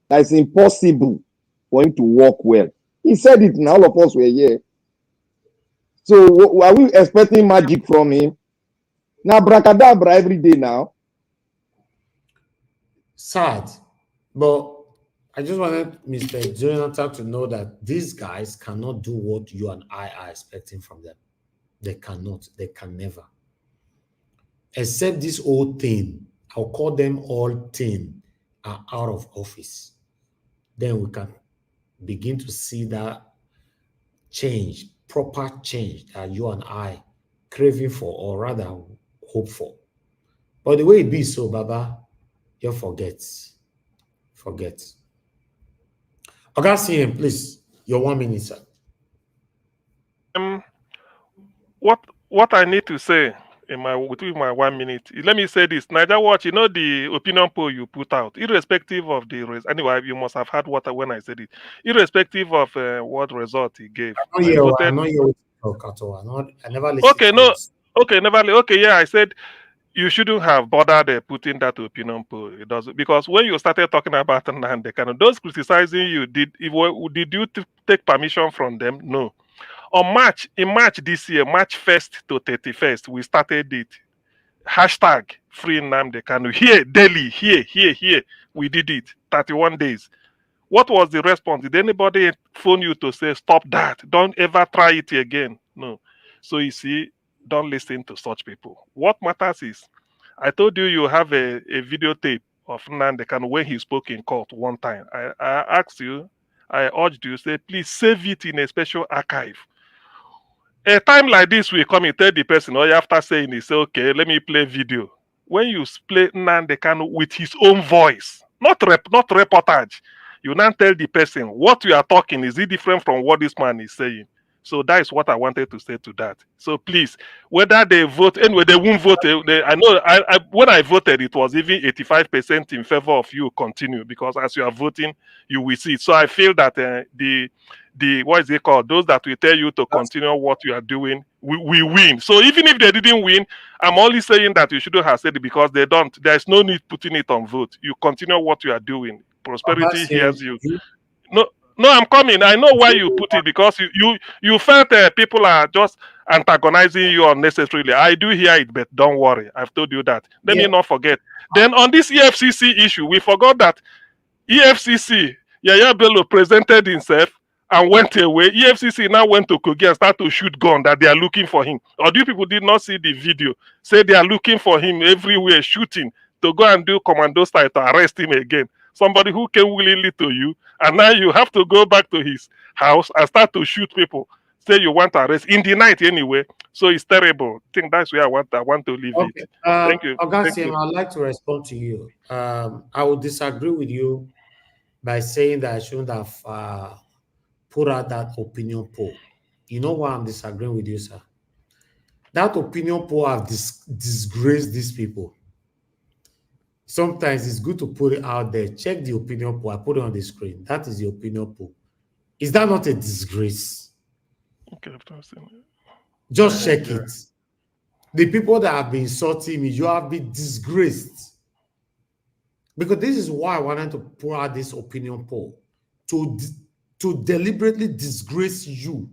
that it's impossible for him to work well. He said it and all of us were here. So are we expecting magic from him? Now, bracadabra every day now. Sad, but I just wanted Mr. Jonathan to know that these guys cannot do what you and I are expecting from them. They cannot. They can never. Except this old thing, I'll call them all thing, are out of office. Then we can begin to see that change, proper change that you and I craving for, or rather hope for. But the way it be so, Baba, you forget. Okay, see him, please. Your 1 minute, sir. What I need to say within my 1 minute, let me say this. Niger Watch, you know the opinion poll you put out, irrespective of the result. Anyway, you must have heard when I said it. Irrespective of what result he gave. I never listened. Okay, no. Okay, never. Okay, yeah, I said you shouldn't have bothered putting that opinion poll. It doesn't, because when you started talking about Nnamdi, those criticizing you, did you take permission from them? No. In March this year, March 1st to 31st, we started it. Hashtag free Nnamdi Kanu. Here, daily, here. We did it. 31 days. What was the response? Did anybody phone you to say, stop that? Don't ever try it again? No. So you see, don't listen to such people. What matters is, I told you have a videotape of Nnamdi Kanu when he spoke in court one time. I asked you, I urged you, say, please save it in a special archive. A time like this, we come and tell the person, or after saying it, say, okay, let me play video. When you play Nnamdi Kanu with his own voice, not reportage, you now tell the person what you are talking, is it different from what this man is saying? So that is what I wanted to say to that. So please, whether they vote, anyway, they won't vote. I know when I voted, it was even 85% in favor of you continue, because as you are voting, you will see. So I feel that the what is it called? Those that will tell you to continue what you are doing, we win. So even if they didn't win, I'm only saying that you shouldn't have said it, because they don't. There's no need putting it on vote. You continue what you are doing. Prosperity hears you. No. No, I'm coming. I know why you put it, because you felt people are just antagonizing you unnecessarily. I do hear it, but don't worry. I've told you that. Let me not forget. Then on this EFCC issue, we forgot that EFCC, Yaya Bello presented himself and went away. EFCC now went to Kogi and started to shoot gun that they are looking for him. Or you people did not see the video? Say they are looking for him everywhere, shooting to go and do commando style to arrest him again. Somebody who came willingly to you, and now you have to go back to his house and start to shoot people. Say you want to arrest in the night anyway. So it's terrible. I think that's where I want to leave it. Thank you. Augustine, I'd like to respond to you. I would disagree with you by saying that I shouldn't have put out that opinion poll. You know why I'm disagreeing with you, sir? That opinion poll have disgraced these people. Sometimes it's good to put it out there. Check the opinion poll. I put it on the screen. That is the opinion poll. Is that not a disgrace? Okay, just check it. The people that have been insulting me, you have been disgraced. Because this is why I wanted to put out this opinion poll, to deliberately disgrace you,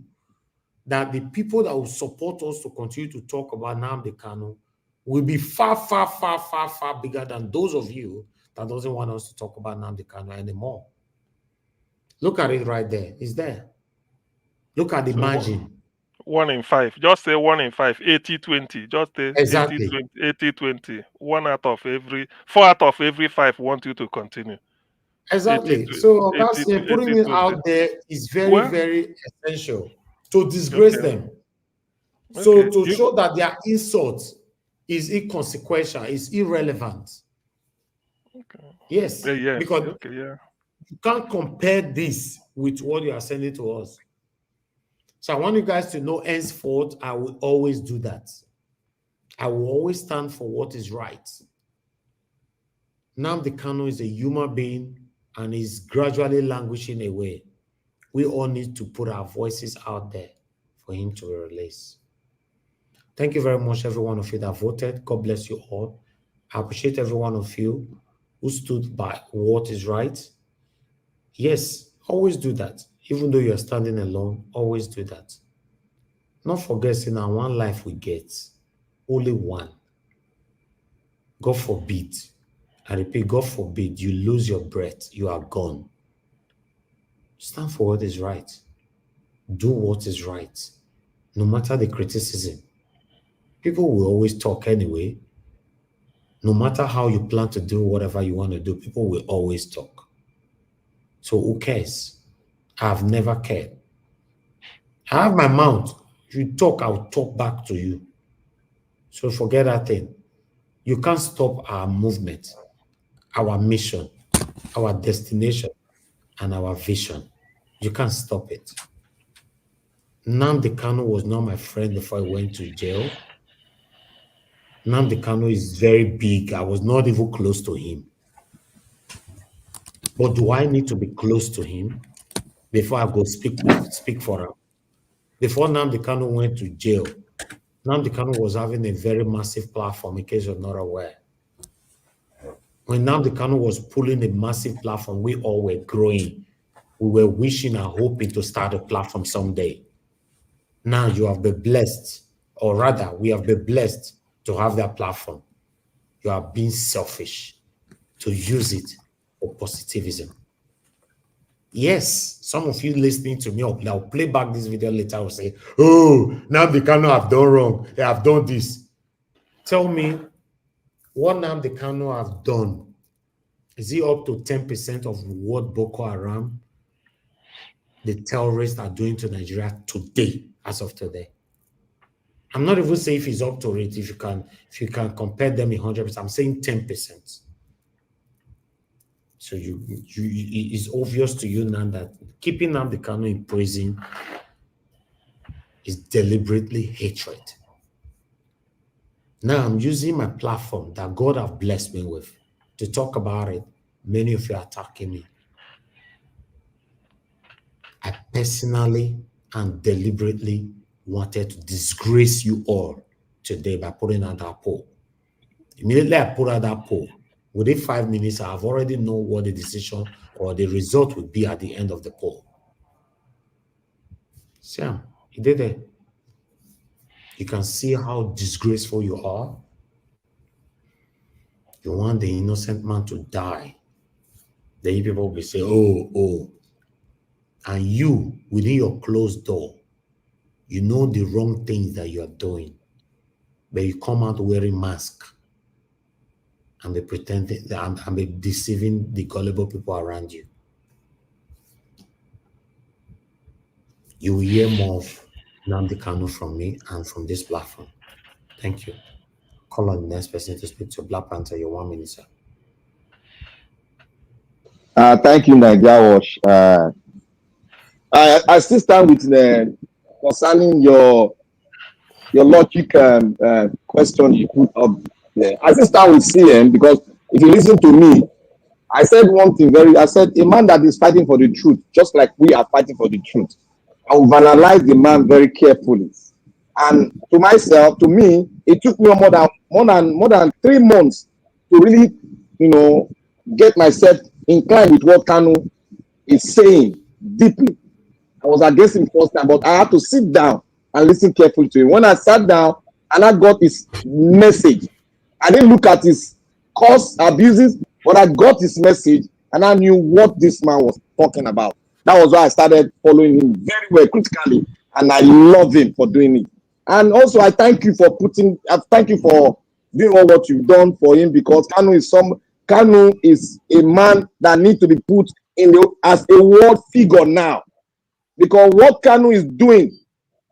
that the people that will support us to continue to talk about Nnamdi Kanu will be far, far, far, far, far bigger than those of you that doesn't want us to talk about Nnamdi Kanu anymore. Look at it right there. It's there. Look at the margin. 1 in 5. Just say 1 in 5. 80-20. Just say exactly 80-20. 4 out of every 5 want you to continue. Exactly. So that's putting it out there is very, very essential to disgrace them. So to show that their insult is inconsequential, is irrelevant. Yes. Because you can't compare this with what you are sending to us. So I want you guys to know, henceforth, I will always do that. I will always stand for what is right. Nnamdi Kanu is a human being and is gradually languishing away. We all need to put our voices out there for him to be released. Thank you very much, every one of you that voted. God bless you all. I appreciate every one of you who stood by what is right. Yes, always do that. Even though you're standing alone, always do that. Not forgetting that one life we get, only one. God forbid, I repeat, God forbid you lose your breath, you are gone. Stand for what is right. Do what is right. No matter the criticism. People will always talk anyway. No matter how you plan to do whatever you want to do, people will always talk. So who cares? I've never cared. I have my mouth. If you talk, I'll talk back to you. So forget that thing. You can't stop our movement, our mission, our destination, and our vision. You can't stop it. Nnamdi Kanu was not my friend before I went to jail. Nnamdi Kanu is very big. I was not even close to him. But do I need to be close to him before I go speak for him? Before Nnamdi Kanu went to jail, Nnamdi Kanu was having a very massive platform, in case you're not aware. When Nnamdi Kanu was pulling a massive platform, we all were growing. We were wishing and hoping to start a platform someday. Now you have been blessed, or rather, we have been blessed to have that platform. You are being selfish to use it for positivism. Yes, some of you listening to me, I'll play back this video later, will say, oh, Nnamdi Kanu have done wrong. They have done this. Tell me, what Nnamdi Kanu have done? Is he up to 10% of what Boko Haram, the terrorists, are doing to Nigeria today, as of today? I'm not even saying if he's up to it, if you can compare them 100%. I'm saying 10%. So it's obvious to you now that keeping Nnamdi Kanu in prison is deliberately hatred. Now I'm using my platform that God have blessed me with to talk about it. Many of you are attacking me. I personally and deliberately wanted to disgrace you all today by putting out that poll. Immediately I put out that poll, within 5 minutes, I have already known what the decision or the result would be at the end of the poll. Sam, you did it. You can see how disgraceful you are. You want the innocent man to die. Then you people will say, oh. And you, within your closed door, you know the wrong things that you are doing. But you come out wearing mask and be pretending and be deceiving the gullible people around you. You will hear more of Nnamdi Kanu from me and from this platform. Thank you. Call on the next person to speak to. Black Panther, your 1 minute, sir. Thank you, Naija Wash. I still stand with concerning your logic question you put up there. I still stand with CM because if you listen to me, I said one thing I said a man that is fighting for the truth, just like we are fighting for the truth. I will analyze the man very carefully. And to me, it took me more than 3 months to really, get myself inclined with what Kanu is saying deeply. I was against him first time, but I had to sit down and listen carefully to him. When I sat down and I got his message, I didn't look at his cause abuses, but I got his message and I knew what this man was talking about. That was why I started following him very well, critically, and I love him for doing it. And also, I thank you for doing all what you've done for him, because Kanu is a man that needs to be put as a world figure now. Because what Kanu is doing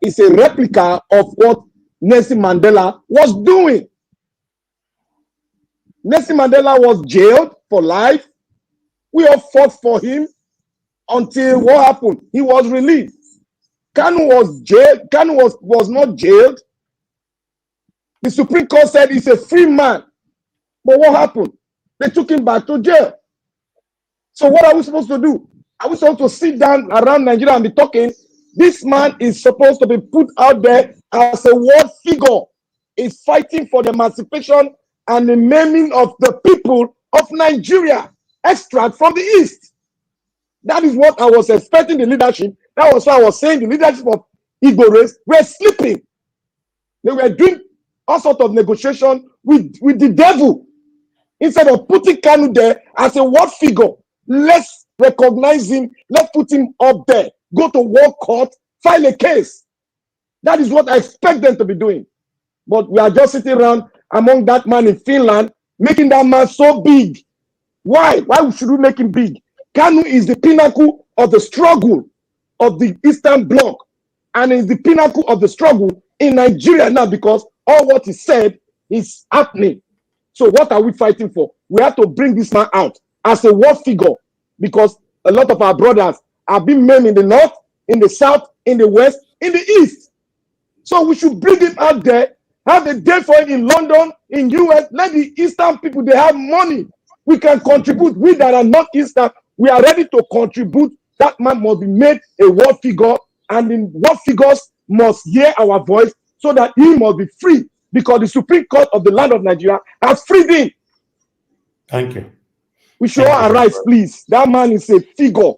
is a replica of what Nelson Mandela was doing. Nelson Mandela was jailed for life. We all fought for him until what happened? He was released. Kanu was jailed. Kanu was not jailed. The Supreme Court said he's a free man. But what happened? They took him back to jail. So what are we supposed to do? Are we supposed to sit down around Nigeria and be talking? This man is supposed to be put out there as a world figure. He's fighting for the emancipation and the naming of the people of Nigeria, extract from the East. That is what I was expecting the leadership. That was why I was saying the leadership of Igbo race were sleeping. They were doing all sorts of negotiation with the devil. Instead of putting Kanu there as a world figure, let's recognize him, let's put him up there, go to world court, file a case. That is what I expect them to be doing. But we are just sitting around among that man in Finland, making that man so big. Why? Why should we make him big? Kanu is the pinnacle of the struggle of the Eastern Bloc, and is the pinnacle of the struggle in Nigeria now, because all what he said is happening. So what are we fighting for? We have to bring this man out as a world figure, because a lot of our brothers have been maimed in the north, in the south, in the west, in the east. So we should bring him out there, have a day for him in London, in US. Let the Eastern people, they have money. We can contribute. We that are not Eastern, we are ready to contribute. That man must be made a world figure, and the world figures must hear our voice so that he must be free, because the Supreme Court of the land of Nigeria has freed him. Thank you. We should all arise, please. That man is a figure.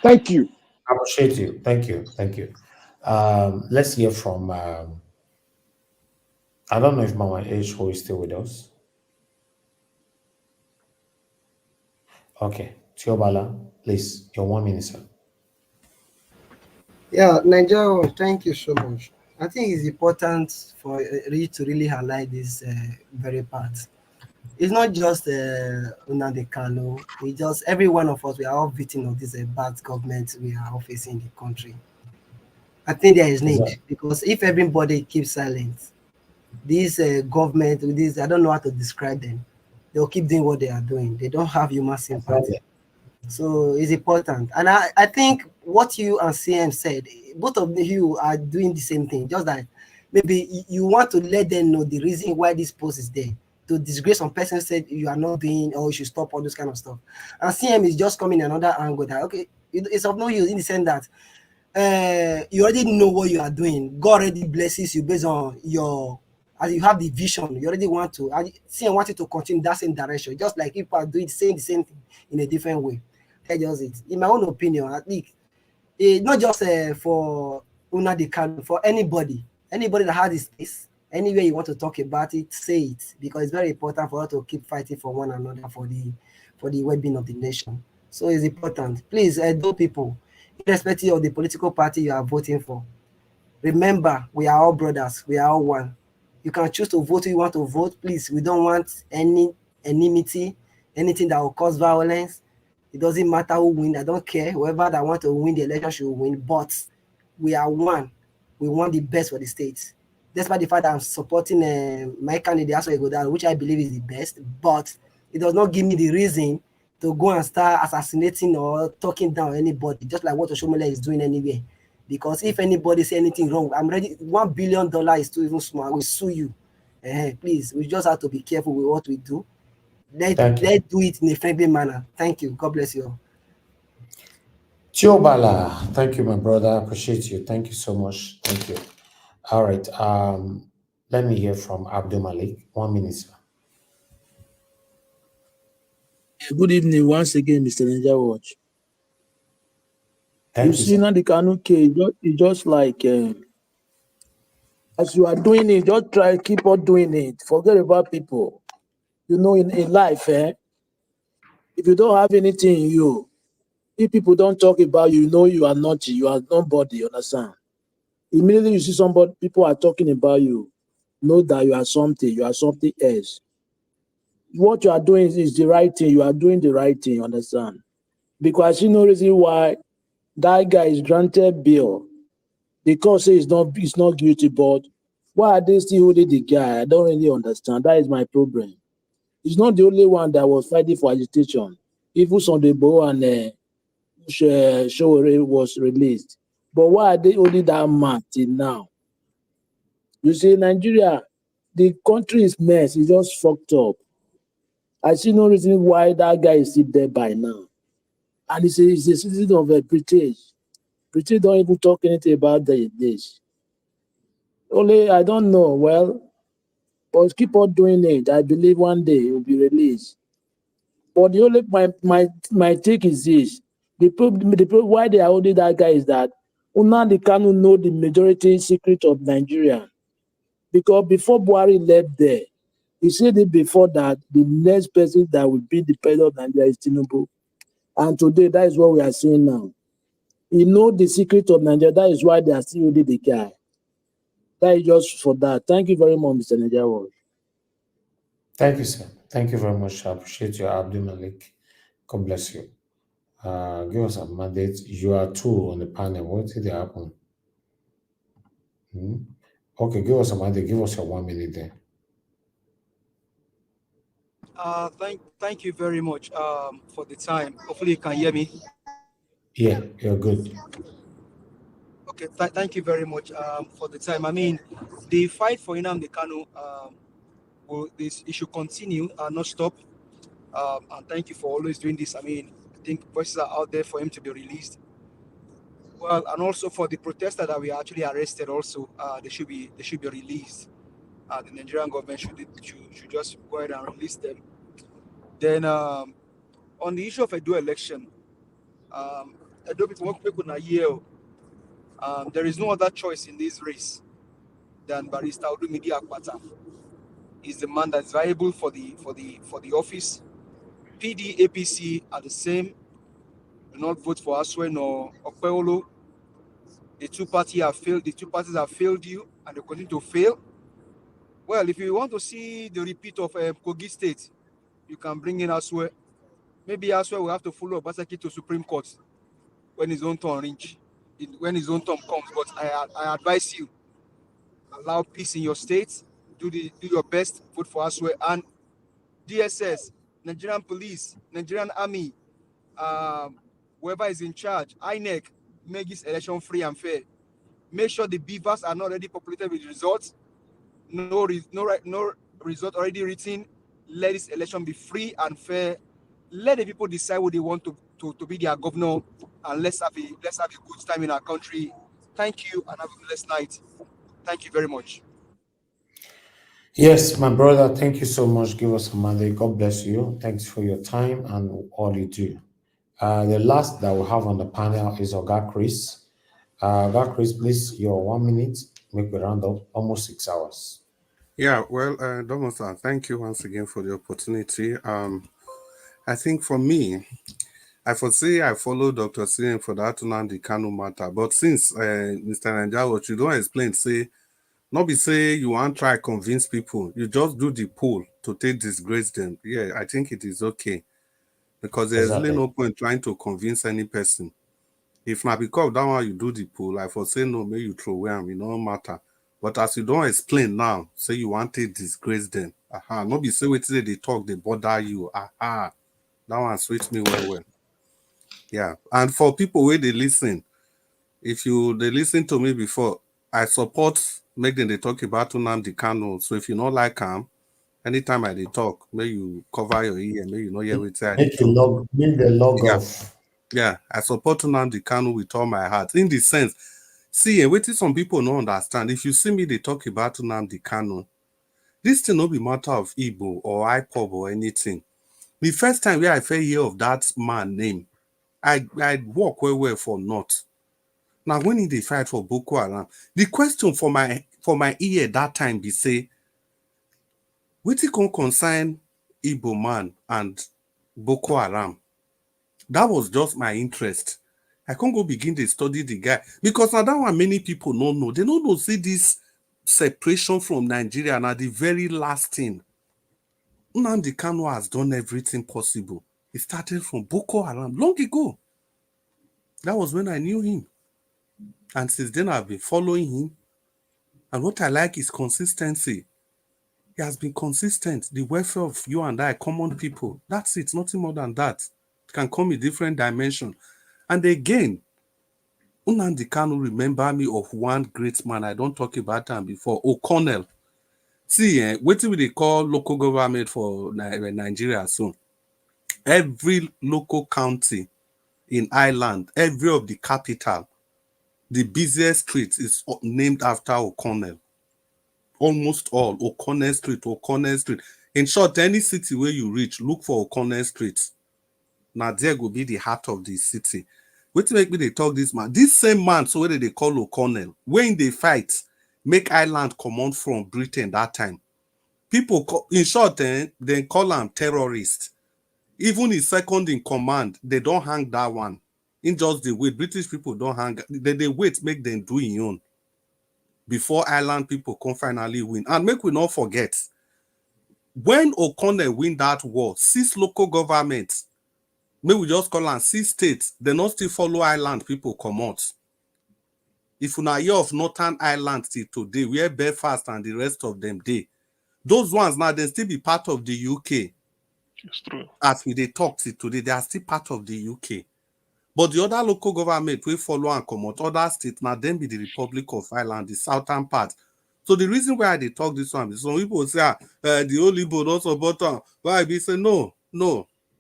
Thank you. I appreciate you. Thank you. Thank you. Let's hear from, I don't know if Mama H who is still with us. Okay. Tiobala, please, your 1 minute, sir. Yeah, Nigeria, thank you so much. I think it's important for you to really highlight this very part. It's not just Nnamdi Kanu. It's just every one of us. We are all victims of this bad government we are all facing in the country. I think there is need, because if everybody keeps silent, this government, this, I don't know how to describe them. They'll keep doing what they are doing. They don't have human sympathy. So it's important. And I think what you and CM said, both of you are doing the same thing. Just that maybe you want to let them know the reason why this post is there. To disgrace some person said you are not doing, or you should stop all this kind of stuff. And CM is just coming another angle that, okay, it's of no use in the sense that you already know what you are doing. God already blesses you based on your, as you have the vision, you already want to, CM wants you to continue that same direction, just like people are doing the same thing in a different way. That's just it. In my own opinion, I think not just for Nnamdi Kanu, for anybody that has this space, anywhere you want to talk about it, say it, because it's very important for us to keep fighting for one another for the well-being of the nation. So it's important. Please, Edo people, irrespective of the political party you are voting for, remember, we are all brothers. We are all one. You can choose to vote who you want to vote. Please, we don't want any enmity, anything that will cause violence. It doesn't matter who wins. I don't care. Whoever that want to win the election should win. But we are one. We want the best for the state. Despite the fact that I'm supporting my candidate, which I believe is the best, but it does not give me the reason to go and start assassinating or talking down anybody, just like what Oshomole is doing anyway. Because if anybody say anything wrong, I'm ready. $1 billion is too even small. I will sue you. Please, we just have to be careful with what we do. Let's do it in a friendly manner. Thank you. God bless you. Chiobala, thank you, my brother. I appreciate you. Thank you so much. Thank you. All right. Let me hear from Abdul Malik. 1 minute, sir. Good evening once again, Mr. Ninja Watch. Thank you, see, Nnamdi Kanu case, it's just like as you are doing it, just try keep on doing it. Forget about people. You know, in life, if you don't have anything in you, if people don't talk about you, you know you are naughty, you are nobody, you understand? Immediately you see somebody, people are talking about you, know that you are something else. What you are doing is the right thing, you are doing the right thing, you understand? Because I see no reason why that guy is granted bail. The court says he's not guilty, but why are they still holding the guy? I don't really understand. That is my problem. He's not the only one that was fighting for agitation. Even Sunday Bo and Showore was released. But why are they holding that man till now? You see, Nigeria, the country is mess. It's just fucked up. I see no reason why that guy is still there by now. And it's a citizen of British. British don't even talk anything about this. Only, I don't know. Well, but keep on doing it. I believe one day it will be released. But the only my take is this: the problem why they are holding that guy is that Nnamdi Kanu know the majority secret of Nigeria, because before Buhari left there, he said it before that the next person that will be the president of Nigeria is Tinubu, and today that is what we are seeing now. He know the secret of Nigeria. That is why they are still holding the guy. That is just for that. Thank you very much, Mr. Nigeria. Thank you, sir. Thank you very much. I appreciate you, Abdul Malik. God bless you. Give us a mandate. You are two on the panel. What did happen? Okay, give us a mandate. Give us your 1 minute there. Thank you very much for the time. Hopefully you can hear me. Yeah, you're good. Okay, thank you very much for the time. I mean, the fight for Nnamdi Kanu, it should continue, not stop. And thank you for always doing this. I mean, I think voices are out there for him to be released. Well, and also for the protesters that were actually arrested, also they should be released. The Nigerian government should just go ahead and release them. Then on the issue of Edo election, Edo people na year. There is no other choice in this race than Barrister Olumide Akpata. He's the man that's viable for the office. PD, APC are the same. Do not vote for Aswen or Okpeolo. The two parties have failed you, and they continue to fail. Well, if you want to see the repeat of Kogi State, you can bring in Aswe. Maybe Aswe will have to follow Obaseki to Supreme Court when his own turn when his own term comes. But I advise you, allow peace in your state. Do your best. Vote for Aswe and DSS, Nigerian Police, Nigerian Army, whoever is in charge, INEC, make this election free and fair. Make sure the beavers are not already populated with results. No result already written. Let this election be free and fair. Let the people decide who they want to be their governor, and let's have a good time in our country. Thank you, and have a blessed night. Thank you very much. Yes, my brother, thank you so much. Give us a mandate. God bless you. Thanks for your time and all you do. The last that we have on the panel is Oga Chris. Oga Chris, please, your 1 minute. Make we round up, almost 6 hours. Yeah, well, Domosa, thank you once again for the opportunity. I think for me, I foresee I follow Dr. Sien for that Nnamdi Kanu matter. But since Mr. Nanjawo, you don't explain, say, not be say you want to try convince people, you just do the poll to take disgrace them. Yeah, I think it is okay. Because there's really no point trying to convince any person. If not because that one you do the poll, I foresee no, may you throw away them, it don't matter. But as you don't explain now, say you want to disgrace them. Not be say wait till they talk, they bother you. That one sweets me well. Yeah. And for people where they listen, if they listen to me before, I support make them they talk about Nnamdi Kanu. So if you not like him, anytime they talk, may you cover your ear, may you know hear what I make the log off. Yeah, I support Nnamdi Kanu with all my heart. In the sense, see, what some people don't understand. If you see me, they talk about Nnamdi Kanu. This thing not be matter of Igbo or IPOB or anything. The first time where I fell hear of that man name, I walk well for North. Now when they fight for Boko Haram, the question for my ear that time be say, what it can concern Igbo man and Boko Haram? That was just my interest. I can't go begin to study the guy because now that one many people don't know. They don't know see this separation from Nigeria now the very last thing. Nnamdi Kanu has done everything possible. He started from Boko Haram long ago. That was when I knew him. And since then I've been following him. And what I like is consistency. He has been consistent. The welfare of you and I, common people. That's it, nothing more than that. It can come in different dimensions. And again, Nnamdi Kanu remember me of one great man. I don't talk about him before. O'Connell. See, what do they call local government for Nigeria soon? Every local county in Ireland, every of the capital, the busiest street is named after O'Connell. Almost all. O'Connell Street. In short, any city where you reach, look for O'Connell Street. Now there will be the heart of the city. Wait make me they talk this man. This same man, so where they call O'Connell, when they fight, make Ireland come on from Britain that time. People, in short, they call him terrorist. Even his second in command, they don't hang that one. In just the way British people don't hang, they wait, make them do it own. Before Ireland people can finally win. And make we not forget, when O'Connell win that war, 6 local governments, may we just call them 6 states, they not still follow Ireland people come out. If you hear of Northern Ireland till today, where Belfast and the rest of them day, those ones now they still be part of the UK. It's true. As we they talk till today, they are still part of the UK. But the other local government will follow and come out. Other states now then be the Republic of Ireland, the southern part. So the reason why they talk this one is some people say the old Igbo don't support them. Why we say no.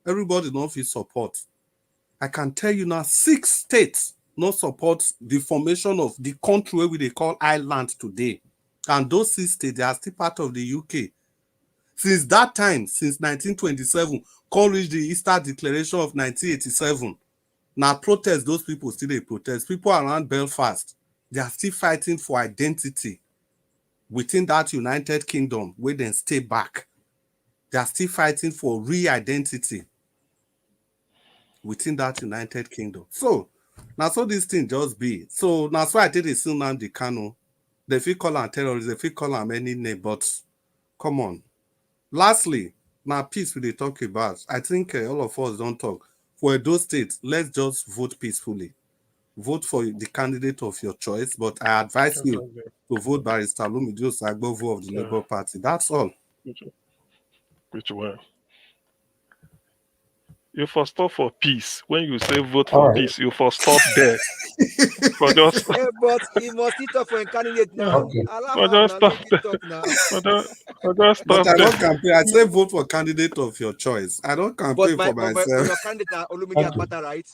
Everybody don't feel support. I can tell you now 6 states not support the formation of the country where they call Ireland today. And those 6 states, they are still part of the UK. Since that time, since 1927, call reach the Easter Declaration of 1987. Now protest, those people still they protest. People around Belfast, they are still fighting for identity within that United Kingdom where they stay back. They are still fighting for re-identity within that United Kingdom. So, now so this thing just be. So, now so I did a Nnamdi Kanu. They feel call him terrorists, they feel call him any name, but come on. Lastly, now peace we they talk about. I think all of us don't talk. For Edo State, let's just vote peacefully. Vote for the candidate of your choice, but I advise you to vote Barrister Lumidi Osagbovo of the Labour Party. That's all. Which one? You first stop for peace. When you say vote for peace, you first stop there. For just but he must talk for a candidate now. For just stop there. For just stop But I don't there. campaign. I say vote for candidate of your choice. I don't campaign for myself. But your candidate Olumide Akpata, right?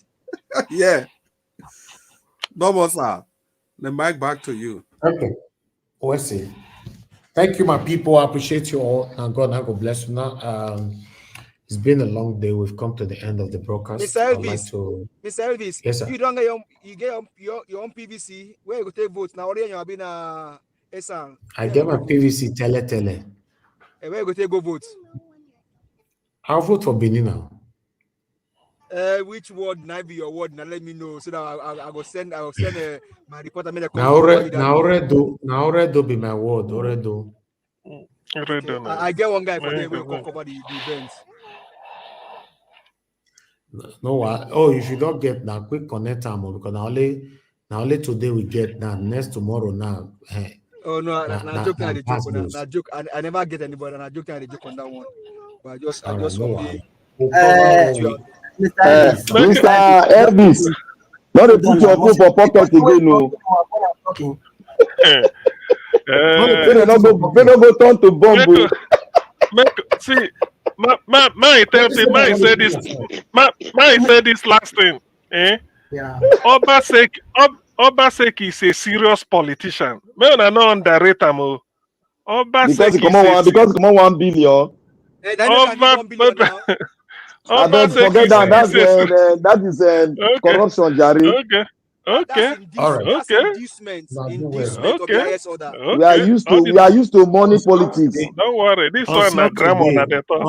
Yeah. No, sir. The mic back to you. Okay. We'll see. Thank you, my people. I appreciate you all. And God bless you now. It's been a long day. We've come to the end of the broadcast. Mr. I'd like Elvis, to. Mr. Elvis, Yes, sir. you don't get your own PVC. Where you go take votes now? Already you have been Esan. I get my PVC tele. Where you go take go vote? I'll vote for Benin now. Which word now be your word? Now let me know so that I will send my reporter. Now already be my word. Already. Okay. I get one guy for there. We will cover the event. No, oh, if you don't get now, quick connect them because now only today we get now. Next tomorrow now. Oh no, joke. I joke. I never get anybody. I joke. I joke on that one. But I just only. Mr. Elvis, not to put your foot for pocket again, no. They don't go turn to bomb. See, my say this last thing. Yeah. Obaseki is a serious politician. Me una no underrate him. Because he come on 1 billion. I don't forget that. That is corruption, Jerry. Okay. All right. Inducement of the highest order. We are used to money politics. Don't worry. This one na grammar na the talk.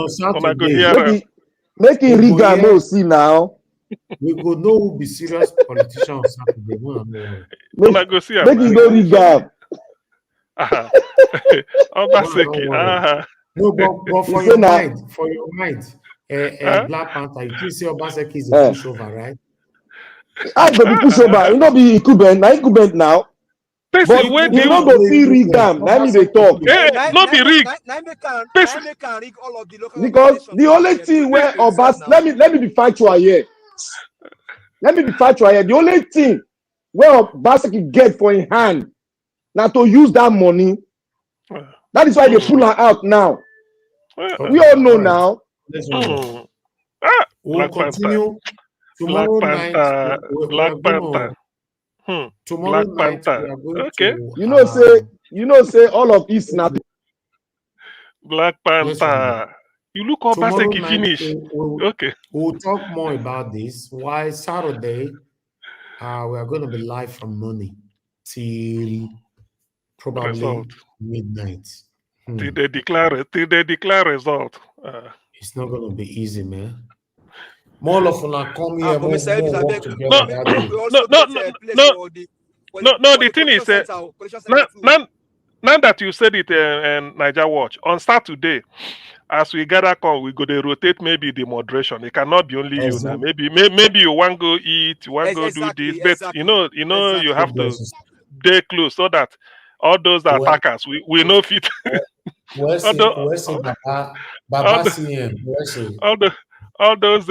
Make it rigor no see now. We go know who be serious politician on Saturday. Make it no rigor. No, but for your mind, Black Panther, you can see Obaseki is a pushover, right? I go be pushover. You know be incumbent now. But you know go see rig am. Let me dey talk. Not be rig. Because the only thing where Obas, let me be factual here. The only thing where Obaseki get for in hand now to use that money. That is why they pull her out now. We all know now. We'll continue tomorrow night. Black Panther. Tomorrow night. Okay. You know, say all of East now. Black Panther. You look Obaseki finish. Okay. We'll talk more about this. Why Saturday? We are going to be live from morning till probably midnight. Till they declare result. It's not going to be easy, man. More of them come here, more work together. No. The thing is, now that you said it, Niger Watch on Saturday, as we gather, we go to rotate maybe the moderation. It cannot be only you now. Maybe you want to go eat, you want to go do this, but you know, you have to stay close so that all those attackers, we know fit. All those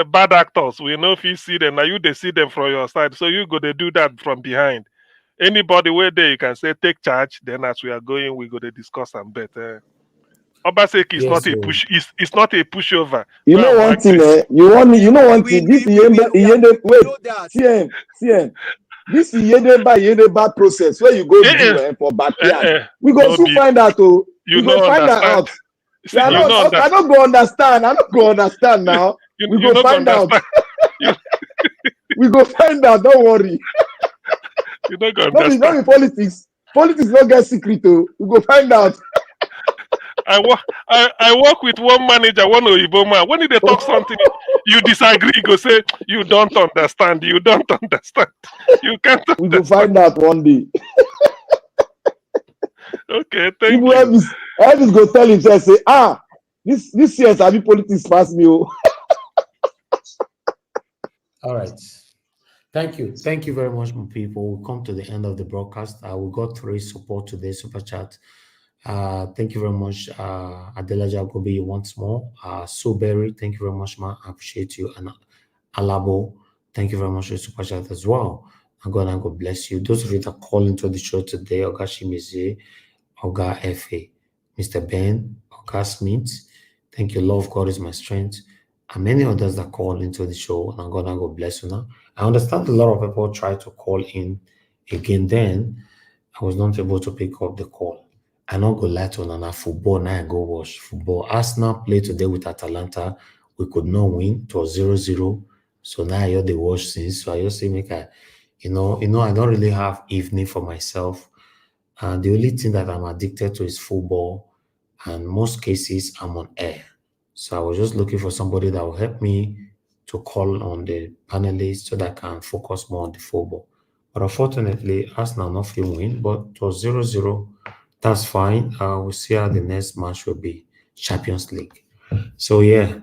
bad actors, we know if you see them, now you they see them from your side, so you go to do that from behind. Anybody where there, you can say take charge. Then as we are going, we go to discuss and bet. Obaseki is not a push. It's not a pushover. You know one thing, you know one thing. This CM. This Yedeba process where you go do for backyard. We go soon find out. You go find out. I don't go understand. Now. We go find out. We go find out. Don't worry. You don't go understand. Not in politics. Politics don't get secret. We go find out. I work with one manager, one Oyibo man. When they talk something, you disagree. Go say you don't understand. You don't understand. You can't. We will find out one day. Okay, thank you. Elvis go tell himself, say, this year Sabi politics pass me. All right. Thank you very much, my people. We'll come to the end of the broadcast. We got 3 support today, super chat. Thank you very much, Adela Jagobi, once more. Soberry, thank you very much, man. I appreciate you. And Alabo, thank you very much for the super chat as well. And God bless you. Those of you that call into the show today, Oga Shimize, Oga F.A., Mr. Ben, Oga Smith, thank you. Love God is my strength. And many others that call into the show, and God bless you now. I understand a lot of people try to call in again. Then I was not able to pick up the call. I not go lie to na football. Now I go watch football. Arsenal play today with Atalanta. We could not win. It was 0-0. So now I hear the watch since. So I just say make I, I don't really have evening for myself. And the only thing that I'm addicted to is football. And most cases I'm on air. So I was just looking for somebody that will help me to call on the panelists so that I can focus more on the football. But unfortunately, Arsenal not feel win, but it was 0-0. That's fine. We'll see how the next match will be. Champions League. So yeah,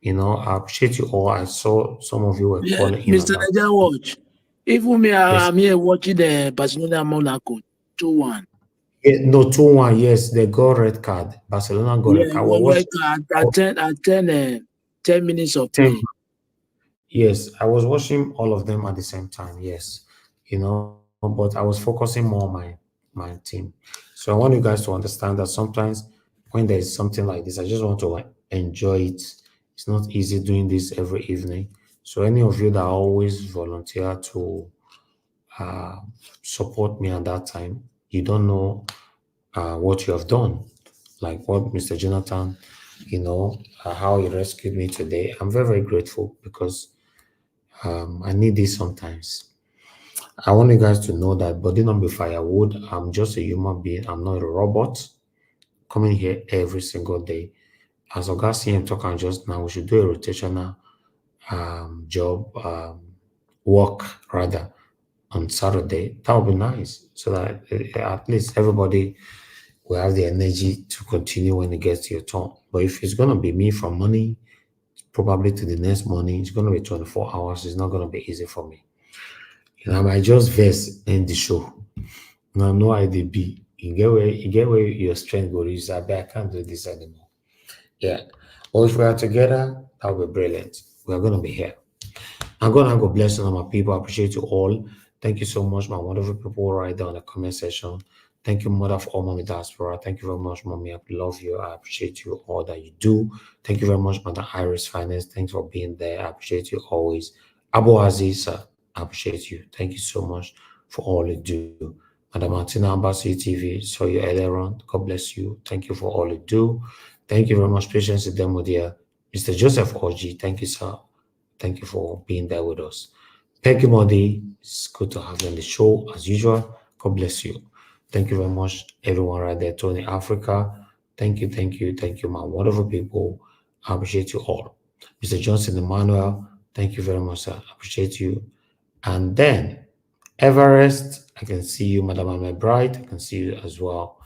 I appreciate you all. I saw some of you were Yeah, calling in Mr. about. Naija watch. Even me, Yes. I'm here watching the Barcelona Monaco 2-1. Yeah, no, 2-1. Yes, they got red card. Barcelona got red card. At 10 minutes of 10. play. Yes, I was watching all of them at the same time. Yes, but I was focusing more on my team. So I want you guys to understand that sometimes when there is something like this, I just want to enjoy it. It's not easy doing this every evening. So any of you that always volunteer to support me at that time, you don't know what you have done. Like what Mr. Jonathan, how he rescued me today. I'm very, very grateful because I need this sometimes. I want you guys to know that body not be firewood. I'm just a human being. I'm not a robot coming here every single day. As Oga CM talking just now, we should do a rotational job, work rather, on Saturday. That would be nice so that at least everybody will have the energy to continue when it gets to your turn. But if it's going to be me from morning, probably to the next morning, it's going to be 24 hours. It's not going to be easy for me. I might just verse in the show. Now, no IDB. You get where your strength will reach. I can't do this anymore. Yeah. Well, if we are together, that will be brilliant. We are going to be here. I'm going to go bless all my people. I appreciate you all. Thank you so much, my wonderful people right there in the comment section. Thank you, Mother, for all Mommy Diaspora. Thank you very much, Mommy. I love you. I appreciate you all that you do. Thank you very much, Mother Iris Finance. Thanks for being there. I appreciate you always. Abu Aziz, I appreciate you. Thank you so much for all you do. Madam Martina Ambassador TV, saw you earlier on. God bless you. Thank you for all you do. Thank you very much, Patience Demo dear. Mr. Joseph Oji, thank you, sir. Thank you for being there with us. Peggy Monday, it's good to have you on the show as usual. God bless you. Thank you very much, everyone right there. Tony Africa, thank you, my wonderful people. I appreciate you all. Mr. Johnson Emmanuel, thank you very much, sir. I appreciate you. And then Everest, I can see you, Madam Ahmed Bright, I can see you as well,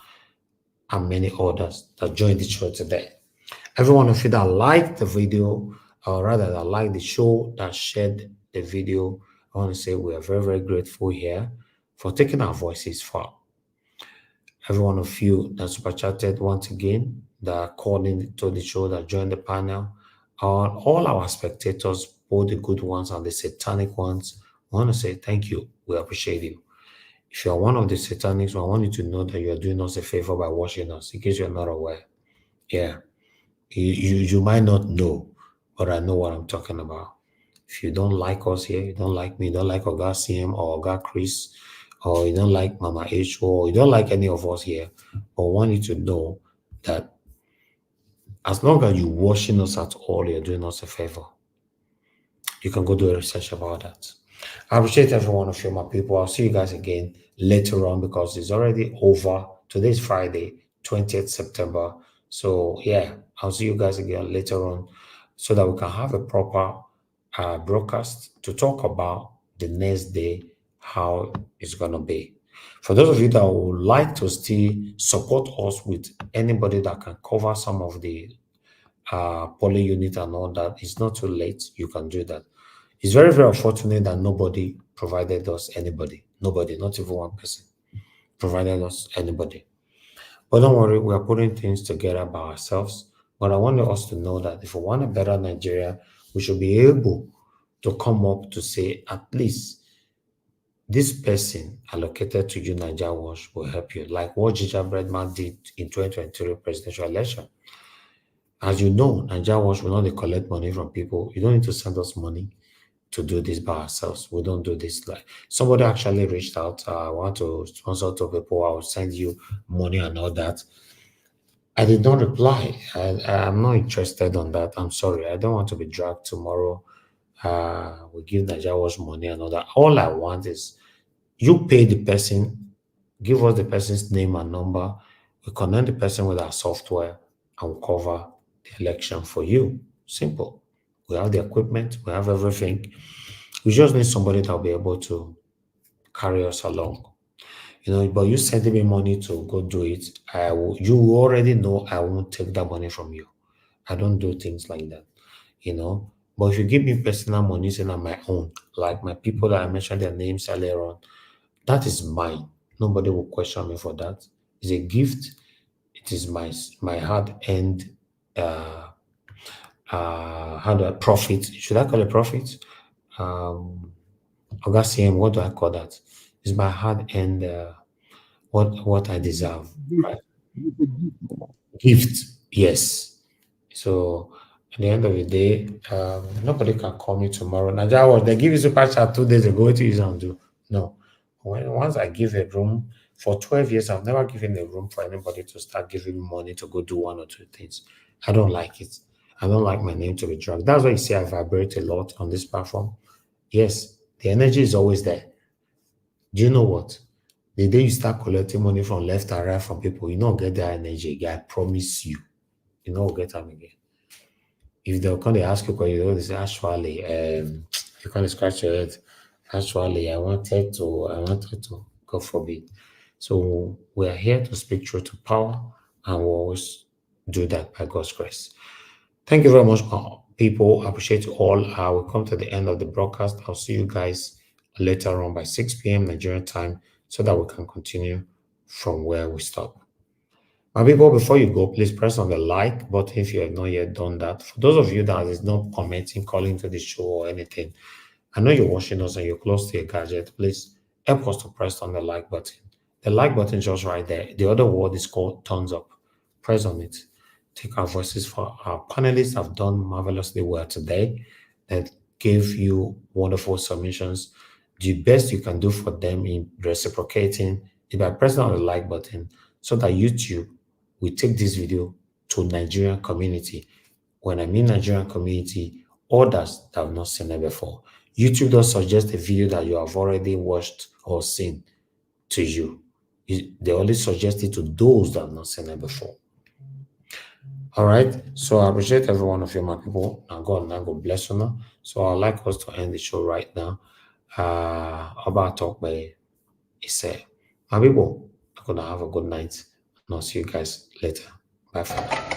and many others that joined the show today. Everyone of you that liked the video, or rather that liked the show, that shared the video, I want to say we are very, very grateful here for taking our voices far. Every one of you that super chatted once again, that called into the show, that joined the panel, all our spectators, both the good ones and the satanic ones, I want to say thank you. We appreciate you. If you are one of the satanics, I want you to know that you are doing us a favor by watching us, in case you're not aware. Yeah. You might not know, but I know what I'm talking about. If you don't like us here, you don't like me, you don't like Oga CM or Oga Chris, or you don't like Mama H, or you don't like any of us here, but I want you to know that as long as you're watching us at all, you're doing us a favor. You can go do a research about that. I appreciate every one of you, my people. I'll see you guys again later on because it's already over. Today's Friday, 20th September. So yeah, I'll see you guys again later on so that we can have a proper broadcast to talk about the next day, how it's going to be. For those of you that would like to still support us with anybody that can cover some of the poly unit and all that, it's not too late. You can do that. It's very, very unfortunate that nobody provided us anybody. Nobody, not even one person, provided us anybody. But don't worry, we are putting things together by ourselves. But I want us to know that if we want a better Nigeria, we should be able to come up to say, at least this person allocated to you, Nigeria Watch, will help you. Like what Ginger Breadman did in 2023 presidential election. As you know, Nigeria Watch will not collect money from people. You don't need to send us money. to do this by ourselves. We don't do this. Like somebody actually reached out, I want to sponsor to people, I'll send you money and all that. I did not reply. I'm not interested on that. I'm sorry. I don't want to be dragged tomorrow. We give Nigerians money and all that. All I want is you pay the person, give us the person's name and number. We connect the person with our software and we'll cover the election for you. Simple. We have the equipment, we have everything. We just need somebody that will be able to carry us along. You know, but you sending me money to go do it, you already know I won't take that money from you. I don't do things like that, you know. But if you give me personal money, it's on my own, like my people that I mentioned their names earlier on, that is mine. Nobody will question me for that. It's a gift. It is my hard-earned profit. Should I call it profit? CM, what do I call that? It's my hard-earned what I deserve, right? Gift, yes. So at the end of the day, nobody can call me tomorrow. Nigeria, they give you super chat 2 days ago. What do you do? No. Once I give a room for 12 years, I've never given a room for anybody to start giving me money to go do 1 or 2 things. I don't like it. I don't like my name to be dragged. That's why you see I vibrate a lot on this platform. Yes, the energy is always there. Do you know what? The day you start collecting money from left and right from people, you don't get that energy again. I promise you. You know, get them again. If they'll come, they ask you, they say, actually, you can't scratch your head. Actually, I wanted to, God forbid. So we are here to speak truth to power, and we'll always do that by God's grace. Thank you very much, people. I appreciate you all. I will come to the end of the broadcast. I'll see you guys later on by 6 p.m. Nigerian time so that we can continue from where we stop. My people, before you go, please press on the like button if you have not yet done that. For those of you that is not commenting, calling to the show or anything, I know you're watching us and you're close to your gadget. Please help us to press on the like button. The like button is just right there. The other word is called thumbs up. Press on it. Take our voices for our panelists have done marvelously well today. That gave you wonderful submissions. The best you can do for them in reciprocating is by pressing on the like button so that YouTube will take this video to Nigerian community. When I mean Nigerian community, others that have not seen it before. YouTube does suggest a video that you have already watched or seen to you. They only suggest it to those that have not seen it before. All right. So I appreciate every one of you, my people. And God bless you now. So I'd like us to end the show right now. About talk by my people, I'm gonna have a good night. And I'll see you guys later. Bye for now.